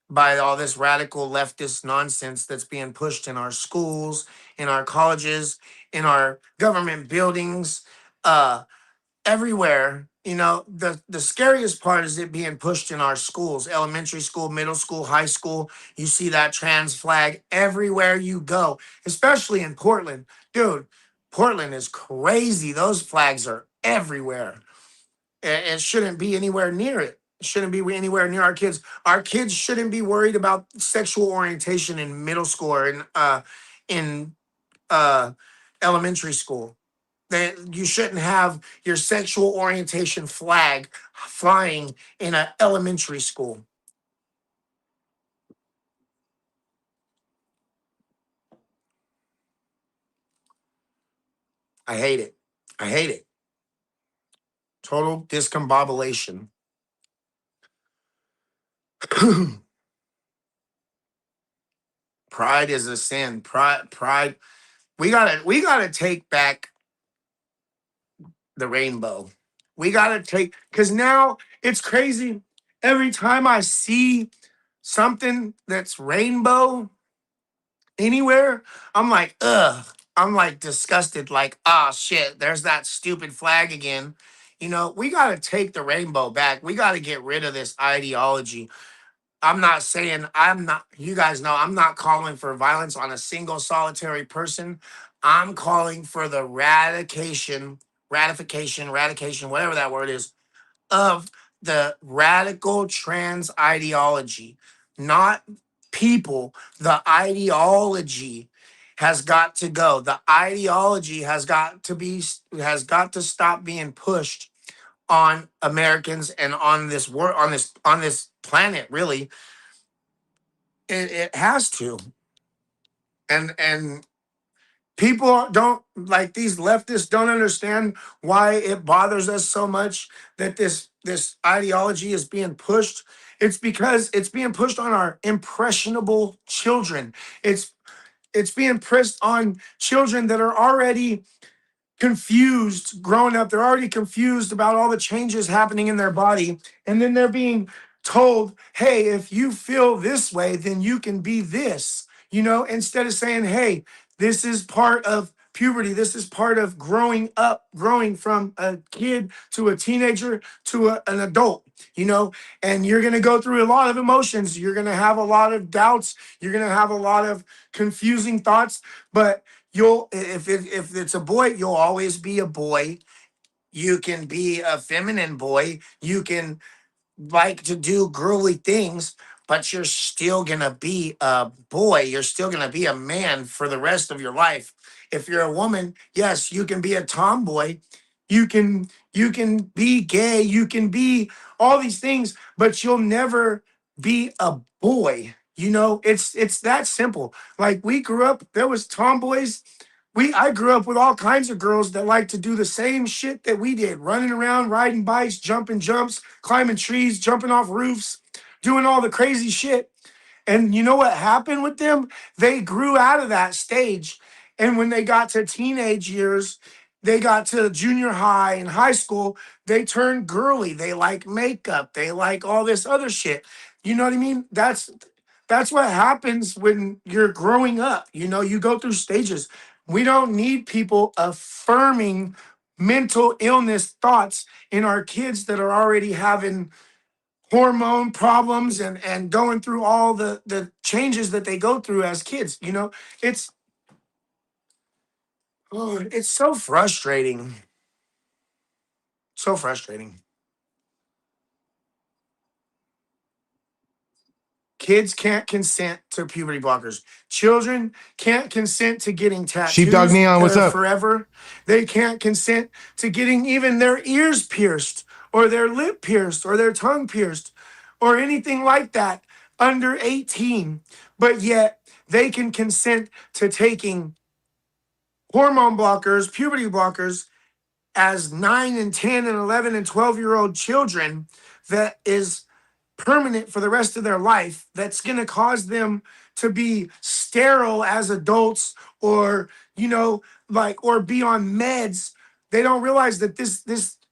by all this radical leftist nonsense that's being pushed in our schools, in our colleges, in our government buildings. Everywhere. You know, the scariest part is it being pushed in our schools, elementary school, middle school, high school. You see that trans flag everywhere you go, especially in Portland. Dude, Portland is crazy. Those flags are everywhere. It shouldn't be anywhere near it. It shouldn't be anywhere near our kids. Our kids shouldn't be worried about sexual orientation in middle school or in elementary school. That you shouldn't have your sexual orientation flag flying in an elementary school. I hate it. I hate it. Total discombobulation. Pride is a sin. Pride. We gotta take back the rainbow. We gotta take, because now it's crazy. Every time I see something that's rainbow anywhere, I'm like, ugh. I'm like disgusted, like, ah, shit, there's that stupid flag again. You know, we got to take the rainbow back. We got to get rid of this ideology. I'm not saying you guys know I'm not calling for violence on a single solitary person. I'm calling for the ratification, whatever that word is, of the radical trans ideology, not people. The ideology has got to go. The ideology has got to stop being pushed on Americans and on this world, on this planet. Really, it has to. And people don't, like, these leftists don't understand why it bothers us so much that this ideology is being pushed. It's because it's being pushed on our impressionable children. It's being pushed on children that are already confused growing up. They're already confused about all the changes happening in their body. And then they're being told, hey, if you feel this way, then you can be this, instead of saying, hey, this is part of puberty. This is part of growing up, growing from a kid to a teenager to an adult, and you're going to go through a lot of emotions. You're going to have a lot of doubts. You're going to have a lot of confusing thoughts, but if it's a boy, you'll always be a boy. You can be a feminine boy. You can like to do girly things, but you're still gonna be a boy. You're still gonna be a man for the rest of your life. If you're a woman, yes, you can be a tomboy. You can be gay. You can be all these things, but you'll never be a boy. It's that simple. Like, we grew up, there was tomboys. I grew up with all kinds of girls that like to do the same shit that we did, running around, riding bikes, jumping jumps, climbing trees, jumping off roofs, doing all the crazy shit. And you know what happened with them? They grew out of that stage. And when they got to teenage years, they got to junior high and high school, they turned girly. They like makeup. They like all this other shit. You know what I mean? That's what happens when you're growing up. You go through stages. We don't need people affirming mental illness thoughts in our kids that are already having hormone problems and going through all the changes that they go through as kids. It's so frustrating. So frustrating. Kids can't consent to puberty blockers. Children can't consent to getting tattoos Sheepdog Neon, what's up? forever. They can't consent to getting even their ears pierced or their lip pierced or their tongue pierced or anything like that under 18. But yet they can consent to taking hormone blockers, puberty blockers, as 9 and 10 and 11 and 12-year-old children that is permanent for the rest of their life, that's going to cause them to be sterile as adults, or or be on meds. They don't realize that this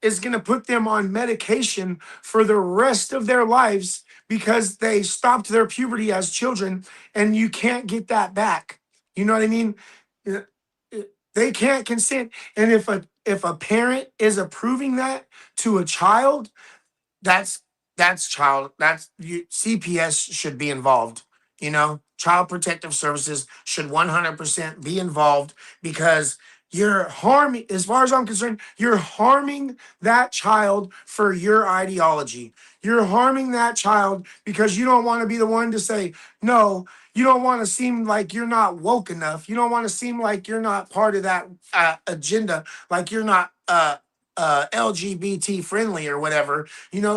is going to put them on medication for the rest of their lives because they stopped their puberty as children, and you can't get that back. You know what I mean? They can't consent. And if a parent is approving that to a child, CPS should be involved. Child Protective Services should 100% be involved, because you're harming, as far as I'm concerned, you're harming that child for your ideology. You're harming that child because you don't want to be the one to say, no, you don't want to seem like you're not woke enough. You don't want to seem like you're not part of that agenda, like you're not LGBT friendly or whatever,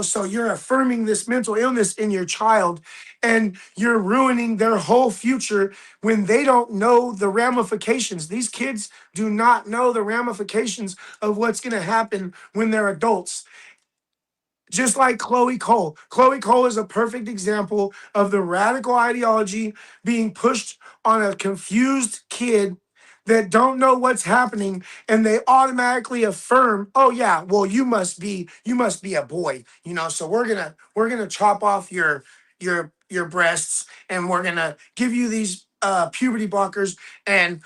so you're affirming this mental illness in your child, and you're ruining their whole future when they don't know the ramifications. These kids do not know the ramifications of what's going to happen when they're adults. Just like Chloe Cole. Chloe Cole is a perfect example of the radical ideology being pushed on a confused kid that don't know what's happening, and they automatically affirm, oh yeah, well, you must be a boy, so we're gonna chop off your breasts, and we're gonna give you these puberty blockers, and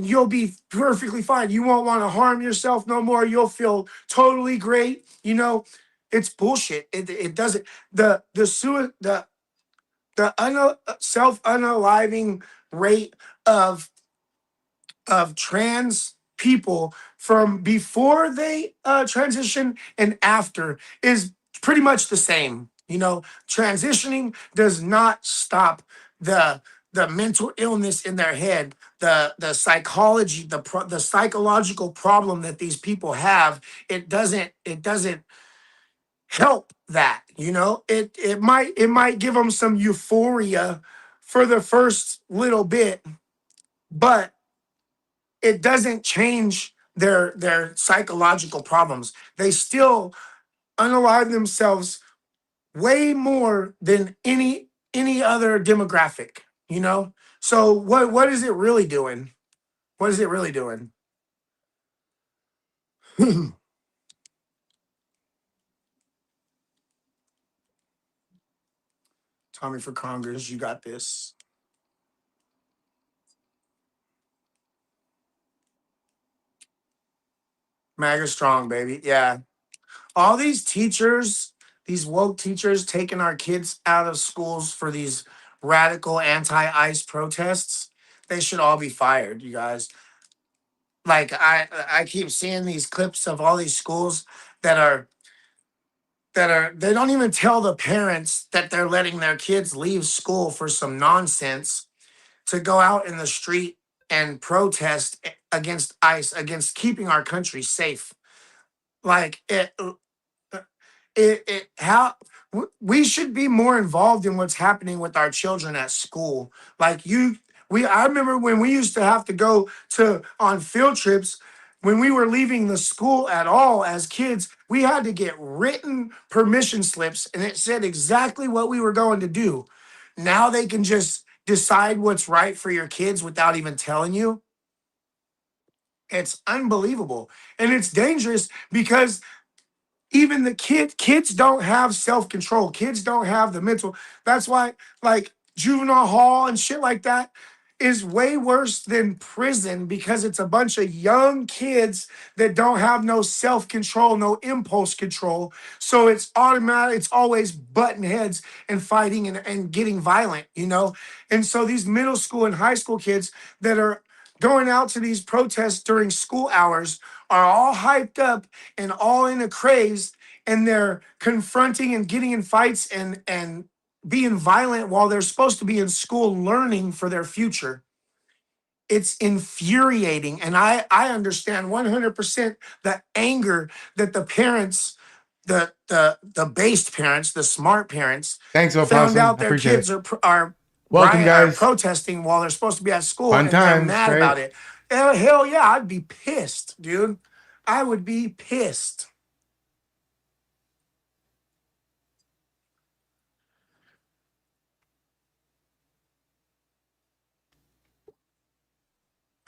you'll be perfectly fine. You won't want to harm yourself no more. You'll feel totally great. It's bullshit. It doesn't, the the self unaliving rate of trans people from before they transition and after is pretty much the same. You know, transitioning does not stop the mental illness in their head, the psychology, the psychological problem that these people have. It doesn't help that. You know, it might give them some euphoria for the first little bit, but it doesn't change their psychological problems. They still unalive themselves way more than any other demographic, you know? So what is it really doing? What is it really doing? Tommy for Congress, you got this. MAGA strong, baby. Yeah. All these teachers, these woke teachers taking our kids out of schools for these radical anti-ICE protests, they should all be fired, you guys. Like I keep seeing these clips of all these schools that are they don't even tell the parents that they're letting their kids leave school for some nonsense to go out in the street and protest against ICE, against keeping our country safe. Like it how we should be more involved in what's happening with our children at school. Like I remember when we used to have to go to on field trips when we were leaving the school at all as kids, we had to get written permission slips and it said exactly what we were going to do. Now they can just decide what's right for your kids without even telling you. It's unbelievable. And it's dangerous because even the kids don't have self-control. Kids don't have the mental. That's why like juvenile hall and shit like that is way worse than prison, because it's a bunch of young kids that don't have no self-control, no impulse control. So it's automatic. It's always butting heads and fighting and getting violent, you know? And so these middle school and high school kids that are going out to these protests during school hours are all hyped up and all in a craze, and they're confronting and getting in fights and being violent while they're supposed to be in school learning for their future. It's infuriating. And I understand 100% the anger that the parents, the based parents, the smart parents, Thanks, found Opossum. out I their appreciate kids it. are Welcome, are guys. protesting while they're supposed to be at school, Fun and they're times, mad right? about it. Hell yeah, I'd be pissed, dude. I would be pissed.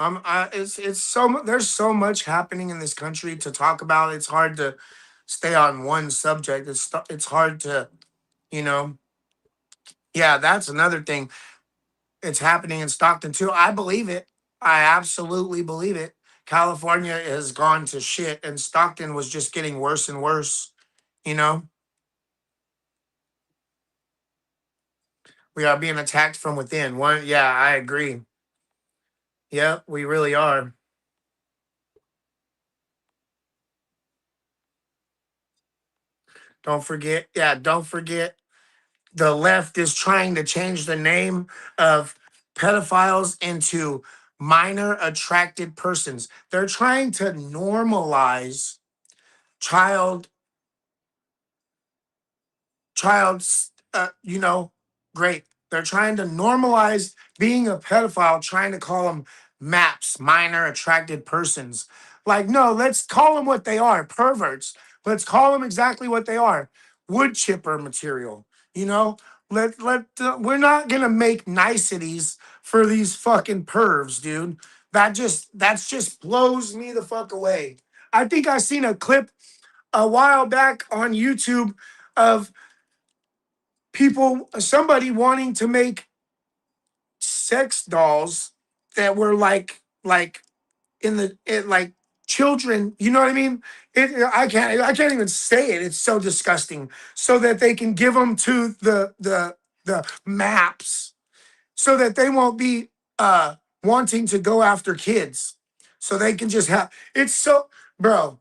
It's there's so much happening in this country to talk about. It's hard to stay on one subject. It's hard to, you know. Yeah, that's another thing. It's happening in Stockton too. I believe it. I absolutely believe it. California has gone to shit, and Stockton was just getting worse and worse. You know, we are being attacked from within. Yeah, I agree. Yeah, we really are. Don't forget. Yeah, don't forget. The left is trying to change the name of pedophiles into minor attracted persons. They're trying to normalize child child's great. They're trying to normalize being a pedophile, trying to call them maps, minor attracted persons. Like, no, let's call them what they are, perverts. Let's call them exactly what they are, wood chipper material. You know, we're not gonna make niceties for these fucking pervs, dude. That's just blows me the fuck away. I think I seen a clip a while back on YouTube of somebody wanting to make sex dolls that were like like children, you know what I mean? I can't even say it. It's so disgusting. So that they can give them to the the maps so that they won't be wanting to go after kids. So they can just have it's so bro.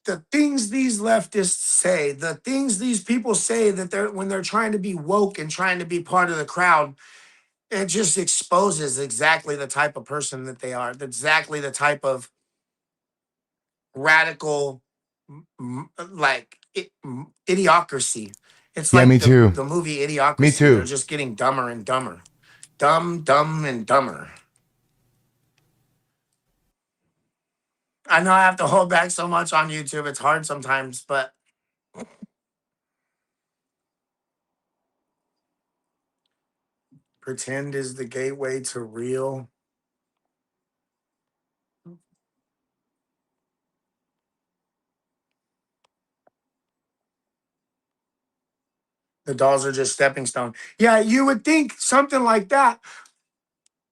The things these leftists say, the things these people say that they're when they're trying to be woke and trying to be part of the crowd, it just exposes exactly the type of person that they are. Exactly the type of radical idiocracy. It's Yeah, like me too. the movie Me Idiocracy. They're too. just getting dumber and dumber. Dumb and dumber. I know I have to hold back so much on YouTube. It's hard sometimes, but pretend is the gateway to real. The dolls are just stepping stone. Yeah, you would think something like that.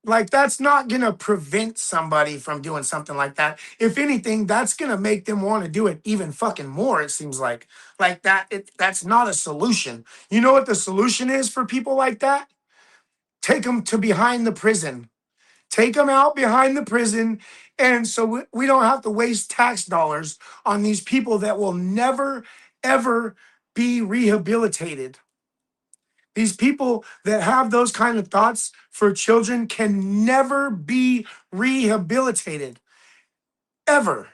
Like that's not gonna prevent somebody from doing something like that. If anything, that's gonna make them want to do it even fucking more. It seems like that. That's not a solution. You know what the solution is for people like that? Take them to behind the prison. Take them out behind the prison, and so we don't have to waste tax dollars on these people that will never ever be rehabilitated. These people that have those kind of thoughts for children can never be rehabilitated, ever.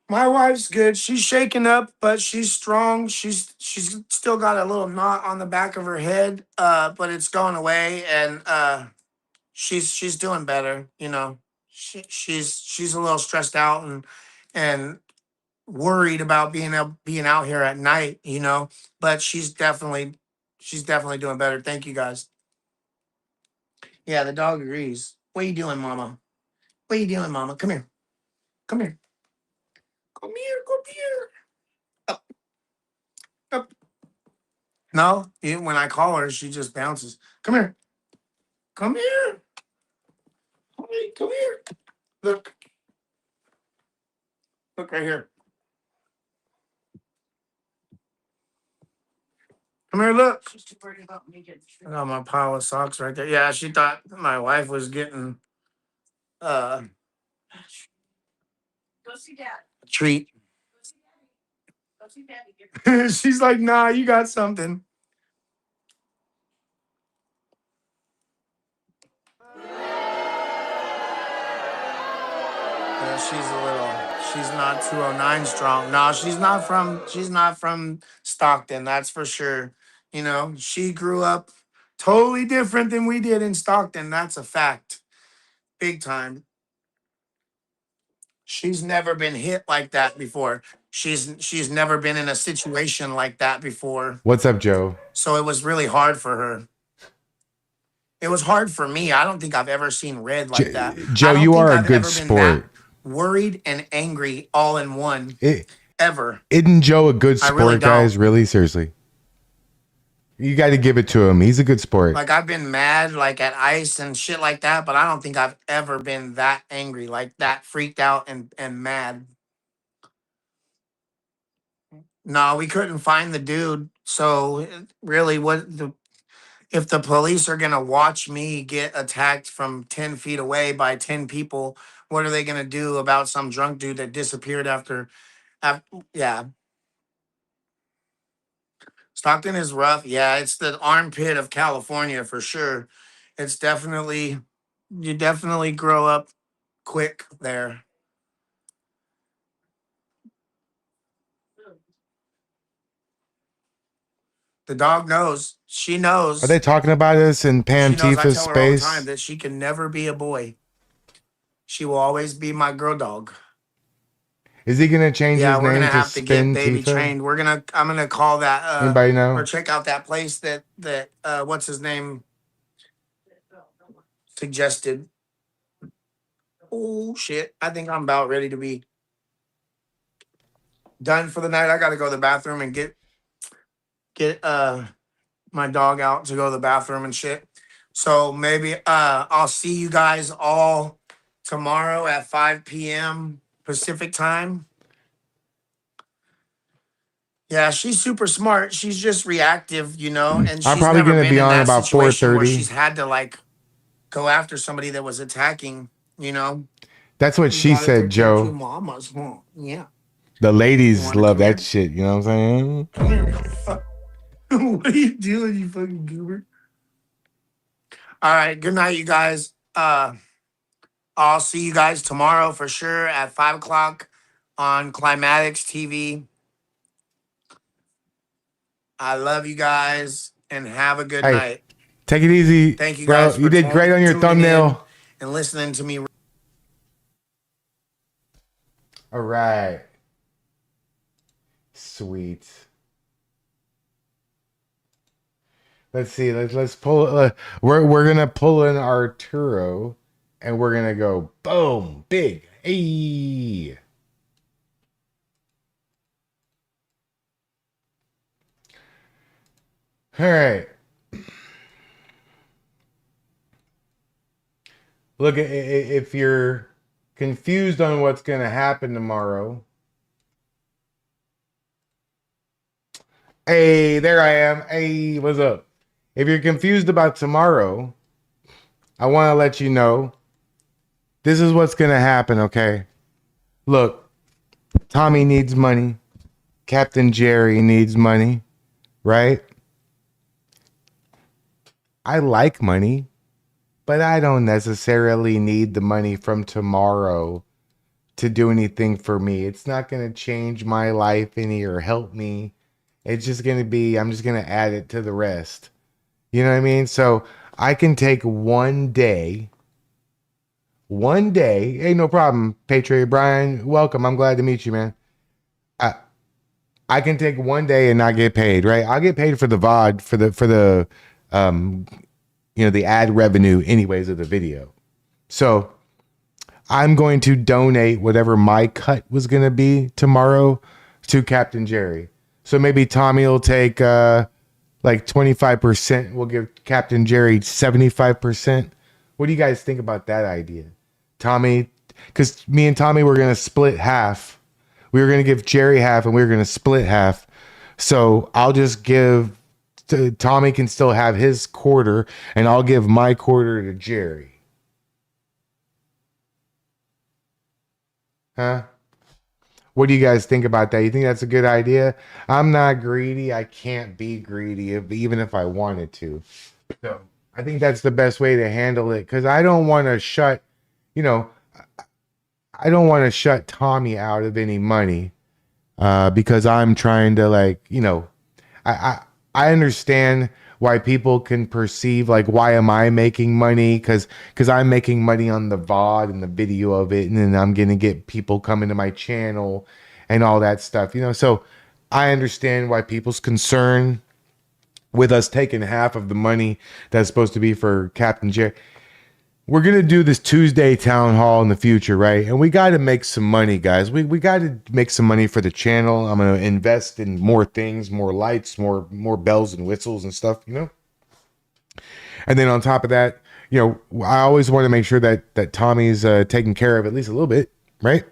My wife's good. She's shaken up, but she's strong. She's still got a little knot on the back of her head, but it's going away, and she's doing better. You know, she's a little stressed out and worried about being out here at night. You know, but she's definitely doing better. Thank you guys. Yeah, the dog agrees. What are you doing, Mama? What are you doing, Mama? Come here. Come here. Come here. Come here. Up. Up. No, when I call her, she just bounces. Come here. Come here. Hey, come here. Look. Look right here. Come here, look. She's too worried about me getting. I got my pile of socks right there. Yeah, she thought my wife was getting uh, Go see dad. a treat. Go see daddy. She's like, nah, you got something. Yeah, she's not 209 strong. No, she's not from Stockton, that's for sure. You know, she grew up totally different than we did in Stockton. That's a fact. Big time. She's never been hit like that before. She's never been in a situation like that before. What's up, Joe? So it was really hard for her. It was hard for me. I don't think I've ever seen red like that. Joe, I don't you think are a I've good ever been that sport. worried and angry all in one ever. Isn't Joe a good I sport, really don't. guys? Really, seriously. You got to give it to him. He's a good sport. Like I've been mad like at ice and shit like that, but I don't think I've ever been that angry, like that freaked out and mad. No, we couldn't find the dude. So really if the police are gonna watch me get attacked from 10 feet away by 10 people, what are they gonna do about some drunk dude that disappeared after yeah. Stockton is rough. Yeah, it's the armpit of California for sure. It's definitely you definitely grow up quick there. The dog knows. She knows. Are they talking about us in She knows. I Pantifa's tell her all the time space? that she can never be a boy. She will always be my girl dog. Is he going to change Yeah, his we're name gonna to have to get Spin baby Tifa? trained. I'm gonna call that Anybody know? or check out that place that what's his name suggested. Oh shit. I think I'm about ready to be done for the night. I gotta go to the bathroom and get my dog out to go to the bathroom and shit. So maybe I'll see you guys all tomorrow at 5 p.m. Pacific time. Yeah, she's super smart. She's just reactive, you know, and I'm she's probably never gonna been be in on that about situation where 4:30. she's had to like go after somebody that was attacking, you know. That's what You she gotta said, take care of two Joe. mamas, huh? Yeah. The You ladies wanna love come that here? shit. You know what I'm saying? Come here. What are you doing, you fucking goober? All right, good night, you guys. I'll see you guys tomorrow for sure at 5 o'clock on Climatics TV. I love you guys and have a good Hey, night. take it easy, Thank you bro. guys You for did great on your tuning in thumbnail. and listening to me. All right. Sweet. Let's see. Let's pull. We're gonna pull in Arturo, and we're gonna go boom, big. Hey. All right. Look, if you're confused on what's gonna happen tomorrow, hey, there I am. Hey, what's up? If you're confused about tomorrow, I want to let you know this is what's going to happen, okay? Look, Tommy needs money. Captain Jerry needs money, right? I like money, but I don't necessarily need the money from tomorrow to do anything for me. It's not going to change my life any or help me. It's just going to be, I'm just going to add it to the rest. You know what I mean? So I can take one day. Hey, no problem. Patriot Brian, welcome. I'm glad to meet you, man. I can take one day and not get paid, right? I'll get paid for the VOD, for the the ad revenue anyways of the video. So I'm going to donate whatever my cut was going to be tomorrow to Captain Jerry. So maybe Tommy will take like 25%. We'll give Captain Jerry 75%. What do you guys think about that idea? Tommy, because me and Tommy were going to split half. We were going to give Jerry half and we were going to split half. So I'll just give, Tommy can still have his quarter and I'll give my quarter to Jerry. Huh? What do you guys think about that? You think that's a good idea? I'm not greedy. I can't be greedy even if I wanted to. So I think that's the best way to handle it because I don't want to shut, I don't want to shut Tommy out of any money because I'm trying to I understand why people can perceive why am I making money because I'm making money on the VOD and the video of it, and then I'm gonna get people coming to my channel and all that stuff, so I understand why people's concern with us taking half of the money that's supposed to be for Captain Jerry. We're gonna do this Tuesday town hall in the future, right? And we got to make some money, guys. We got to make some money for the channel. I'm gonna invest in more things, more lights, more bells and whistles and stuff, And then on top of that, I always want to make sure that Tommy's taken care of at least a little bit, right?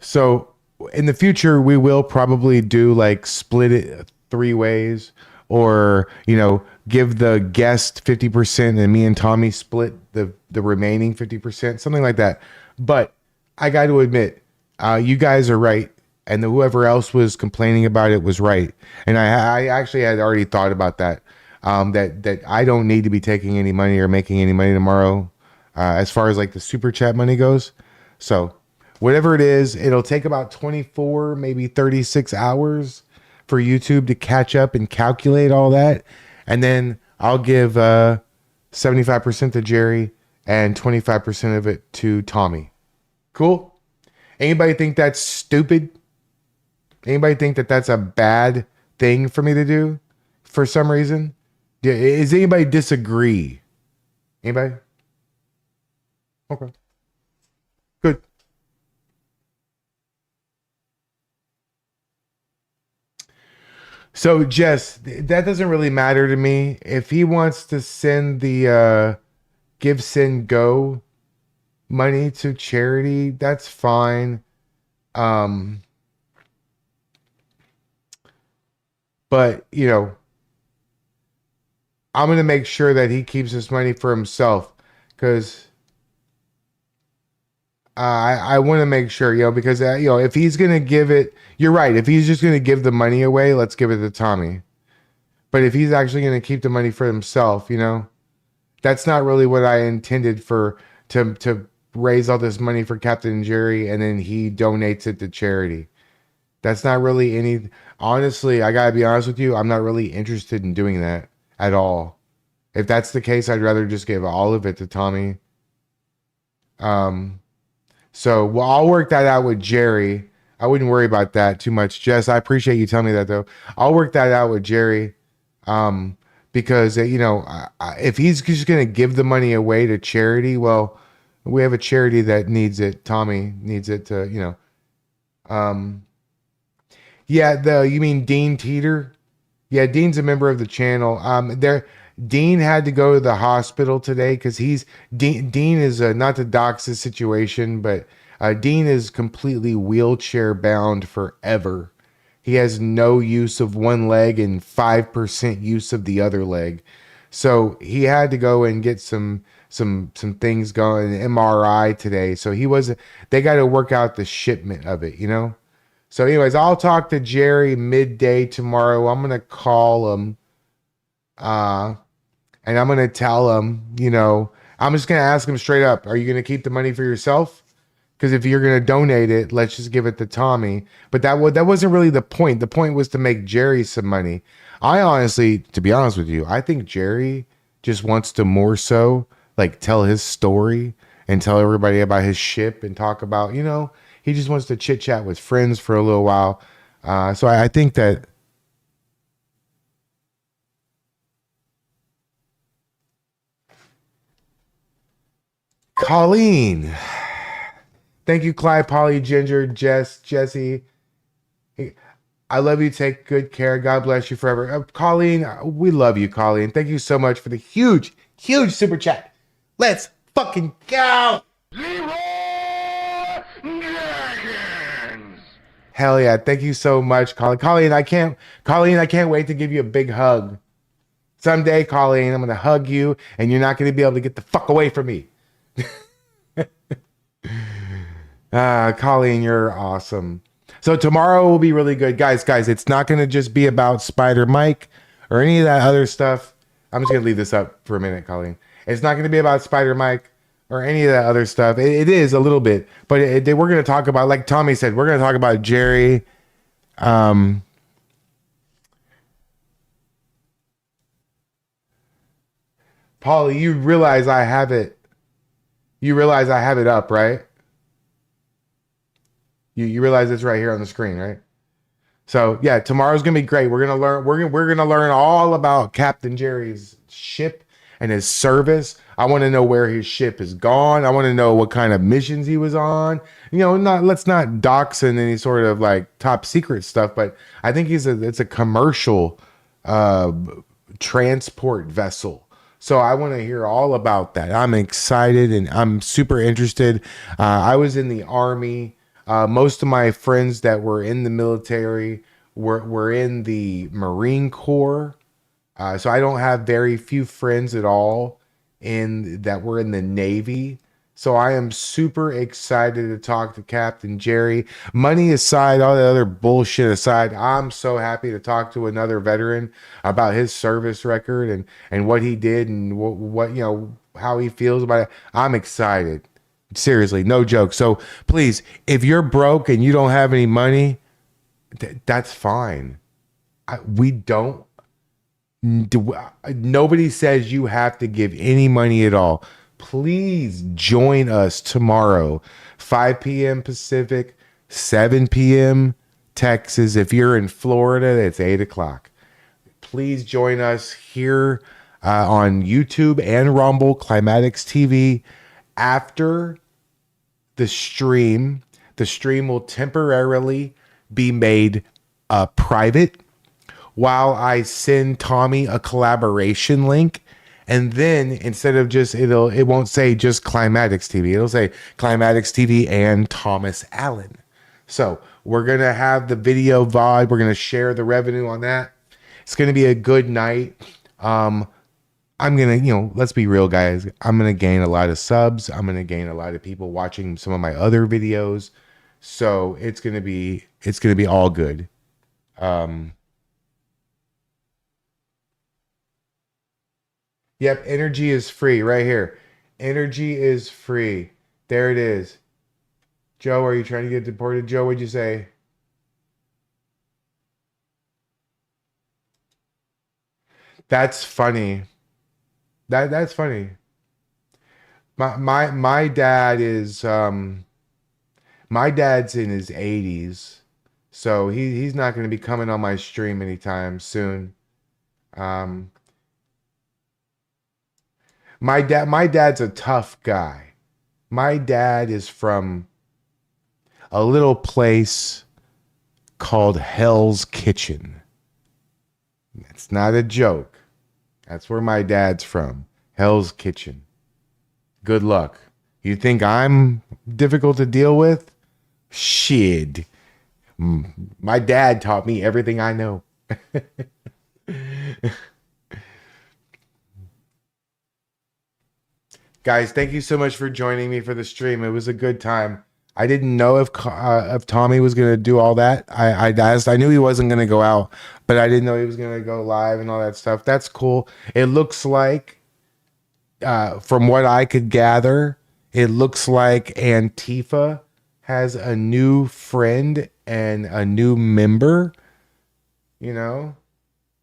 So in the future, we will probably do split it 3 ways, or give the guest 50% and me and Tommy split the remaining 50%, something like that. But I got to admit, you guys are right, and whoever else was complaining about it was right. And I actually had already thought about that. That I don't need to be taking any money or making any money tomorrow, as far as the super chat money goes. So whatever it is, it'll take about 24, maybe 36 hours for YouTube to catch up and calculate all that. And then I'll give 75% to Jerry and 25% of it to Tommy. Cool? Anybody think that's stupid? Anybody think that that's a bad thing for me to do for some reason? Does anybody disagree? Anybody? Okay. Good. So Jess, that doesn't really matter to me. If he wants to send the Give Send Go money to charity, that's fine. But you know, I'm gonna make sure that he keeps this money for himself, because I want to make sure, because if he's gonna give it, you're right. If he's just gonna give the money away, let's give it to Tommy. But if he's actually gonna keep the money for himself, that's not really what I intended for to raise all this money for Captain Jerry, and then he donates it to charity. That's not really any. Honestly, I gotta be honest with you. I'm not really interested in doing that at all. If that's the case, I'd rather just give all of it to Tommy. So I'll work that out with Jerry. I wouldn't worry about that too much. Jess, I appreciate you telling me that though. I'll work that out with Jerry. Because if he's just gonna give the money away to charity, well, we have a charity that needs it. Tommy needs it to, yeah, you mean Dean Teeter? Yeah, Dean's a member of the channel. Dean had to go to the hospital today because Dean is not to dox his situation, but Dean is completely wheelchair bound forever. He has no use of one leg and 5% use of the other leg. So he had to go and get some things going, MRI today. So they got to work out the shipment of it, So anyways, I'll talk to Jerry midday tomorrow. I'm going to call him. And I'm going to tell him, I'm just going to ask him straight up, are you going to keep the money for yourself? Because if you're going to donate it, let's just give it to Tommy. But that wasn't really the point. The point was to make Jerry some money. I honestly, to be honest with you, I think Jerry just wants to more so like tell his story and tell everybody about his ship and talk about, he just wants to chit chat with friends for a little while. So I think that Colleen. Thank you, Clyde, Polly, Ginger, Jesse. I love you. Take good care. God bless you forever. Colleen, we love you, Colleen. Thank you so much for the huge, huge super chat. Let's fucking go. Hell yeah. Thank you so much, Colleen. Colleen, I can't wait to give you a big hug. Someday, Colleen, I'm going to hug you and you're not going to be able to get the fuck away from me. Colleen, you're awesome. So tomorrow will be really good. Guys, it's not going to just be about Spider Mike or any of that other stuff. I'm just going to leave this up for a minute, Colleen. It's not going to be about Spider Mike or any of that other stuff. It is a little bit, but we're going to talk about, like Tommy said, we're going to talk about Jerry. Polly, you realize I have it up, right? You realize it's right here on the screen, right? So yeah, tomorrow's gonna be great. We're gonna learn all about Captain Jerry's ship and his service. I want to know where his ship is gone. I want to know what kind of missions he was on. Let's not dox in any sort of like top secret stuff, but I think it's a commercial transport vessel. So I want to hear all about that. I'm excited and I'm super interested. I was in the Army. Most of my friends that were in the military were in the Marine Corps. So I don't have very few friends at all that were in the Navy. So I am super excited to talk to Captain Jerry. Money aside, all the other bullshit aside, I'm so happy to talk to another veteran about his service record and what he did and what how he feels about it. I'm excited. Seriously, no joke. So please, if you're broke and you don't have any money, that's fine. Nobody says you have to give any money at all. Please join us tomorrow, 5 p.m. Pacific, 7 p.m. Texas. If you're in Florida, it's 8 o'clock. Please join us here on YouTube and Rumble, Climatics TV. After the stream will temporarily be made private. while I send Tommy a collaboration link. And then instead of just, it won't say just Climatics TV. It'll say Climatics TV and Thomas Allen. So we're going to have the video VOD. We're going to share the revenue on that. It's going to be a good night. I'm going to, let's be real, guys. I'm going to gain a lot of subs. I'm going to gain a lot of people watching some of my other videos. So it's going to be all good. Yep, energy is free right here. Energy is free. There it is. Joe, are you trying to get deported? Joe, what'd you say? That's funny. That's funny. My dad is my dad's in his 80s, so he's not going to be coming on my stream anytime soon. My dad's a tough guy. My dad is from a little place called Hell's Kitchen. It's not a joke. That's where my dad's from. Hell's Kitchen. Good luck. You think I'm difficult to deal with? Shit. My dad taught me everything I know. Guys, thank you so much for joining me for the stream. It was a good time. I didn't know if Tommy was going to do all that. I asked. I knew he wasn't going to go out, but I didn't know he was going to go live and all that stuff. That's cool. It looks like, from what I could gather, it looks like Antifa has a new friend and a new member. You know,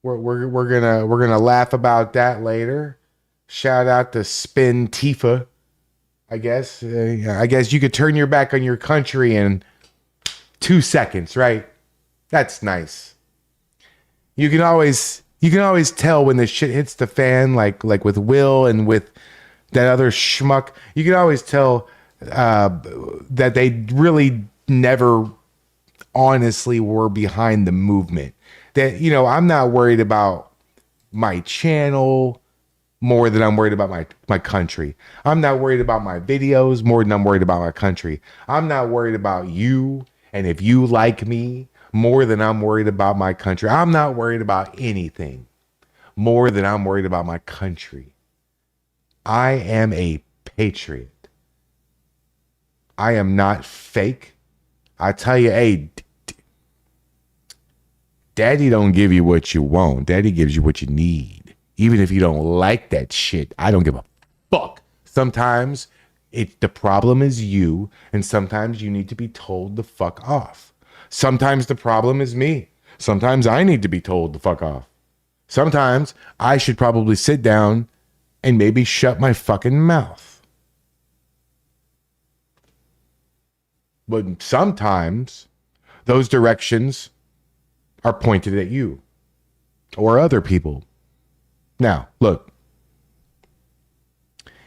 we're gonna laugh about that later. Shout out to Spin Tifa. I guess you could turn your back on your country in 2 seconds, right? That's nice. You can always tell when the shit hits the fan, like with Will and with that other schmuck. You can always tell that they really never honestly were behind the movement. That, I'm not worried about my channel more than I'm worried about my country. I'm not worried about my videos more than I'm worried about my country. I'm not worried about you and if you like me more than I'm worried about my country. I'm not worried about anything more than I'm worried about my country. I am a patriot. I am not fake. I tell you, hey, Daddy don't give you what you want. Daddy gives you what you need. Even if you don't like that shit, I don't give a fuck. Sometimes the problem is you, and sometimes you need to be told the fuck off. Sometimes the problem is me. Sometimes I need to be told the fuck off. Sometimes I should probably sit down and maybe shut my fucking mouth. But sometimes those directions are pointed at you or other people. Now, look,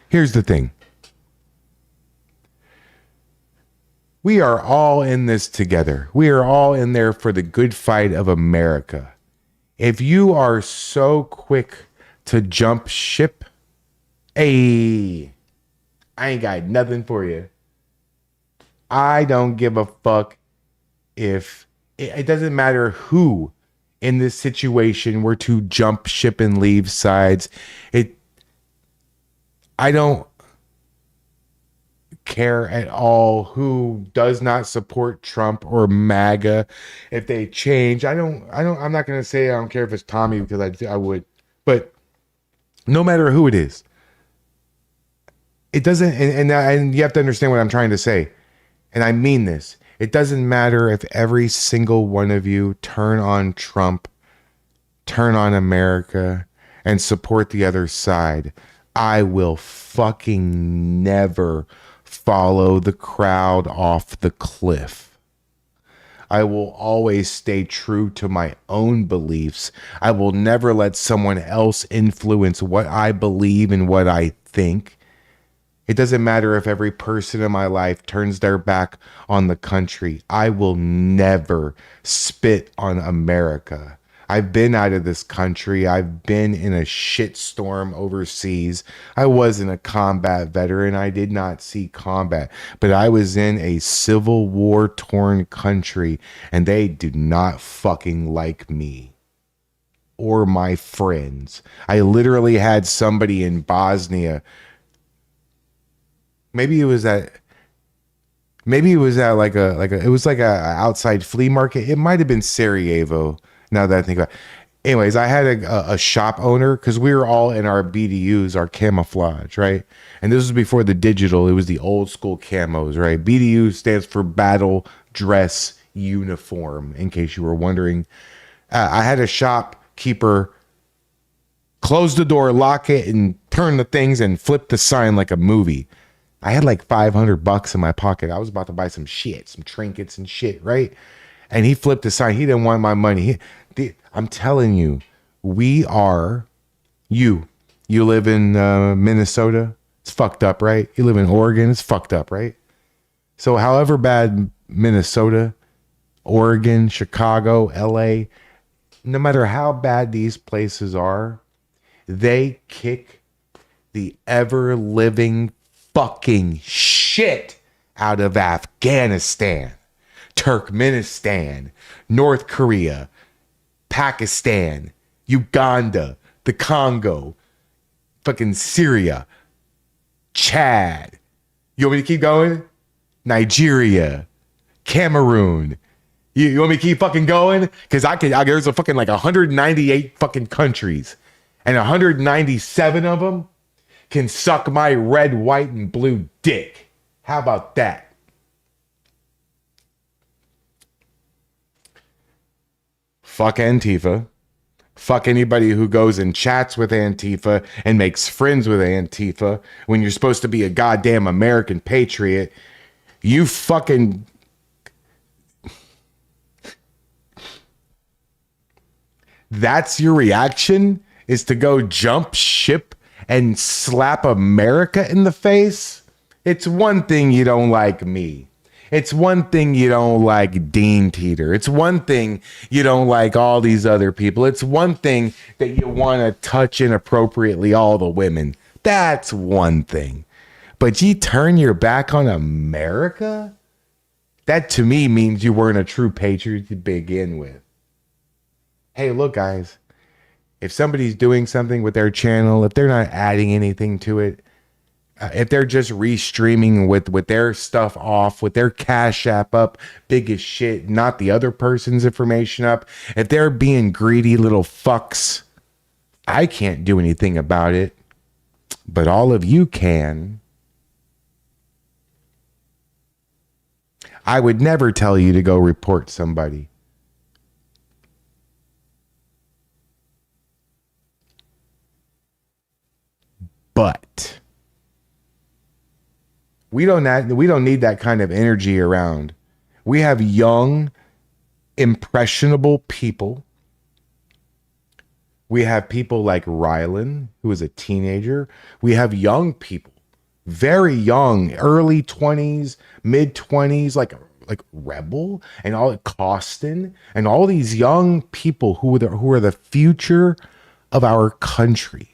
here's the thing. We are all in this together. We are all in there for the good fight of America. If you are so quick to jump ship, hey, I ain't got nothing for you. I don't give a fuck if it doesn't matter who in this situation were to jump ship and leave sides. I don't care at all who does not support Trump or MAGA. If they change, I'm not going to say I don't care if it's Tommy, because I would, but no matter who it is, it doesn't, and you have to understand what I'm trying to say. And I mean this. It doesn't matter if every single one of you turn on Trump, turn on America, and support the other side. I will fucking never follow the crowd off the cliff. I will always stay true to my own beliefs. I will never let someone else influence what I believe and what I think. It doesn't matter if every person in my life turns their back on the country. I will never spit on America. I've been out of this country. I've been in a shitstorm overseas. I wasn't a combat veteran. I did not see combat, but I was in a civil war torn country, and they do not fucking like me or my friends. I literally had somebody in Bosnia. Maybe it was at like a outside flea market. It might have been Sarajevo. Now that I think about it. Anyways, I had a shop owner, because we were all in our BDUs, our camouflage, right? And this was before the digital. It was the old school camos, right? BDU stands for battle dress uniform, in case you were wondering. I had a shopkeeper close the door, lock it, and turn the things and flip the sign like a movie. I had like $500 in my pocket. I was about to buy some shit, some trinkets and shit, right? And he flipped the sign. He didn't want my money. I'm telling you, you live in Minnesota. It's fucked up, right? You live in Oregon. It's fucked up, right? So however bad Minnesota, Oregon, Chicago, LA, no matter how bad these places are, they kick the ever living fucking shit out of Afghanistan, Turkmenistan, North Korea, Pakistan, Uganda, the Congo, fucking Syria, Chad. You want me to keep going? Nigeria, Cameroon. You want me to keep fucking going? Because there's a fucking like 198 fucking countries, and 197 of them can suck my red, white, and blue dick. How about that? Fuck Antifa. Fuck anybody who goes and chats with Antifa and makes friends with Antifa when you're supposed to be a goddamn American patriot. You fucking... That's your reaction? Is to go jump ship and slap America in the face? It's one thing you don't like me. It's one thing you don't like Dean Teeter. It's one thing you don't like all these other people. It's one thing that you want to touch inappropriately all the women. That's one thing. But you turn your back on America? That to me means you weren't a true patriot to begin with. Hey, look, guys. If somebody's doing something with their channel, if they're not adding anything to it, if they're just restreaming with their stuff off, with their Cash App up, big as shit, not the other person's information up, if they're being greedy little fucks, I can't do anything about it. But all of you can. I would never tell you to go report somebody. But we don't need that kind of energy around. We have young, impressionable people. We have people like Rylan, who is a teenager. We have young people, very young, early 20s, mid 20s, like Rebel and all Costin and all these young people who are the future of our country.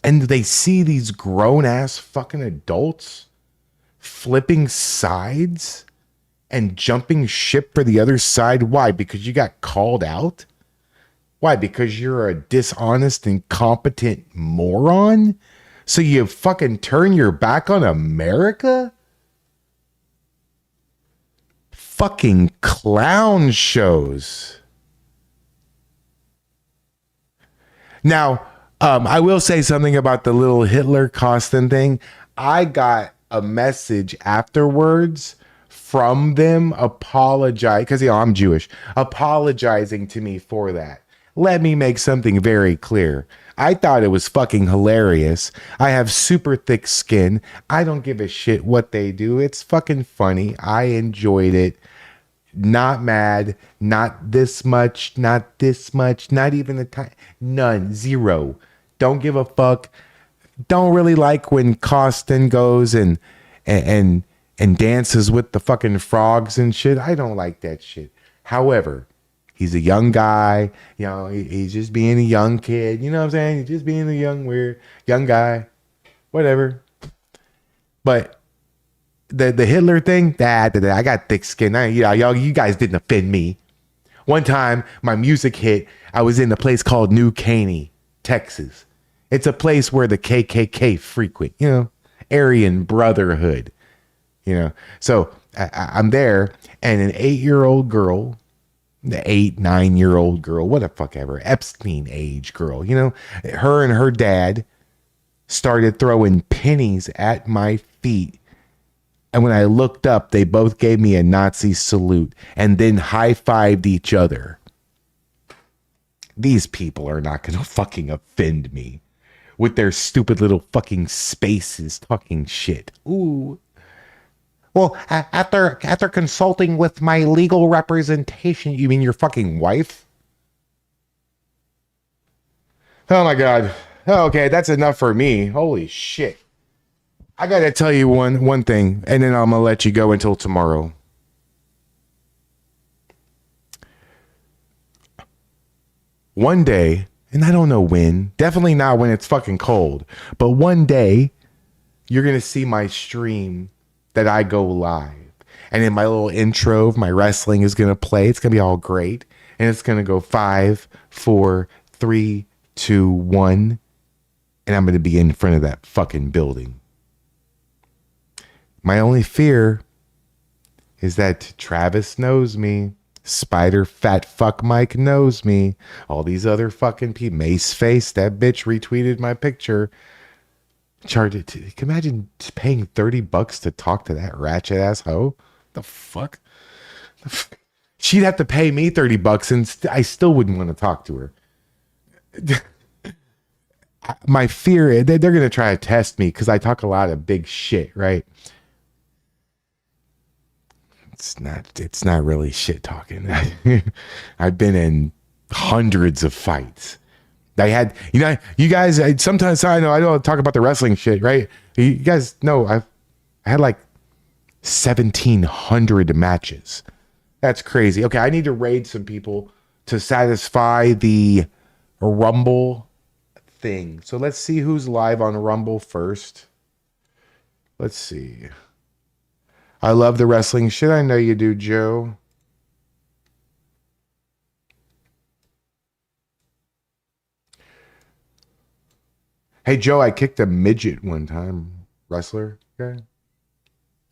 And they see these grown-ass fucking adults flipping sides and jumping ship for the other side. Why? Because you got called out? Why? Because you're a dishonest, incompetent moron? So you fucking turn your back on America? Fucking clown shows. Now, I will say something about the little Hitler Costin thing. I got a message afterwards from them apologize, because I'm Jewish, apologizing to me for that. Let me make something very clear. I thought it was fucking hilarious. I have super thick skin. I don't give a shit what they do. It's fucking funny. I enjoyed it. Not mad. Not this much. Not this much. Not even a time. None. Zero. Don't give a fuck. Don't really like when Costin goes and dances with the fucking frogs and shit. I don't like that shit. However, He's a young guy. He's just being a young kid. You know what I'm saying? He's just being a young guy. Whatever. But the Hitler thing, I got thick skin. You guys didn't offend me. One time, my music hit. I was in a place called New Caney, Texas. It's a place where the KKK frequent. Aryan Brotherhood. So I'm there, and an 8-year-old girl, the 9-year-old girl, what the fuck ever, Epstein age girl, her and her dad started throwing pennies at my feet. And when I looked up, they both gave me a Nazi salute and then high-fived each other. These people are not going to fucking offend me with their stupid little fucking spaces talking shit. Ooh. Well, after consulting with my legal representation, you mean your fucking wife? Oh my God. Okay, that's enough for me. Holy shit. I gotta tell you one thing, and then I'm gonna let you go until tomorrow. One day, and I don't know when, definitely not when it's fucking cold, but one day, you're gonna see my stream that I go live. And in my little intro, my wrestling is going to play. It's going to be all great. And it's going to go 5, 4, 3, 2, 1. And I'm going to be in front of that fucking building. My only fear is that Travis knows me. Spider Fat Fuck Mike knows me. All these other fucking people. Mace Face, that bitch retweeted my picture. Can you imagine paying $30 to talk to that ratchet ass hoe? The fuck? She'd have to pay me $30 and I still wouldn't want to talk to her. My fear, they're going to try to test me because I talk a lot of big shit, right? It's not really shit talking. I've been in hundreds of fights. I had, you guys, sometimes I don't talk about the wrestling shit, right? You guys know I had like 1,700 matches. That's crazy. Okay, I need to raid some people to satisfy the Rumble thing. So let's see who's live on Rumble first. Let's see. I love the wrestling shit. I know you do, Joe. Hey, Joe, I kicked a midget one time. Wrestler guy.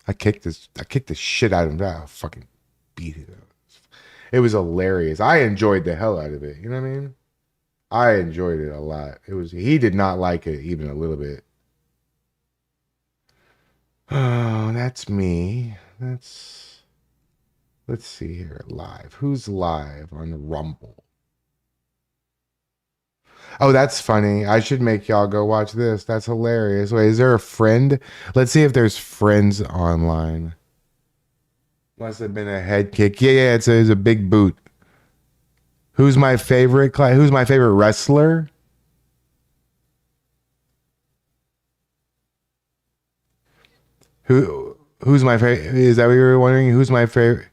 I kicked the shit out of him. I fucking beat it. It was hilarious. I enjoyed the hell out of it. You know what I mean? I enjoyed it a lot. He did not like it even a little bit. Oh, that's me. Let's see here. Live. Who's live on Rumble? Oh, that's funny. I should make y'all go watch this. That's hilarious. Wait, is there a friend? Let's see if there's friends online. Must have been a head kick. Yeah, it's a big boot. Who's my favorite? Who's my favorite wrestler? Who's my favorite? Is that what you were wondering? Who's my favorite?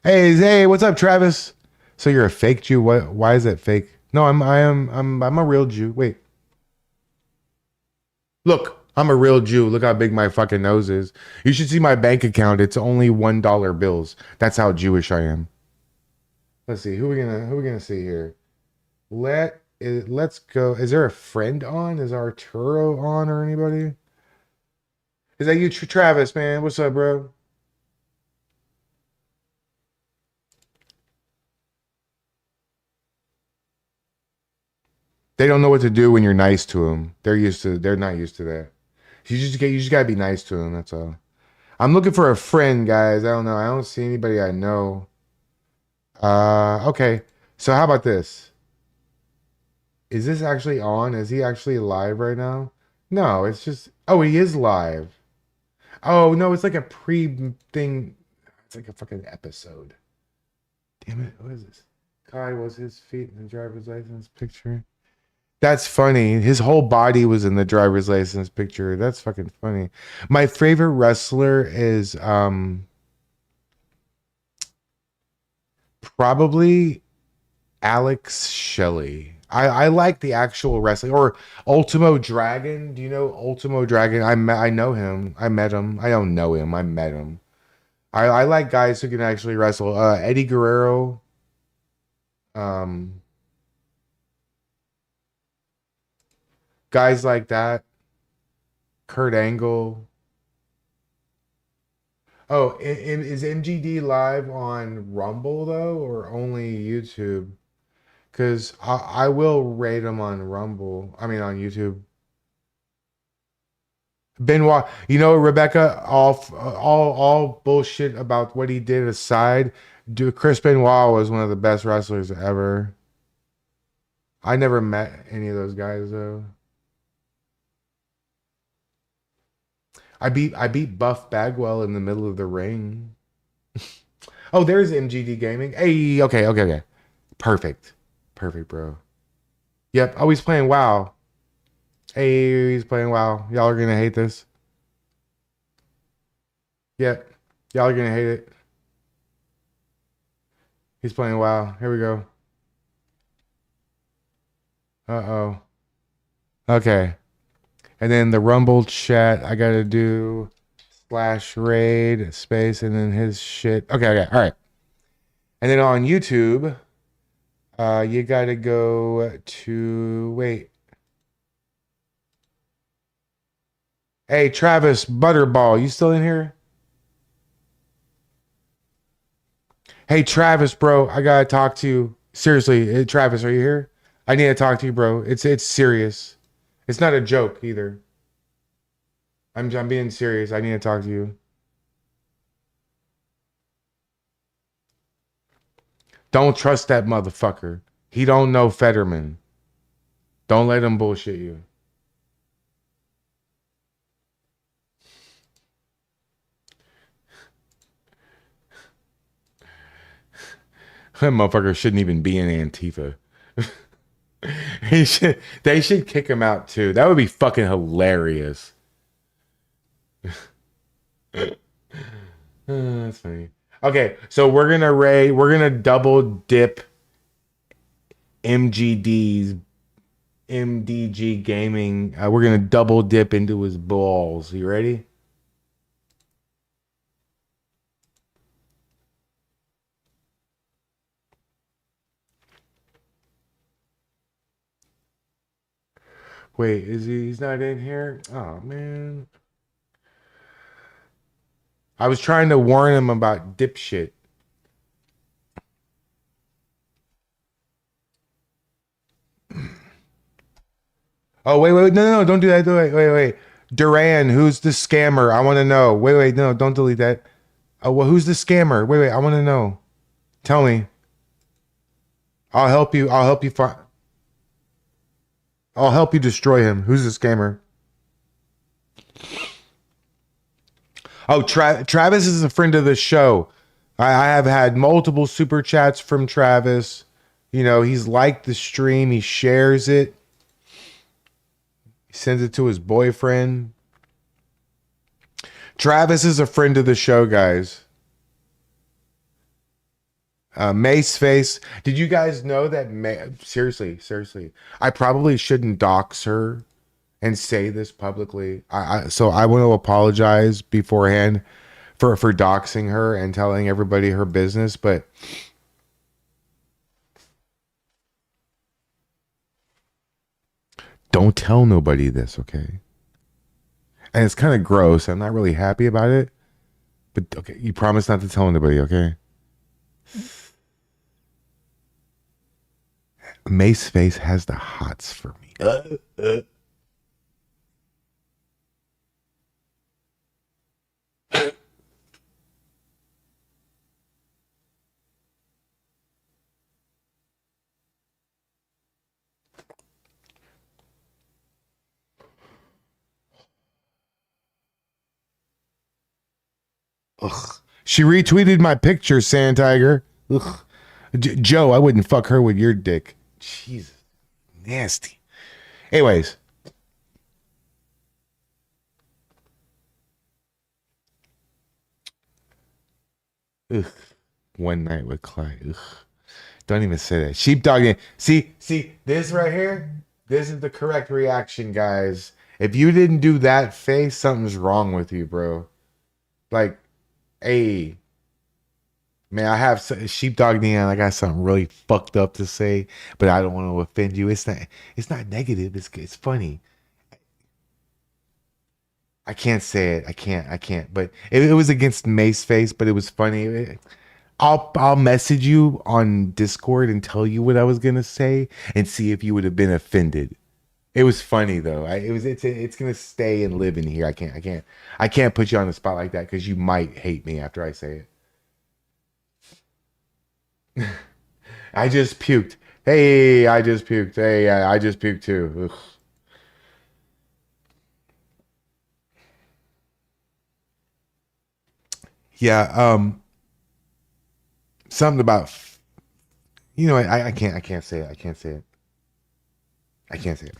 Hey, what's up, Travis? So you're a fake Jew? Why is that fake? No, I'm a real Jew. Wait. Look, I'm a real Jew. Look how big my fucking nose is. You should see my bank account. It's only $1 bills. That's how Jewish I am. Let's see. Who we gonna see here? Let's go. Is there a friend on? Is Arturo on or anybody? Is that you, Travis, man? What's up, bro? They don't know what to do when you're nice to them. They're not used to that. You just gotta be nice to them. That's all. I'm looking for a friend, guys. I don't know. I don't see anybody I know. Okay. So how about this? Is this actually on? Is he actually live right now? No, it's just. Oh, he is live. Oh no, it's like a pre-thing. It's like a fucking episode. Damn it! What is this? Kai was his feet in the driver's license picture. That's funny. His whole body was in the driver's license picture. That's fucking funny. My favorite wrestler is probably Alex Shelley. I like the actual wrestling, or Ultimo Dragon. Do you know Ultimo Dragon? I know him. I met him. I don't know him. I met him. I like guys who can actually wrestle. Eddie Guerrero. Guys like that. Kurt Angle. Oh, is MGD live on Rumble though, or only YouTube? Because I will rate him on Rumble. I mean, on YouTube. Benoit, you know, Rebecca, all bullshit about what he did aside, Chris Benoit was one of the best wrestlers ever. I never met any of those guys though. I beat Buff Bagwell in the middle of the ring. Oh, there's MGD Gaming. Hey, okay. Perfect, bro. Yep. Oh, he's playing WoW. Hey, he's playing WoW. Y'all are gonna hate this. Yep. Y'all are gonna hate it. He's playing WoW. Here we go. Uh-oh. Okay. And then the Rumble chat, I gotta do /raid space and then his shit. Okay. All right. And then on YouTube, you gotta go to, wait. Hey, Travis Butterball, you still in here? Hey, Travis, bro, I gotta talk to you. Seriously, Travis, are you here? I need to talk to you, bro. It's serious. It's not a joke either. I'm being serious. I need to talk to you. Don't trust that motherfucker. He don't know Fetterman. Don't let him bullshit you. That motherfucker shouldn't even be in Antifa. They should kick him out too. That would be fucking hilarious. That's funny. Okay, so we're gonna double dip MGD's MDG Gaming. We're gonna double dip into his balls. You ready? Wait, he's not in here? Oh man. I was trying to warn him about dipshit. Oh, wait, no, don't do that. Wait. Duran, who's the scammer? I want to know. Wait, no, don't delete that. Oh, well, who's the scammer? Wait, I want to know. Tell me. I'll help you destroy him. Who's the scammer? Oh, Travis is a friend of the show. I have had multiple super chats from Travis. You know, he's liked the stream. He shares it. He sends it to his boyfriend. Travis is a friend of the show, guys. Mace Face. Did you guys know that? Seriously. I probably shouldn't dox her and say this publicly. So I want to apologize beforehand for doxing her and telling everybody her business, but don't tell nobody this, okay? And it's kind of gross. I'm not really happy about it, but okay, you promise not to tell anybody, okay? Mace Face has the hots for me. Ugh. She retweeted my picture, Sand Tiger. Ugh. Joe, I wouldn't fuck her with your dick. Jesus. Nasty. Anyways. Ugh. One night with Clyde. Ugh. Don't even say that. Sheepdog. See, this right here? This is the correct reaction, guys. If you didn't do that face, something's wrong with you, bro. Like, hey, man, I have Sheepdog Neon. I got something really fucked up to say, but I don't want to offend you. It's not negative. It's funny. I can't say it. I can't. But it was against Mace face, but it was funny. I'll message you on Discord and tell you what I was gonna say and see if you would have been offended. It was funny though. It's gonna stay and live in here. I can't put you on the spot like that because you might hate me after I say it. I just puked. Hey, I just puked. Hey, I just puked too. Ugh. Yeah. Something about, I can't say it. I can't say it.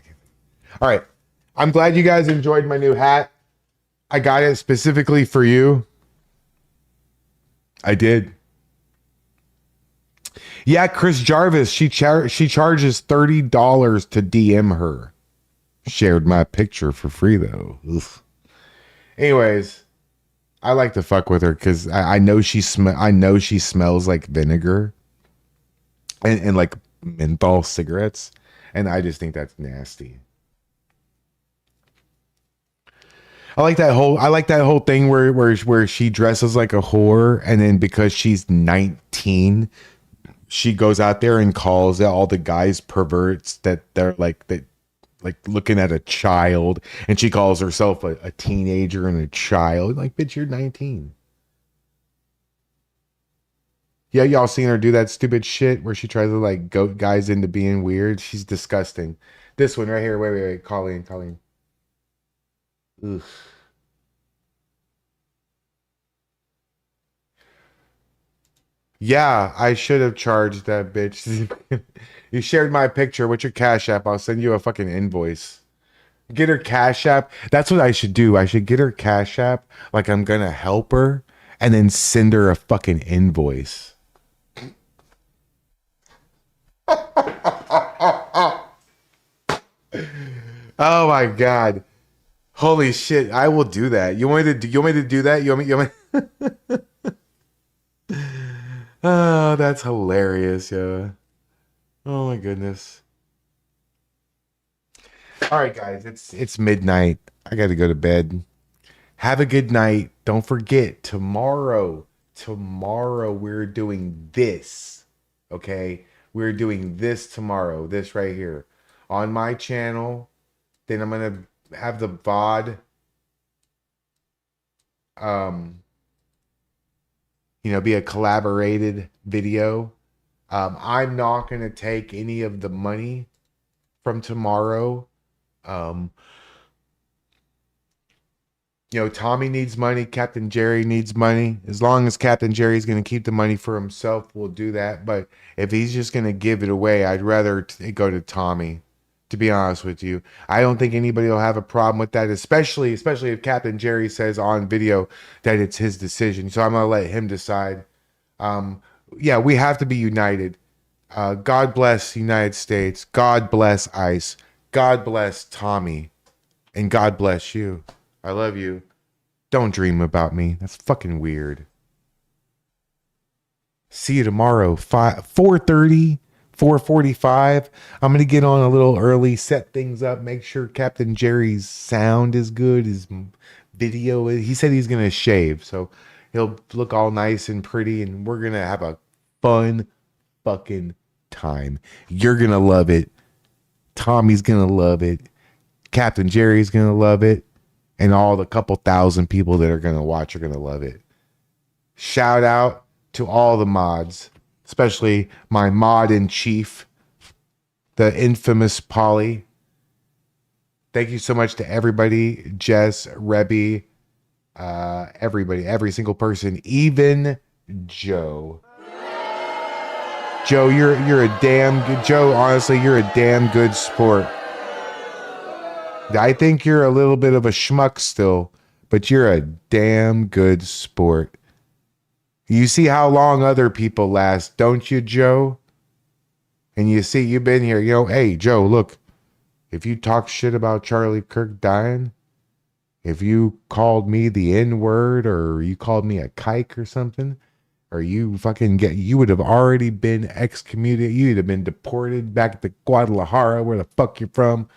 All right. I'm glad you guys enjoyed my new hat. I got it specifically for you. I did. Yeah, Chris Jarvis, she charges $30 to DM her. Shared my picture for free though. Ugh. Anyways, I like to fuck with her because I know she smells like vinegar and like menthol cigarettes, and I just think that's nasty. I like that whole thing where she dresses like a whore, and then because she's 19, she goes out there and calls all the guys perverts that they're like looking at a child, and she calls herself a teenager and a child. Like, bitch, you're 19. Yeah, y'all seen her do that stupid shit where she tries to like goat guys into being weird. She's disgusting. This one right here. Wait. Colleen. Ugh. Yeah, I should have charged that bitch. You shared my picture. What's your Cash App? I'll send you a fucking invoice. Get her Cash App. That's what I should do. I should get her Cash App like I'm gonna help her and then send her a fucking invoice. Oh my god. Holy shit. I will do that. You want me to do that? You want me Oh, that's hilarious, yeah. Oh my goodness. All right, guys, it's midnight. I got to go to bed. Have a good night. Don't forget, tomorrow we're doing this. Okay? We're doing this tomorrow. This right here on my channel. Then I'm going to have the VOD be a collaborated video. I'm not going to take any of the money from tomorrow. Tommy needs money. Captain Jerry needs money. As long as Captain Jerry's going to keep the money for himself, we'll do that. But if he's just going to give it away, I'd rather it go to Tommy, to be honest with you. I don't think anybody will have a problem with that, especially if Captain Jerry says on video that it's his decision. So I'm going to let him decide. Yeah, we have to be united. God bless the United States. God bless ICE. God bless Tommy. And God bless you. I love you. Don't dream about me. That's fucking weird. See you tomorrow. 4:30, 4:45. I'm going to get on a little early, set things up, make sure Captain Jerry's sound is good, his video. He said he's going to shave, so he'll look all nice and pretty, and we're going to have a fun fucking time. You're going to love it. Tommy's going to love it. Captain Jerry's going to love it. And all the couple thousand people that are going to watch are going to love it. Shout out to all the mods, especially my mod in chief, the infamous Polly. Thank you so much to everybody. Jess, Rebby, everybody, every single person, even Joe. Joe, you're a damn good, Joe, honestly, you're a damn good sport. I think you're a little bit of a schmuck still, but you're a damn good sport. You see how long other people last, don't you, Joe? And you see, you've been here, you know, hey, Joe, look, if you talk shit about Charlie Kirk dying, if you called me the N-word or you called me a kike or something, or you you would have already been excommunicated. You'd have been deported back to Guadalajara, where the fuck you're from.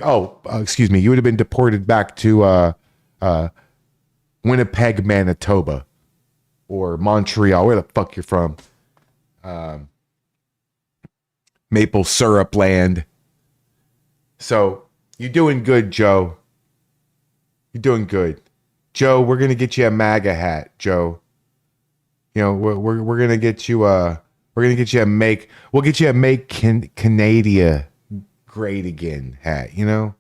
Oh, excuse me. You would have been deported back to Winnipeg, Manitoba, or Montreal, where the fuck you're from. Maple syrup land. So you're doing good, Joe. You're doing good, Joe. We're gonna get you a MAGA hat, Joe. You know, we're gonna get you we'll get you a make Canada great again hat. You know,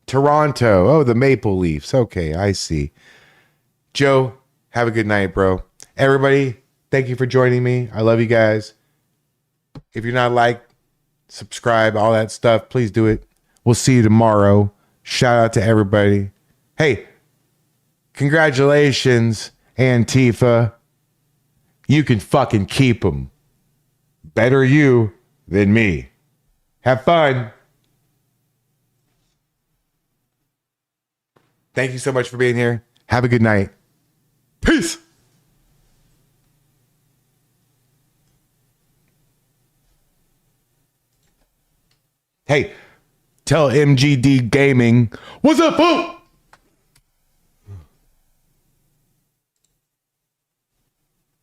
Toronto. Oh, the Maple Leafs. Okay, I see. Joe, have a good night, bro. Everybody, thank you for joining me. I love you guys. If you're not subscribe, all that stuff, please do it. We'll see you tomorrow. Shout out to everybody. Hey, congratulations, Antifa. You can fucking keep them. Better you than me. Have fun. Thank you so much for being here. Have a good night. Peace. Hey, tell MGD Gaming, what's up, fool?